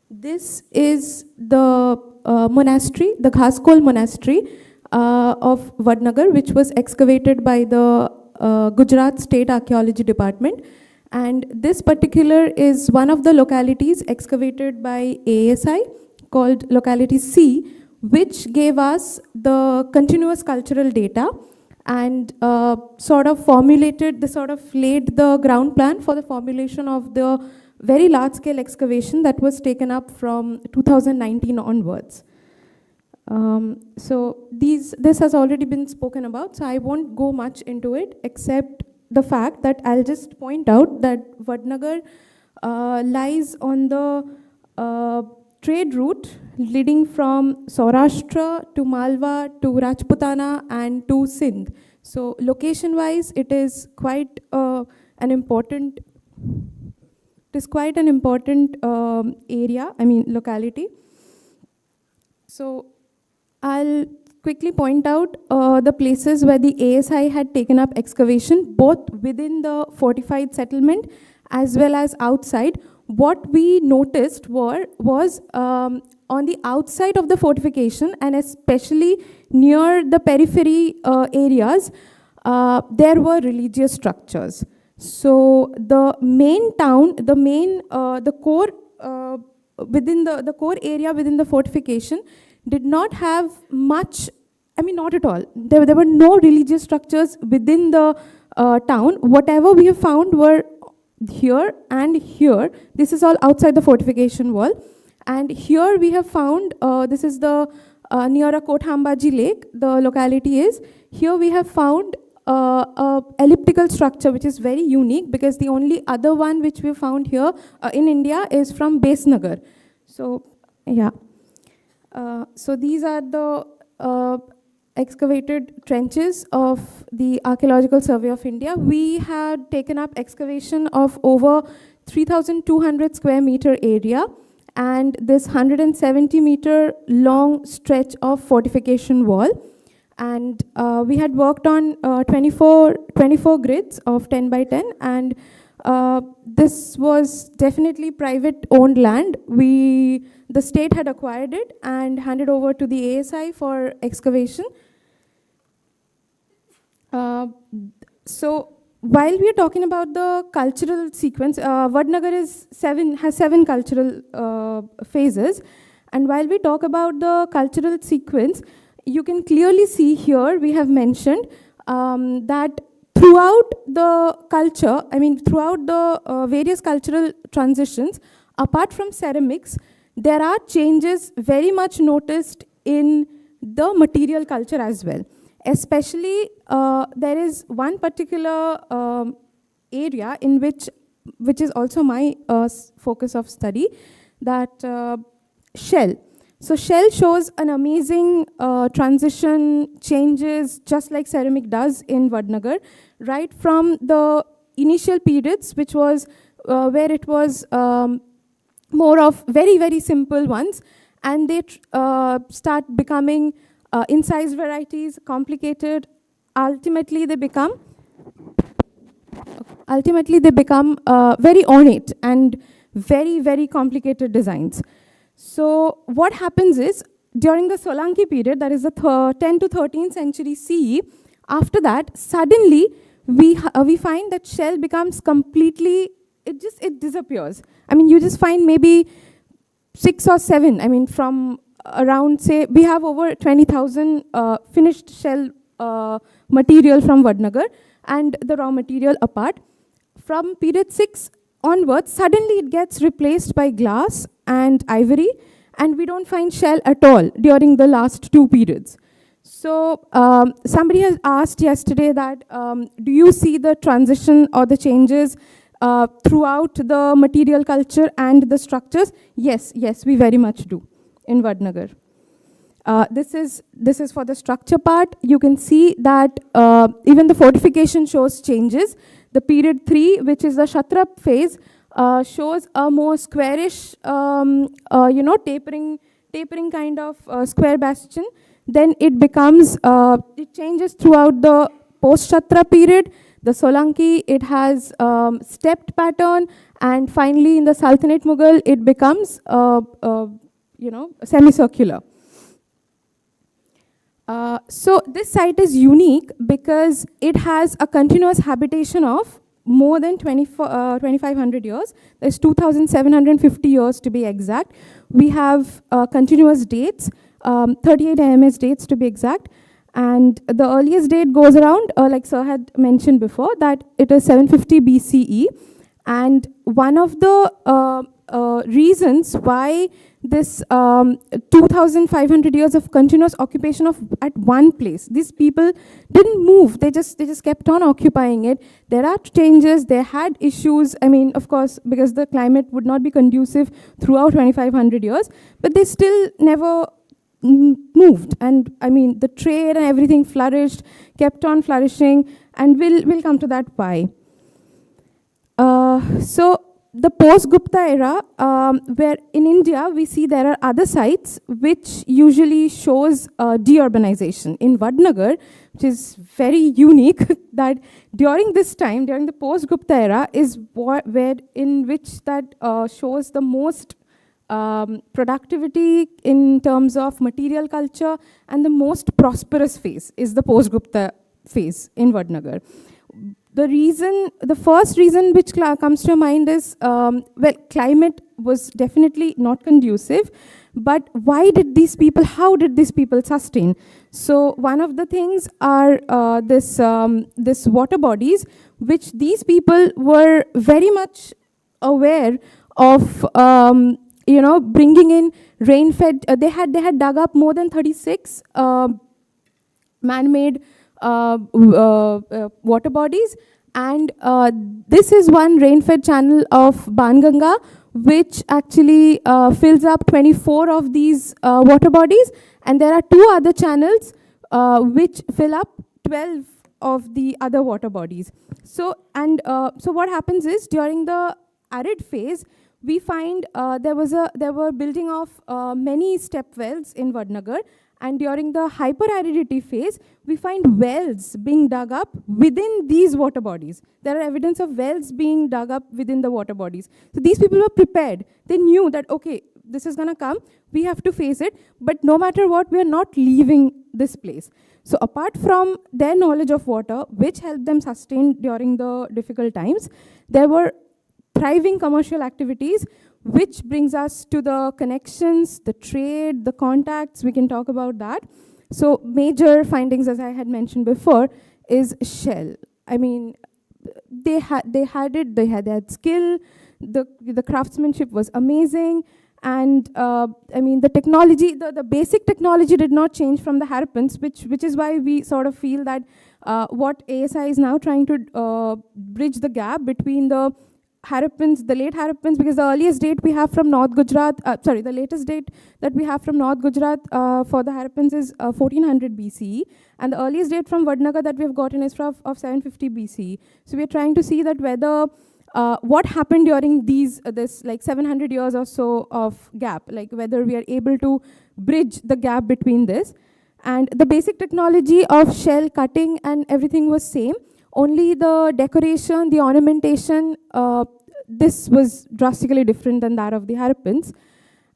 This is the monastery, the Ghaskol monastery. of Vadnagar, which was excavated by the Gujarat State Archaeology Department. And this particular is one of the localities excavated by ASI called locality C, which gave us the continuous cultural data and sort of laid the ground plan for the formulation of the very large scale excavation that was taken up from 2019 onwards. So this has already been spoken about, so I won't go much into it except the fact that I'll just point out that Vadnagar lies on the trade route leading from Saurashtra to Malwa to Rajputana and to Sindh. So location-wise, it is quite an important. It is quite an important area. I mean locality. So I'll quickly point out the places where the ASI had taken up excavation, both within the fortified settlement as well as outside. What we noticed was on the outside of the fortification, and especially near the periphery areas, there were religious structures. So the main town, the core within the core area within the fortification did not have much, I mean not at all. There were no religious structures within the town. Whatever we have found were here and here. This is all outside the fortification wall. And here we have found, this is the near a Kothambaji lake, the locality is. Here we have found a elliptical structure which is very unique, because the only other one which we found here in India is from Besnagar. So yeah. So these are the excavated trenches of the Archaeological Survey of India. We had taken up excavation of over 3,200 square meter area and this 170 meter long stretch of fortification wall. And we had worked on 24 grids of 10 by 10, and this was definitely private owned land. The state had acquired it and handed over to the ASI for excavation. So while we are talking about the cultural sequence, Vadnagar has seven cultural phases. And while we talk about the cultural sequence, you can clearly see here, we have mentioned that throughout the culture, I mean throughout the various cultural transitions, apart from ceramics, there are changes very much noticed in the material culture as well. Especially, there is one particular area in which is also my focus of study, that shell. So shell shows an amazing transition, changes, just like ceramic does in Vadnagar, right from the initial periods, which was where it was more of very, very simple ones, and they start becoming incised varieties, complicated. Ultimately, they become very ornate and very, very complicated designs. So what happens is, during the Solanki period, that is the 10th to 13th century CE, after that, suddenly we find that shell becomes completely, it disappears. I mean, you just find maybe 6 or 7, I mean, from around, say, we have over 20,000 finished shell material from Vadnagar and the raw material apart. From period 6 onwards, suddenly it gets replaced by glass and ivory, and we don't find shell at all during the last 2 periods. So somebody has asked yesterday that, do you see the transition or the changes throughout the material culture and the structures? Yes, we very much do in Vadnagar. This is for the structure part. You can see that even the fortification shows changes. The period 3, which is the Kshatrap phase, shows a more squarish, tapering kind of square bastion. Then it becomes, it changes throughout the post-Kshatrap period. The Solanki, it has stepped pattern, and finally in the Sultanate Mughal, it becomes, semicircular. So this site is unique because it has a continuous habitation of more than 2,500 years. There's 2,750 years to be exact. We have continuous dates, 38 AMS dates to be exact. And the earliest date goes around, like Sir had mentioned before, that it is 750 BCE. And one of the reasons why this 2,500 years of continuous occupation of at one place, these people didn't move, they just kept on occupying it. There are changes, they had issues, I mean, of course, because the climate would not be conducive throughout 2,500 years, but they still never moved. And I mean, the trade and everything flourished, kept on flourishing, and we'll come to that why. So the post-Gupta era, where in India we see there are other sites which usually shows deurbanization. In Vadnagar, which is very unique, that during this time, during the post-Gupta era, is where in which that shows the most productivity in terms of material culture, and the most prosperous phase is the post-Gupta phase in Vadnagar. The first reason which comes to mind is, well, climate was definitely not conducive, but how did these people sustain? So one of the things are this water bodies, which these people were very much aware of, bringing in rain-fed. They had dug up more than 36 man-made water bodies, and this is one rain-fed channel of Banganga, which actually fills up 24 of these water bodies, and there are 2 other channels which fill up 12 of the other water bodies. So what happens is, during the arid phase, we find there were building of many step wells in Vadnagar, and during the hyper-aridity phase, we find wells being dug up within these water bodies. There are evidence of wells being dug up within the water bodies. So these people were prepared. They knew that, okay, this is gonna come, we have to face it, but no matter what, we are not leaving this place. So apart from their knowledge of water, which helped them sustain during the difficult times, there were thriving commercial activities, which brings us to the connections, the trade, the contacts. We can talk about that. So major findings, as I had mentioned before, is shell. I mean, they had skill, the craftsmanship was amazing, and I mean, the technology, the basic technology did not change from the Harappans, which is why we sort of feel that what ASI is now trying to bridge the gap between the Harappans, the late Harappans, because the earliest date we have from North Gujarat, the latest date that we have from North Gujarat for the Harappans is 1400 BCE, and the earliest date from Vadnagar that we have gotten is of 750 BCE. So we are trying to see that whether what happened during this like 700 years or so of gap, like whether we are able to bridge the gap between this. And the basic technology of shell cutting and everything was same. Only the decoration, the ornamentation, this was drastically different than that of the Harappans.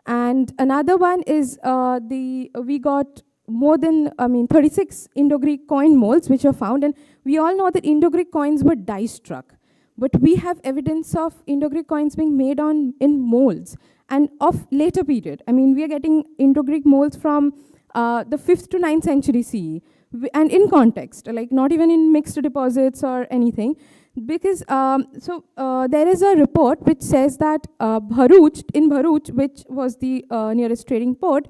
And another one is we got more than 36 Indo-Greek coin molds which were found, and we all know that Indo-Greek coins were die-struck. But we have evidence of Indo-Greek coins being made in molds and of later period. I mean, we are getting Indo-Greek molds from the 5th to 9th century CE. And in context, like not even in mixed deposits or anything, because there is a report which says that Bharuch, which was the nearest trading port,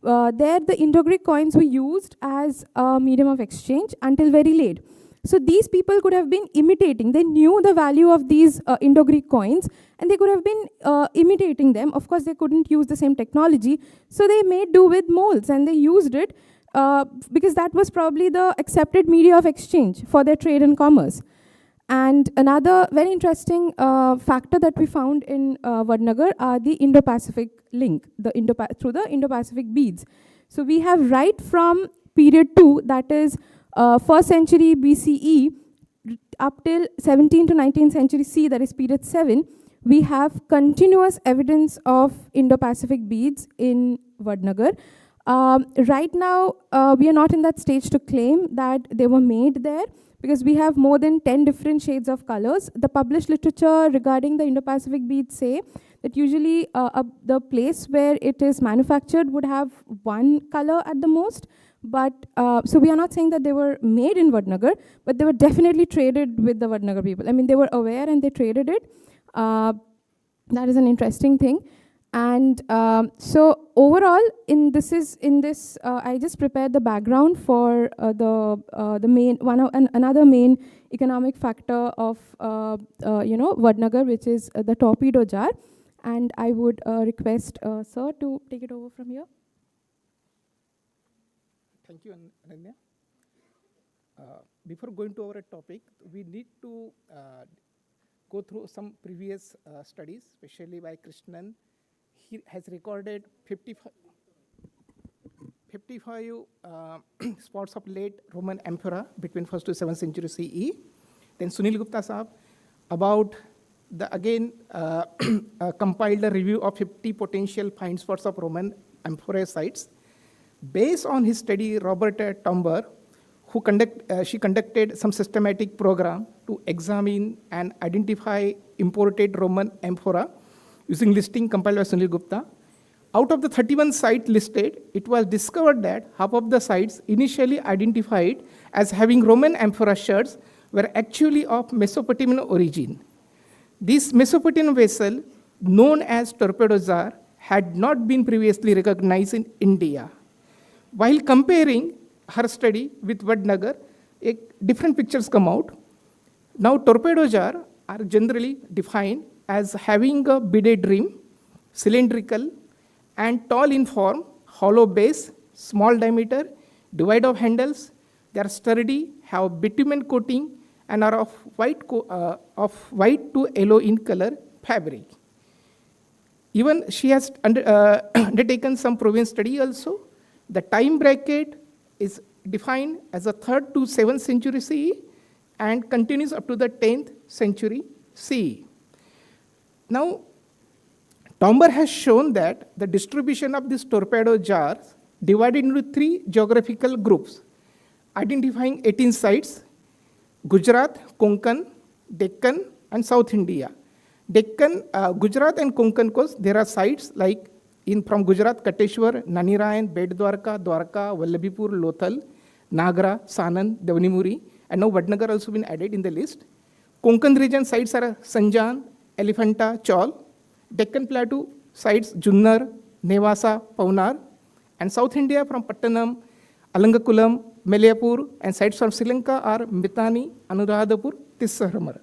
there the Indo-Greek coins were used as a medium of exchange until very late. So these people could have been imitating. They knew the value of these Indo-Greek coins, and they could have been imitating them. Of course, they couldn't use the same technology, so they made do with molds, and they used it because that was probably the accepted media of exchange for their trade and commerce. And another very interesting factor that we found in Vadnagar are the Indo-Pacific link, through the Indo-Pacific beads. So we have right from period 2, that is 1st century BCE, up till 17th to 19th century C, that is period 7, we have continuous evidence of Indo-Pacific beads in Vadnagar. Right now, we are not in that stage to claim that they were made there, because we have more than 10 different shades of colors. The published literature regarding the Indo-Pacific beads say that usually the place where it is manufactured would have one color at the most. But, so we are not saying that they were made in Vadnagar, but they were definitely traded with the Vadnagar people. I mean, they were aware and they traded it. That is an interesting thing. And so overall, I just prepared the background for the main another main economic factor of Vadnagar, which is the torpedo jar. And I would request sir to take it over from here. Thank you, Ananya. Before going to our topic, we need to go through some previous studies, especially by Krishnan. He has recorded 55 spots of late Roman amphora between 1st to 7th century CE. Then Sunil Gupta Saab about compiled a review of 50 potential find spots of Roman amphora sites. Based on his study, Robert Tomber, she conducted some systematic program to examine and identify imported Roman amphora using listing compiled by Sunil Gupta. Out of the 31 sites listed, it was discovered that half of the sites initially identified as having Roman amphora shards were actually of Mesopotamian origin. This Mesopotamian vessel, known as torpedo jar, had not been previously recognized in India. While comparing her study with Vadnagar, different pictures come out. Now, torpedo jar are generally defined as having a beaded rim, cylindrical, and tall in form, hollow base, small diameter, devoid of handles. They are sturdy, have bitumen coating, and are of white to yellow in color fabric. Even she has undertaken some proven study also. The time bracket is defined as the 3rd to 7th century CE and continues up to the 10th century CE. Now, Tomber has shown that the distribution of these torpedo jars divided into 3 geographical groups, identifying 18 sites: Gujarat, Konkan, Deccan, and South India. Deccan, Gujarat and Konkan, because there are sites like from Gujarat, Kateshwar, Nanirayan, Bed Dwarka, Dwarka, Vallabhipur, Lothal, Nagra, Sanand, Devnimuri, and now Vadnagar also been added in the list. Konkan region sites are Sanjan, Elephanta, Chaul. Deccan Plateau sites Junnar, Nevasa, Paunar. And South India from Pattanam, Alangakulam, Meliapur, and sites from Sri Lanka are Mitani, Anuradhapur, Tissaramar.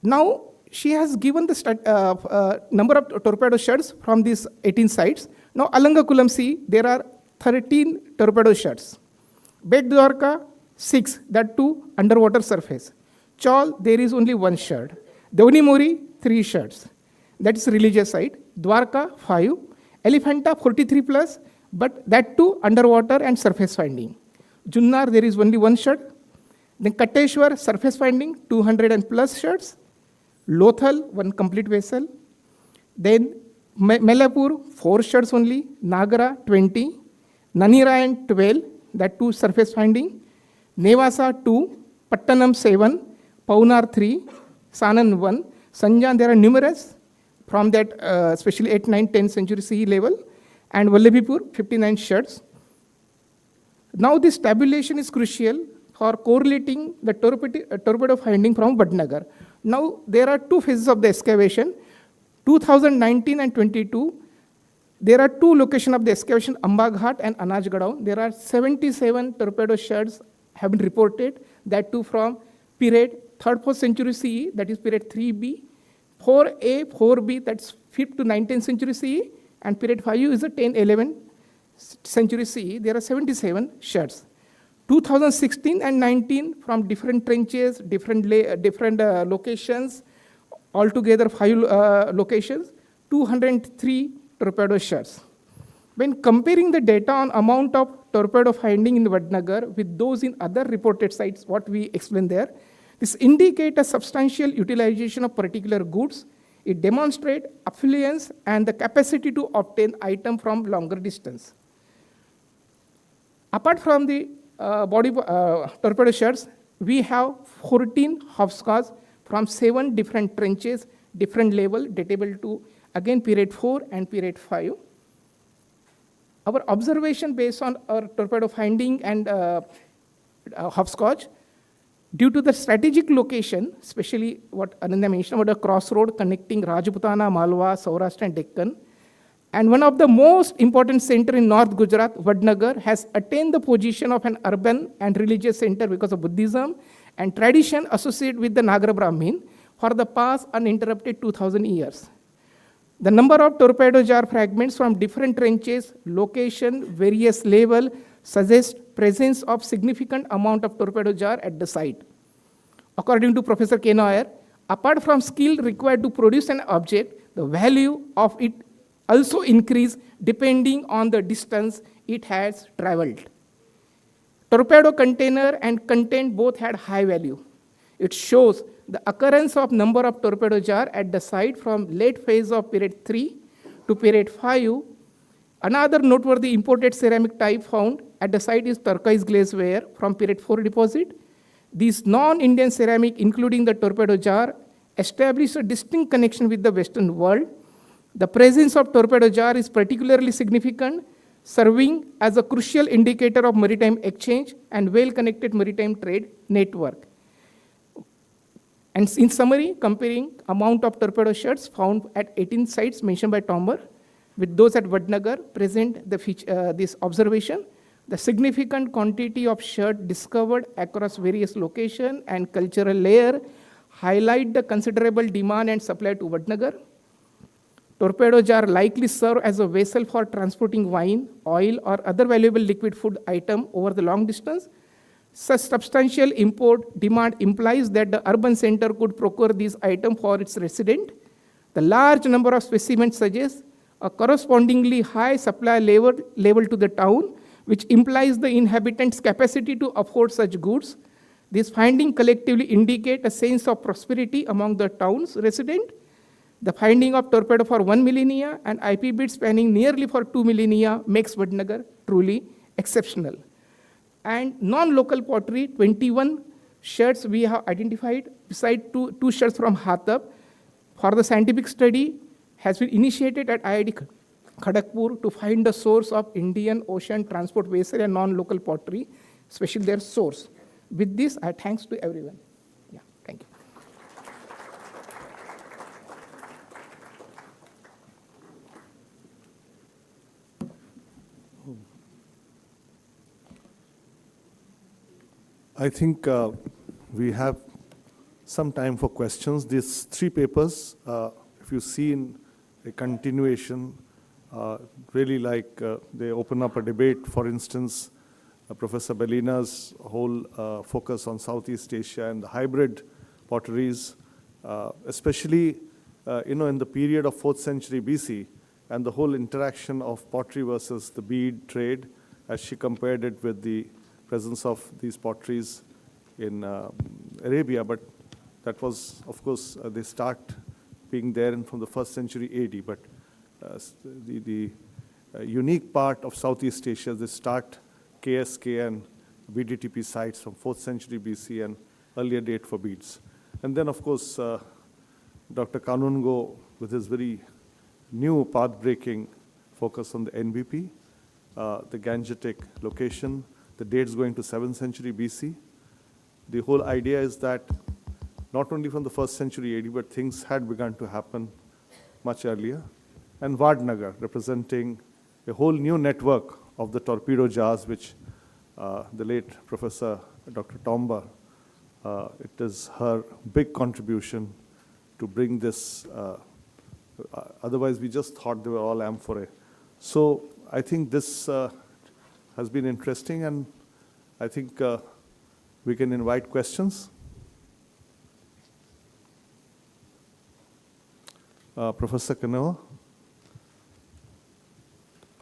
Now, she has given the number of torpedo shards from these 18 sites. Now, Alangakulam Sea, there are 13 torpedo shards. Bed Dwarka, 6, that 2 underwater surface. Chaul, there is only 1 shard. Devnimuri, 3 shards. That is religious site. Dwarka, 5. Elephanta, 43 plus, but that 2 underwater and surface finding. Junnar, there is only 1 shard. Then Kateshwar, surface finding, 200 and plus shards. Lothal, 1 complete vessel. Then Melapur, 4 shards only. Nagra, 20. Nanirayan, 12, that 2 surface finding. Nevasa, 2. Pattanam, 7. Paunar, 3. Sanan, 1. Sanjan, there are numerous from that, especially 8th, 9th, 10th century CE level. And Vallabhipur, 59 shards. Now, this tabulation is crucial for correlating the torpedo finding from Vadnagar. Now, there are 2 phases of the excavation. 2019 and 22, there are 2 locations of the excavation, Ambaghat and Anajgadaon. There are 77 torpedo shards have been reported, that too from period 3rd, 4th century CE, that is period 3B, 4A, 4B, that's 5th to 19th century CE, and period 5U is the 10th, 11th century CE. There are 77 shards. 2016 and 19 from different trenches, different locations, altogether 5 locations, 203 torpedo shards. When comparing the data on amount of torpedo finding in Vadnagar with those in other reported sites, what we explained there, this indicates a substantial utilization of particular goods It demonstrates affluence and the capacity to obtain item from longer distance. Apart from the torpedo shells, we have 14 hopscotch from 7 different trenches, different level, datable to again period 4 and period 5. Our observation based on our torpedo finding and hopscotch, due to the strategic location, especially what Ananda mentioned about the crossroad connecting Rajputana, Malwa, Saurashtra and Deccan, and one of the most important center in North Gujarat, Vadnagar, has attained the position of an urban and religious center because of Buddhism and tradition associated with the Nagara Brahmin for the past uninterrupted 2000 years. The number of torpedo jar fragments from different trenches, location, various level suggest presence of significant amount of torpedo jar at the site. According to Professor Kenoyer, apart from skill required to produce an object, the value of it also increase depending on the distance it has traveled. Torpedo container and content both had high value. It shows the occurrence of number of torpedo jar at the site from late phase of period 3 to period 5. Another noteworthy imported ceramic type found at the site is turquoise glazeware from period 4 deposit. These non-Indian ceramic, including the torpedo jar, establish a distinct connection with the Western world. The presence of torpedo jar is particularly significant, serving as a crucial indicator of maritime exchange and well-connected maritime trade network. And in summary, comparing amount of torpedo shells found at 18 sites mentioned by Tomber with those at Vadnagar present this observation. The significant quantity of sherd discovered across various locations and cultural layer highlight the considerable demand and supply to Vadnagar. Torpedo jar likely serve as a vessel for transporting wine, oil, or other valuable liquid food item over the long distance. Such substantial import demand implies that the urban center could procure these items for its resident. The large number of specimens suggests a correspondingly high supply level to the town, which implies the inhabitants' capacity to afford such goods. These findings collectively indicate a sense of prosperity among the town's residents. The finding of torpedo for 1 millennia and IP bit spanning nearly for 2 millennia makes Vadnagar truly exceptional. And non-local pottery, 21 sherds we have identified, beside two sherds from Hathab. For the scientific study has been initiated at IIT Kharagpur to find the source of Indian Ocean transport vessel and non-local pottery, especially their source. With this, I thanks to everyone. Yeah, thank you. I think we have some time for questions. These 3 papers, if you see in a continuation, really like they open up a debate. For instance, Professor Bellina's whole focus on Southeast Asia and the hybrid potteries, especially in the period of 4th century BC, and the whole interaction of pottery versus the bead trade, as she compared it with the presence of these potteries in Arabia. But that was, of course, they start being there from the 1st century AD. But the unique part of Southeast Asia, they start KSK and BDTP sites from 4th century BC and earlier date for beads. And then, of course, Dr. Kanungo, with his very new path-breaking focus on the NBP, the Gangetic location, the dates going to 7th century BC. The whole idea is that not only from the 1st century AD, but things had begun to happen much earlier. And Vadnagar, representing a whole new network of the torpedo jars, which the late Professor Dr. Tomba, it is her big contribution to bring this. Otherwise, we just thought they were all amphorae. So I think this has been interesting, and I think we can invite questions. Professor Kenoyer,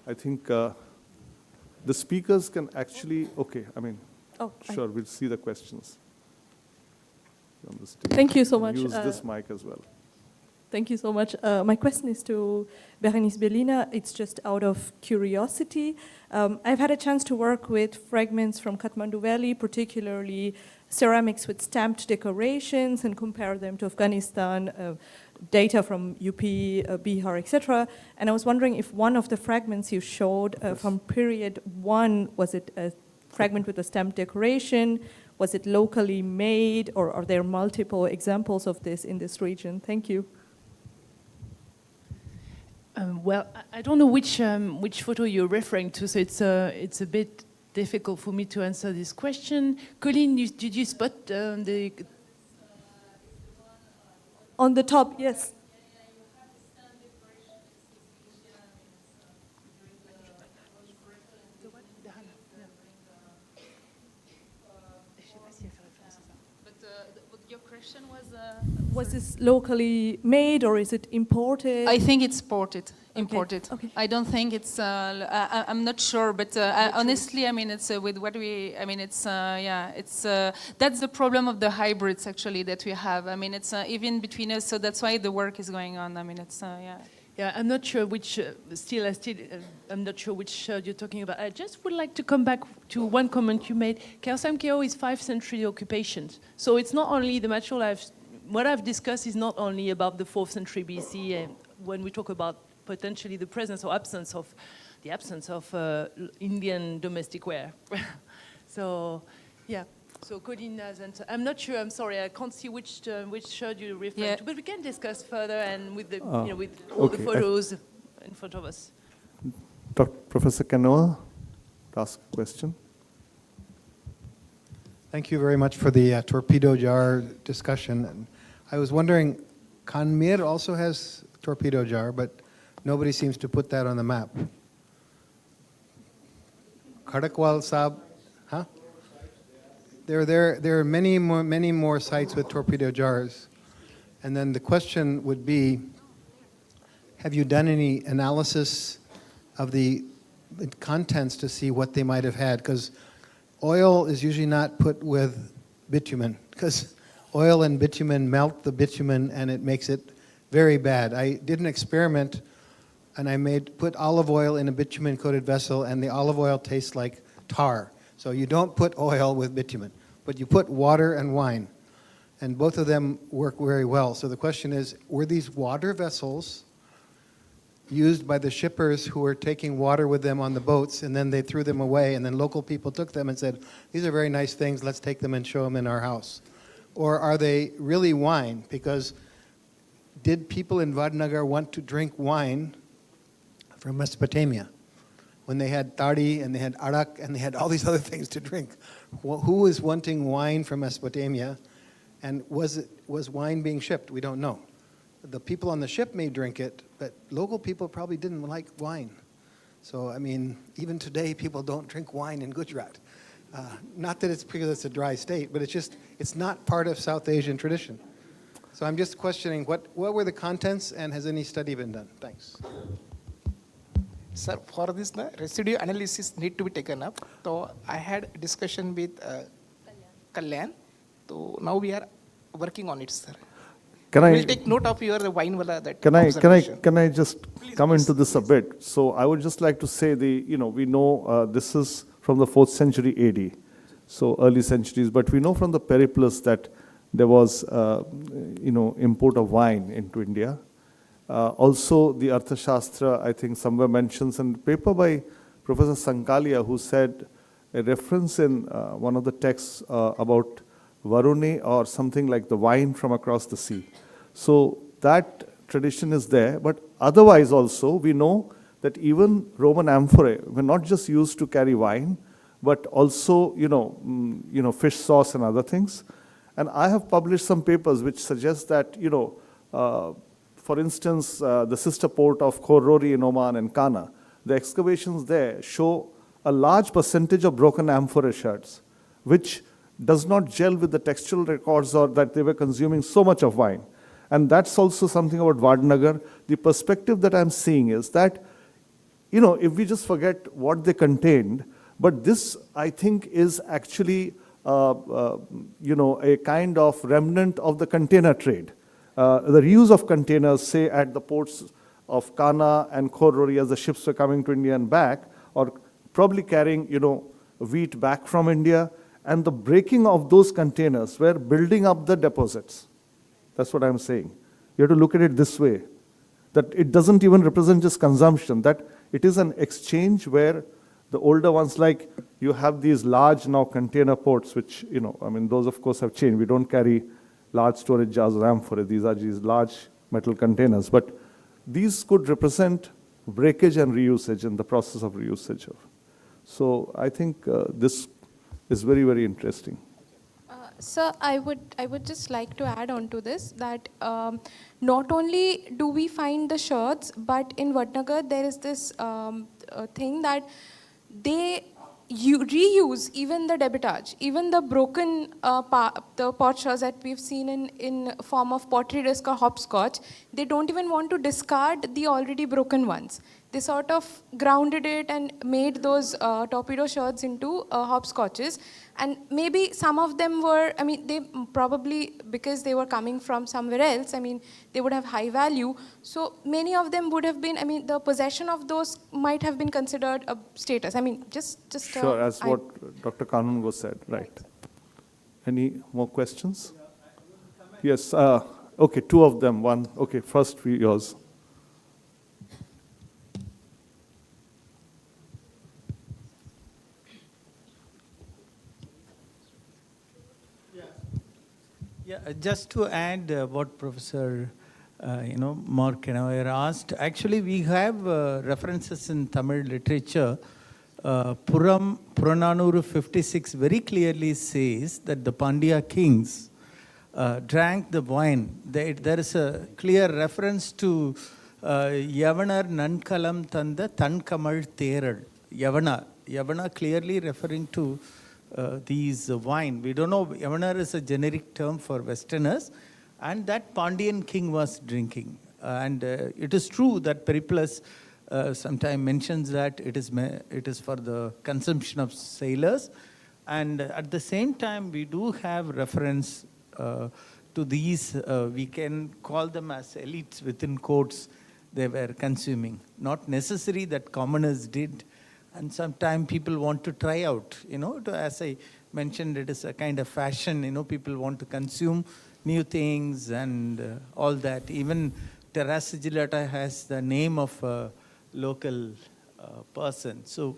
I think the speakers can actually, sure, we'll see the questions on the stage. Thank you so much. Use this mic as well. Thank you so much. My question is to Berenice Bellina. It's just out of curiosity. I've had a chance to work with fragments from Kathmandu Valley, particularly ceramics with stamped decorations, and compare them to Afghanistan, data from UP, Bihar, etc. And I was wondering if one of the fragments you showed from period 1, was it a fragment with a stamped decoration? Was it locally made, or are there multiple examples of this in this region? Thank you. Well, I don't know which photo you're referring to, so it's a bit difficult for me to answer this question. Colleen, did you spot the... On the top, yes. But your question was... Was this locally made, or is it imported? I think it's imported. Okay. I don't think it's, I'm not sure, but honestly, I mean, it's with what we, I mean, it's, yeah, it's, that's the problem of the hybrids, actually, that we have. I mean, it's even between us, so that's why the work is going on. I mean, it's, yeah. Yeah, I'm not sure which, I'm not sure which you're talking about. I just would like to come back to one comment you made. Kherson-Keo is 5th century occupations. So it's not only the material what I've discussed is not only about the 4th century BC, and when we talk about potentially the presence or absence of, Indian domestic ware. So, yeah. So Colleen has answered. I'm not sure. I'm sorry. I can't see which shirt you refer to, but we can discuss further and with the with all the photos in front of us. Professor Kenoyer, ask a question. Thank you very much for the torpedo jar discussion. And I was wondering, Kanmir also has torpedo jar, but nobody seems to put that on the map. Khadakwal Sahib, huh? There are many more sites with torpedo jars. And then the question would be, have you done any analysis of the contents to see what they might have had? Because oil is usually not put with bitumen, because oil and bitumen melt the bitumen and it makes it very bad. I did an experiment and I put olive oil in a bitumen-coated vessel, and the olive oil tastes like tar. So you don't put oil with bitumen, but you put water and wine. And both of them work very well. So the question is, were these water vessels used by the shippers who were taking water with them on the boats, and then they threw them away, and then local people took them and said, these are very nice things, let's take them and show them in our house? Or are they really wine? Because did people in Vadnagar want to drink wine from Mesopotamia when they had tadi and they had arak and they had all these other things to drink? Who was wanting wine from Mesopotamia, and was wine being shipped? We don't know. The people on the ship may drink it, but local people probably didn't like wine. So, I mean, even today, people don't drink wine in Gujarat. Not that it's because it's a dry state, but it's not part of South Asian tradition. So I'm just questioning, what were the contents, and has any study been done? Thanks. Sir, for this, residue analysis need to be taken up. So I had a discussion with Kalyan. So now we are working on it, sir. We'll take note of your wine wala that. Can I just come into this a bit? So I would just like to say we know this is from the 4th century AD, so early centuries, but we know from the Periplus that there was import of wine into India. Also, the Arthashastra, I think, somewhere mentions in a paper by Professor Sankalia, who said a reference in one of the texts about Varune or something like the wine from across the sea. So that tradition is there, but otherwise also we know that even Roman amphorae were not just used to carry wine, but also fish sauce and other things. And I have published some papers which suggest that for instance, the sister port of Khorrori in Oman and Kana, the excavations there show a large percentage of broken amphorae shards, which does not gel with the textual records or that they were consuming so much of wine. And that's also something about Vadnagar. The perspective that I'm seeing is that, if we just forget what they contained, but this, I think, is actually, a kind of remnant of the container trade. the reuse of containers, say at the ports of Kana and Korori as the ships were coming to India and back, or probably carrying, wheat back from India, and the breaking of those containers were building up the deposits. That's what I'm saying. You have to look at it this way, that it doesn't even represent just consumption, that it is an exchange where the older ones, like you have these large now container ports, which, those of course have changed. We don't carry large storage jars of amphorae. These are these large metal containers. But these could represent breakage and reusage and the process of reusage. So I think this is very, very interesting. Sir, I would just like to add on to this that not only do we find the shards, but in Vadnagar there is this thing that they reuse even the debitage, even the broken the potsherds that we've seen in form of pottery disc or hopscotch. They don't even want to discard the already broken ones. They sort of grounded it and made those torpedo shards into hopscotches. And maybe some of them were, they probably, because they were coming from somewhere else, they would have high value. So many of them would have been, the possession of those might have been considered a status. Just sure, as what Dr. Kanungo said, right. Any more questions? Yes, okay, two of them, one. Okay, first yours. Yeah, just to add what Professor Mark Kenoyer asked, actually we have references in Tamil literature. Purananuru 56 very clearly says that the Pandya kings drank the wine. There is a clear reference to Yavanar Nankalam Tanda Tankamal Theral. Yavana clearly referring to these wine. We don't know, Yavanar is a generic term for Westerners, and that Pandyan king was drinking. And it is true that Periplus sometimes mentions that it is for the consumption of sailors. And at the same time, we do have reference to these, we can call them as elites within quotes, they were consuming. Not necessary that commoners did. And sometimes people want to try out, as I mentioned, it is a kind of fashion, people want to consume new things and all that. Even Terra Sigillata has the name of a local person. So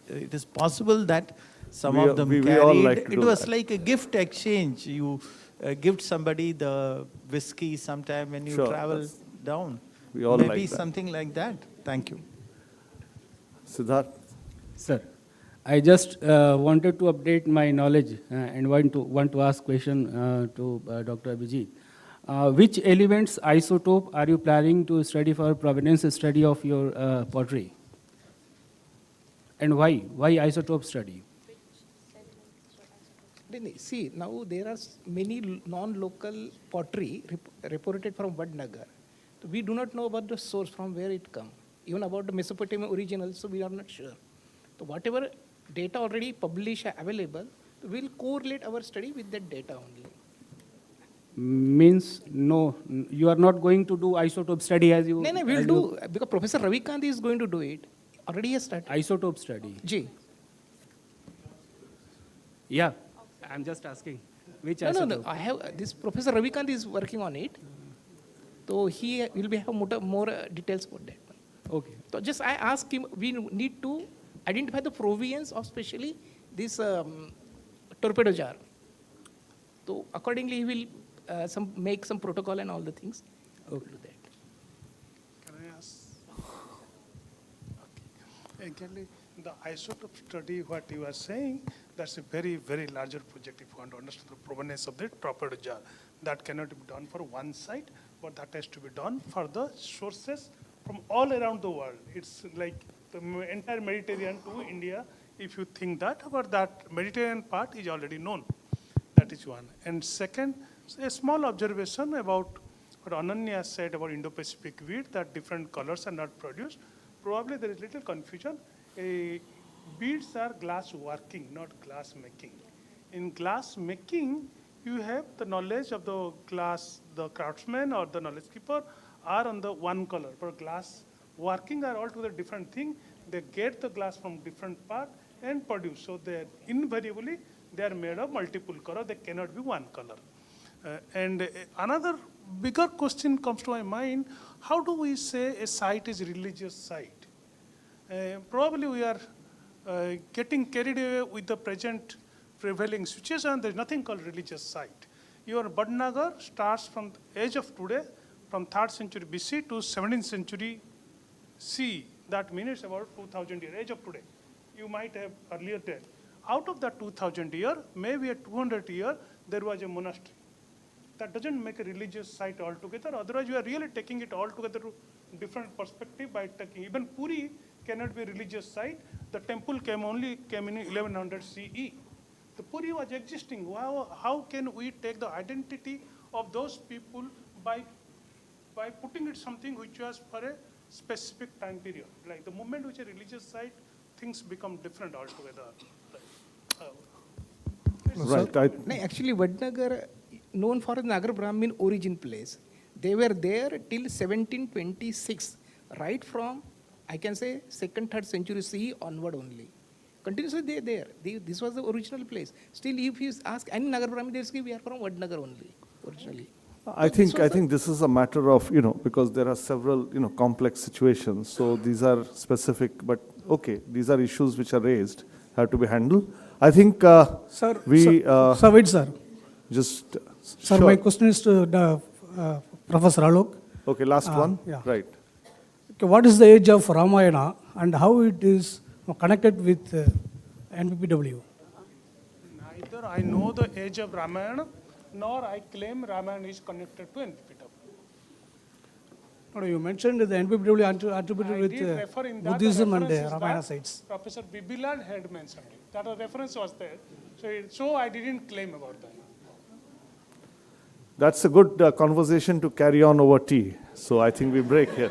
it is possible that some of them carried, it was like a gift exchange. You gift somebody the whiskey sometime when you travel down. We all Maybe like that. something like that. Thank you. Siddharth? Sir, I just wanted to update my knowledge and want to ask question to Dr. Abhijit. Which elements isotope are you planning to study for provenance study of your pottery? And why? Why isotope study? See, now there are many non-local pottery reported from Vadnagar. So we do not know about the source from where it comes. Even about the Mesopotamian original, so we are not sure. So whatever data already published available, we'll correlate our study with that data only. Means no, you are not going to do isotope study as you... No, we'll do, because Professor Ravikant is going to do it. Already has started. Isotope study? Ji. Yeah, I'm just asking. Which isotope? No, I have, this Professor Ravikant is working on it. So he will have more details about that. Okay. So just I ask him, we need to identify the provenance of especially this torpedo jar. So accordingly, he will make some protocol and all the things. Okay. Do that. Can I ask? Okay. Again, the isotope study, what you are saying, that's a very, very larger project if you want to understand the provenance of the torpedo jar. That cannot be done for one site, but that has to be done for the sources from all around the world. It's like the entire Mediterranean to India, if you think that, but that Mediterranean part is already known. That is one. And second, a small observation about what Ananya said about Indo-Pacific wheat, that different colors are not produced. Probably there is little confusion. Beads are glass working, not glass making. In glass making, you have the knowledge of the glass, the craftsman or the knowledge keeper are on the one color. But glass working are altogether different thing. They get the glass from different part and produce. So they invariably they are made of multiple color. They cannot be one color. Another bigger question comes to my mind: how do we say a site is a religious site? Probably we are getting carried away with the present prevailing situation. There's nothing called religious site. Your Badnagar starts from the age of today, from 3rd century BC to 17th century CE. That means it's about 2000 years, age of today. You might have earlier tell. Out of that 2000 year, maybe a 200 year, there was a monastery. That doesn't make a religious site altogether. Otherwise, you are really taking it altogether to different perspective by taking. Even Puri cannot be a religious site. The temple came in 1100 CE. The Puri was existing. How can we take the identity of those people by putting it something which was for a specific time period? Like the moment which a religious site, things become different altogether. Actually, Vadnagar, known for the Nagar Brahmin origin place, they were there till 1726, right from, I can say, 2nd, 3rd century CE onward only. Continuously they there. This was the original place. Still, if you ask any Nagar Brahmin, they say we are from Vadnagar only, originally. I think this is a matter of, because there are several, complex situations. So these are specific, but okay, these are issues which are raised, have to be handled. I think Sir, wait, sir. Just, Sir, my question is to Professor Alok. Okay, last one. Yeah. Right. Okay, what is the age of Ramayana and how it is connected with NPPW? Neither I know the age of Ramayana, nor I claim Ramayana is connected to NPPW. No, you mentioned the NPPW attributed with Buddhism and Ramayana sites. Professor Bibilad had mentioned it. That reference was there. So I didn't claim about that. That's a good conversation to carry on over tea. So I think we break here.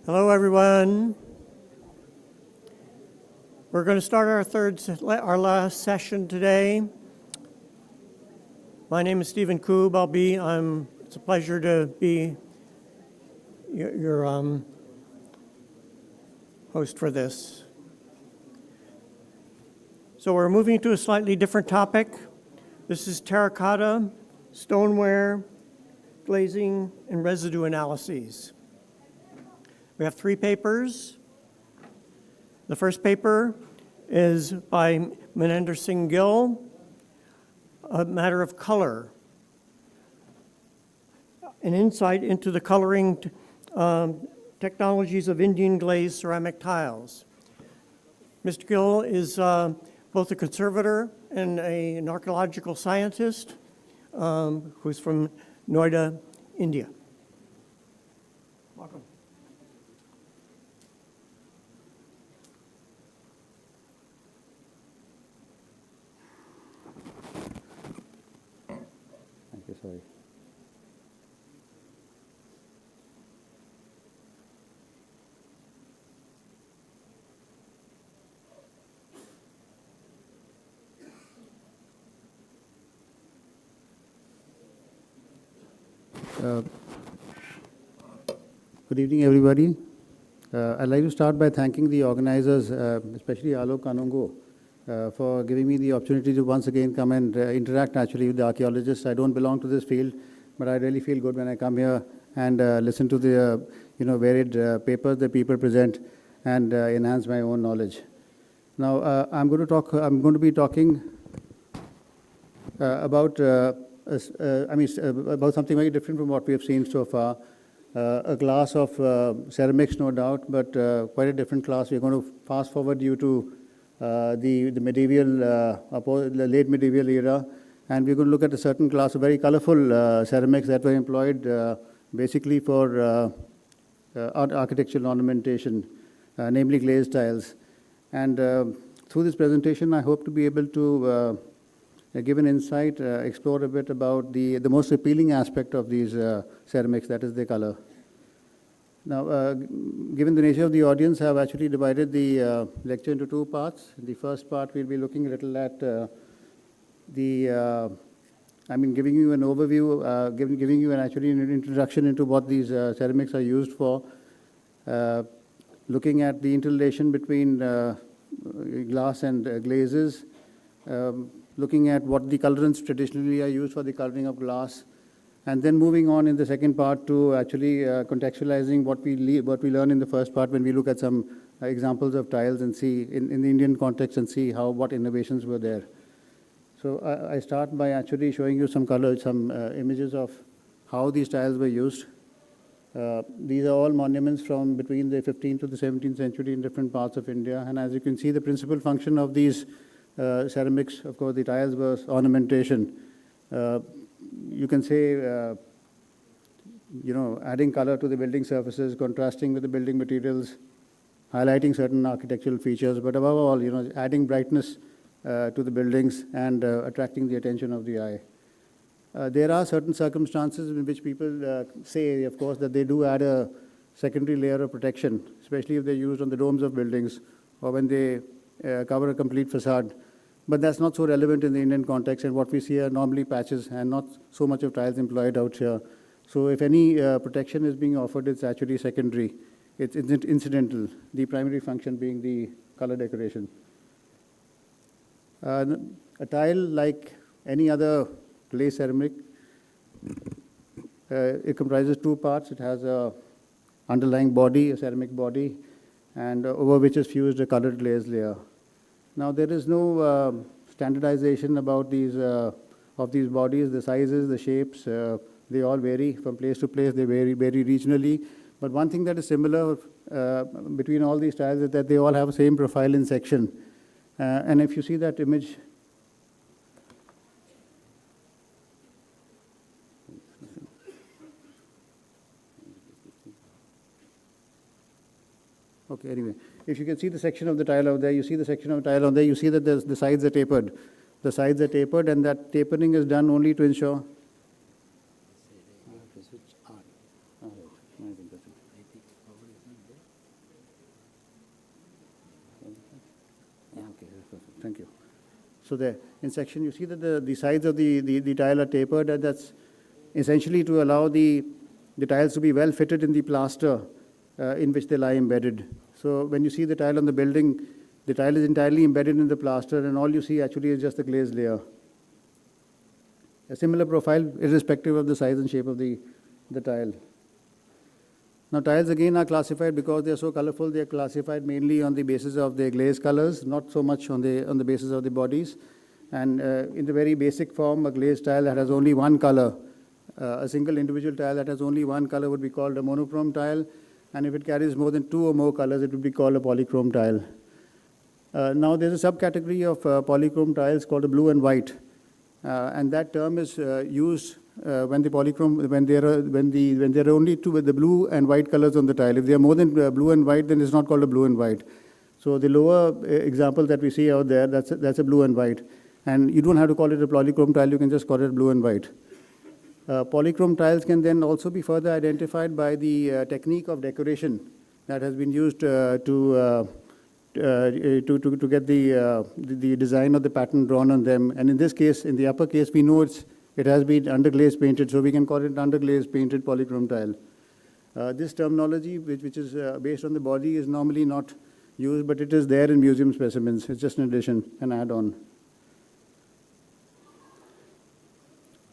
Hello, everyone. We're going to start our last session today. My name is Stephen Koob. It's a pleasure to be your host for this. So we're moving to a slightly different topic. This is terracotta, stoneware, glazing, and residue analyses. We have 3 papers. The first paper is by Maninder Singh Gill, A Matter of Color, an insight into the coloring technologies of Indian glazed ceramic tiles. Mr. Gill is both a conservator and an archaeological scientist who's from Noida, India. Welcome. Thank you, sorry. Good evening, everybody. I'd like to start by thanking the organizers, especially Alok Kanungo, for giving me the opportunity to once again come and interact actually with the archaeologists. I don't belong to this field, but I really feel good when I come here and listen to the varied papers that people present and enhance my own knowledge. Now, I'm going to be talking about something very different from what we have seen so far. A class of ceramics, no doubt, but quite a different class. We're going to fast forward you to the medieval, the late medieval era, and we're going to look at a certain class of very colorful ceramics that were employed basically for architectural ornamentation, namely glazed tiles. And through this presentation, I hope to be able to give an insight, explore a bit about the most appealing aspect of these ceramics, that is the color. Now, given the nature of the audience, I have actually divided the lecture into 2 parts. In the first part, we'll be looking a little at giving you an overview, giving you an introduction into what these ceramics are used for, looking at the interrelation between glass and glazes, looking at what the colorants traditionally are used for the coloring of glass, and then moving on in the second part to actually contextualizing what we learn in the first part when we look at some examples of tiles and see in the Indian context and see what innovations were there. So I start by actually showing you some images of how these tiles were used. These are all monuments from between the 15th to the 17th century in different parts of India, and as you can see, the principal function of these ceramics, of course, the tiles was ornamentation. You can say, adding color to the building surfaces, contrasting with the building materials, highlighting certain architectural features, but above all, adding brightness to the buildings and attracting the attention of the eye. There are certain circumstances in which people say, of course, that they do add a secondary layer of protection, especially if they're used on the domes of buildings or when they cover a complete facade. But that's not so relevant in the Indian context, and what we see are normally patches and not so much of tiles employed out here. So if any protection is being offered, it's actually secondary. It's incidental, the primary function being the color decoration. A tile, like any other clay ceramic, it comprises 2 parts. It has a underlying body, a ceramic body, and over which is fused a colored glaze layer. Now, there is no standardization about these bodies, the sizes, the shapes. They all vary from place to place. They vary regionally. But one thing that is similar between all these tiles is that they all have the same profile in section. And if you see that image, okay, anyway. If you can see the section of the tile out there, you see the section of the tile on there, you see that the sides are tapered. The sides are tapered, and that tapering is done only to ensure. Okay, perfect. Thank you. So there, in section, you see that the sides of the tile are tapered, and that's essentially to allow the tiles to be well fitted in the plaster in which they lie embedded. So when you see the tile on the building, the tile is entirely embedded in the plaster, and all you see actually is just the glazed layer. A similar profile, irrespective of the size and shape of the tile. Now, tiles again are classified because they are so colorful. They are classified mainly on the basis of their glaze colors, not so much on the basis of the bodies. And in the very basic form, a glazed tile that has only one color, a single individual tile that has only one color would be called a monochrome tile. And if it carries more than two or more colors, it would be called a polychrome tile. Now, there's a subcategory of polychrome tiles called a blue and white. And that term is used when there are only two with the blue and white colors on the tile. If there are more than blue and white, then it's not called a blue and white. So the lower example that we see out there, that's a blue and white. And you don't have to call it a polychrome tile, you can just call it blue and white. Polychrome tiles can then also be further identified by the technique of decoration that has been used to get the design of the pattern drawn on them. And in this case, in the upper case, we know it has been underglaze painted, so we can call it underglaze painted polychrome tile. This terminology, which is based on the body, is normally not used, but it is there in museum specimens. It's just an addition, an add-on.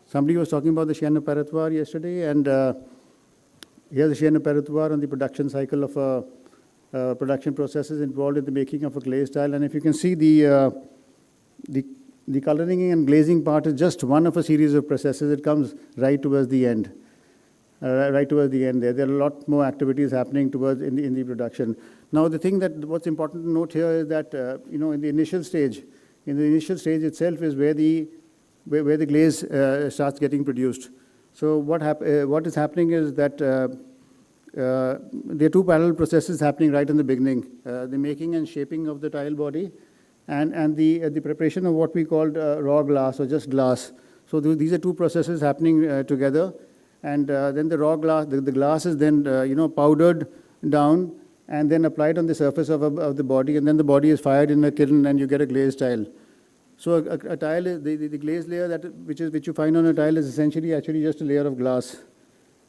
Somebody was talking about the Chien Repertoire yesterday, and here's the Chien Repertoire on the production cycle of production processes involved in the making of a glazed tile. And if you can see the coloring and glazing part is just one of a series of processes. It comes right towards the end. There are a lot more activities happening in the production. Now, the thing what's important to note here is that in the initial stage itself is where the glaze starts getting produced. So what is happening is that there are two parallel processes happening right in the beginning: the making and shaping of the tile body, and the preparation of what we called raw glass or just glass. So these are two processes happening together, and then the raw glass, the glass is then powdered down and then applied on the surface of the body, and then the body is fired in a kiln, and you get a glazed tile. So a tile is the glazed layer which you find on a tile is essentially actually just a layer of glass.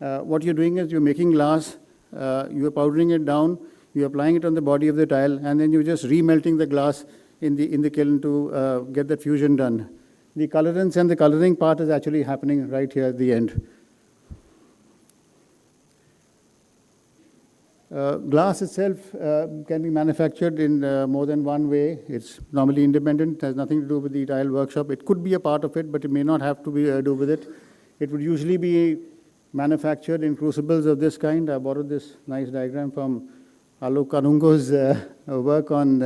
What you're doing is you're making glass, you're powdering it down, you're applying it on the body of the tile, and then you're just remelting the glass in the kiln to get that fusion done. The colorants and the coloring part is actually happening right here at the end. Glass itself can be manufactured in more than one way. It's normally independent, has nothing to do with the tile workshop. It could be a part of it, but it may not have to do with it. It would usually be manufactured in crucibles of this kind. I borrowed this nice diagram from Alok Kanungo's work on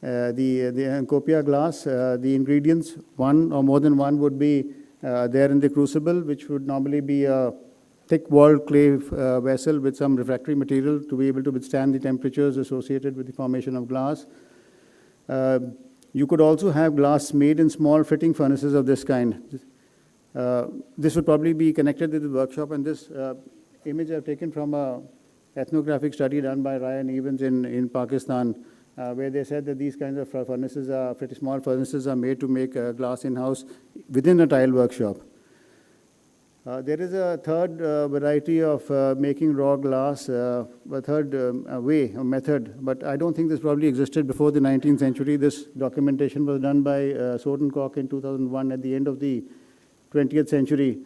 the Copia glass. The ingredients, one or more than one, would be there in the crucible, which would normally be a thick-walled clay vessel with some refractory material to be able to withstand the temperatures associated with the formation of glass. You could also have glass made in small fitting furnaces of this kind. This would probably be connected with the workshop, and this image I've taken from an ethnographic study done by Ryan Evans in Pakistan, where they said that these kinds of furnaces pretty small furnaces are made to make glass in-house within a tile workshop. There is a third variety of making raw glass, a third way or method, but I don't think this probably existed before the 19th century. This documentation was done by Sodenkock in 2001 at the end of the 20th century.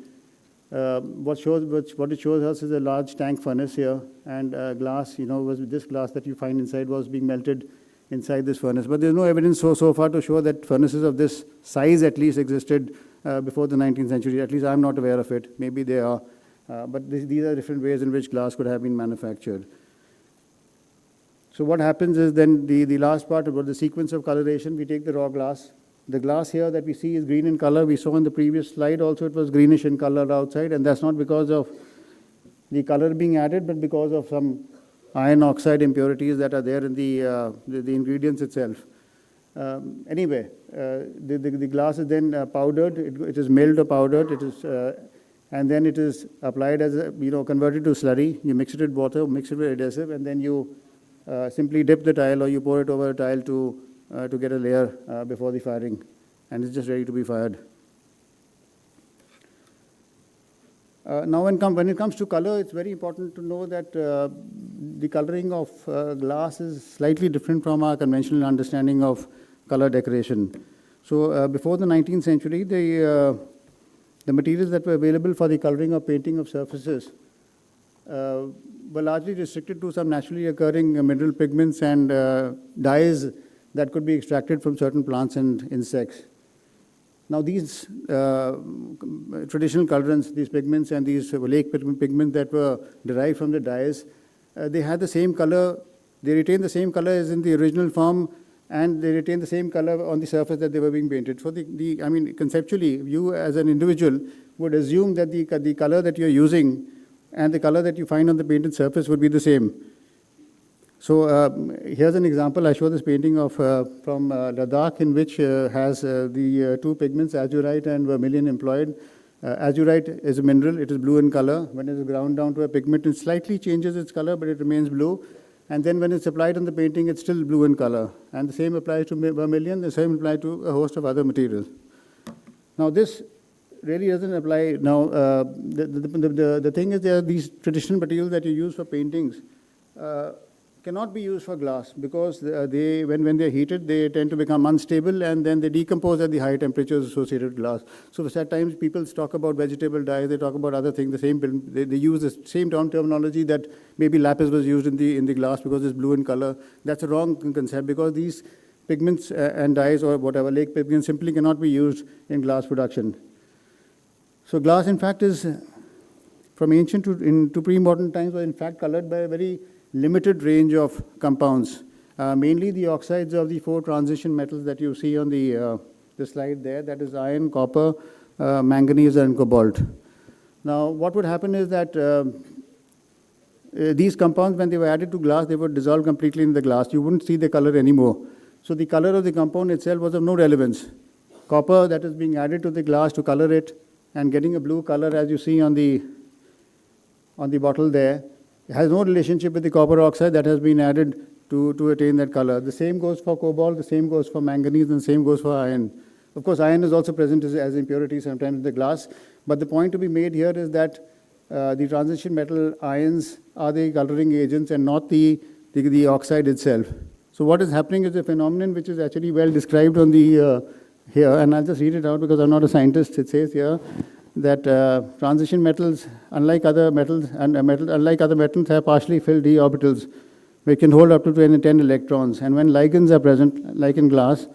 What it shows us is a large tank furnace here, and glass, this glass that you find inside was being melted inside this furnace. But there's no evidence so far to show that furnaces of this size at least existed before the 19th century. At least I'm not aware of it. Maybe they are. But these are different ways in which glass could have been manufactured. So what happens is then the last part about the sequence of coloration, we take the raw glass. The glass here that we see is green in color. We saw in the previous slide also it was greenish in color outside, and that's not because of the color being added, but because of some iron oxide impurities that are there in the ingredients itself. Anyway, the glass is then powdered. It is milled or powdered. It is, and then it is applied as converted to slurry. You mix it with water, mix it with adhesive, and then you simply dip the tile or you pour it over a tile to to get a layer before the firing, and it's just ready to be fired. Now, when it comes to color, it's very important to know that the coloring of glass is slightly different from our conventional understanding of color decoration. So before the 19th century, the materials that were available for the coloring or painting of surfaces were largely restricted to some naturally occurring mineral pigments and dyes that could be extracted from certain plants and insects. Now these traditional colorants, these pigments and these lake pigments that were derived from the dyes, they had the same color, they retained the same color as in the original form, and they retain the same color on the surface that they were being painted. So I mean, conceptually, you as an individual would assume that the color that you're using and the color that you find on the painted surface would be the same. So here's an example. I show this painting of from Ladakh, in which has the two pigments, azurite and vermilion, employed. Azurite is a mineral. It is blue in color. When it is ground down to a pigment, it slightly changes its color, but it remains blue. And then when it's applied on the painting, it's still blue in color. And the same applies to vermilion. The same applies to a host of other materials. Now this really doesn't apply. Now the thing is, there are these traditional materials that you use for paintings cannot be used for glass, because when they're heated, they tend to become unstable, and then they decompose at the high temperatures associated with glass. So at times people talk about vegetable dyes, they talk about other things, they use the same terminology that maybe lapis was used in the glass because it's blue in color. That's a wrong concept, because these pigments and dyes or whatever, lake pigments, simply cannot be used in glass production. So glass, in fact, is from ancient to pre-modern times, was in fact colored by a very limited range of compounds, mainly the oxides of the four transition metals that you see on the slide there, that is iron, copper, manganese and cobalt. Now what would happen is that these compounds, when they were added to glass, they would dissolve completely in the glass. You wouldn't see the color anymore. So the color of the compound itself was of no relevance. Copper that is being added to the glass to color it and getting a blue color, as you see on the bottle there, has no relationship with the copper oxide that has been added to attain that color. The same goes for cobalt, the same goes for manganese, and the same goes for iron. Of course, iron is also present as impurity sometimes in the glass, but the point to be made here is that the transition metal ions are the coloring agents and not the oxide itself. So what is happening is a phenomenon which is actually well described on the here, and I'll just read it out because I'm not a scientist. It says here that transition metals, unlike other metals, have partially filled d orbitals, which can hold up to 10 electrons. And when ligands are present, like in glass,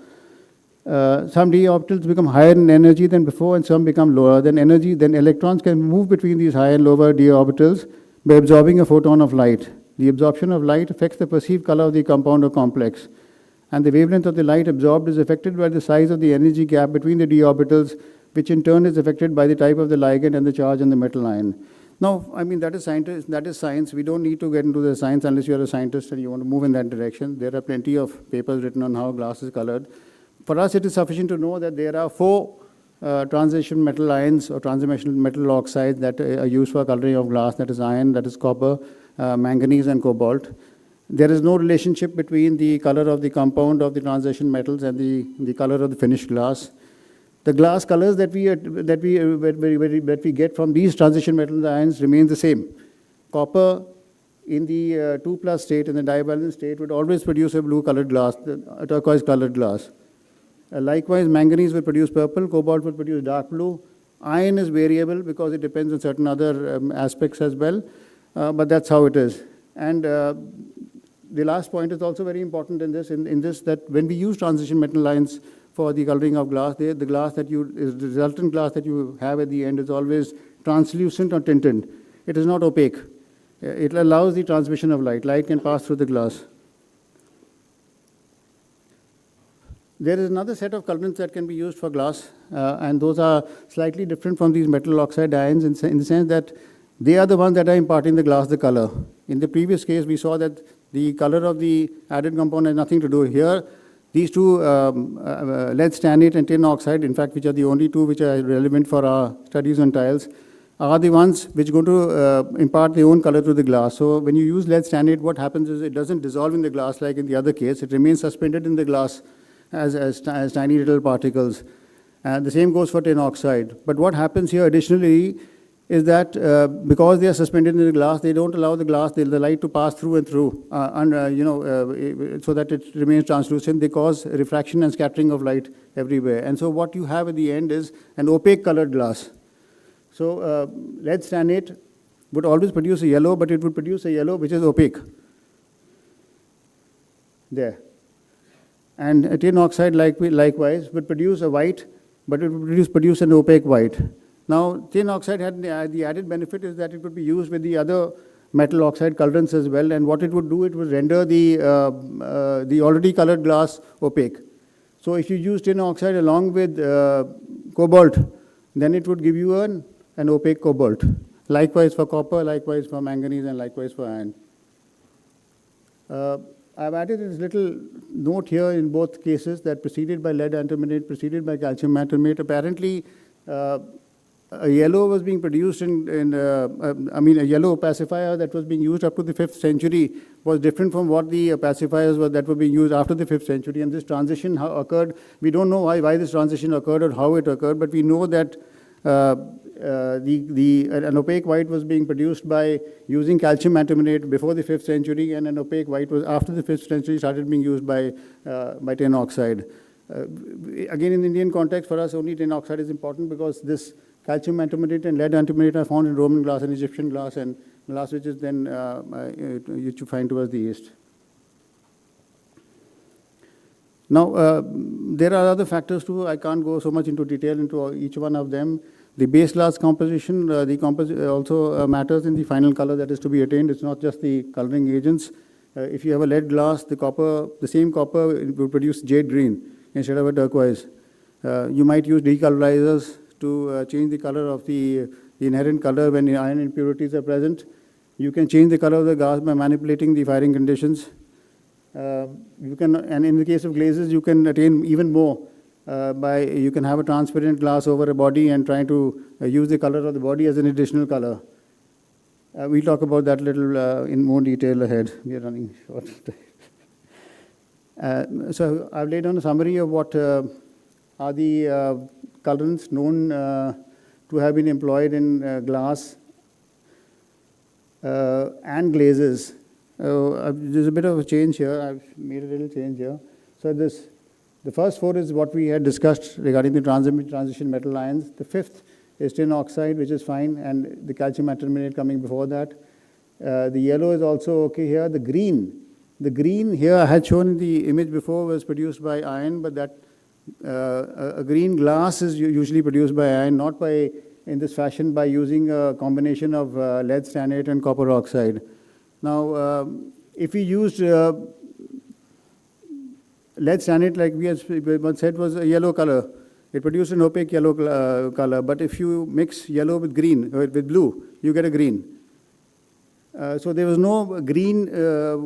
some d orbitals become higher in energy than before, and some become lower. Then electrons can move between these higher and lower d orbitals by absorbing a photon of light. The absorption of light affects the perceived color of the compound or complex, and the wavelength of the light absorbed is affected by the size of the energy gap between the d orbitals, which in turn is affected by the type of the ligand and the charge on the metal ion. Now, I mean, that is science. We don't need to get into the science unless you're a scientist and you want to move in that direction. There are plenty of papers written on how glass is colored. For us, it is sufficient to know that there are 4 transition metal ions or transition metal oxides that are used for coloring of glass. That is iron, that is copper, manganese and cobalt. There is no relationship between the color of the compound of the transition metals and the color of the finished glass. The glass colors that we get from these transition metal ions remain the same. Copper in the 2+ state, in the divalent state, would always produce a blue-colored glass, a turquoise-colored glass. Likewise, manganese will produce purple, cobalt will produce dark blue. Iron is variable because it depends on certain other aspects as well, but that's how it is. And the last point is also very important in this, that when we use transition metal ions for the coloring of glass, the resultant glass that you have at the end is always translucent or tinted. It is not opaque. It allows the transmission of light. Light can pass through the glass. There is another set of colorants that can be used for glass, and those are slightly different from these metal oxide ions in the sense that they are the ones that are imparting the glass the color. In the previous case, we saw that the color of the added compound has nothing to do here. These two, lead stannate and tin oxide, in fact, which are the only two which are relevant for our studies on tiles, are the ones which are going to impart their own color to the glass. So when you use lead stannate, what happens is it doesn't dissolve in the glass like in the other case. It remains suspended in the glass as tiny little particles. And the same goes for tin oxide. But what happens here additionally is that because they are suspended in the glass, they don't allow the glass, the light to pass through and through, so that it remains translucent. They cause refraction and scattering of light everywhere. And so what you have at the end is an opaque colored glass. So lead stannate would always produce a yellow, but it would produce a yellow which is opaque. There. And tin oxide likewise would produce a white, but it would produce an opaque white. Now, tin oxide had the added benefit is that it could be used with the other metal oxide colorants as well, and what it would do, it would render the already colored glass opaque. So if you use tin oxide along with cobalt, then it would give you an opaque cobalt. Likewise for copper, likewise for manganese, and likewise for iron. I've added this little note here in both cases that preceded by lead antimonate, preceded by calcium antimonate. Apparently, a yellow was being produced a yellow opacifier that was being used up to the 5th century was different from what the opacifiers were that were being used after the 5th century. And this transition occurred. We don't know why this transition occurred or how it occurred, but we know that an opaque white was being produced by using calcium antimonate before the 5th century, and an opaque white was after the 5th century started being used by tin oxide. Again, in the Indian context, for us, only tin oxide is important because this calcium antimonate and lead antimonate are found in Roman glass and Egyptian glass, and glass which is then you find towards the east. Now, there are other factors too. I can't go so much into detail into each one of them. The base glass composition, also matters in the final color that is to be attained. It's not just the coloring agents. If you have a lead glass, the same copper will produce jade green instead of a turquoise. You might use decolorizers to change the color of the inherent color when the iron impurities are present. You can change the color of the glass by manipulating the firing conditions. And in the case of glazes, you can attain even more. You can have a transparent glass over a body and try to use the color of the body as an additional color. We'll talk about that a little in more detail ahead. We are running short. So I've laid down a summary of what are the colorants known to have been employed in glass and glazes. There's a bit of a change here. I've made a little change here. So the first 4 is what we had discussed regarding the transition metal ions. The 5th is tin oxide, which is fine, and the calcium antimonate coming before that. The yellow is also okay here. The green here I had shown in the image before was produced by iron, but that a green glass is usually produced by iron, not in this fashion by using a combination of lead stannate and copper oxide. Now, if we used lead stannate, like we had said, was a yellow color. It produced an opaque yellow color. But if you mix yellow with green, with blue, you get a green. So there was no green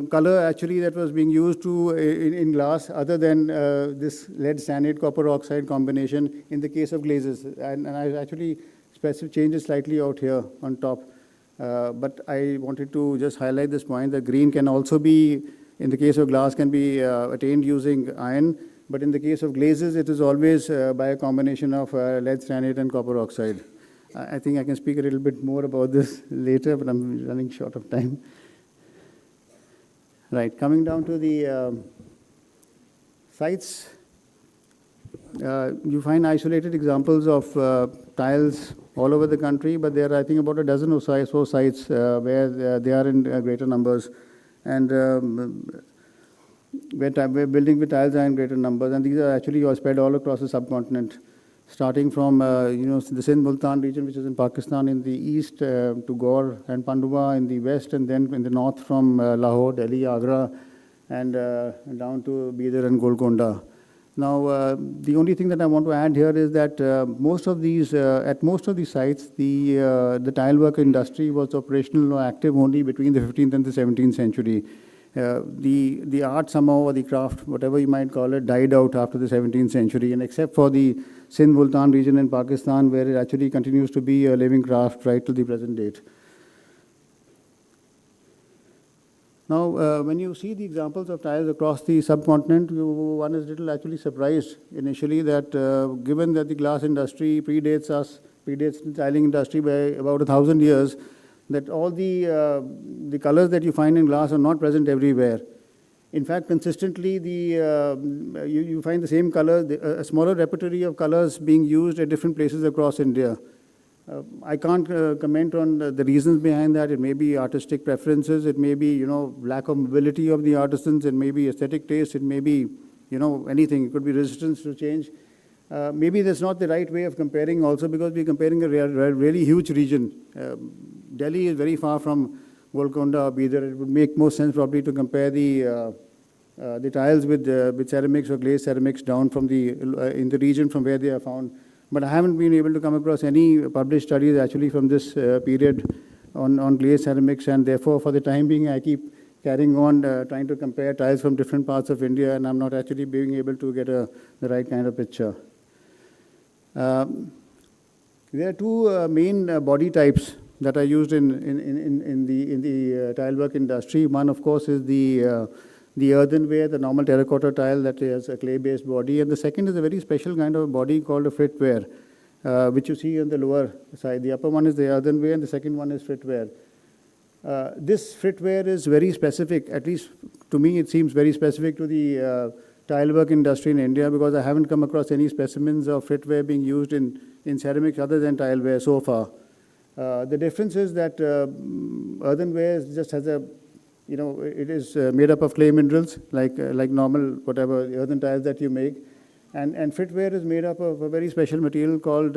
color actually that was being used in glass other than this lead stannate copper oxide combination in the case of glazes. And I actually changed it slightly out here on top. But I wanted to just highlight this point that green can also be, in the case of glass, can be attained using iron. But in the case of glazes, it is always by a combination of lead stannate and copper oxide. I think I can speak a little bit more about this later, but I'm running short of time. Right, coming down to the sites, you find isolated examples of tiles all over the country, but there are, I think, about a dozen or so sites where they are in greater numbers. And where building with tiles are in greater numbers, and these are actually spread all across the subcontinent, starting from the Sindh-Multan region, which is in Pakistan, in the east to Gaur and Pandua in the west, and then in the north from Lahore, Delhi, Agra, and down to Bidar and Golconda. Now, the only thing that I want to add here is that at most of these sites, the tile work industry was operational or active only between the 15th and the 17th century. The art somehow, or the craft, whatever you might call it, died out after the 17th century, and except for the Sindh-Multan region in Pakistan, where it actually continues to be a living craft right to the present date. Now, when you see the examples of tiles across the subcontinent, one is little actually surprised initially that given that the glass industry predates the tiling industry by about 1,000 years, that all the colors that you find in glass are not present everywhere. In fact, consistently, you find the same color, a smaller repertoire of colors being used at different places across India. I can't comment on the reasons behind that. It may be artistic preferences. It may be, lack of mobility of the artisans. It may be aesthetic taste. It may be, anything. It could be resistance to change. Maybe that's not the right way of comparing also, because we're comparing a really huge region. Delhi is very far from Golconda or Bidar. It would make more sense probably to compare the tiles with ceramics or glazed ceramics down from in the region from where they are found. But I haven't been able to come across any published studies actually from this period on glazed ceramics, and therefore for the time being I keep carrying on trying to compare tiles from different parts of India, and I'm not actually being able to get the right kind of picture. There are two main body types that are used in the tile work industry. One, of course, is the earthenware, the normal terracotta tile that has a clay-based body, and the second is a very special kind of body called a fritware, which you see on the lower side. The upper one is the earthenware, and the second one is fritware. This fritware is very specific, at least to me it seems very specific to the tile work industry in India, because I haven't come across any specimens of fritware being used in ceramics other than tileware so far. The difference is that earthenware just has it is made up of clay minerals, like normal, whatever, earthen tiles that you make. And fritware is made up of a very special material called,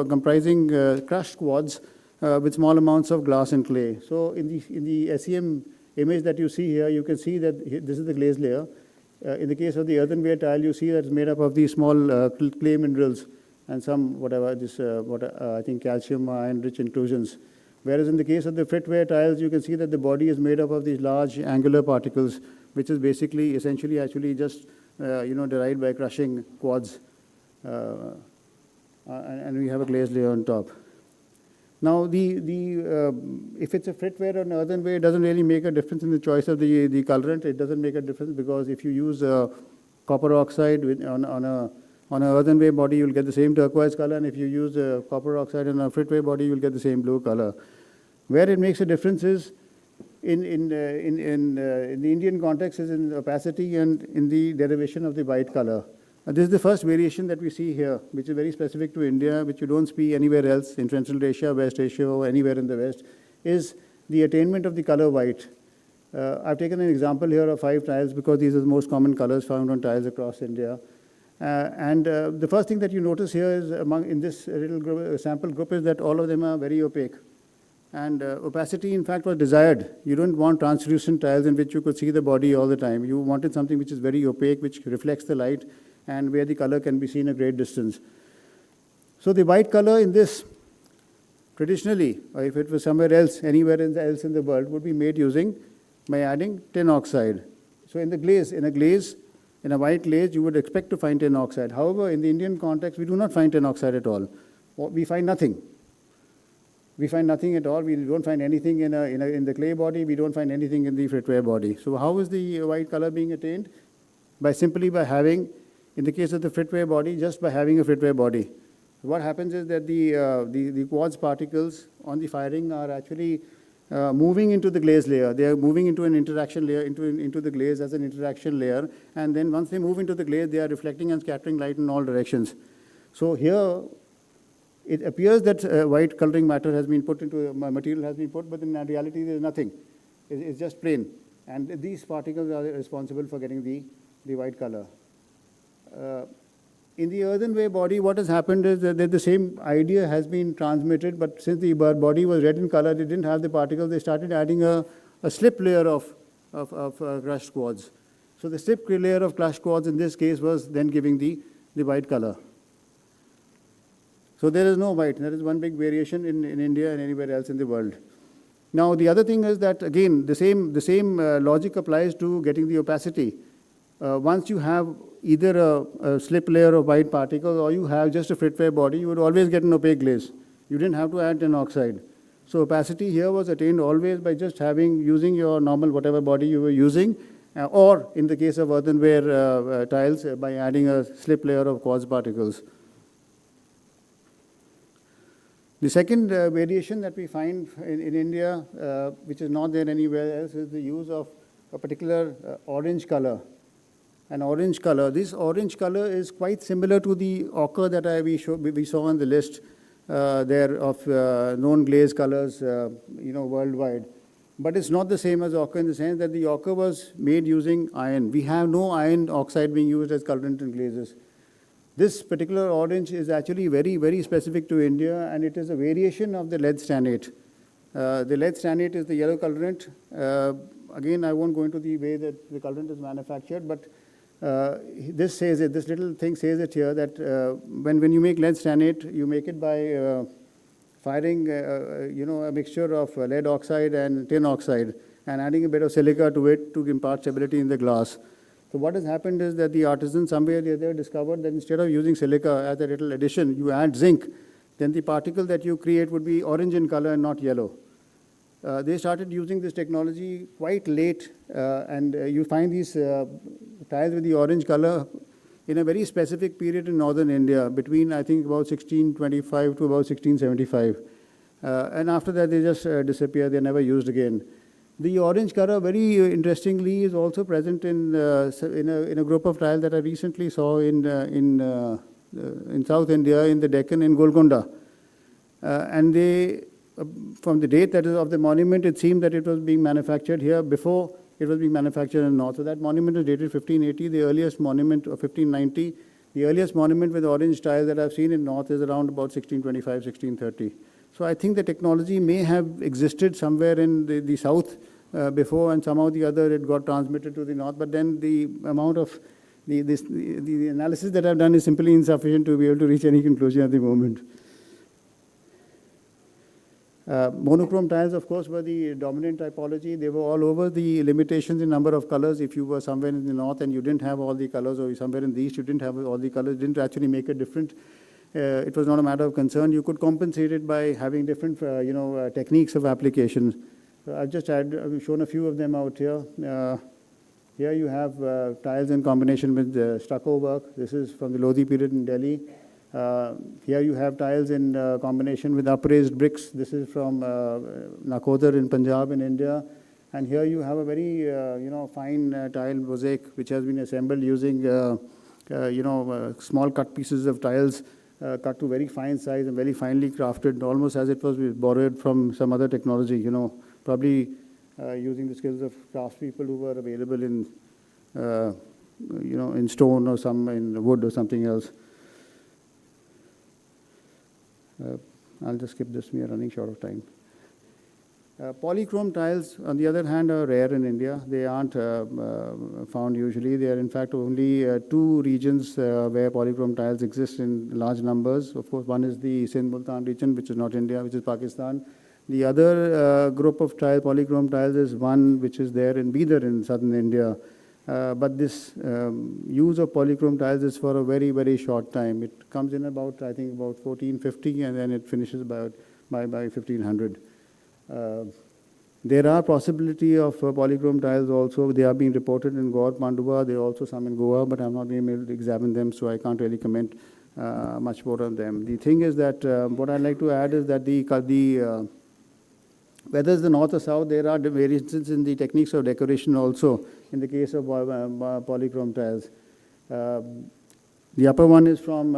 comprising crushed quartz with small amounts of glass and clay. So in the SEM image that you see here, you can see that this is the glaze layer. In the case of the earthenware tile, you see that it's made up of these small clay minerals and some, I think calcium iron-rich inclusions. Whereas in the case of the fritware tiles, you can see that the body is made up of these large angular particles, which is essentially actually just, derived by crushing quartz. And we have a glaze layer on top. Now, if it's a fritware or an earthenware, it doesn't really make a difference in the choice of the colorant. It doesn't make a difference, because if you use copper oxide on an earthenware body, you'll get the same turquoise color, and if you use copper oxide on a fritware body, you'll get the same blue color. Where it makes a difference is in the Indian context is in opacity and in the derivation of the white color. This is the first variation that we see here, which is very specific to India, which you don't see anywhere else in Central Asia, West Asia, or anywhere in the West, is the attainment of the color white. I've taken an example here of 5 tiles because these are the most common colors found on tiles across India. The first thing that you notice here is in this little sample group is that all of them are very opaque. And opacity, in fact, was desired. You don't want translucent tiles in which you could see the body all the time. You wanted something which is very opaque, which reflects the light, and where the color can be seen a great distance. So the white color in this, traditionally, or if it was somewhere else, anywhere else in the world, would be made by adding tin oxide. So in a white glaze, you would expect to find tin oxide. However, in the Indian context, we do not find tin oxide at all. We find nothing. We find nothing at all. We don't find anything in the clay body. We don't find anything in the fritware body. So how is the white color being attained? Simply by having, in the case of the fritware body, just by having a fritware body. What happens is that the quartz particles on the firing are actually moving into the glaze layer. They are moving into an interaction layer, into the glaze as an interaction layer. And then once they move into the glaze, they are reflecting and scattering light in all directions. So here, it appears that white coloring matter has been put into, material has been put, but in reality there is nothing. It's just plain. And these particles are responsible for getting the white color. In the earthenware body, what has happened is that the same idea has been transmitted, but since the body was red in color, they didn't have the particles, they started adding a slip layer of crushed quartz. So the slip layer of crushed quartz in this case was then giving the white color. So there is no white. There is one big variation in India and anywhere else in the world. Now the other thing is that, again, the same logic applies to getting the opacity. Once you have either a slip layer of white particles or you have just a fritware body, you would always get an opaque glaze. You didn't have to add tin oxide. So opacity here was attained always by just using your normal whatever body you were using, or in the case of earthenware tiles, by adding a slip layer of quartz particles. The second variation that we find in India, which is not there anywhere else, is the use of a particular orange color. An orange color. This orange color is quite similar to the ochre that we saw on the list there of known glaze colors, worldwide. But it's not the same as ochre in the sense that the ochre was made using iron. We have no iron oxide being used as colorant in glazes. This particular orange is actually very, very specific to India, and it is a variation of the lead stannate. The lead stannate is the yellow colorant. Again, I won't go into the way that the colorant is manufactured, but this says it, this little thing says it here, that when you make lead stannate, you make it by firing a mixture of lead oxide and tin oxide and adding a bit of silica to it to impart stability in the glass. So what has happened is that the artisan somewhere or the other discovered that instead of using silica as a little addition, you add zinc, then the particle that you create would be orange in color and not yellow. They started using this technology quite late, and you find these tiles with the orange color in a very specific period in northern India, between I think about 1625 to about 1675. And after that they just disappear, they're never used again. The orange color, very interestingly, is also present in a group of tiles that I recently saw in South India, in the Deccan, in Golconda. And they, from the date that is of the monument, it seemed that it was being manufactured here before it was being manufactured in North. So that monument is dated 1580, the earliest monument of 1590. The earliest monument with orange tile that I've seen in North is around about 1625, 1630. So I think the technology may have existed somewhere in the South before, and somehow the other it got transmitted to the North. But then the amount of the analysis that I've done is simply insufficient to be able to reach any conclusion at the moment. Monochrome tiles, of course, were the dominant typology. They were all over. The limitations in number of colors, if you were somewhere in the North and you didn't have all the colors, or somewhere in the East you didn't have all the colors, didn't actually make a difference. It was not a matter of concern. You could compensate it by having different, techniques of application. So I've just shown a few of them out here. Here you have tiles in combination with stucco work. This is from the Lodi period in Delhi. Here you have tiles in combination with upraised bricks. This is from Nakodar in Punjab in India. And here you have a very, fine tile mosaic which has been assembled using, small cut pieces of tiles cut to very fine size and very finely crafted, almost as it was borrowed from some other technology, probably using the skills of craftspeople who were available in, in stone or some in wood or something else. I'll just skip this, we are running short of time. Polychrome tiles, on the other hand, are rare in India. They aren't found usually. They are in fact only 2 regions where polychrome tiles exist in large numbers. Of course, one is the Sindh-Multan region, which is not India, which is Pakistan. The other group of polychrome tiles is one which is there in Bidar in southern India. But this use of polychrome tiles is for a very, very short time. It comes in about, I think, about 1450, and then it finishes by 1500. There are possibility of polychrome tiles also. They are being reported in Gaur, Manduwa. There are also some in Goa, but I'm not being able to examine them, so I can't really comment much more on them. The thing is that what I'd like to add is that whether it's the north or south, there are variations in the techniques of decoration also in the case of polychrome tiles. The upper one is from,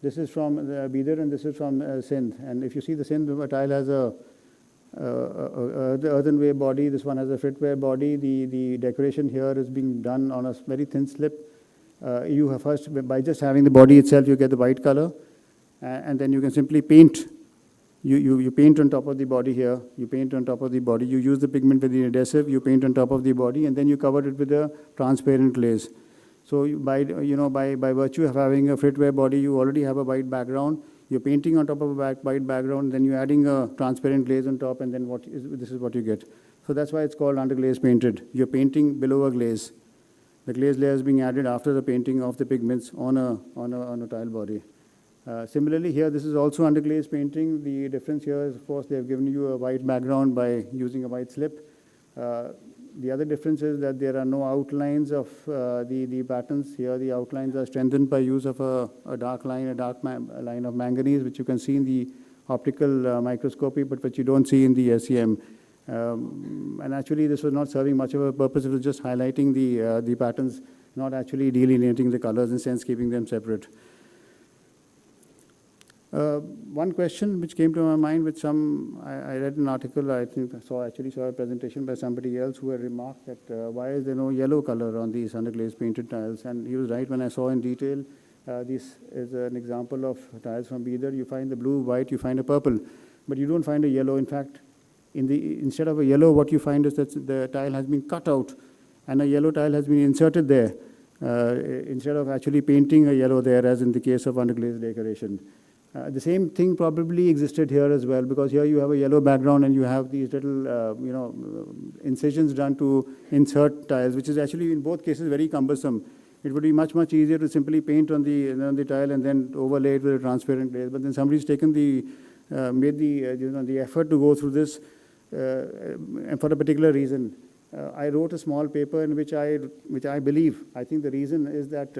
this is from Bidar and this is from Sindh. And if you see, the Sindh tile has the earthenware body, this one has a fritware body. The decoration here is being done on a very thin slip. You have first, by just having the body itself, you get the white color, and then you can simply paint. You paint on top of the body here, you paint on top of the body, you use the pigment with the adhesive, you paint on top of the body, and then you cover it with a transparent glaze. So by virtue of having a fritware body, you already have a white background, you're painting on top of a white background, then you're adding a transparent glaze on top, and then this is what you get. So that's why it's called underglaze painted. You're painting below a glaze. The glaze layer is being added after the painting of the pigments on a tile body. Similarly, here this is also underglaze painting. The difference here is, of course, they have given you a white background by using a white slip. The other difference is that there are no outlines of the patterns. Here the outlines are strengthened by use of a dark line, a line of manganese, which you can see in the optical microscopy, but which you don't see in the SEM. And actually this was not serving much of a purpose. It was just highlighting the patterns, not actually delineating the colors, in a sense keeping them separate. One question which came to my mind, which I read an article, I think actually saw a presentation by somebody else who had remarked that why is there no yellow color on these underglaze painted tiles? And he was right when I saw in detail. This is an example of tiles from Bidar. You find the blue, white, you find a purple, but you don't find a yellow. In fact, instead of a yellow, what you find is that the tile has been cut out and a yellow tile has been inserted there instead of actually painting a yellow there, as in the case of underglaze decoration. The same thing probably existed here as well, because here you have a yellow background and you have these little incisions done to insert tiles, which is actually in both cases very cumbersome. It would be much, much easier to simply paint on the tile and then overlay it with a transparent glaze. But then somebody's taken made the effort to go through this, and for a particular reason. I wrote a small paper in which I believe, I think the reason is that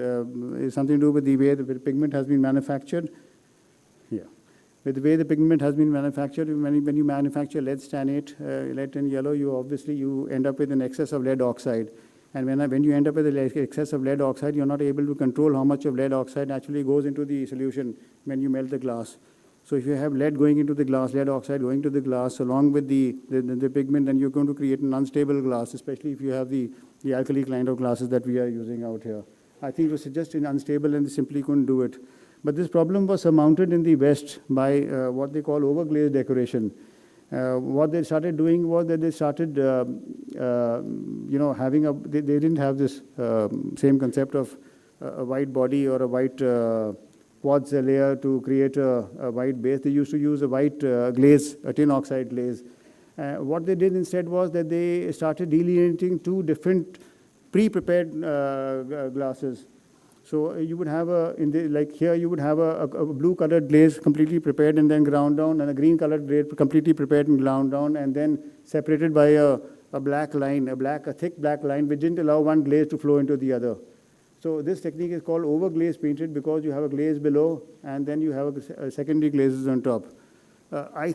is something to do with the way the pigment has been manufactured. With the way the pigment has been manufactured, when you manufacture lead stannate, lead and yellow, you end up with an excess of lead oxide. And when you end up with an excess of lead oxide, you're not able to control how much of lead oxide actually goes into the solution when you melt the glass. So if you have lead going into the glass, lead oxide going to the glass, along with the pigment, then you're going to create an unstable glass, especially if you have the alkali kind of glasses that we are using out here. I think it was just unstable and they simply couldn't do it. But this problem was surmounted in the West by what they call overglaze decoration. What they started doing was that they started, they didn't have this same concept of a white body or a white quartz layer to create a white base. They used to use a white glaze, a tin oxide glaze. What they did instead was that they started delineating two different pre-prepared glasses. So you would have like here you would have a blue-colored glaze completely prepared and then ground down, and a green-colored glaze completely prepared and ground down, and then separated by a black line, a thick black line, which didn't allow one glaze to flow into the other. So this technique is called overglaze painted, because you have a glaze below and then you have a secondary glazes on top. I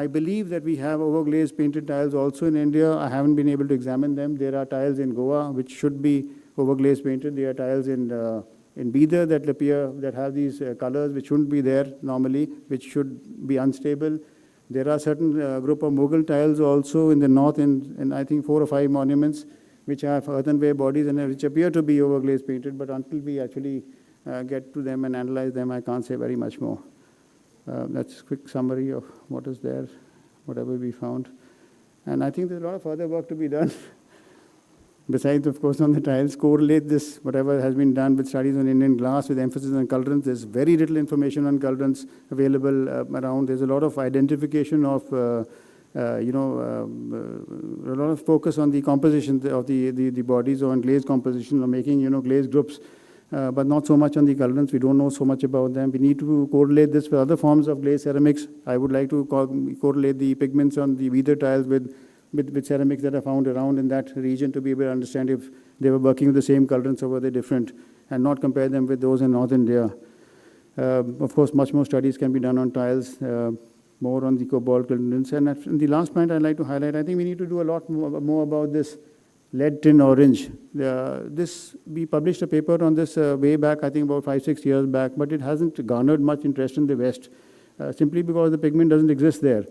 believe that we have overglaze painted tiles also in India. I haven't been able to examine them. There are tiles in Goa which should be overglaze painted. There are tiles in Bidar that have these colors which shouldn't be there normally, which should be unstable. There are certain group of Mughal tiles also in the north, and I think 4 or 5 monuments which have earthenware bodies and which appear to be overglaze painted, but until we actually get to them and analyze them, I can't say very much more. That's a quick summary of what is there, whatever we found. And I think there's a lot of further work to be done. Besides, of course, on the tiles, correlate this, whatever has been done with studies on Indian glass with emphasis on colorants. There's very little information on colorants available around. There's a lot of identification of, a lot of focus on the composition of the bodies, or on glaze composition, or making, glaze groups, but not so much on the colorants. We don't know so much about them. We need to correlate this with other forms of glaze ceramics. I would like to correlate the pigments on the Bidar tiles with ceramics that are found around in that region, to be able to understand if they were working with the same colorants or were they different, and not compare them with those in North India. Of course, much more studies can be done on tiles, more on the cobalt colorants. And the last point I'd like to highlight, I think we need to do a lot more about this lead tin orange. We published a paper on this way back, I think about 5-6 years back, but it hasn't garnered much interest in the West, simply because the pigment doesn't exist there.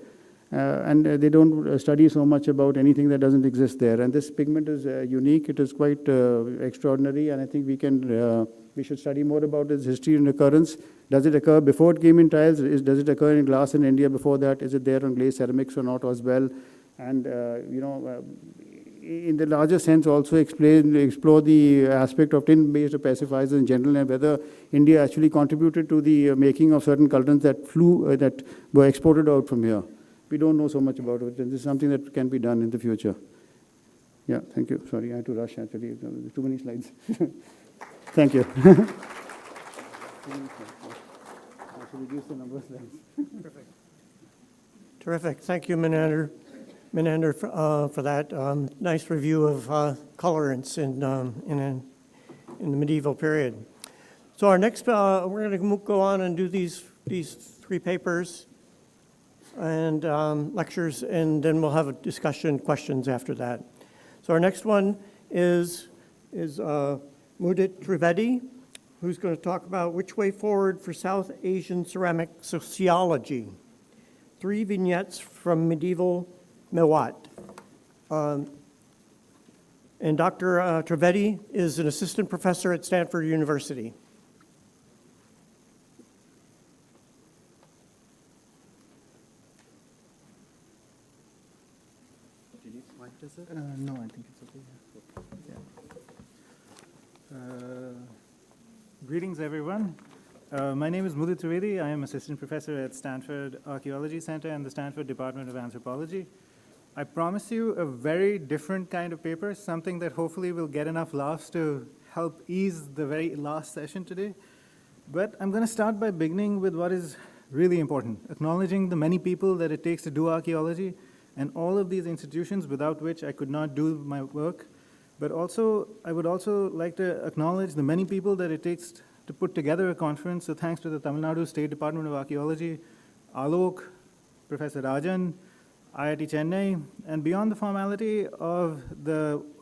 And they don't study so much about anything that doesn't exist there. And this pigment is unique. It is quite extraordinary, and I think we should study more about its history and occurrence. Does it occur before it came in tiles? Does it occur in glass in India before that? Is it there on glaze ceramics or not as well? And in the larger sense, also explore the aspect of tin-based opacifiers in general, and whether India actually contributed to the making of certain colorants that were exported out from here. We don't know so much about it, and this is something that can be done in the future. Yeah, thank you. Sorry, I had to rush, actually. There's too many slides. Thank you. reduce the numbers then. Terrific. Thank you, Menander, for that nice review of colorants in the medieval period. So our next, we're going to go on and do these 3 papers and lectures, and then we'll have a discussion, questions after that. So our next one is Mudit Trivedi, who's going to talk about Which Way Forward for South Asian Ceramic Sociology, 3 vignettes from medieval Mewat. And Dr. Trivedi is an assistant professor at Stanford University. No, I think it's okay. Greetings, everyone. My name is Mudit Trivedi. I am assistant professor at Stanford Archaeology Center and the Stanford Department of Anthropology. I promise you a very different kind of paper, something that hopefully will get enough laughs to help ease the very last session today. But I'm going to start by beginning with what is really important, acknowledging the many people that it takes to do archaeology and all of these institutions without which I could not do my work. But also, I would also like to acknowledge the many people that it takes to put together a conference. So thanks to the Tamil Nadu State Department of Archaeology, Alok, Professor Rajan, IIT Chennai, and beyond the formality of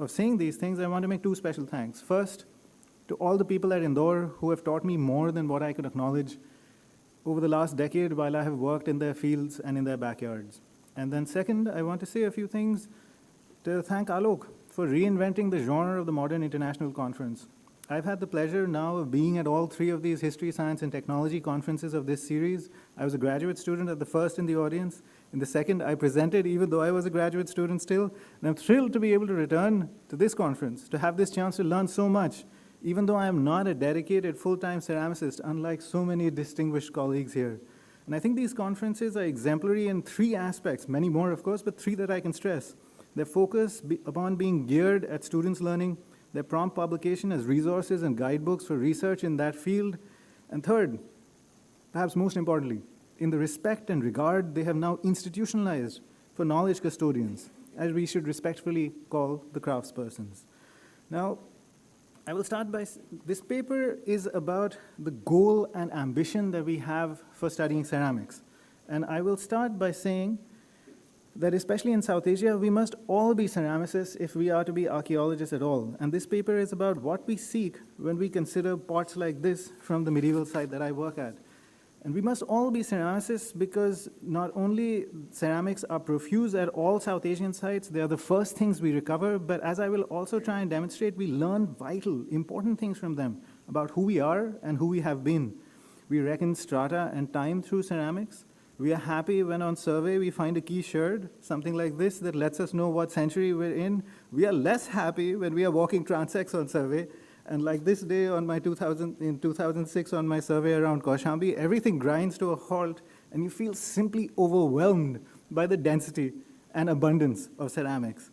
saying these things, I want to make 2 special thanks. First, to all the people at Indore who have taught me more than what I could acknowledge over the last decade while I have worked in their fields and in their backyards. And then second, I want to say a few things to thank Alok for reinventing the genre of the modern international conference. I've had the pleasure now of being at all 3 of these history, science, and technology conferences of this series. I was a graduate student at the first in the audience. In the second, I presented even though I was a graduate student still. And I'm thrilled to be able to return to this conference, to have this chance to learn so much, even though I am not a dedicated full-time ceramicist, unlike so many distinguished colleagues here. And I think these conferences are exemplary in 3 aspects, many more of course, but 3 that I can stress. Their focus upon being geared at students' learning, their prompt publication as resources and guidebooks for research in that field, and third, perhaps most importantly, in the respect and regard they have now institutionalized for knowledge custodians, as we should respectfully call the craftspersons. Now, I will start by, this paper is about the goal and ambition that we have for studying ceramics. And I will start by saying that especially in South Asia, we must all be ceramicists if we are to be archaeologists at all. And this paper is about what we seek when we consider pots like this from the medieval site that I work at. And we must all be ceramicists because not only ceramics are profuse at all South Asian sites, they are the first things we recover, but as I will also try and demonstrate, we learn vital, important things from them about who we are and who we have been. We reckon strata and time through ceramics. We are happy when on survey we find a key sherd, something like this that lets us know what century we're in. We are less happy when we are walking transects on survey. And like this day on my 2006 on my survey around Kaushambi, everything grinds to a halt and you feel simply overwhelmed by the density and abundance of ceramics.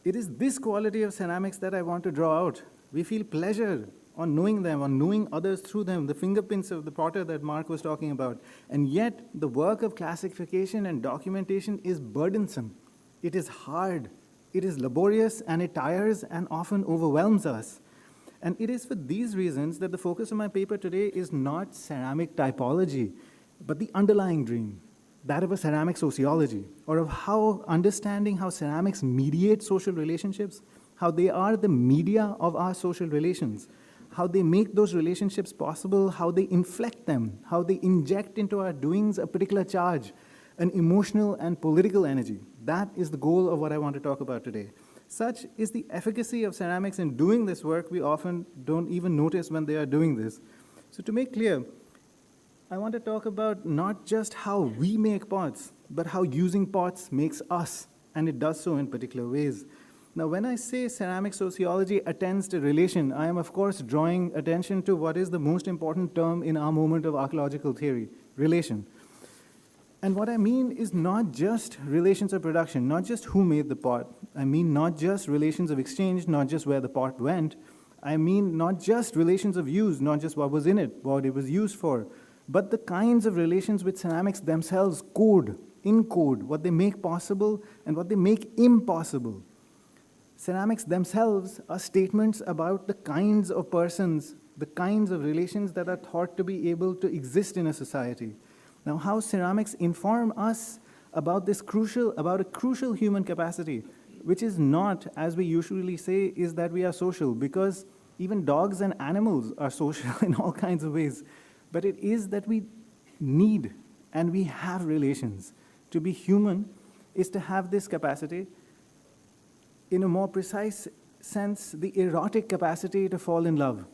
It is this quality of ceramics that I want to draw out. We feel pleasure on knowing them, on knowing others through them, the fingerprints of the potter that Mark was talking about. And yet the work of classification and documentation is burdensome. It is hard, it is laborious, and it tires and often overwhelms us. And it is for these reasons that the focus of my paper today is not ceramic typology, but the underlying dream, that of a ceramic sociology, or of how understanding how ceramics mediate social relationships, how they are the media of our social relations, how they make those relationships possible, how they inflect them, how they inject into our doings a particular charge, an emotional and political energy. That is the goal of what I want to talk about today. Such is the efficacy of ceramics in doing this work, we often don't even notice when they are doing this. So to make clear, I want to talk about not just how we make pots, but how using pots makes us, and it does so in particular ways. Now, when I say ceramic sociology attends to relation, I am of course drawing attention to what is the most important term in our moment of archaeological theory, relation. And what I mean is not just relations of production, not just who made the pot. I mean not just relations of exchange, not just where the pot went. I mean not just relations of use, not just what was in it, what it was used for. but the kinds of relations which ceramics themselves encode what they make possible and what they make impossible. Ceramics themselves are statements about the kinds of persons, the kinds of relations that are thought to be able to exist in a society. Now, how ceramics inform us about a crucial human capacity, which is not, as we usually say, is that we are social, because even dogs and animals are social in all kinds of ways. But it is that we need and we have relations. To be human is to have this capacity. In a more precise sense, the erotic capacity to fall in love,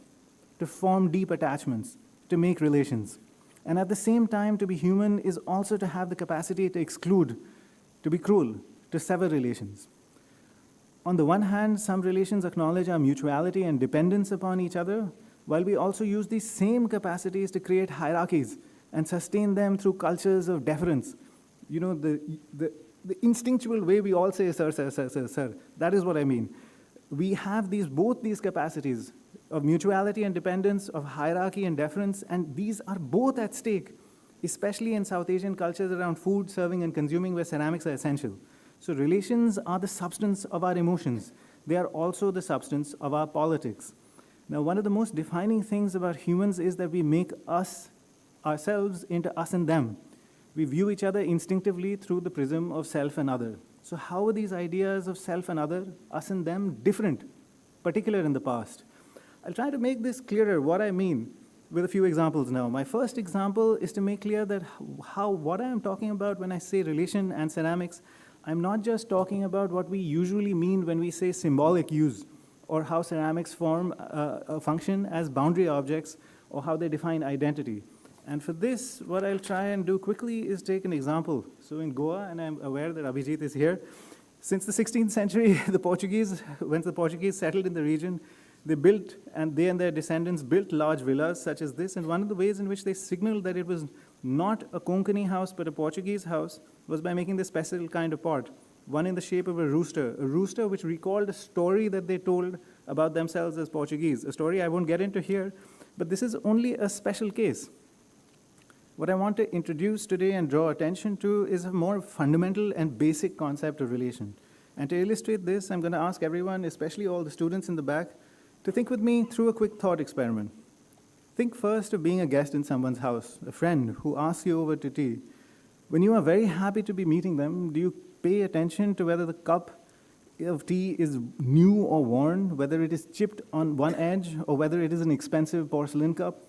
to form deep attachments, to make relations. And at the same time, to be human is also to have the capacity to exclude, to be cruel, to sever relations. On the one hand, some relations acknowledge our mutuality and dependence upon each other, while we also use these same capacities to create hierarchies and sustain them through cultures of deference. You know, the instinctual way we all say, sir, sir, sir, sir, sir. That is what I mean. We have both these capacities of mutuality and dependence, of hierarchy and deference, and these are both at stake, especially in South Asian cultures around food, serving, and consuming, where ceramics are essential. So relations are the substance of our emotions. They are also the substance of our politics. Now, one of the most defining things about humans is that we make ourselves into us and them. We view each other instinctively through the prism of self and other. So how are these ideas of self and other, us and them, different, particular in the past? I'll try to make this clearer, what I mean, with a few examples now. My first example is to make clear that what I am talking about when I say relation and ceramics, I'm not just talking about what we usually mean when we say symbolic use, or how ceramics form a function as boundary objects, or how they define identity. And for this, what I'll try and do quickly is take an example. So in Goa, and I'm aware that Abhijit is here, since the 16th century, when the Portuguese settled in the region, they and their descendants built large villas such as this, and one of the ways in which they signaled that it was not a Konkani house, but a Portuguese house, was by making this special kind of pot, one in the shape of a rooster which recalled a story that they told about themselves as Portuguese, a story I won't get into here, but this is only a special case. What I want to introduce today and draw attention to is a more fundamental and basic concept of relation. And to illustrate this, I'm going to ask everyone, especially all the students in the back, to think with me through a quick thought experiment. Think first of being a guest in someone's house, a friend who asks you over to tea. When you are very happy to be meeting them, do you pay attention to whether the cup of tea is new or worn, whether it is chipped on one edge, or whether it is an expensive porcelain cup?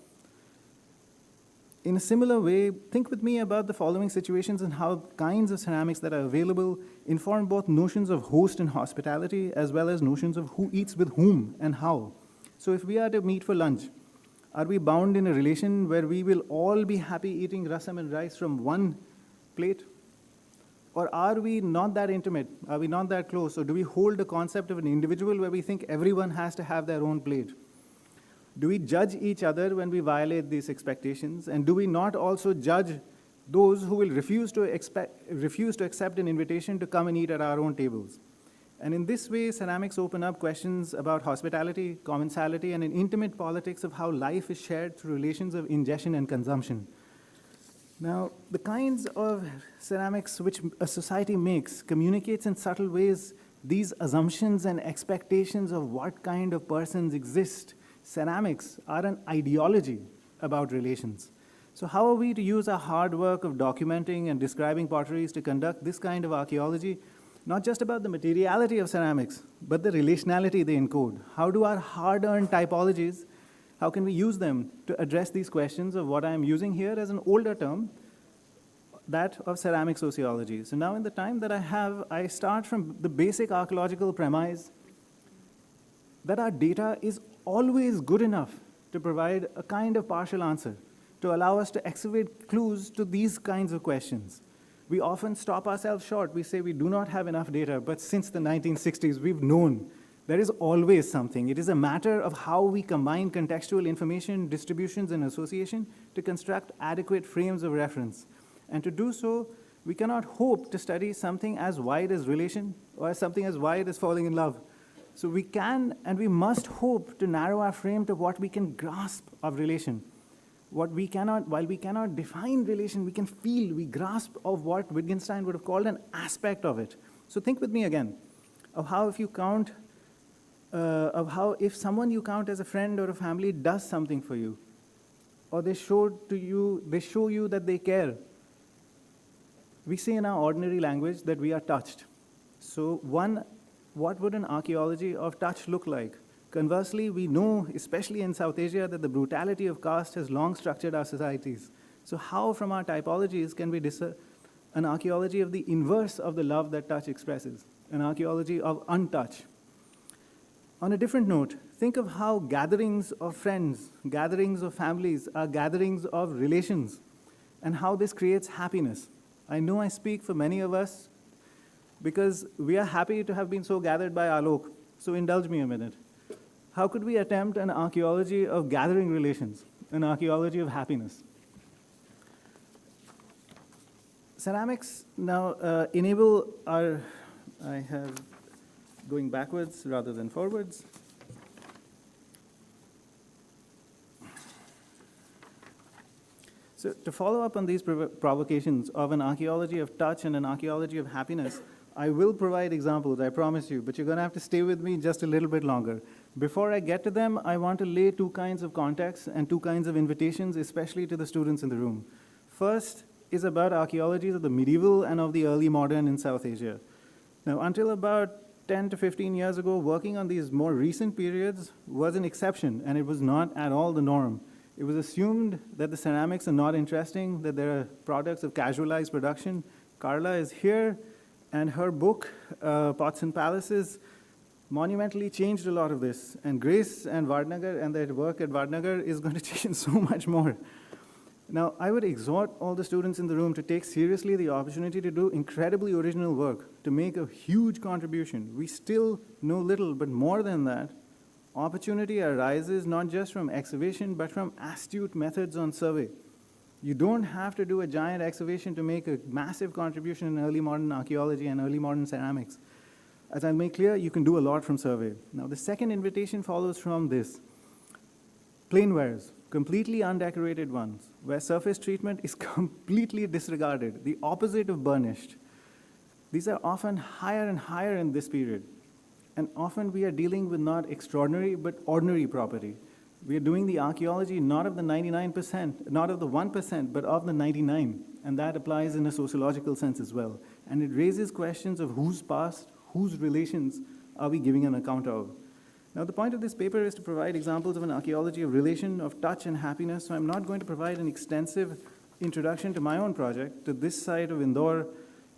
In a similar way, think with me about the following situations and how kinds of ceramics that are available inform both notions of host and hospitality, as well as notions of who eats with whom and how. So if we are to meet for lunch, are we bound in a relation where we will all be happy eating rasam and rice from one plate? Or are we not that intimate? Are we not that close? Or do we hold the concept of an individual where we think everyone has to have their own plate? Do we judge each other when we violate these expectations? And do we not also judge those who will refuse to accept an invitation to come and eat at our own tables? And in this way, ceramics open up questions about hospitality, commensality, and an intimate politics of how life is shared through relations of ingestion and consumption. Now, the kinds of ceramics which a society makes communicates in subtle ways these assumptions and expectations of what kind of persons exist. Ceramics are an ideology about relations. So how are we to use our hard work of documenting and describing potteries to conduct this kind of archaeology, not just about the materiality of ceramics, but the relationality they encode? How do our hard-earned typologies, how can we use them to address these questions of what I'm using here as an older term, that of ceramic sociology? So now in the time that I have, I start from the basic archaeological premise that our data is always good enough to provide a kind of partial answer, to allow us to excavate clues to these kinds of questions. We often stop ourselves short. We say we do not have enough data, but since the 1960s, we've known there is always something. It is a matter of how we combine contextual information, distributions, and association to construct adequate frames of reference. And to do so, we cannot hope to study something as wide as relation or something as wide as falling in love. So we can and we must hope to narrow our frame to what we can grasp of relation. while we cannot define relation, we can feel, we grasp of what Wittgenstein would have called an aspect of it. So think with me again of how if you count, if someone you count as a friend or a family does something for you, or they show you that they care. We say in our ordinary language that we are touched. So what would an archaeology of touch look like? Conversely, we know, especially in South Asia, that the brutality of caste has long structured our societies. So how from our typologies can we discern an archaeology of the inverse of the love that touch expresses, an archaeology of untouch? On a different note, think of how gatherings of friends, gatherings of families are gatherings of relations, and how this creates happiness. I know I speak for many of us because we are happy to have been so gathered by Alok, so indulge me a minute. How could we attempt an archaeology of gathering relations, an archaeology of happiness? Ceramics now enable our, I have going backwards rather than forwards. So to follow up on these provocations of an archaeology of touch and an archaeology of happiness, I will provide examples, I promise you, but you're going to have to stay with me just a little bit longer. Before I get to them, I want to lay two kinds of contexts and two kinds of invitations, especially to the students in the room. First is about archaeologies of the medieval and of the early modern in South Asia. Now, until about 10 to 15 years ago, working on these more recent periods was an exception, and it was not at all the norm. It was assumed that the ceramics are not interesting, that they're products of casualized production. Carla is here, and her book, Pots and Palaces, monumentally changed a lot of this. And Grace and Vardnagar and their work at Vardnagar is going to change so much more. Now, I would exhort all the students in the room to take seriously the opportunity to do incredibly original work, to make a huge contribution. We still know little, but more than that, opportunity arises not just from excavation, but from astute methods on survey. You don't have to do a giant excavation to make a massive contribution in early modern archaeology and early modern ceramics. As I make clear, you can do a lot from survey. Now, the second invitation follows from this. Plainwares, completely undecorated ones, where surface treatment is completely disregarded, the opposite of burnished. These are often higher and higher in this period. And often we are dealing with not extraordinary, but ordinary property. We are doing the archaeology not of the 99%, not of the 1%, but of the 99%. And that applies in a sociological sense as well. And it raises questions of whose past, whose relations are we giving an account of. Now, the point of this paper is to provide examples of an archaeology of relation, of touch and happiness. So I'm not going to provide an extensive introduction to my own project, to this site of Indore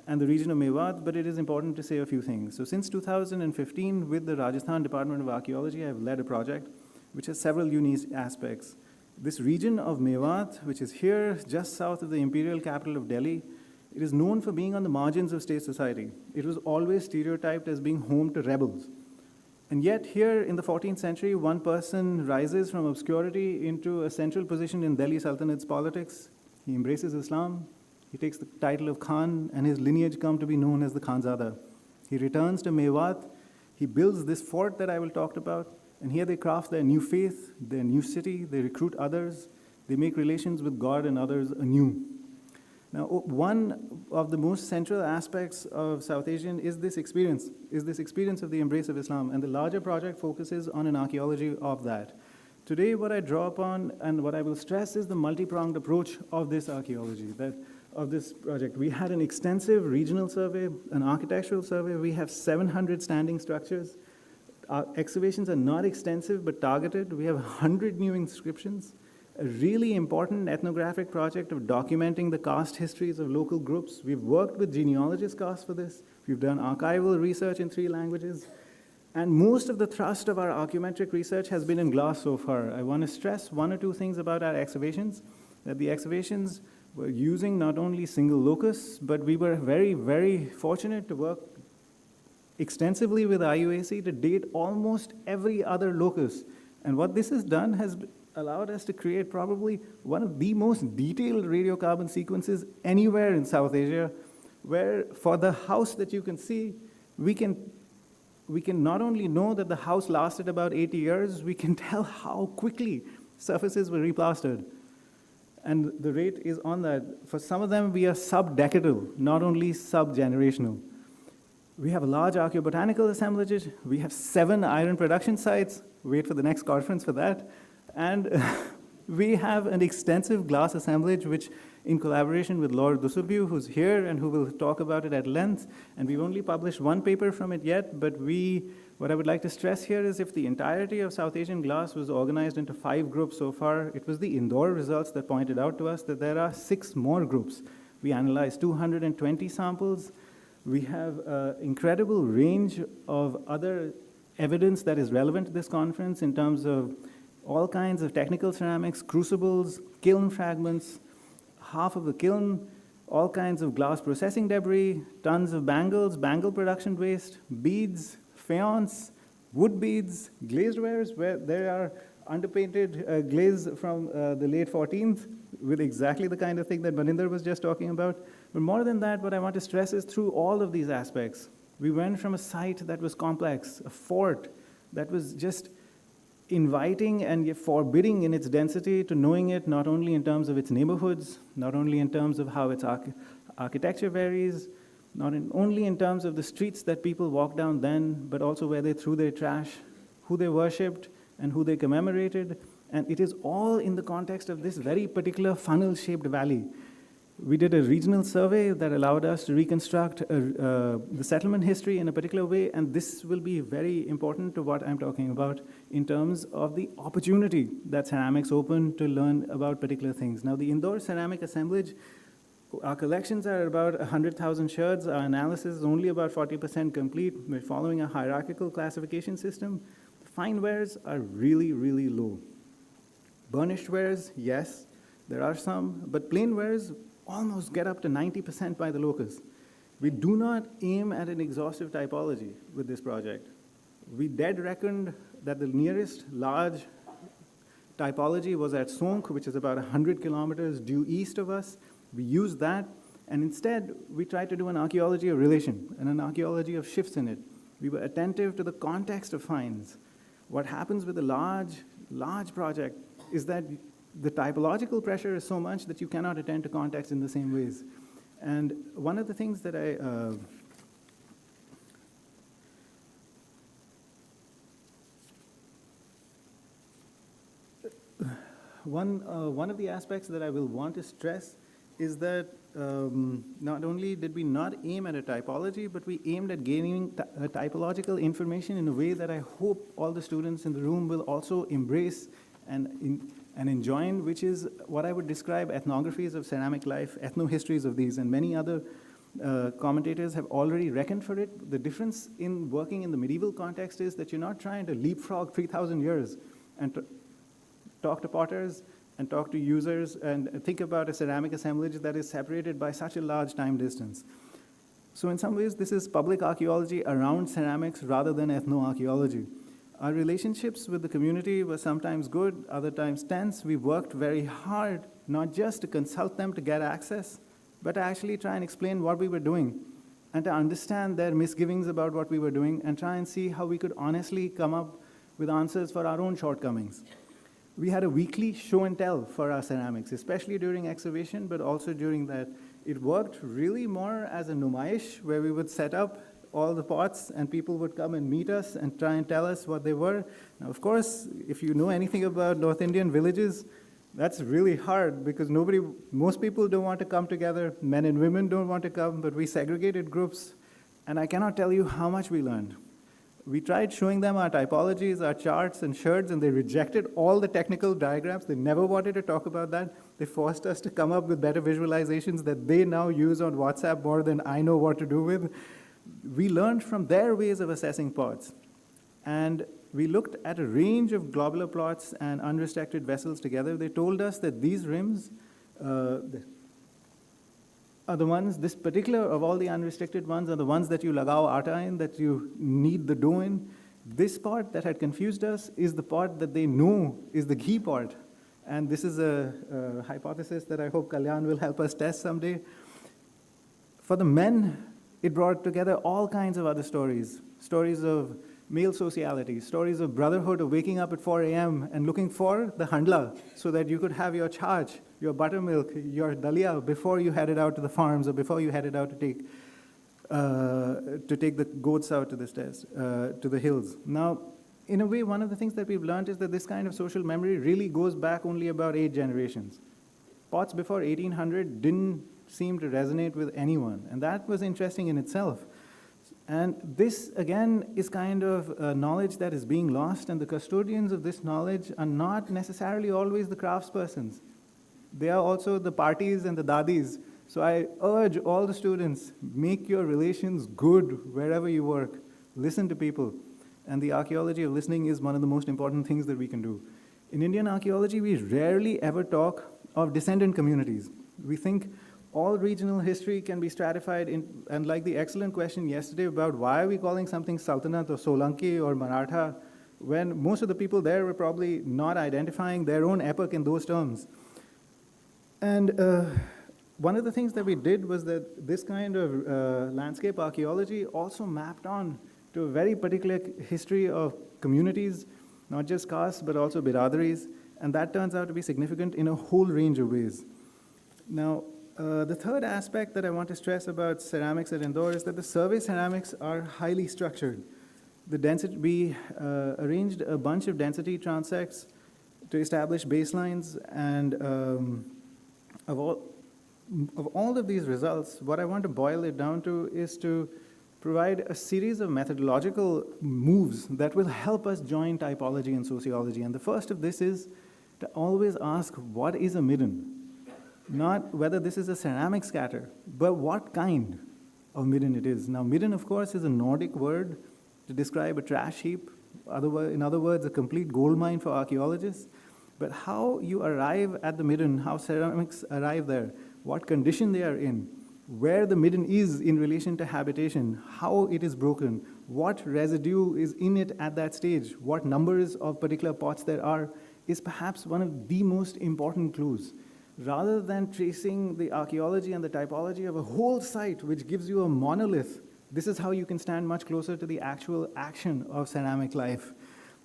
and the region of Mewat, but it is important to say a few things. So since 2015, with the Rajasthan Department of Archaeology, I've led a project which has several unique aspects. This region of Mewat, which is here just south of the imperial capital of Delhi, it is known for being on the margins of state society. It was always stereotyped as being home to rebels. And yet here in the 14th century, one person rises from obscurity into a central position in Delhi Sultanate's politics. He embraces Islam. He takes the title of Khan, and his lineage come to be known as the Khanzada. He returns to Mewat. He builds this fort that I will talk about, and here they craft their new faith, their new city. They recruit others. They make relations with God and others anew. Now, one of the most central aspects of South Asian is this experience of the embrace of Islam, and the larger project focuses on an archaeology of that. Today, what I draw upon and what I will stress is the multi-pronged approach of this archaeology, of this project. We had an extensive regional survey, an architectural survey. We have 700 standing structures. Our excavations are not extensive but targeted. We have 100 new inscriptions. A really important ethnographic project of documenting the caste histories of local groups. We've worked with genealogist caste for this. We've done archival research in 3 languages. And most of the thrust of our archaeometric research has been in glass so far. I want to stress 1 or 2 things about our excavations, that the excavations were using not only single locus, but we were very, very fortunate to work extensively with IUAC to date almost every other locus. And what this has done has allowed us to create probably one of the most detailed radiocarbon sequences anywhere in South Asia, where for the house that you can see, we can not only know that the house lasted about 80 years, we can tell how quickly surfaces were replastered. And the rate is on that. For some of them, we are sub-decadal, not only sub-generational. We have a large archaeobotanical assemblage. We have 7 iron production sites. Wait for the next conference for that. And we have an extensive glass assemblage, which in collaboration with Lord Dusubu, who's here and who will talk about it at length. And we've only published 1 paper from it yet, but what I would like to stress here is if the entirety of South Asian glass was organized into 5 groups so far, it was the Indore results that pointed out to us that there are 6 more groups. We analyzed 220 samples. We have an incredible range of other evidence that is relevant to this conference in terms of all kinds of technical ceramics, crucibles, kiln fragments, half of the kiln, all kinds of glass processing debris, tons of bangles, bangle production waste, beads, faience, wood beads, glazed wares, where there are underpainted glaze from the late 14th with exactly the kind of thing that Maninder was just talking about. But more than that, what I want to stress is through all of these aspects, we went from a site that was complex, a fort that was just inviting and yet forbidding in its density, to knowing it not only in terms of its neighborhoods, not only in terms of how its architecture varies, only in terms of the streets that people walked down then, but also where they threw their trash, who they worshipped, and who they commemorated. And it is all in the context of this very particular funnel-shaped valley. We did a regional survey that allowed us to reconstruct the settlement history in a particular way, and this will be very important to what I'm talking about in terms of the opportunity that ceramics open to learn about particular things. Now, the Indore ceramic assemblage, our collections are about 100,000 shards. Our analysis is only about 40% complete. We're following a hierarchical classification system. Fine wares are really, really low. Burnished wares, yes, there are some, but plain wares almost get up to 90% by the locus. We do not aim at an exhaustive typology with this project. We dead reckoned that the nearest large typology was at Sonk, which is about 100 kilometers due east of us. We used that, and instead we tried to do an archaeology of relation and an archaeology of shifts in it. We were attentive to the context of finds. What happens with a large project is that the typological pressure is so much that you cannot attend to context in the same ways. And one of the things that one of the aspects that I will want to stress is that not only did we not aim at a typology, but we aimed at gaining typological information in a way that I hope all the students in the room will also embrace and enjoin, which is what I would describe ethnographies of ceramic life, ethnohistories of these, and many other commentators have already reckoned for it. The difference in working in the medieval context is that you're not trying to leapfrog 3,000 years and talk to potters and talk to users and think about a ceramic assemblage that is separated by such a large time distance. So in some ways, this is public archaeology around ceramics rather than ethnoarchaeology. Our relationships with the community were sometimes good, other times tense. We worked very hard, not just to consult them to get access, but to actually try and explain what we were doing and to understand their misgivings about what we were doing and try and see how we could honestly come up with answers for our own shortcomings. We had a weekly show and tell for our ceramics, especially during excavation, but also during that. It worked really more as a numaish, where we would set up all the pots and people would come and meet us and try and tell us what they were. Now, of course, if you know anything about North Indian villages, that's really hard because most people don't want to come together. Men and women don't want to come, but we segregated groups. And I cannot tell you how much we learned. We tried showing them our typologies, our charts and shards, and they rejected all the technical diagrams. They never wanted to talk about that. They forced us to come up with better visualizations that they now use on WhatsApp more than I know what to do with. We learned from their ways of assessing pots. And we looked at a range of globular plots and unrestricted vessels together. They told us that these rims are the ones, this particular of all the unrestricted ones are the ones that you lagao atta in, that you knead the dough in. This part that had confused us is the part that they know is the ghee part. And this is a hypothesis that I hope Kalyan will help us test someday. For the men, it brought together all kinds of other stories. Stories of male sociality, stories of brotherhood, of waking up at 4 a.m. and looking for the handla so that you could have your charge, your buttermilk, your dalia before you headed out to the farms or before you headed out to take the goats out to the stairs, to the hills. Now, in a way, one of the things that we've learned is that this kind of social memory really goes back only about 8 generations. Pots before 1800 didn't seem to resonate with anyone, and that was interesting in itself. And this, again, is kind of knowledge that is being lost, and the custodians of this knowledge are not necessarily always the craftspersons. They are also the parties and the dadis. So I urge all the students, make your relations good wherever you work. Listen to people. And the archaeology of listening is one of the most important things that we can do. In Indian archaeology, we rarely ever talk of descendant communities. We think all regional history can be stratified in, and like the excellent question yesterday about why are we calling something Sultanate or Solanki or Maratha, when most of the people there were probably not identifying their own epoch in those terms. And one of the things that we did was that this kind of landscape archaeology also mapped on to a very particular history of communities, not just castes, but also biradaris, and that turns out to be significant in a whole range of ways. Now, the third aspect that I want to stress about ceramics at Indore is that the survey ceramics are highly structured. The density, we arranged a bunch of density transects to establish baselines, and of all of these results, what I want to boil it down to is to provide a series of methodological moves that will help us join typology and sociology. And the first of this is to always ask, what is a midden? Not whether this is a ceramic scatter, but what kind of midden it is. Now, midden, of course, is a Nordic word to describe a trash heap, in other words, a complete gold mine for archaeologists. But how you arrive at the midden, how ceramics arrive there, what condition they are in, where the midden is in relation to habitation, how it is broken, what residue is in it at that stage, what numbers of particular pots there are, is perhaps one of the most important clues. Rather than tracing the archaeology and the typology of a whole site, which gives you a monolith, this is how you can stand much closer to the actual action of ceramic life.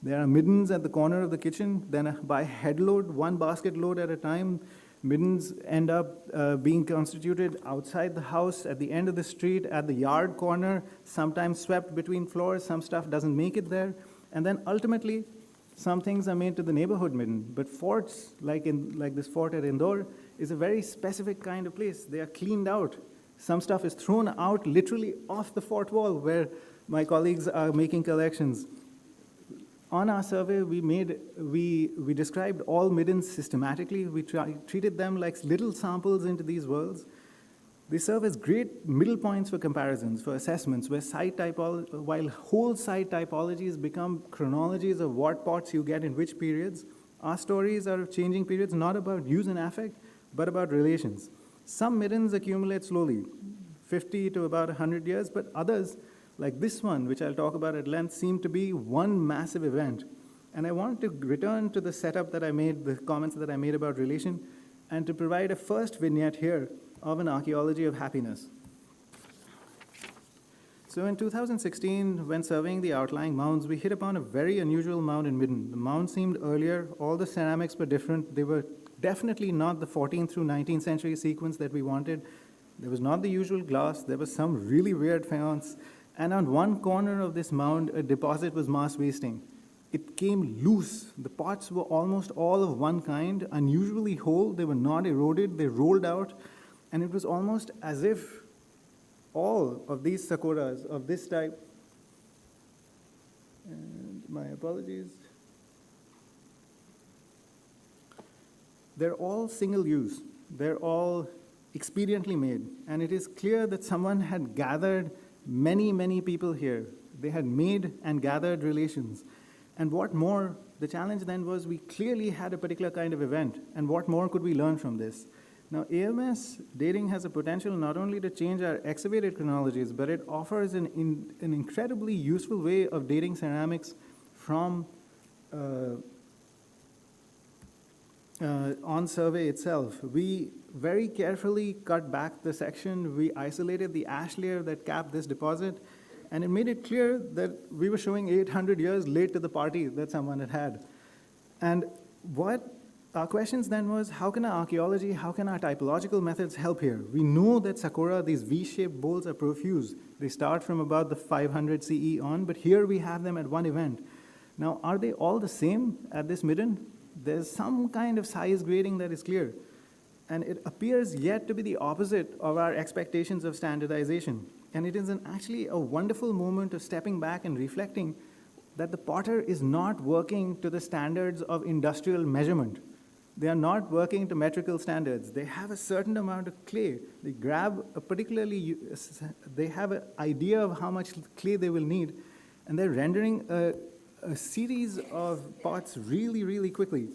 There are middens at the corner of the kitchen, then by head load, one basket load at a time. Middens end up being constituted outside the house, at the end of the street, at the yard corner, sometimes swept between floors, some stuff doesn't make it there. And then ultimately, some things are made to the neighborhood midden. But forts, like this fort at Indore, is a very specific kind of place. They are cleaned out. Some stuff is thrown out literally off the fort wall where my colleagues are making collections. On our survey, we described all middens systematically. We treated them like little samples into these worlds. They serve as great middle points for comparisons, for assessments, where while whole site typologies become chronologies of what pots you get in which periods, our stories are of changing periods, not about use and affect, but about relations. Some middens accumulate slowly, 50 to about 100 years, but others, like this one, which I'll talk about at length, seem to be one massive event. And I want to return to the setup that I made, the comments that I made about relation, and to provide a first vignette here of an archaeology of happiness. So in 2016, when surveying the outlying mounds, we hit upon a very unusual mound in Midden. The mound seemed earlier, all the ceramics were different. They were definitely not the 14th through 19th century sequence that we wanted. There was not the usual glass, there was some really weird faience. And on one corner of this mound, a deposit was mass wasting. It came loose. The pots were almost all of one kind, unusually whole. They were not eroded, they rolled out. And it was almost as if all of these sakuras of this type, and my apologies, they're all single use. They're all expediently made. And it is clear that someone had gathered many, many people here. They had made and gathered relations. And what more, the challenge then was we clearly had a particular kind of event. And what more could we learn from this? Now, AMS dating has a potential not only to change our excavated chronologies, but it offers an incredibly useful way of dating ceramics from on survey itself. We very carefully cut back the section. We isolated the ash layer that capped this deposit, And it made it clear that we were showing 800 years late to the party that someone had had. And what our questions then was, how can our archaeology, how can our typological methods help here? We know that Sakura, these V-shaped bowls are profuse. They start from about the 500 CE on, but here we have them at one event. Now, are they all the same at this midden? There's some kind of size grading that is clear. And it appears yet to be the opposite of our expectations of standardization. And it is actually a wonderful moment of stepping back and reflecting that the potter is not working to the standards of industrial measurement. They are not working to metrical standards. They have a certain amount of clay. They grab a they have an idea of how much clay they will need, and they're rendering a series of pots really, really quickly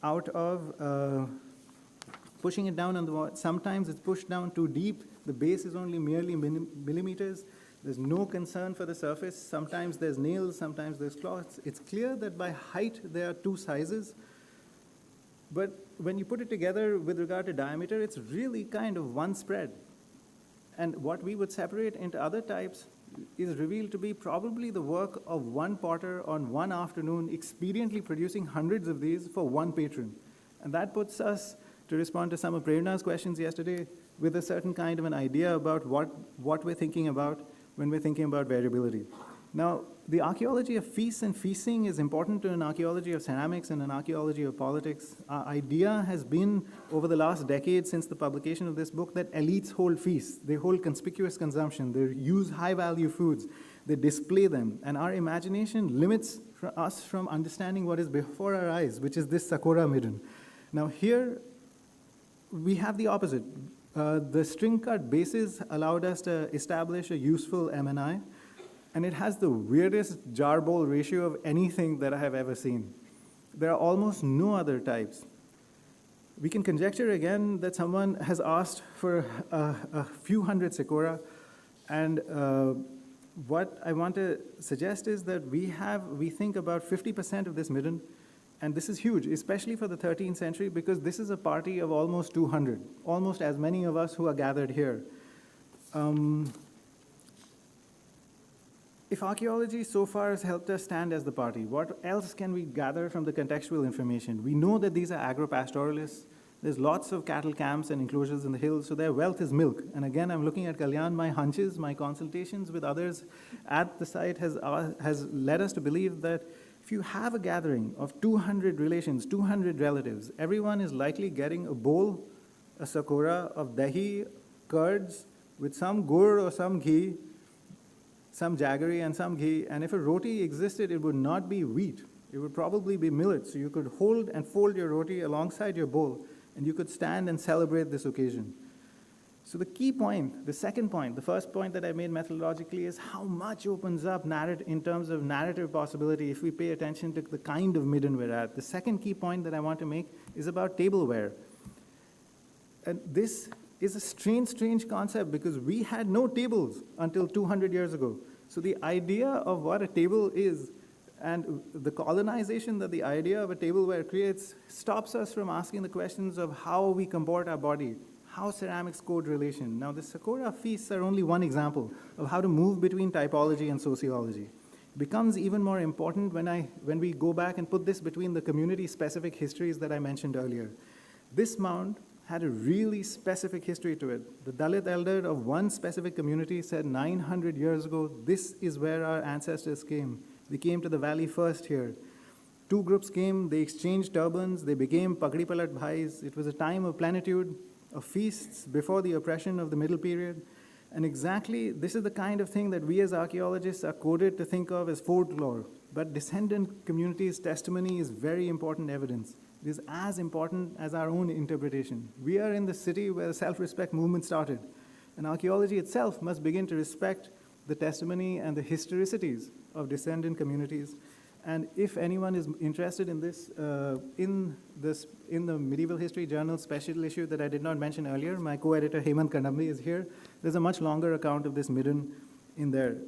out of pushing it down on the wall. Sometimes it's pushed down too deep. The base is only merely millimeters. There's no concern for the surface. Sometimes there's nails, sometimes there's cloths. It's clear that by height there are two sizes. But when you put it together with regard to diameter, it's really kind of one spread. And what we would separate into other types is revealed to be probably the work of one potter on one afternoon, expediently producing hundreds of these for one patron. And that puts us, to respond to some of Prerna's questions yesterday, with a certain kind of an idea about what we're thinking about when we're thinking about variability. Now, the archaeology of feasts and feasting is important to an archaeology of ceramics and an archaeology of politics. Our idea has been, over the last decade since the publication of this book, that elites hold feasts. They hold conspicuous consumption. They use high-value foods. They display them. And our imagination limits us from understanding what is before our eyes, which is this Sakura midden. Now here, we have the opposite. The string-cut bases allowed us to establish a useful MNI, and it has the weirdest jar bowl ratio of anything that I have ever seen. There are almost no other types. We can conjecture again that someone has asked for a few hundred Sakura, and what I want to suggest is that we think about 50% of this midden, and this is huge, especially for the 13th century, because this is a party of almost 200, almost as many of us who are gathered here. If archaeology so far has helped us stand as the party, what else can we gather from the contextual information? We know that these are agro-pastoralists. There's lots of cattle camps and enclosures in the hills, so their wealth is milk. And again, I'm looking at Kalyan, my hunches, my consultations with others at the site has led us to believe that if you have a gathering of 200 relations, 200 relatives, everyone is likely getting a bowl, a sakura of dahi, curds, with some gur or some ghee, some jaggery and some ghee, and if a roti existed, it would not be wheat. It would probably be millet, so you could hold and fold your roti alongside your bowl, and you could stand and celebrate this occasion. So the key point, the second point, the first point that I made methodologically is how much opens up in terms of narrative possibility if we pay attention to the kind of midden we're at. The second key point that I want to make is about tableware. And this is a strange concept because we had no tables until 200 years ago. So the idea of what a table is and the colonization that the idea of a tableware creates stops us from asking the questions of how we comport our body, how ceramics code relation. Now, the Sakura feasts are only one example of how to move between typology and sociology. It becomes even more important when we go back and put this between the community-specific histories that I mentioned earlier. This mound had a really specific history to it. The Dalit elder of one specific community said 900 years ago, this is where our ancestors came. They came to the valley first here. Two groups came, they exchanged turbans, they became Pagdi Palat Bhais. It was a time of plenitude, of feasts before the oppression of the middle period. And exactly, this is the kind of thing that we as archaeologists are coded to think of as folklore. But descendant communities' testimony is very important evidence. It is as important as our own interpretation. We are in the city where the self-respect movement started. And archaeology itself must begin to respect the testimony and the historicities of descendant communities. And if anyone is interested in this, in the Medieval History Journal special issue that I did not mention earlier, my co-editor Hemant Kadambi is here. There's a much longer account of this midden in there.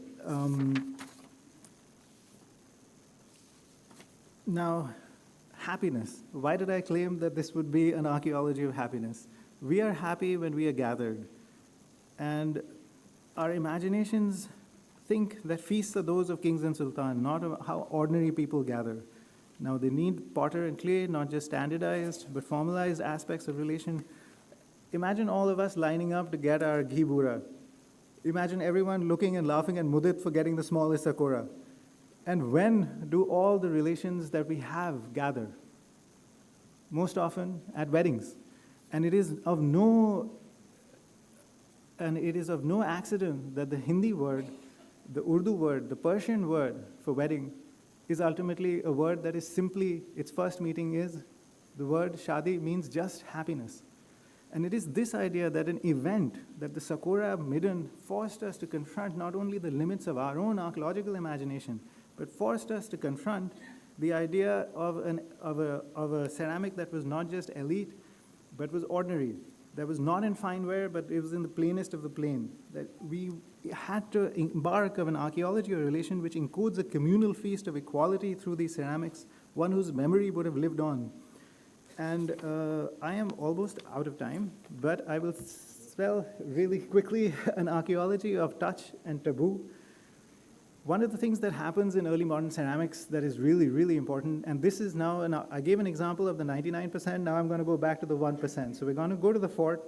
Now, happiness. Why did I claim that this would be an archaeology of happiness? We are happy when we are gathered. And our imaginations think that feasts are those of kings and sultan, not of how ordinary people gather. Now, they need potter and clay, not just standardized, but formalized aspects of relation. Imagine all of us lining up to get our ghee bura. Imagine everyone looking and laughing at Mudit for getting the smallest sakura. And when do all the relations that we have gather? Most often at weddings. And it is of no accident that the Hindi word, the Urdu word, the Persian word for wedding is ultimately a word that is simply, its first meaning is, the word shadi means just happiness. And it is this idea that an event, that the Sakura Midden forced us to confront not only the limits of our own archaeological imagination, but forced us to confront the idea of a ceramic that was not just elite, but was ordinary, that was not in fine ware, but it was in the plainest of the plain, that we had to embark of an archaeology or relation which encodes a communal feast of equality through these ceramics, one whose memory would have lived on. And I am almost out of time, but I will spell really quickly an archaeology of touch and taboo. One of the things that happens in early modern ceramics that is really, really important, and this is now, I gave an example of the 99%, now I'm going to go back to the 1%. So we're going to go to the fort,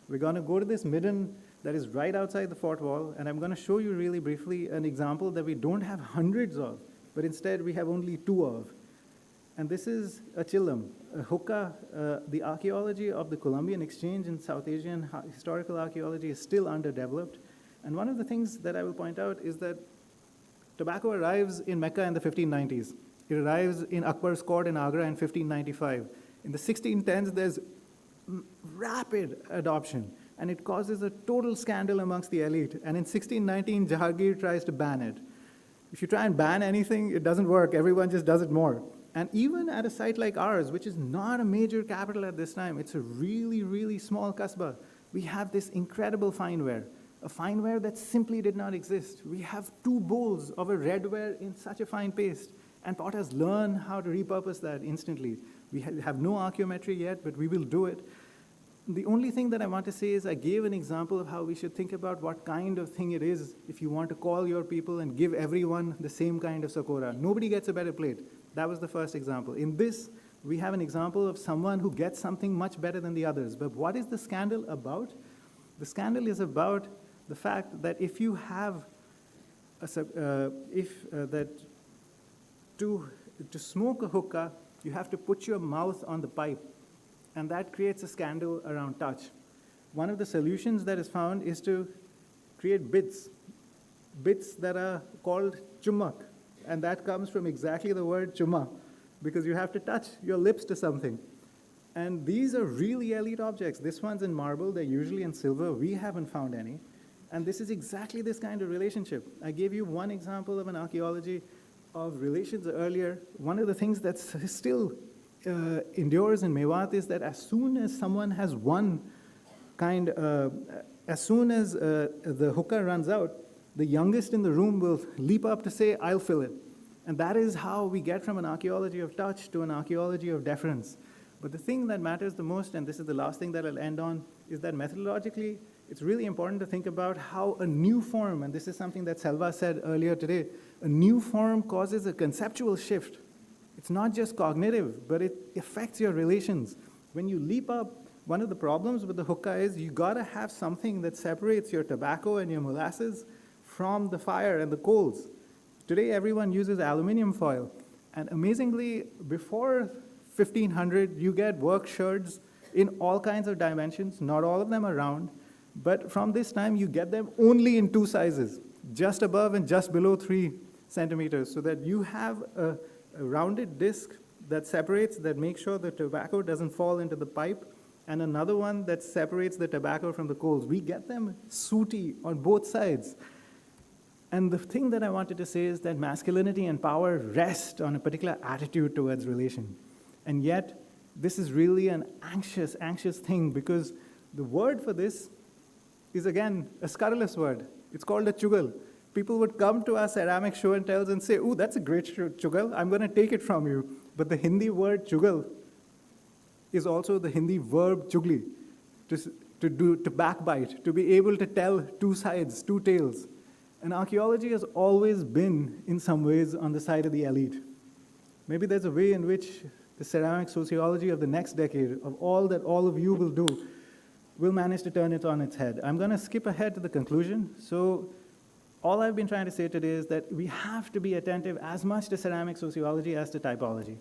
we're going to go to this midden that is right outside the fort wall, and I'm going to show you really briefly an example that we don't have hundreds of, but instead we have only 2 of. And this is a chillam, a hookah. The archaeology of the Columbian Exchange in South Asian historical archaeology is still underdeveloped. And one of the things that I will point out is that tobacco arrives in Mecca in the 1590s. It arrives in Akbar's court in Agra in 1595. In the 1610s, there's rapid adoption, and it causes a total scandal amongst the elite. And in 1619, Jahangir tries to ban it. If you try and ban anything, it doesn't work. Everyone just does it more. And even at a site like ours, which is not a major capital at this time, it's a really, really small kasbah, we have this incredible fineware, a fineware that simply did not exist. We have 2 bowls of a redware in such a fine paste, and potters learn how to repurpose that instantly. We have no archaeometry yet, but we will do it. The only thing that I want to say is I gave an example of how we should think about what kind of thing it is if you want to call your people and give everyone the same kind of sakura. Nobody gets a better plate. That was the first example. In this, we have an example of someone who gets something much better than the others. But what is the scandal about? The scandal is about the fact that if you have to smoke a hookah, you have to put your mouth on the pipe, and that creates a scandal around touch. One of the solutions that is found is to create bits that are called chummak, and that comes from exactly the word chumma, because you have to touch your lips to something. And these are really elite objects. This one's in marble, they're usually in silver. We haven't found any. And this is exactly this kind of relationship. I gave you one example of an archaeology of relations earlier. One of the things that still endures in Mewat is that as soon as someone has one kind, as soon as the hookah runs out, the youngest in the room will leap up to say, I'll fill it. And that is how we get from an archaeology of touch to an archaeology of deference. But the thing that matters the most, and this is the last thing that I'll end on, is that methodologically, it's really important to think about how a new form, and this is something that Selva said earlier today, a new form causes a conceptual shift. It's not just cognitive, but it affects your relations. When you leap up, one of the problems with the hookah is you gotta have something that separates your tobacco and your molasses from the fire and the coals. Today, everyone uses aluminum foil. And amazingly, before 1500, you get work sherds in all kinds of dimensions. Not all of them are round. But from this time, you get them only in 2 sizes, just above and just below 3 centimeters, so that you have a rounded disc that separates, that makes sure the tobacco doesn't fall into the pipe, and another one that separates the tobacco from the coals. We get them sooty on both sides. And the thing that I wanted to say is that masculinity and power rest on a particular attitude towards relation. And yet, this is really an anxious thing, because the word for this is, again, a scurrilous word. It's called a chugal. People would come to our ceramic show and tells and say, ooh, that's a great chugal, I'm going to take it from you. But the Hindi word chugal is also the Hindi verb chugli, to backbite, to be able to tell 2 sides, 2 tales. And archaeology has always been, in some ways, on the side of the elite. Maybe there's a way in which the ceramic sociology of the next decade, of all that all of you will do, will manage to turn it on its head. I'm going to skip ahead to the conclusion. So all I've been trying to say today is that we have to be attentive as much to ceramic sociology as to typology.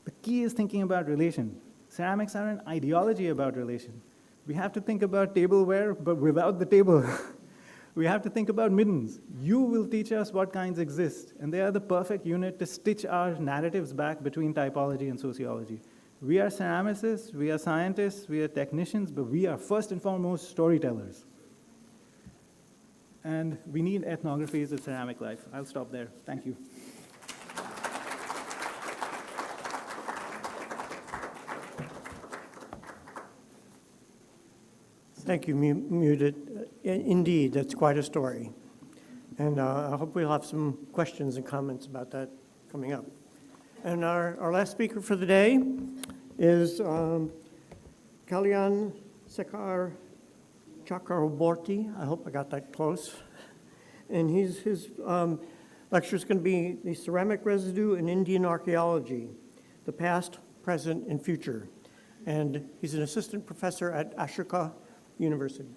The key is thinking about relation. Ceramics are an ideology about relation. We have to think about tableware, but without the table. We have to think about middens. You will teach us what kinds exist, and they are the perfect unit to stitch our narratives back between typology and sociology. We are ceramicists, we are scientists, we are technicians, but we are first and foremost storytellers. And we need ethnographies of ceramic life. I'll stop there. Thank you. Thank you, Muted. Indeed, that's quite a story. And I hope we'll have some questions and comments about that coming up. And our last speaker for the day is Kalyan Sekar Chakraborty. I hope I got that close. And his lecture is going to be The Ceramic Residue in Indian Archaeology, the Past, Present, and Future. And he's an assistant professor at Ashoka University.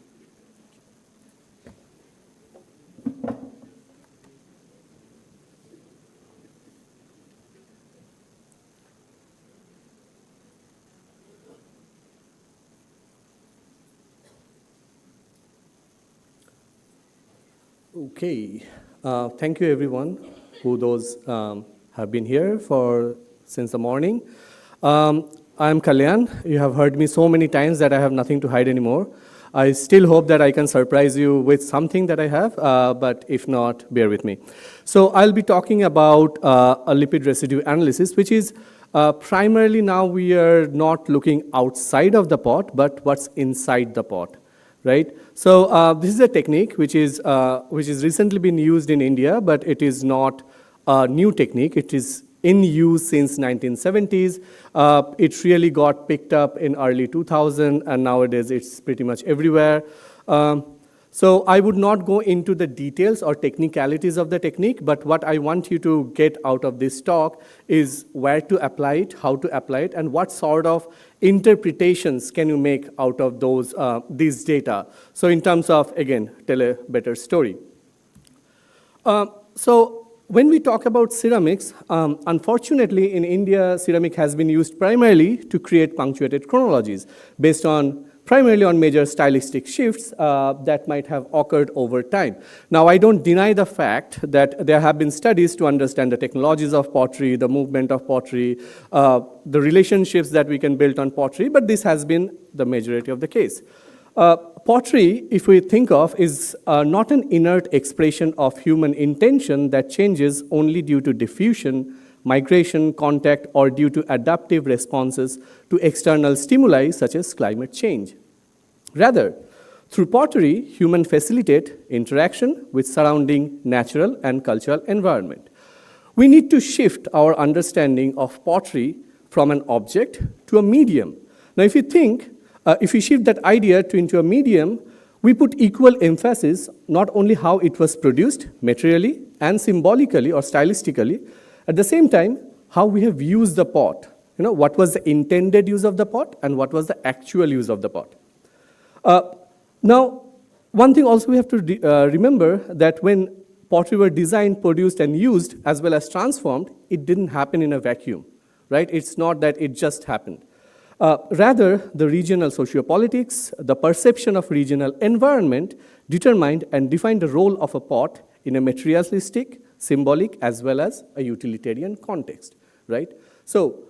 Okay, thank you everyone those have been here since the morning. I'm Kalyan. You have heard me so many times that I have nothing to hide anymore. I still hope that I can surprise you with something that I have, but if not, bear with me. So I'll be talking about a lipid residue analysis, which is primarily now we are not looking outside of the pot, but what's inside the pot, right? So this is a technique which is recently been used in India, but it is not a new technique. It is in use since 1970s. It really got picked up in early 2000, and nowadays it's pretty much everywhere. So I would not go into the details or technicalities of the technique, but what I want you to get out of this talk is where to apply it, how to apply it, and what sort of interpretations can you make out of these data. So in terms of, again, tell a better story. So when we talk about ceramics, unfortunately in India, ceramic has been used primarily to create punctuated chronologies based primarily on major stylistic shifts that might have occurred over time. Now, I don't deny the fact that there have been studies to understand the technologies of pottery, the movement of pottery, the relationships that we can build on pottery, but this has been the majority of the case. Pottery, if we think of, is not an inert expression of human intention that changes only due to diffusion, migration, contact, or due to adaptive responses to external stimuli such as climate change. Rather, through pottery, humans facilitate interaction with surrounding natural and cultural environment. We need to shift our understanding of pottery from an object to a medium. Now, if you think, if we shift that idea into a medium, we put equal emphasis not only how it was produced materially and symbolically or stylistically, at the same time, how we have used the pot. You know, what was the intended use of the pot and what was the actual use of the pot. Now, one thing also we have to remember that when pottery were designed, produced, and used, as well as transformed, it didn't happen in a vacuum, right? It's not that it just happened. Rather, the regional sociopolitics, the perception of regional environment determined and defined the role of a pot in a materialistic, symbolic, as well as a utilitarian context, right? So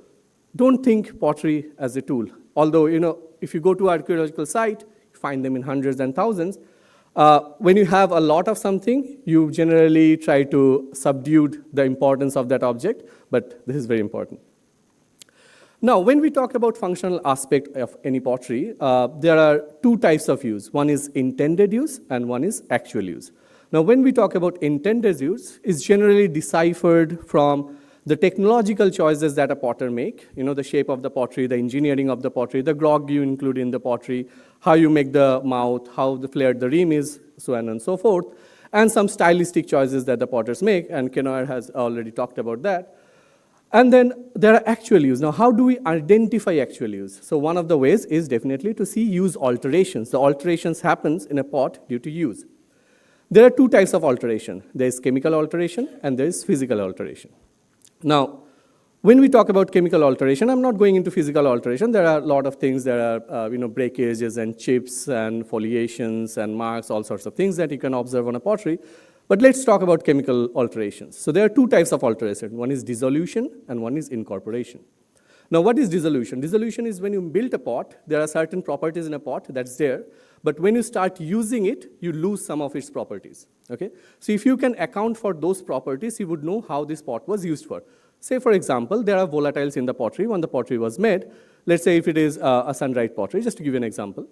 don't think pottery as a tool. Although, you know, if you go to an archaeological site, you find them in hundreds and thousands. When you have a lot of something, you generally try to subdue the importance of that object, but this is very important. Now, when we talk about functional aspect of any pottery, there are two types of use. One is intended use and one is actual use. Now, when we talk about intended use, it's generally deciphered from the technological choices that a potter make, you know, the shape of the pottery, the engineering of the pottery, the grog you include in the pottery, how you make the mouth, how flared the rim is, so on and so forth. and some stylistic choices that the potters make, and Kenoyer has already talked about that. And then there are actual use. Now, how do we identify actual use? So one of the ways is definitely to see use alterations. The alterations happens in a pot due to use. There are two types of alteration. There is chemical alteration and there is physical alteration. Now, when we talk about chemical alteration, I'm not going into physical alteration. There are a lot of things. There are breakages and chips and foliations and marks, all sorts of things that you can observe on a pottery. But let's talk about chemical alterations. So there are two types of alteration. One is dissolution and one is incorporation. Now, what is dissolution? Dissolution is when you build a pot, there are certain properties in a pot that's there, but when you start using it, you lose some of its properties, okay? So if you can account for those properties, you would know how this pot was used for. Say, for example, there are volatiles in the pottery when the pottery was made. Let's say if it is a sun-dried pottery, just to give you an example.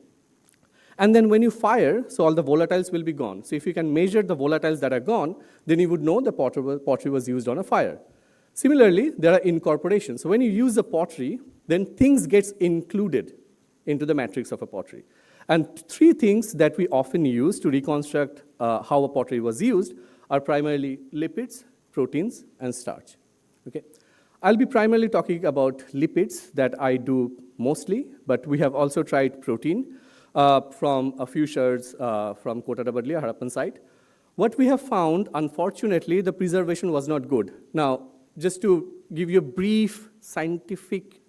And then when you fire, so all the volatiles will be gone. So if you can measure the volatiles that are gone, then you would know the pottery was used on a fire. Similarly, there are incorporations. So when you use a pottery, then things gets included into the matrix of a pottery. And three things that we often use to reconstruct how a pottery was used are primarily lipids, proteins, and starch. Okay. I'll be primarily talking about lipids that I do mostly, but we have also tried protein from a few shards from Kota Dabadli, Harappan site. What we have found, unfortunately, the preservation was not good. Now, just to give you a brief scientific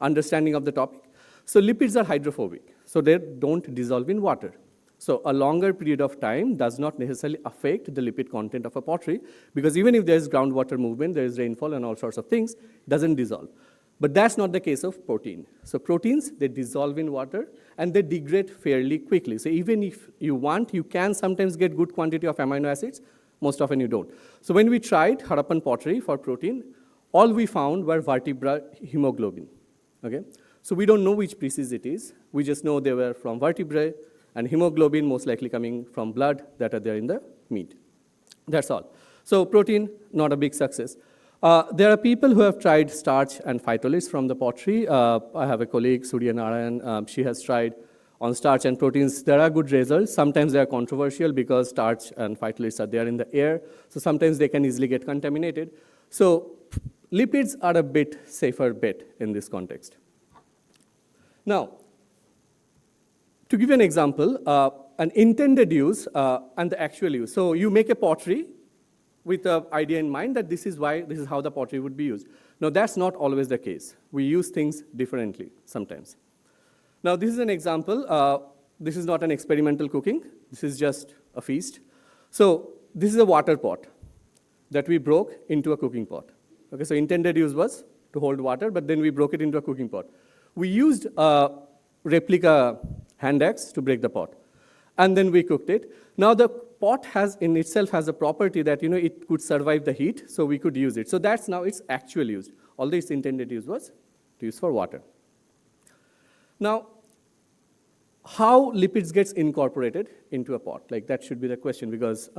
understanding of the topic, so lipids are hydrophobic, so they don't dissolve in water. So a longer period of time does not necessarily affect the lipid content of a pottery, because even if there is groundwater movement, there is rainfall and all sorts of things, it doesn't dissolve. But that's not the case of protein. So proteins, they dissolve in water and they degrade fairly quickly. So even if you want, you can sometimes get good quantity of amino acids, most often you don't. So when we tried Harappan pottery for protein, all we found were vertebra hemoglobin, okay? So we don't know which species it is. We just know they were from vertebrae, and hemoglobin most likely coming from blood that are there in the meat. That's all. So protein, not a big success. There are people who have tried starch and phytoliths from the pottery. I have a colleague, Surya Narayan, she has tried on starch and proteins. There are good results. Sometimes they are controversial because starch and phytoliths are there in the air, so sometimes they can easily get contaminated. So lipids are a bit safer bet in this context. Now, to give you an example, an intended use and the actual use. So you make a pottery with the idea in mind that this is how the pottery would be used. Now, that's not always the case. We use things differently sometimes. Now, this is an example. This is not an experimental cooking. This is just a feast. So this is a water pot that we broke into a cooking pot. Okay, so intended use was to hold water, but then we broke it into a cooking pot. We used a replica hand axe to break the pot, and then we cooked it. Now the pot in itself has a property that it could survive the heat, so we could use it. So that's now its actual use, although its intended use was to use for water. Now, how lipids gets incorporated into a pot? Like that should be the question, because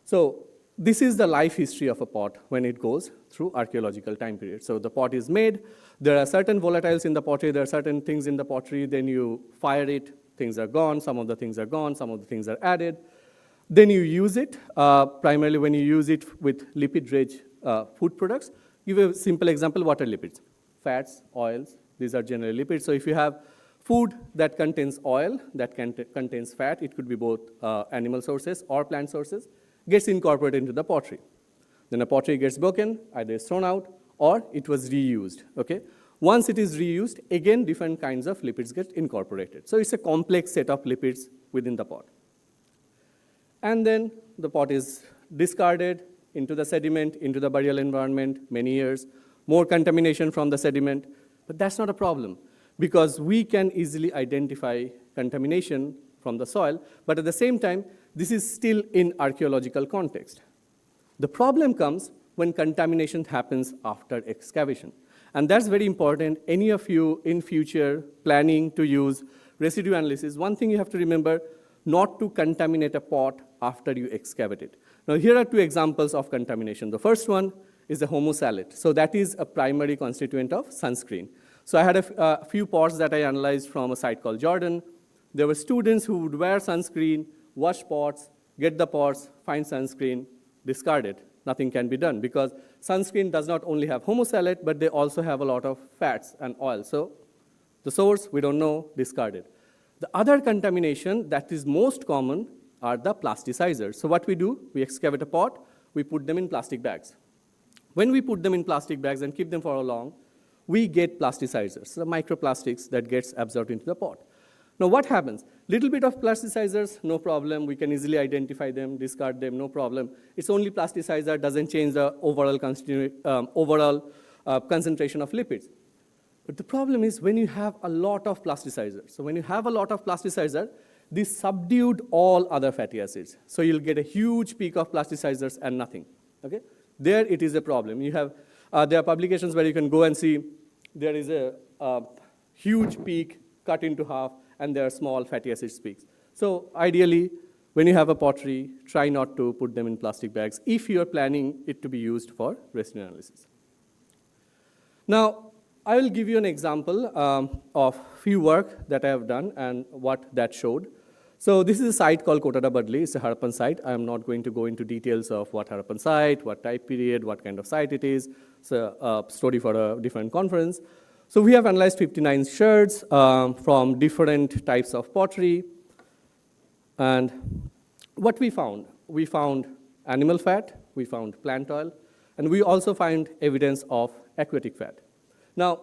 so this is the life history of a pot when it goes through archaeological time period. So the pot is made, there are certain volatiles in the pottery, there are certain things in the pottery, then you fire it, things are gone, some of the things are gone, some of the things are added. Then you use it, primarily when you use it with lipid-rich food products. Give a simple example, water lipids, fats, oils, these are generally lipids. So if you have food that contains oil, that contains fat, it could be both animal sources or plant sources, gets incorporated into the pottery. Then a pottery gets broken, either it's thrown out or it was reused, okay? Once it is reused, again, different kinds of lipids get incorporated. So it's a complex set of lipids within the pot. And then the pot is discarded into the sediment, into the burial environment, many years, more contamination from the sediment, but that's not a problem because we can easily identify contamination from the soil, but at the same time, this is still in archaeological context. The problem comes when contamination happens after excavation. And that's very important. Any of you in future planning to use residue analysis, one thing you have to remember, not to contaminate a pot after you excavate it. Now here are two examples of contamination. The first one is the homosalate. So that is a primary constituent of sunscreen. So I had a few pots that I analyzed from a site called Jordan. There were students who would wear sunscreen, wash pots, get the pots, find sunscreen, discard it. Nothing can be done because sunscreen does not only have homosalate, but they also have a lot of fats and oil. So the source, we don't know, discard it. The other contamination that is most common are the plasticizers. So what we do, we excavate a pot, we put them in plastic bags. When we put them in plastic bags and keep them for long, we get plasticizers, the microplastics that gets absorbed into the pot. Now what happens? Little bit of plasticizers, no problem. We can easily identify them, discard them, no problem. It's only plasticizer, doesn't change the overall concentration of lipids. But the problem is when you have a lot of plasticizers. So when you have a lot of plasticizer, this subdued all other fatty acids. So you'll get a huge peak of plasticizers and nothing. Okay? There it is a problem. You have, there are publications where you can go and see there is a huge peak cut into half, and there are small fatty acid peaks. So ideally, when you have a pottery, try not to put them in plastic bags if you're planning it to be used for residue analysis. Now, I will give you an example of few work that I have done and what that showed. So this is a site called Kotada Badli. It's a Harappan site. I am not going to go into details of what Harappan site, what type period, what kind of site it is. It's a story for a different conference. So we have analyzed 59 sherds from different types of pottery. And what we found animal fat, we found plant oil, and we also find evidence of aquatic fat. Now,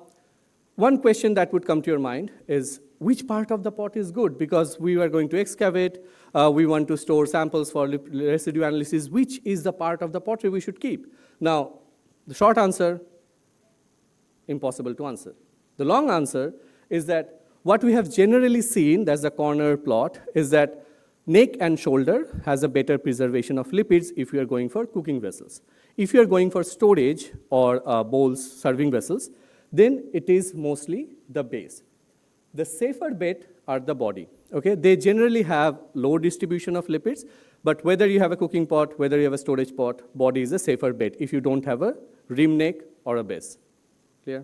one question that would come to your mind is, which part of the pot is good? Because we are going to excavate, we want to store samples for residue analysis. Which is the part of the pottery we should keep? Now, the short answer, impossible to answer. The long answer is that what we have generally seen, that's the corner plot, is that neck and shoulder has a better preservation of lipids if you are going for cooking vessels. If you are going for storage or bowls, serving vessels, then it is mostly the base. The safer bet are the body. Okay? They generally have low distribution of lipids, but whether you have a cooking pot, whether you have a storage pot, body is a safer bet if you don't have a rim neck or a base. Clear?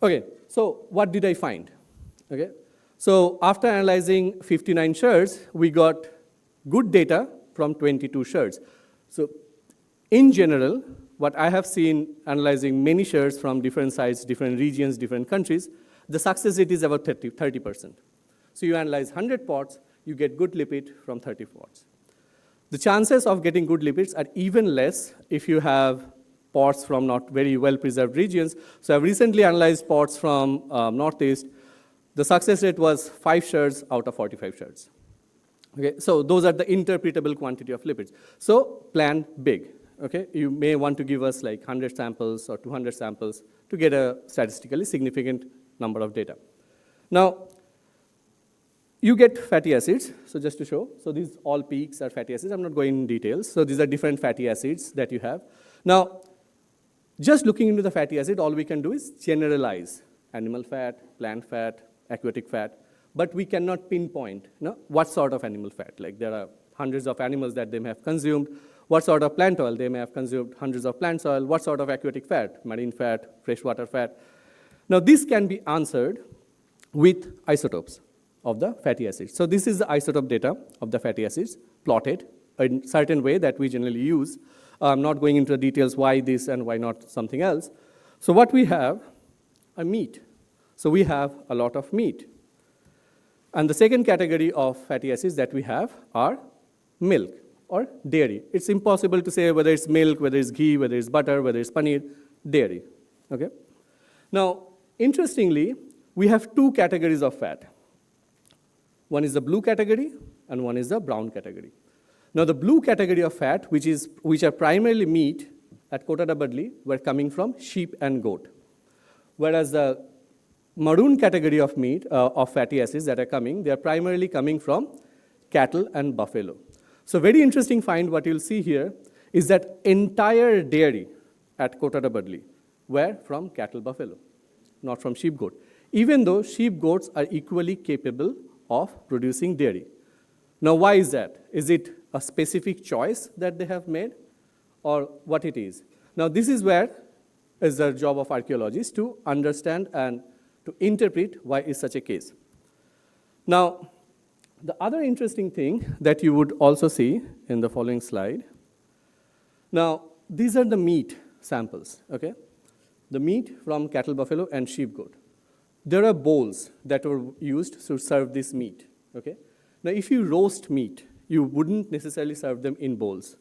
Okay, so what did I find? Okay, so after analyzing 59 sherds, we got good data from 22 sherds. So in general, what I have seen analyzing many sherds from different sites, different regions, different countries, the success rate is about 30%. So you analyze 100 pots, you get good lipid from 30 pots. The chances of getting good lipids are even less if you have pots from not very well-preserved regions. So I've recently analyzed pots from Northeast. The success rate was 5 sherds out of 45 sherds. Okay, so those are the interpretable quantity of lipids. So plan big. Okay, you may want to give us like 100 samples or 200 samples to get a statistically significant number of data. Now, you get fatty acids, so just to show. So these all peaks are fatty acids. I'm not going in details. So these are different fatty acids that you have. Now, just looking into the fatty acid, all we can do is generalize animal fat, plant fat, aquatic fat, but we cannot pinpoint what sort of animal fat. Like there are hundreds of animals that they may have consumed, what sort of plant oil they may have consumed, hundreds of plant oil, what sort of aquatic fat, marine fat, freshwater fat. Now this can be answered with isotopes of the fatty acids. So this is the isotope data of the fatty acids plotted in a certain way that we generally use. I'm not going into the details why this and why not something else. So what we have are meat. So we have a lot of meat. And the second category of fatty acids that we have are milk or dairy. It's impossible to say whether it's milk, whether it's ghee, whether it's butter, whether it's paneer, dairy. Okay? Now, interestingly, we have two categories of fat. One is the blue category and one is the brown category. Now the blue category of fat, which are primarily meat at Kotada Badli, were coming from sheep and goat. Whereas the maroon category of meat, of fatty acids that are coming, they are primarily coming from cattle and buffalo. So very interesting find, what you'll see here is that entire dairy at Kotada Badli were from cattle buffalo, not from sheep goat. Even though sheep goats are equally capable of producing dairy. Now why is that? Is it a specific choice that they have made or what it is? Now this is where is the job of archaeologists to understand and to interpret why is such a case. Now The other interesting thing that you would also see in the following slide. Now, these are the meat samples, okay? The meat from cattle, buffalo, and sheep, goat. There are bowls that were used to serve this meat, okay? Now, if you roast meat, you wouldn't necessarily serve them in bowls.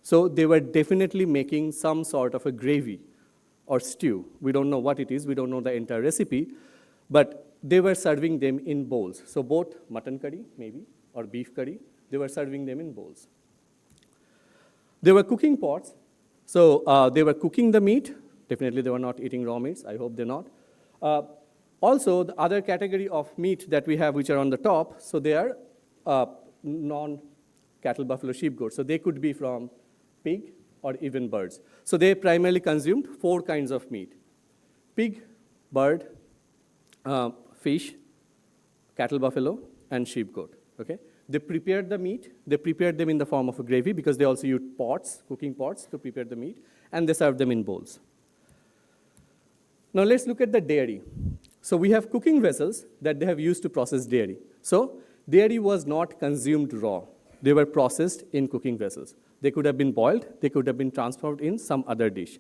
So they were definitely making some sort of a gravy or stew. We don't know what it is, we don't know the entire recipe, but they were serving them in bowls. So both mutton curry, maybe, or beef curry, they were serving them in bowls. There were cooking pots. So they were cooking the meat. Definitely they were not eating raw meats. I hope they're not. Also, the other category of meat that we have, which are on the top, so they are non-cattle, buffalo, sheep, goat. So they could be from pig or even birds. So they primarily consumed 4 kinds of meat: pig, bird, fish, cattle, buffalo, and sheep, goat, okay? They prepared the meat. They prepared them in the form of a gravy because they also used pots, cooking pots, to prepare the meat, and they served them in bowls. Now let's look at the dairy. So we have cooking vessels that they have used to process dairy. So dairy was not consumed raw. They were processed in cooking vessels. They could have been boiled. They could have been transformed in some other dish.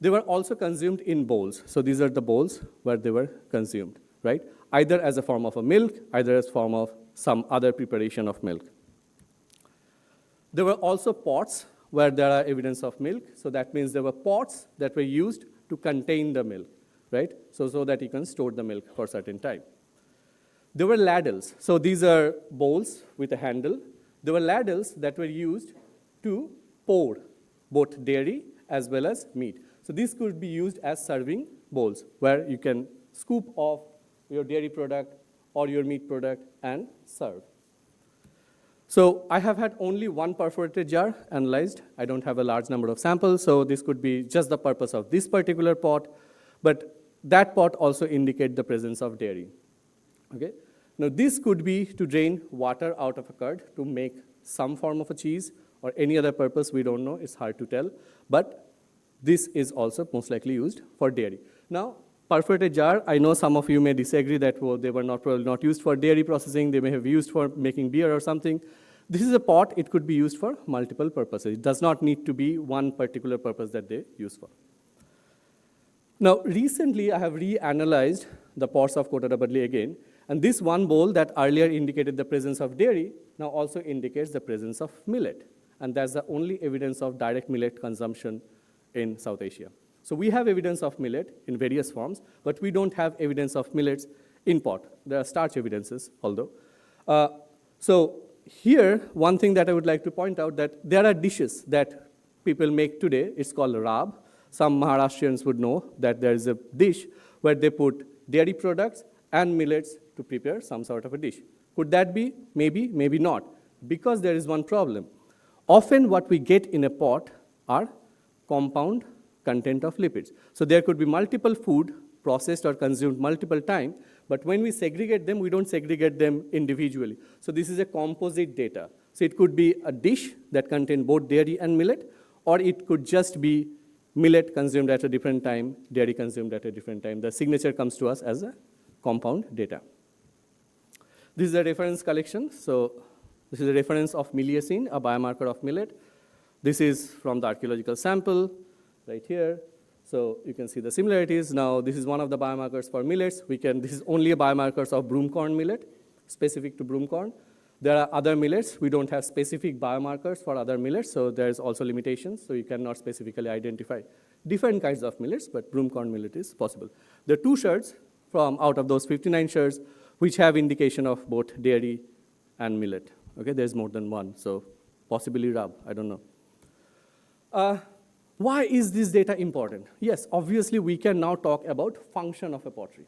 They were also consumed in bowls. So these are the bowls where they were consumed, right? Either as a form of a milk, either as a form of some other preparation of milk. There were also pots where there are evidence of milk. So that means there were pots that were used to contain the milk, right? So that you can store the milk for a certain time. There were ladles. So these are bowls with a handle. There were ladles that were used to pour both dairy as well as meat. So these could be used as serving bowls where you can scoop off your dairy product or your meat product and serve. So I have had only one perforated jar analyzed. I don't have a large number of samples, so this could be just the purpose of this particular pot, but that pot also indicates the presence of dairy, okay? Now this could be to drain water out of a curd to make some form of a cheese or any other purpose, we don't know, it's hard to tell, but this is also most likely used for dairy. Now, perforated jar, I know some of you may disagree that they were probably not used for dairy processing, they may have used for making beer or something. This is a pot, it could be used for multiple purposes. It does not need to be one particular purpose that they use for. Now, recently I have reanalyzed the pots of Kota Rabadli again, and this one bowl that earlier indicated the presence of dairy now also indicates the presence of millet, and that's the only evidence of direct millet consumption in South Asia. So we have evidence of millet in various forms, but we don't have evidence of millets in pot. There are starch evidences, although. So here, one thing that I would like to point out that there are dishes that people make today. It's called rab. Some Maharashtrians would know that there is a dish where they put dairy products and millets to prepare some sort of a dish. Could that be? Maybe, maybe not. Because there is one problem. Often what we get in a pot are compound content of lipids. So there could be multiple food processed or consumed multiple times, but when we segregate them, we don't segregate them individually. So this is a composite data. So it could be a dish that contains both dairy and millet, or it could just be millet consumed at a different time, dairy consumed at a different time. The signature comes to us as a compound data. This is a reference collection. So this is a reference of millecine, a biomarker of millet. This is from the archaeological sample right here. So you can see the similarities. Now, this is one of the biomarkers for millets. This is only a biomarkers of broomcorn millet, specific to broomcorn. There are other millets. We don't have specific biomarkers for other millets, so there's also limitations. So you cannot specifically identify different kinds of millets, but broomcorn millet is possible. There are 2 sherds from out of those 59 sherds which have indication of both dairy and millet. Okay, there's more than one, so possibly rab, I don't know. Why is this data important? Yes, obviously we can now talk about function of a pottery,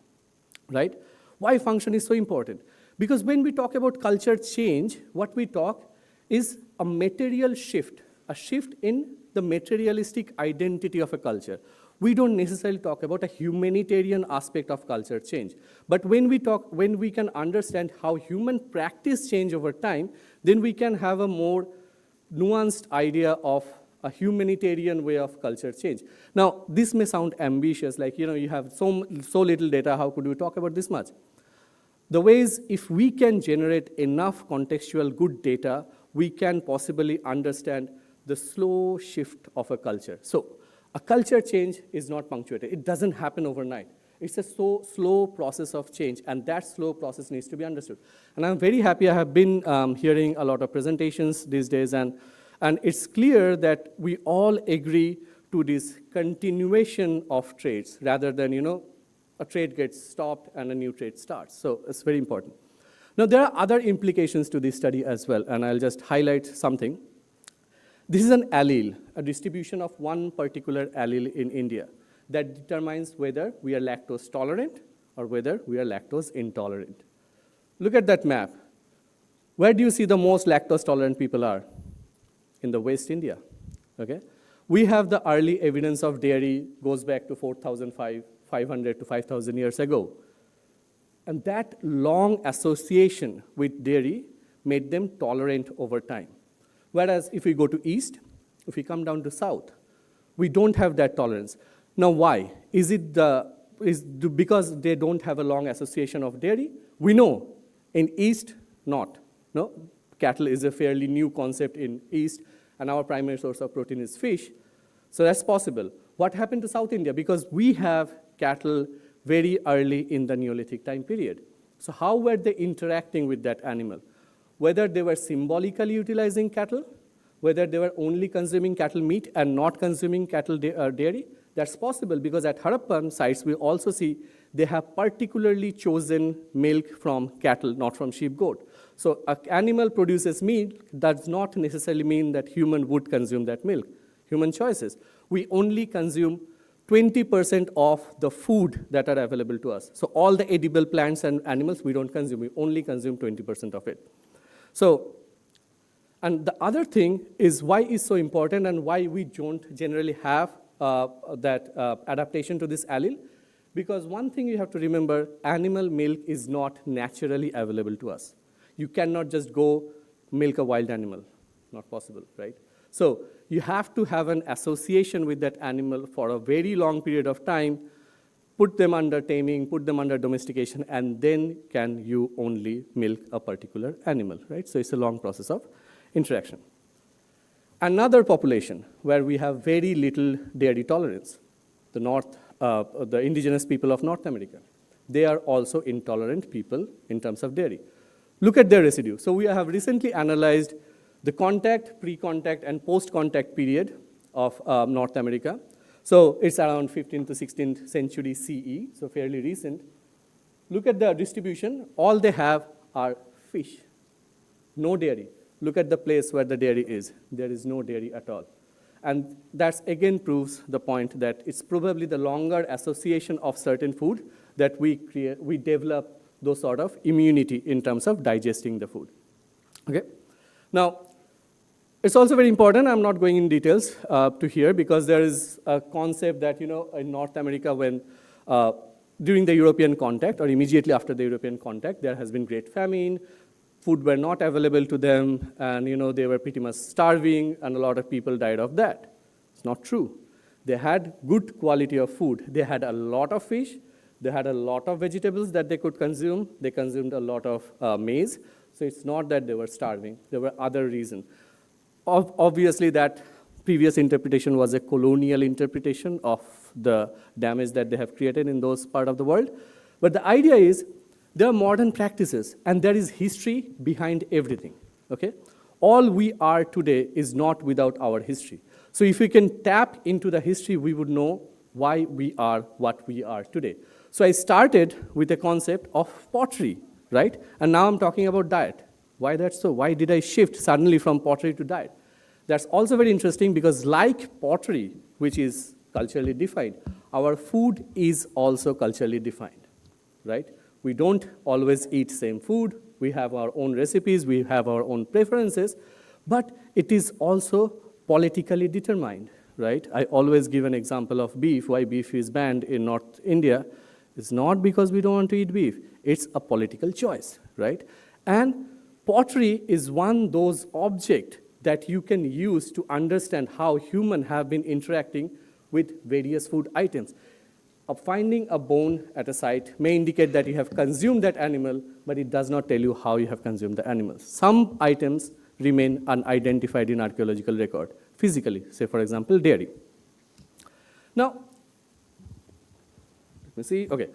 right? Why function is so important? Because when we talk about culture change, what we talk is a material shift, a shift in the materialistic identity of a culture. We don't necessarily talk about a humanitarian aspect of culture change. But when we can understand how human practice change over time, then we can have a more nuanced idea of a humanitarian way of culture change. Now, this may sound ambitious, like, you have so little data, how could you talk about this much? The ways, if we can generate enough contextual good data, we can possibly understand the slow shift of a culture. So a culture change is not punctuated. It doesn't happen overnight. It's a slow process of change, and that slow process needs to be understood. And I'm very happy. I have been hearing a lot of presentations these days, and it's clear that we all agree to this continuation of trades rather than, a trade gets stopped and a new trade starts. So it's very important. Now, there are other implications to this study as well, and I'll just highlight something. This is an allele, a distribution of one particular allele in India that determines whether we are lactose tolerant or whether we are lactose intolerant. Look at that map. Where do you see the most lactose tolerant people are? In the West India, okay? We have the early evidence of dairy goes back to 4,500 to 5,000 years ago. And that long association with dairy made them tolerant over time. Whereas if we go to east, if we come down to south, we don't have that tolerance. Now why? Is it because they don't have a long association of dairy? We know in east, not. No, cattle is a fairly new concept in east, and our primary source of protein is fish. So that's possible. What happened to South India? Because we have cattle very early in the Neolithic time period. So how were they interacting with that animal? Whether they were symbolically utilizing cattle, whether they were only consuming cattle meat and not consuming cattle dairy, that's possible because at Harappan sites we also see they have particularly chosen milk from cattle, not from sheep, goat. So an animal produces meat does not necessarily mean that human would consume that milk. Human choices. We only consume 20% of the food that are available to us. So all the edible plants and animals we don't consume. We only consume 20% of it. So, and the other thing is why it's so important and why we don't generally have that adaptation to this allele. Because one thing you have to remember, animal milk is not naturally available to us. You cannot just go milk a wild animal. Not possible, right? So you have to have an association with that animal for a very long period of time, put them under taming, put them under domestication, and then can you only milk a particular animal, right? So it's a long process of interaction. Another population where we have very little dairy tolerance, the indigenous people of North America. They are also intolerant people in terms of dairy. Look at their residue. So we have recently analyzed the contact, pre-contact, and post-contact period of North America. So it's around 15th to 16th century CE, so fairly recent. Look at the distribution. All they have are fish, no dairy. Look at the place where the dairy is. There is no dairy at all. And that again proves the point that it's probably the longer association of certain food that we develop those sort of immunity in terms of digesting the food. Okay? Now, it's also very important, I'm not going in details to here because there is a concept that, in North America when during the European contact or immediately after the European contact, there has been great famine, food were not available to them, and they were pretty much starving, and a lot of people died of that. It's not true. They had good quality of food. They had a lot of fish. They had a lot of vegetables that they could consume. They consumed a lot of maize. So it's not that they were starving. There were other reasons. Obviously, that previous interpretation was a colonial interpretation of the damage that they have created in those parts of the world. But the idea is there are modern practices, and there is history behind everything. Okay? All we are today is not without our history. So if we can tap into the history, we would know why we are what we are today. So I started with the concept of pottery, right? And now I'm talking about diet. Why that's so? Why did I shift suddenly from pottery to diet? That's also very interesting because like pottery, which is culturally defined, our food is also culturally defined, right? We don't always eat same food. We have our own recipes. We have our own preferences. But it is also politically determined, right? I always give an example of beef, why beef is banned in North India. It's not because we don't want to eat beef. It's a political choice, right? And pottery is one those objects that you can use to understand how humans have been interacting with various food items. Finding a bone at a site may indicate that you have consumed that animal, but it does not tell you how you have consumed the animal. Some items remain unidentified in archaeological record, physically, say for example, dairy. Now, let me see, okay.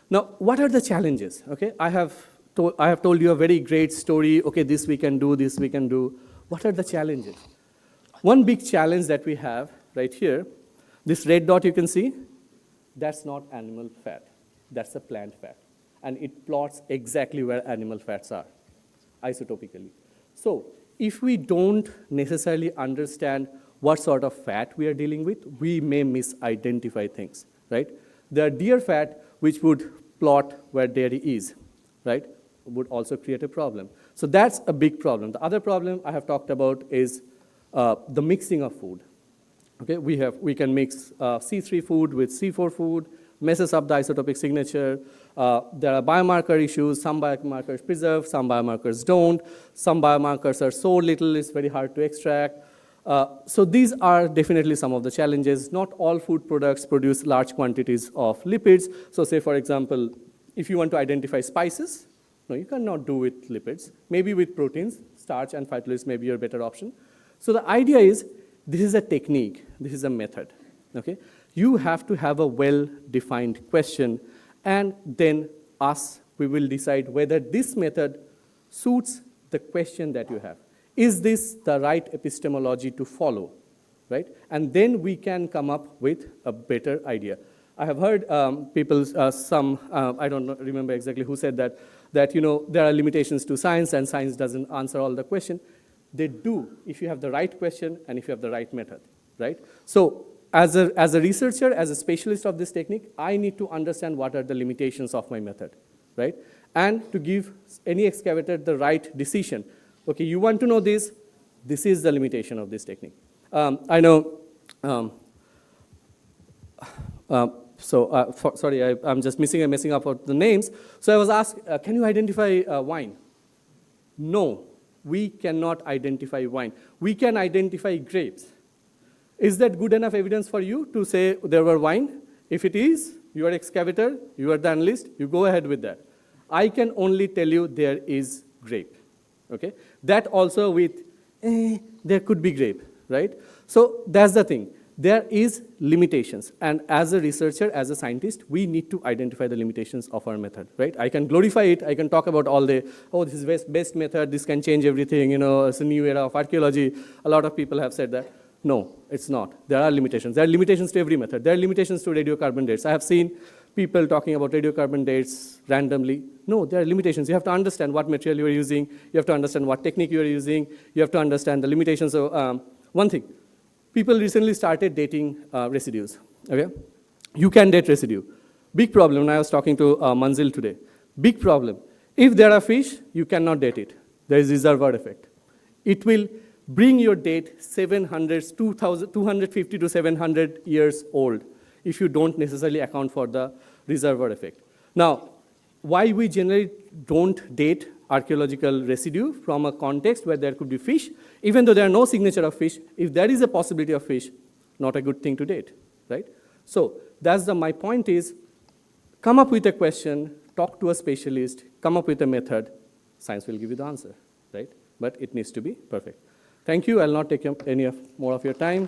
Now, what are the challenges? Okay, I have told you a very great story, okay, this we can do, this we can do. What are the challenges? One big challenge that we have right here, this red dot you can see, that's not animal fat, that's a plant fat. And it plots exactly where animal fats are, isotopically. So, if we don't necessarily understand what sort of fat we are dealing with, we may misidentify things, right? There are deer fat which would plot where dairy is, right? Would also create a problem. So that's a big problem. The other problem I have talked about is the mixing of food. Okay, we can mix C3 food with C4 food, messes up the isotopic signature. There are biomarker issues. Some biomarkers preserve, some biomarkers don't. Some biomarkers are so little, it's very hard to extract. So these are definitely some of the challenges. Not all food products produce large quantities of lipids. So say, for example, if you want to identify spices, no, you cannot do with lipids. Maybe with proteins, starch and phytolase may be your better option. So the idea is, this is a technique, this is a method, okay? You have to have a well-defined question, and then we will decide whether this method suits the question that you have. Is this the right epistemology to follow, right? And then we can come up with a better idea. I have heard people, I don't remember exactly who said that you know, there are limitations to science and science doesn't answer all the question. They do if you have the right question and if you have the right method, right? So as a researcher, as a specialist of this technique, I need to understand what are the limitations of my method, right? And to give any excavator the right decision. Okay, you want to know this is the limitation of this technique. I know, sorry, I'm just messing up with the names. So I was asked, can you identify wine? No, we cannot identify wine. We can identify grapes. Is that good enough evidence for you to say there were wine? If it is, you are excavator, you are the analyst, you go ahead with that. I can only tell you there is grape, okay? That also with, there could be grape, right? So that's the thing. There is limitations, and as a researcher, as a scientist, we need to identify the limitations of our method, right? I can glorify it, I can talk about all the, oh, this is best method, this can change everything, you know, it's a new era of archaeology. A lot of people have said that. No, it's not. There are limitations. There are limitations to every method. There are limitations to radiocarbon dates. I have seen people talking about radiocarbon dates randomly. No, there are limitations. You have to understand what material you are using. You have to understand what technique you are using. You have to understand the limitations of, one thing. People recently started dating residues, okay? You can date residue. Big problem, and I was talking to Manzil today. Big problem. If there are fish, you cannot date it. There is reservoir effect. It will bring your date 250 to 700 years old if you don't necessarily account for the reservoir effect. Now, why we generally don't date archaeological residue from a context where there could be fish, even though there are no signature of fish, if there is a possibility of fish, not a good thing to date, right? So that's my point is, come up with a question, talk to a specialist, come up with a method, science will give you the answer, right? But it needs to be perfect. Thank you, I'll not take any more of your time.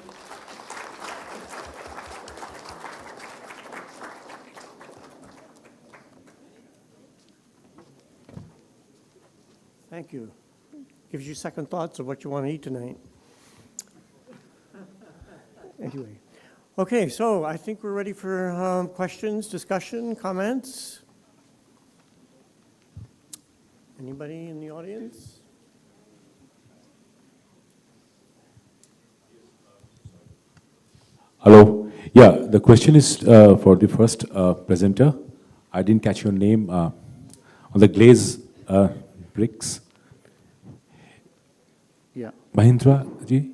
Thank you. Gives you second thoughts of what you want to eat tonight. Anyway. Okay, so I think we're ready for questions, discussion, comments. Anybody in the audience? Hello. Yeah, the question is for the first presenter. I didn't catch your name. On the glaze bricks. Yeah. Mahindra ji?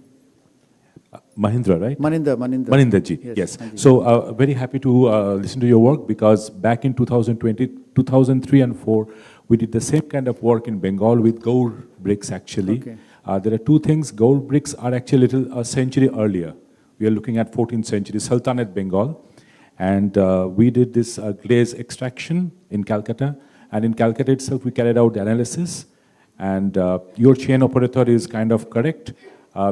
Mahindra, right? Maninder ji, yes. So very happy to listen to your work, because back in 2003 and 2004, we did the same kind of work in Bengal with gold bricks actually. Okay. There are two things. Gold bricks are actually a century earlier. We are looking at 14th century, Sultanate Bengal. And we did this glaze extraction in Calcutta. And in Calcutta itself, we carried out the analysis. And your chain operator is kind of correct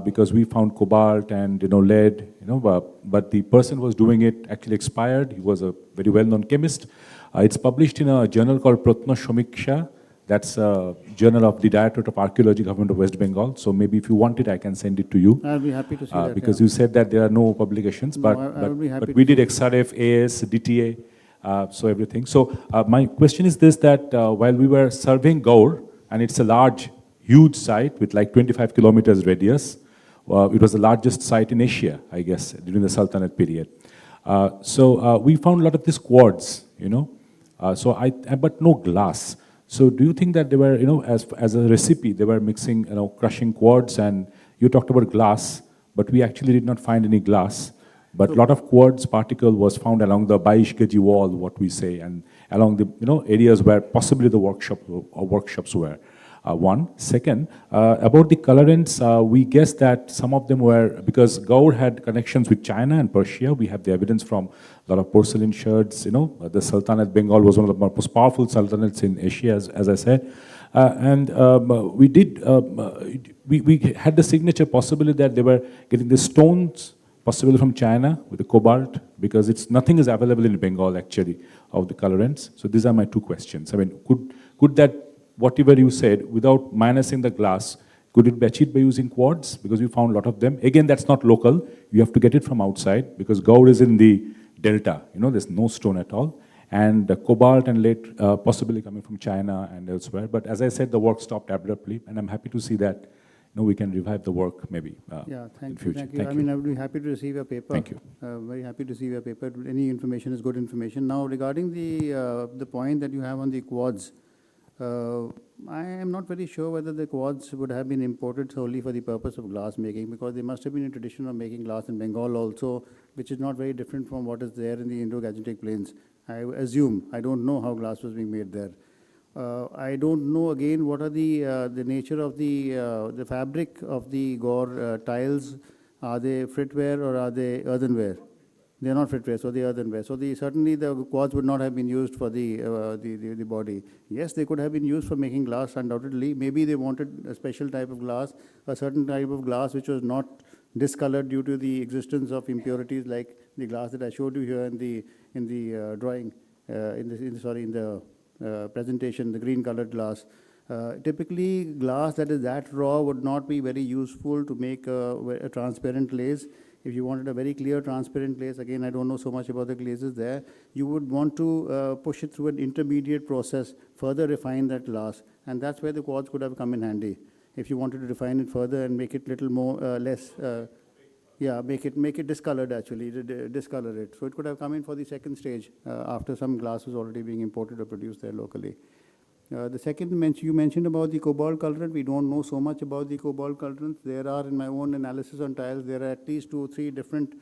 because we found cobalt and lead, but the person who was doing it actually expired. He was a very well-known chemist. It's published in a journal called Protnoshomiksha. That's a journal of the Directorate of Archaeology, Government of West Bengal. So maybe if you want it, I can send it to you. I'll be happy to see that. Because you said that there are no publications, No, but I would be happy but to we did see XRF, AS, DTA, so everything. So my question is this, that while we were surveying Gaur, and it's a large, huge site with like 25 kilometers radius, it was the largest site in Asia, I guess, during the Sultanate period. So we found a lot of these quartz, but no glass. So do you think that they were, as a recipe, they were mixing, crushing quartz, and you talked about glass, but we actually did not find any glass. But a lot of quartz particle was found along the Baishgaji wall, what we say, and along the areas where possibly the workshops were. One. Second, about the colorants, we guess that some of them were, because Gaur had connections with China and Persia, we have the evidence from a lot of porcelain shards, the Sultanate Bengal was one of the most powerful sultanates in Asia, as I said. And we had the signature possibility that they were getting the stones, possibly from China with the cobalt, because nothing is available in Bengal actually of the colorants. So these are my two questions. I mean, could that, whatever you said, without minusing the glass, could it be achieved by using quartz? Because we found a lot of them. Again, that's not local. You have to get it from outside because Gaur is in the delta. There's no stone at all. And the cobalt and lead possibly coming from China and elsewhere. But as I said, the work stopped abruptly, and I'm happy to see that we can revive the work maybe in future. Thank you. I mean, I would be happy to receive your paper. Thank you. Very happy to receive your paper. Any information is good information. Now, regarding the point that you have on the quartz, I am not very sure whether the quartz would have been imported solely for the purpose of glass making, because there must have been a tradition of making glass in Bengal also, which is not very different from what is there in the Indo-Gangetic plains. I assume. I don't know how glass was being made there. I don't know again what are the nature of the fabric of the Gaur tiles. Are they fritware or are they earthenware? They are not fritware, so they are earthenware. So certainly the quartz would not have been used for the body. Yes, they could have been used for making glass, undoubtedly. Maybe they wanted a special type of glass, a certain type of glass which was not discolored due to the existence of impurities like the glass that I showed you here in the drawing, in the presentation, the green colored glass. Typically, glass that is that raw would not be very useful to make a transparent glaze. If you wanted a very clear, transparent glaze, again, I don't know so much about the glazes there, you would want to push it through an intermediate process, further refine that glass, and that's where the quartz could have come in handy. If you wanted to refine it further and make it little more, less, make it discolored actually, discolor it. So it could have come in for the second stage after some glass was already being imported or produced there locally. The second you mentioned about the cobalt colorant. We don't know so much about the cobalt colorants. There are, in my own analysis on tiles, there are at least 2 or 3 different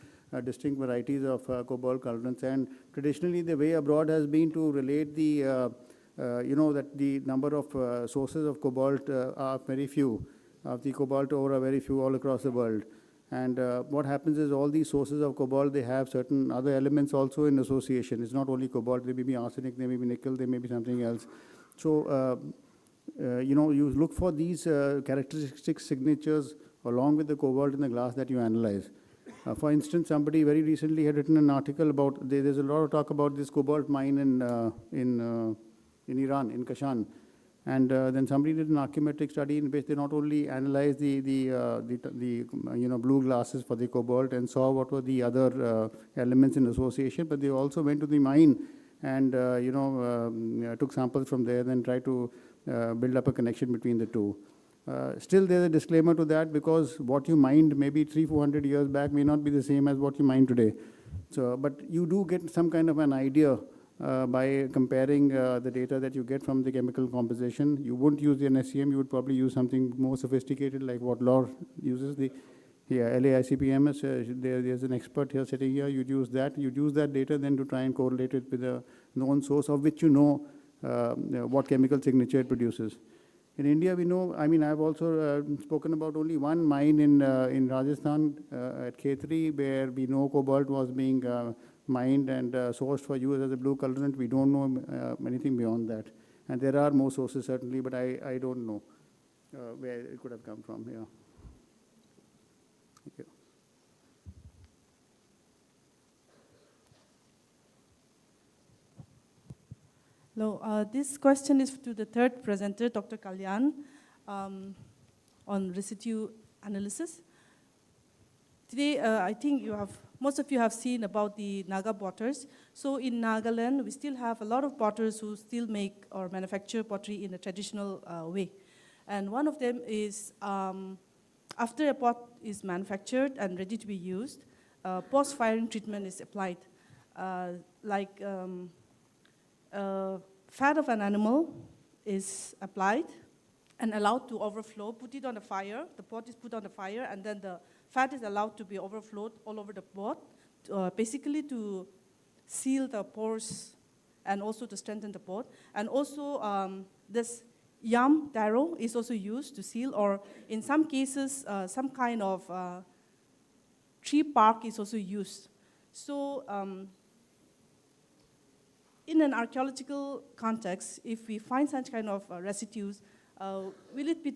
distinct varieties of cobalt colorants. And traditionally, the way abroad has been to relate the, that the number of sources of cobalt are very few. Of the cobalt ore are very few all across the world. And what happens is all these sources of cobalt, they have certain other elements also in association. It's not only cobalt, there may be arsenic, there may be nickel, there may be something else. So, you look for these characteristic signatures along with the cobalt in the glass that you analyze. For instance, somebody very recently had written an article about, there's a lot of talk about this cobalt mine in Iran, in Kashan. And then somebody did an archimetric study in which they not only analyzed the blue glasses for the cobalt and saw what were the other elements in association, but they also went to the mine and took samples from there, then tried to build up a connection between the two. Still, there's a disclaimer to that, because what you mined maybe 300-400 years back may not be the same as what you mine today. So, but you do get some kind of an idea by comparing the data that you get from the chemical composition. You wouldn't use the NSCM, you would probably use something more sophisticated like what LOR uses, the LAICPMS. There's an expert here sitting here. You'd use that data then to try and correlate it with a known source of which you know what chemical signature it produces. In India, we know, I've also spoken about only one mine in Rajasthan at K3, where we know cobalt was being mined and sourced for use as a blue colorant. We don't know anything beyond that. And there are more sources certainly, but I don't know where it could have come from. Yeah. Thank you. Hello, this question is to the third presenter, Dr. Kalyan, on residue analysis. Today, I think most of you have seen about the Naga potters. So in Nagaland, we still have a lot of potters who still make or manufacture pottery in a traditional way. And one of them is, after a pot is manufactured and ready to be used, post-firing treatment is applied. Fat of an animal is applied and allowed to overflow, put it on a fire, the pot is put on the fire, and then the fat is allowed to be overflowed all over the pot, basically to seal the pores and also to strengthen the pot. And also this yam taro is also used to seal, or in some cases, some kind of tree bark is also used. So in an archaeological context, if we find such kind of residues, will it be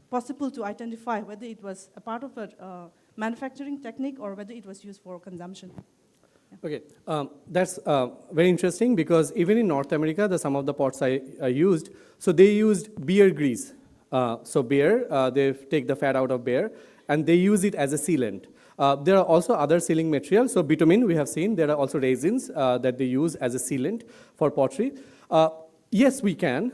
possible to identify whether it was a part of a manufacturing technique or whether it was used for consumption? Okay, that's very interesting because even in North America, some of the pots I used, so they used bear grease. So bear, they take the fat out of bear and they use it as a sealant. There are also other sealing materials. So bitumen, we have seen, there are also resins that they use as a sealant for pottery. Yes, we can,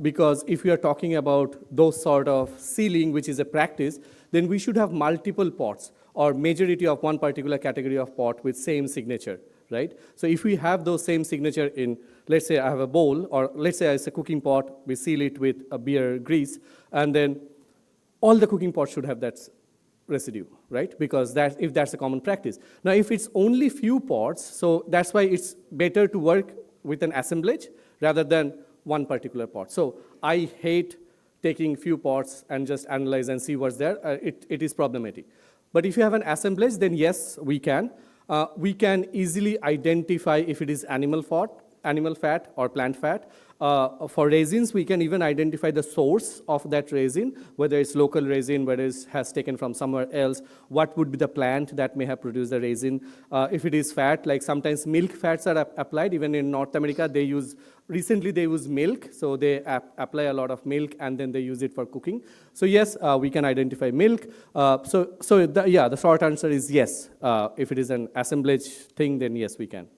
because if we are talking about those sort of sealing, which is a practice, then we should have multiple pots or majority of one particular category of pot with same signature, right? So if we have those same signature in, let's say I have a bowl, or let's say it's a cooking pot, we seal it with a bear grease, and then all the cooking pots should have that residue, right? Because if that's a common practice. Now, if it's only few pots, so that's why it's better to work with an assemblage rather than one particular pot. So I hate taking few pots and just analyze and see what's there. It is problematic. But if you have an assemblage, then yes, we can. We can easily identify if it is animal fat or plant fat. For resins, we can even identify the source of that resin, whether it's local resin, whether it has taken from somewhere else, what would be the plant that may have produced the resin. If it is fat, like sometimes milk fats are applied, even in North America, recently they use milk, so they apply a lot of milk and then they use it for cooking. So yes, we can identify milk. The short answer is yes. If it is an assemblage thing, then yes, we can.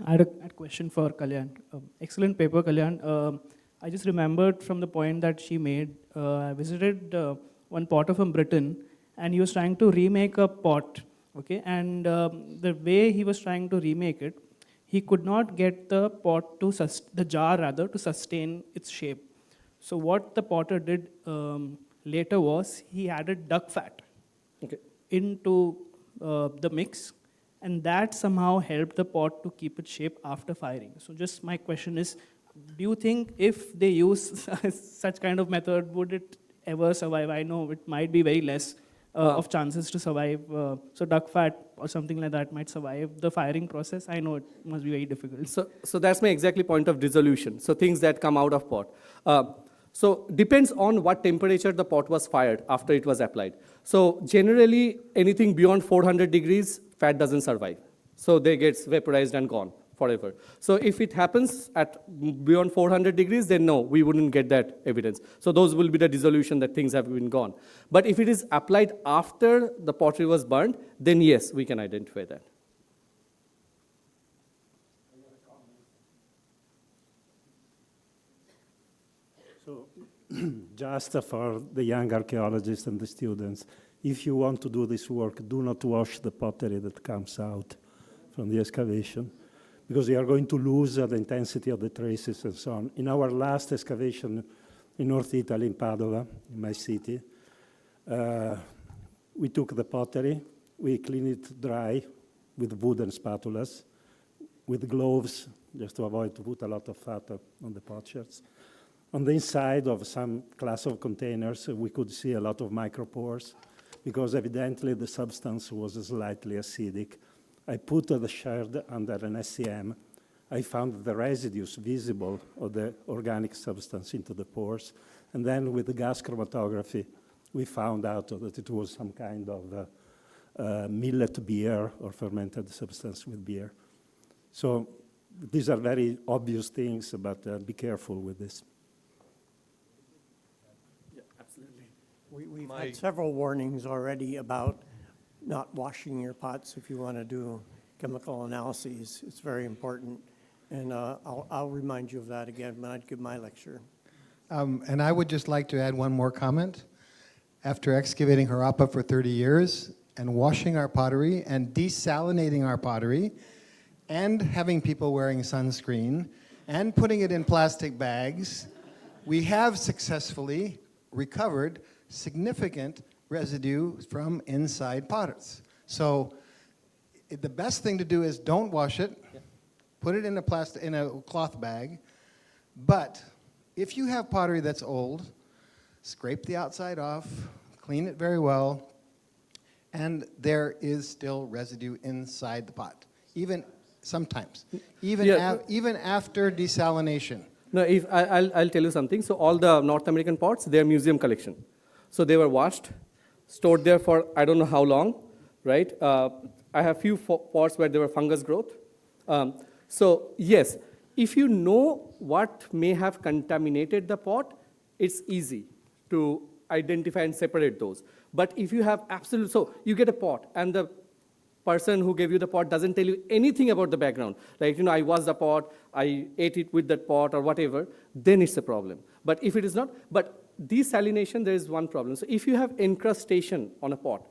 I had a question for Kalyan. Excellent paper, Kalyan. I just remembered from the point that she made, I visited one potter from Britain, and he was trying to remake a pot, okay? And the way he was trying to remake it, he could not get the pot to, the jar rather, to sustain its shape. So what the potter did later was, he added duck fat into the mix, and that somehow helped the pot to keep its shape after firing. So just my question is, do you think if they use such kind of method, would it ever survive? I know it might be very less of chances to survive. So duck fat or something like that might survive the firing process. I know it must be very difficult. So that's my exactly point of dissolution. So things that come out of pot. So depends on what temperature the pot was fired after it was applied. So generally, anything beyond 400 degrees, fat doesn't survive. So they get vaporized and gone forever. So if it happens at beyond 400 degrees, then no, we wouldn't get that evidence. So those will be the dissolution that things have been gone. But if it is applied after the pottery was burned, then yes, we can identify that. So just for the young archaeologists and the students, if you want to do this work, do not wash the pottery that comes out from the excavation, because you are going to lose the intensity of the traces and so on. In our last excavation in North Italy, in Padova, in my city, we took the pottery, we cleaned it dry with wooden spatulas, with gloves, just to avoid to put a lot of fat on the potsherds. On the inside of some class of containers, we could see a lot of micropores. because evidently the substance was slightly acidic. I put the sherd under an SEM. I found the residues visible of the organic substance into the pores. And then with the gas chromatography, we found out that it was some kind of millet beer or fermented substance with beer. So these are very obvious things, but be careful with this. Yeah, absolutely. We've had several warnings already about not washing your pots if you want to do chemical analyses. It's very important. And I'll remind you of that again when I give my lecture. And I would just like to add one more comment. After excavating Harappa for 30 years and washing our pottery and desalinating our pottery and having people wearing sunscreen and putting it in plastic bags, we have successfully recovered significant residue from inside potters. So the best thing to do is don't wash it, put it in a cloth bag, but if you have pottery that's old, scrape the outside off, clean it very well, and there is still residue inside the pot, even sometimes, even after desalination. No, I'll tell you something. So all the North American pots, they're museum collection. So they were washed, stored there for I don't know how long, right? I have few pots where there were fungus growth. So yes, if you know what may have contaminated the pot, it's easy to identify and separate those. But if you have absolute, so you get a pot and the person who gave you the pot doesn't tell you anything about the background, like, you know, I washed the pot, I ate it with that pot or whatever, then it's a problem. But if it is not, but desalination, there is one problem. So if you have encrustation on a pot,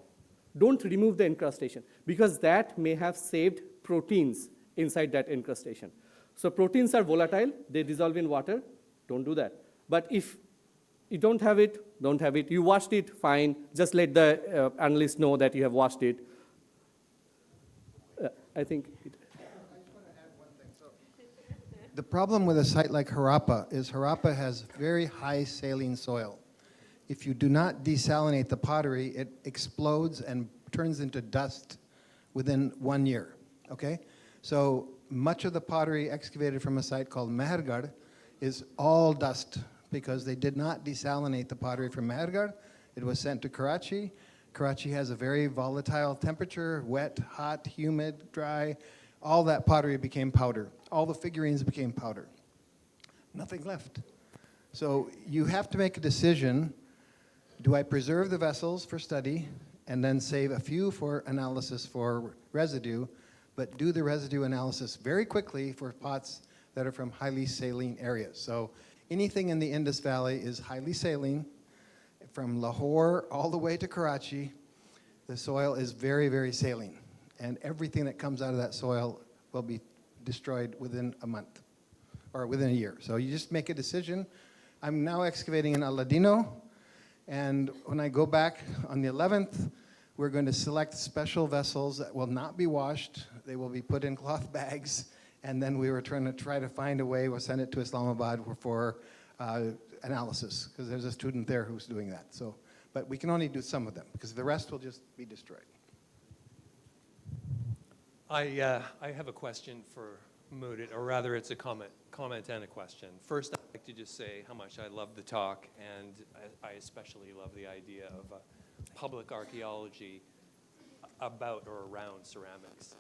don't remove the encrustation because that may have saved proteins inside that encrustation. So proteins are volatile, they dissolve in water, don't do that. But if you don't have it, don't have it. You washed it, fine. Just let the analyst know that you have washed it. I think. The problem with a site like Harappa is Harappa has very high saline soil. If you do not desalinate the pottery, it explodes and turns into dust within 1 year, okay? So much of the pottery excavated from a site called Mehergarh is all dust because they did not desalinate the pottery from Mehergarh. It was sent to Karachi. Karachi has a very volatile temperature, wet, hot, humid, dry. All that pottery became powder. All the figurines became powder. Nothing left. So you have to make a decision. Do I preserve the vessels for study and then save a few for analysis for residue, but do the residue analysis very quickly for pots that are from highly saline areas? So anything in the Indus Valley is highly saline. From Lahore all the way to Karachi, the soil is very, very saline. And everything that comes out of that soil will be destroyed within a month or within a year. So you just make a decision. I'm now excavating in Aladino, and when I go back on the 11th, we're going to select special vessels that will not be washed. They will be put in cloth bags, and then we were trying to try to find a way. We'll send it to Islamabad for analysis, because there's a student there who's doing that. So, but we can only do some of them, because the rest will just be destroyed. I have a question for Mudit, or rather it's a comment and a question. First, I'd like to just say how much I love the talk, and I especially love the idea of public archaeology about or around ceramics.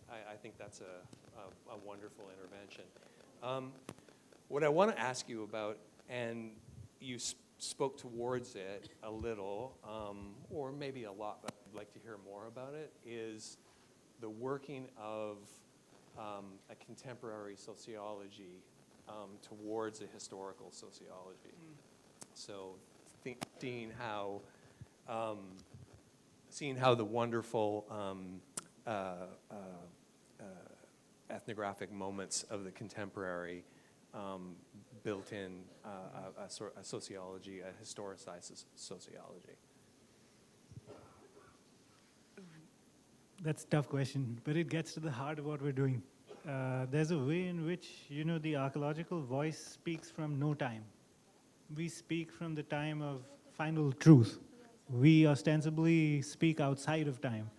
I think that's a wonderful intervention. What I want to ask you about, and you spoke towards it a little, or maybe a lot, but I'd like to hear more about it, is the working of a contemporary sociology towards a historical sociology. So seeing how the wonderful ethnographic moments of the contemporary built in a sociology, a historicized sociology. That's a tough question, but it gets to the heart of what we're doing. There's a way in which, the archaeological voice speaks from no time. We speak from the time of final truth. we ostensibly speak outside of time.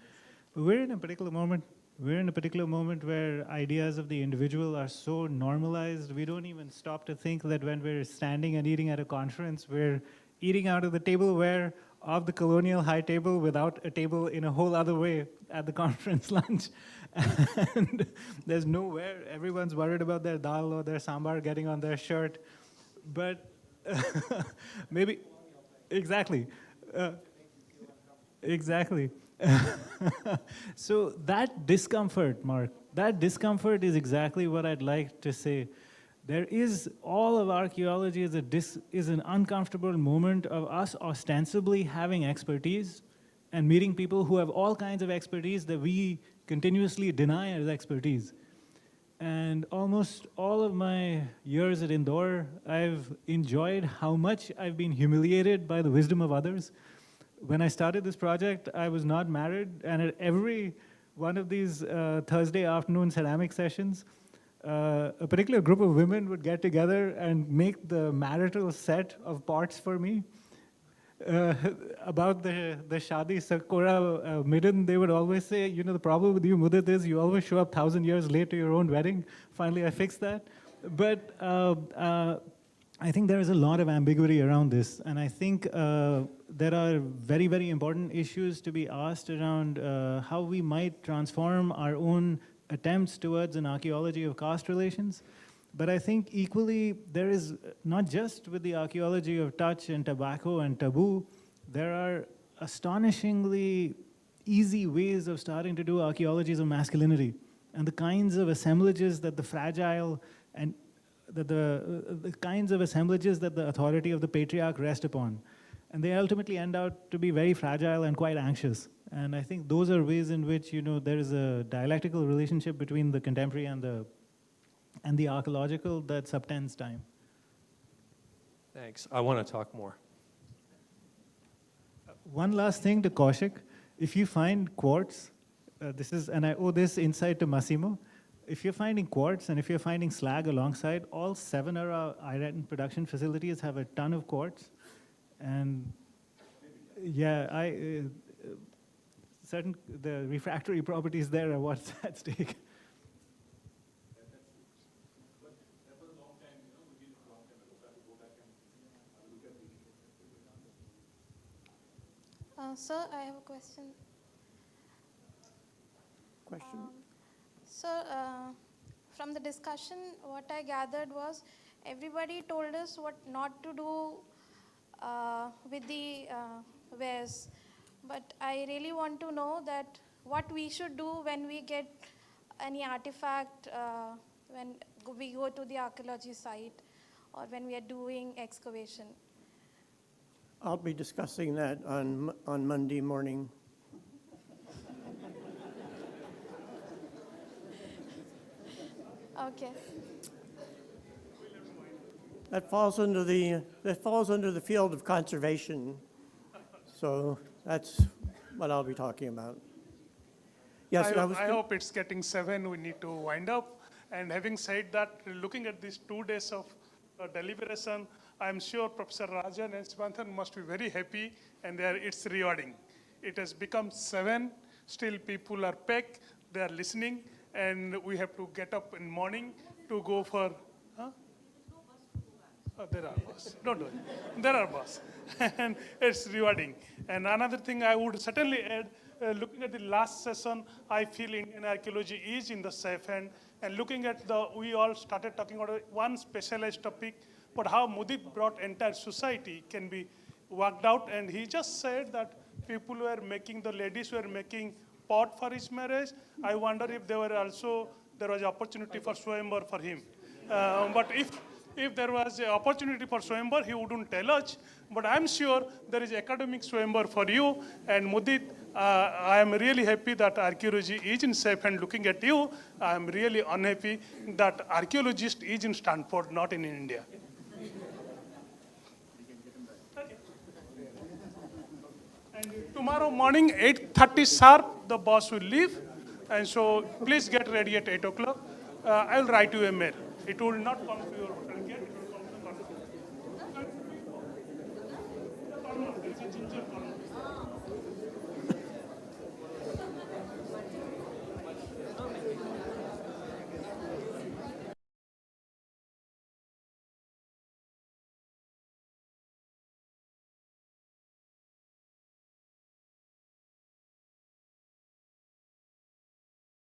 But we're in a particular moment where ideas of the individual are so normalized, we don't even stop to think that when we're standing and eating at a conference, we're eating out of the tableware of the colonial high table without a table in a whole other way at the conference lunch. And there's nowhere, everyone's worried about their dal or their sambar getting on their shirt. But maybe, exactly. Exactly. So that discomfort, Mark, that discomfort is exactly what I'd like to say. There is, all of archaeology is an uncomfortable moment of us ostensibly having expertise and meeting people who have all kinds of expertise that we continuously deny as expertise. And almost all of my years at Indore, I've enjoyed how much I've been humiliated by the wisdom of others. When I started this project, I was not married, and at every one of these Thursday afternoon ceramic sessions, a particular group of women would get together and make the marital set of pots for me. About the Shadi Sakura midden, they would always say, you know, the problem with you, Mudit, is you always show up 1,000 years late to your own wedding. Finally, I fixed that. But I think there is a lot of ambiguity around this, and I think there are very, very important issues to be asked around how we might transform our own attempts towards an archaeology of caste relations. But I think equally, there is, not just with the archaeology of touch and tobacco and taboo, there are astonishingly easy ways of starting to do archaeologies of masculinity and the kinds of assemblages that the fragile and the kinds of assemblages that the authority of the patriarch rest upon. And they ultimately end out to be very fragile and quite anxious. And I think those are ways in which, you know, there is a dialectical relationship between the contemporary and the archaeological that subtends time. Thanks. I want to talk more. One last thing to Kaushik. If you find quartz, and I owe this insight to Massimo, if you're finding quartz and if you're finding slag alongside, all 7 of our iron production facilities have a ton of quartz. And yeah, the refractory properties there are what's at stake. Sir, I have a question. Sir, from the discussion, what I gathered was everybody told us what not to do with the wares. But I really want to know that what we should do when we get any artifact, when we go to the archaeology site or when we are doing excavation. I'll be discussing that on Monday morning. Okay. That falls under the field of conservation. So that's what I'll be talking about. Yes, I hope it's getting 7. We need to wind up. And having said that, looking at these 2 days of deliberation, I'm sure Professor Rajan and Sivanantham must be very happy, and it's rewarding. It has become 7. Still, people are packed. They are listening, and we have to get up in the morning to go for. Huh? Oh, there are bus. Don't worry. There are bus. And it's rewarding. And another thing I would certainly add, looking at the last session, I feel Indian archaeology is in the safe hand. And looking at we all started talking about one specialized topic, but how Mudit brought entire society can be worked out. And he just said that people were making, the ladies were making pot for his marriage. I wonder if there was opportunity for Swayamvar for him. But if there was an opportunity for Swayamvar, he wouldn't tell us. But I'm sure there is academic Swayamvar for you. And Mudit, I am really happy that archaeology is in safe hand. Looking at you, I am really unhappy that archaeologist is in Stanford, not in India. And tomorrow morning, 8:30 sharp, the bus will leave. And so please get ready at 8 o'clock. I will write you a mail. It will not come to your hotel gate, it will come to the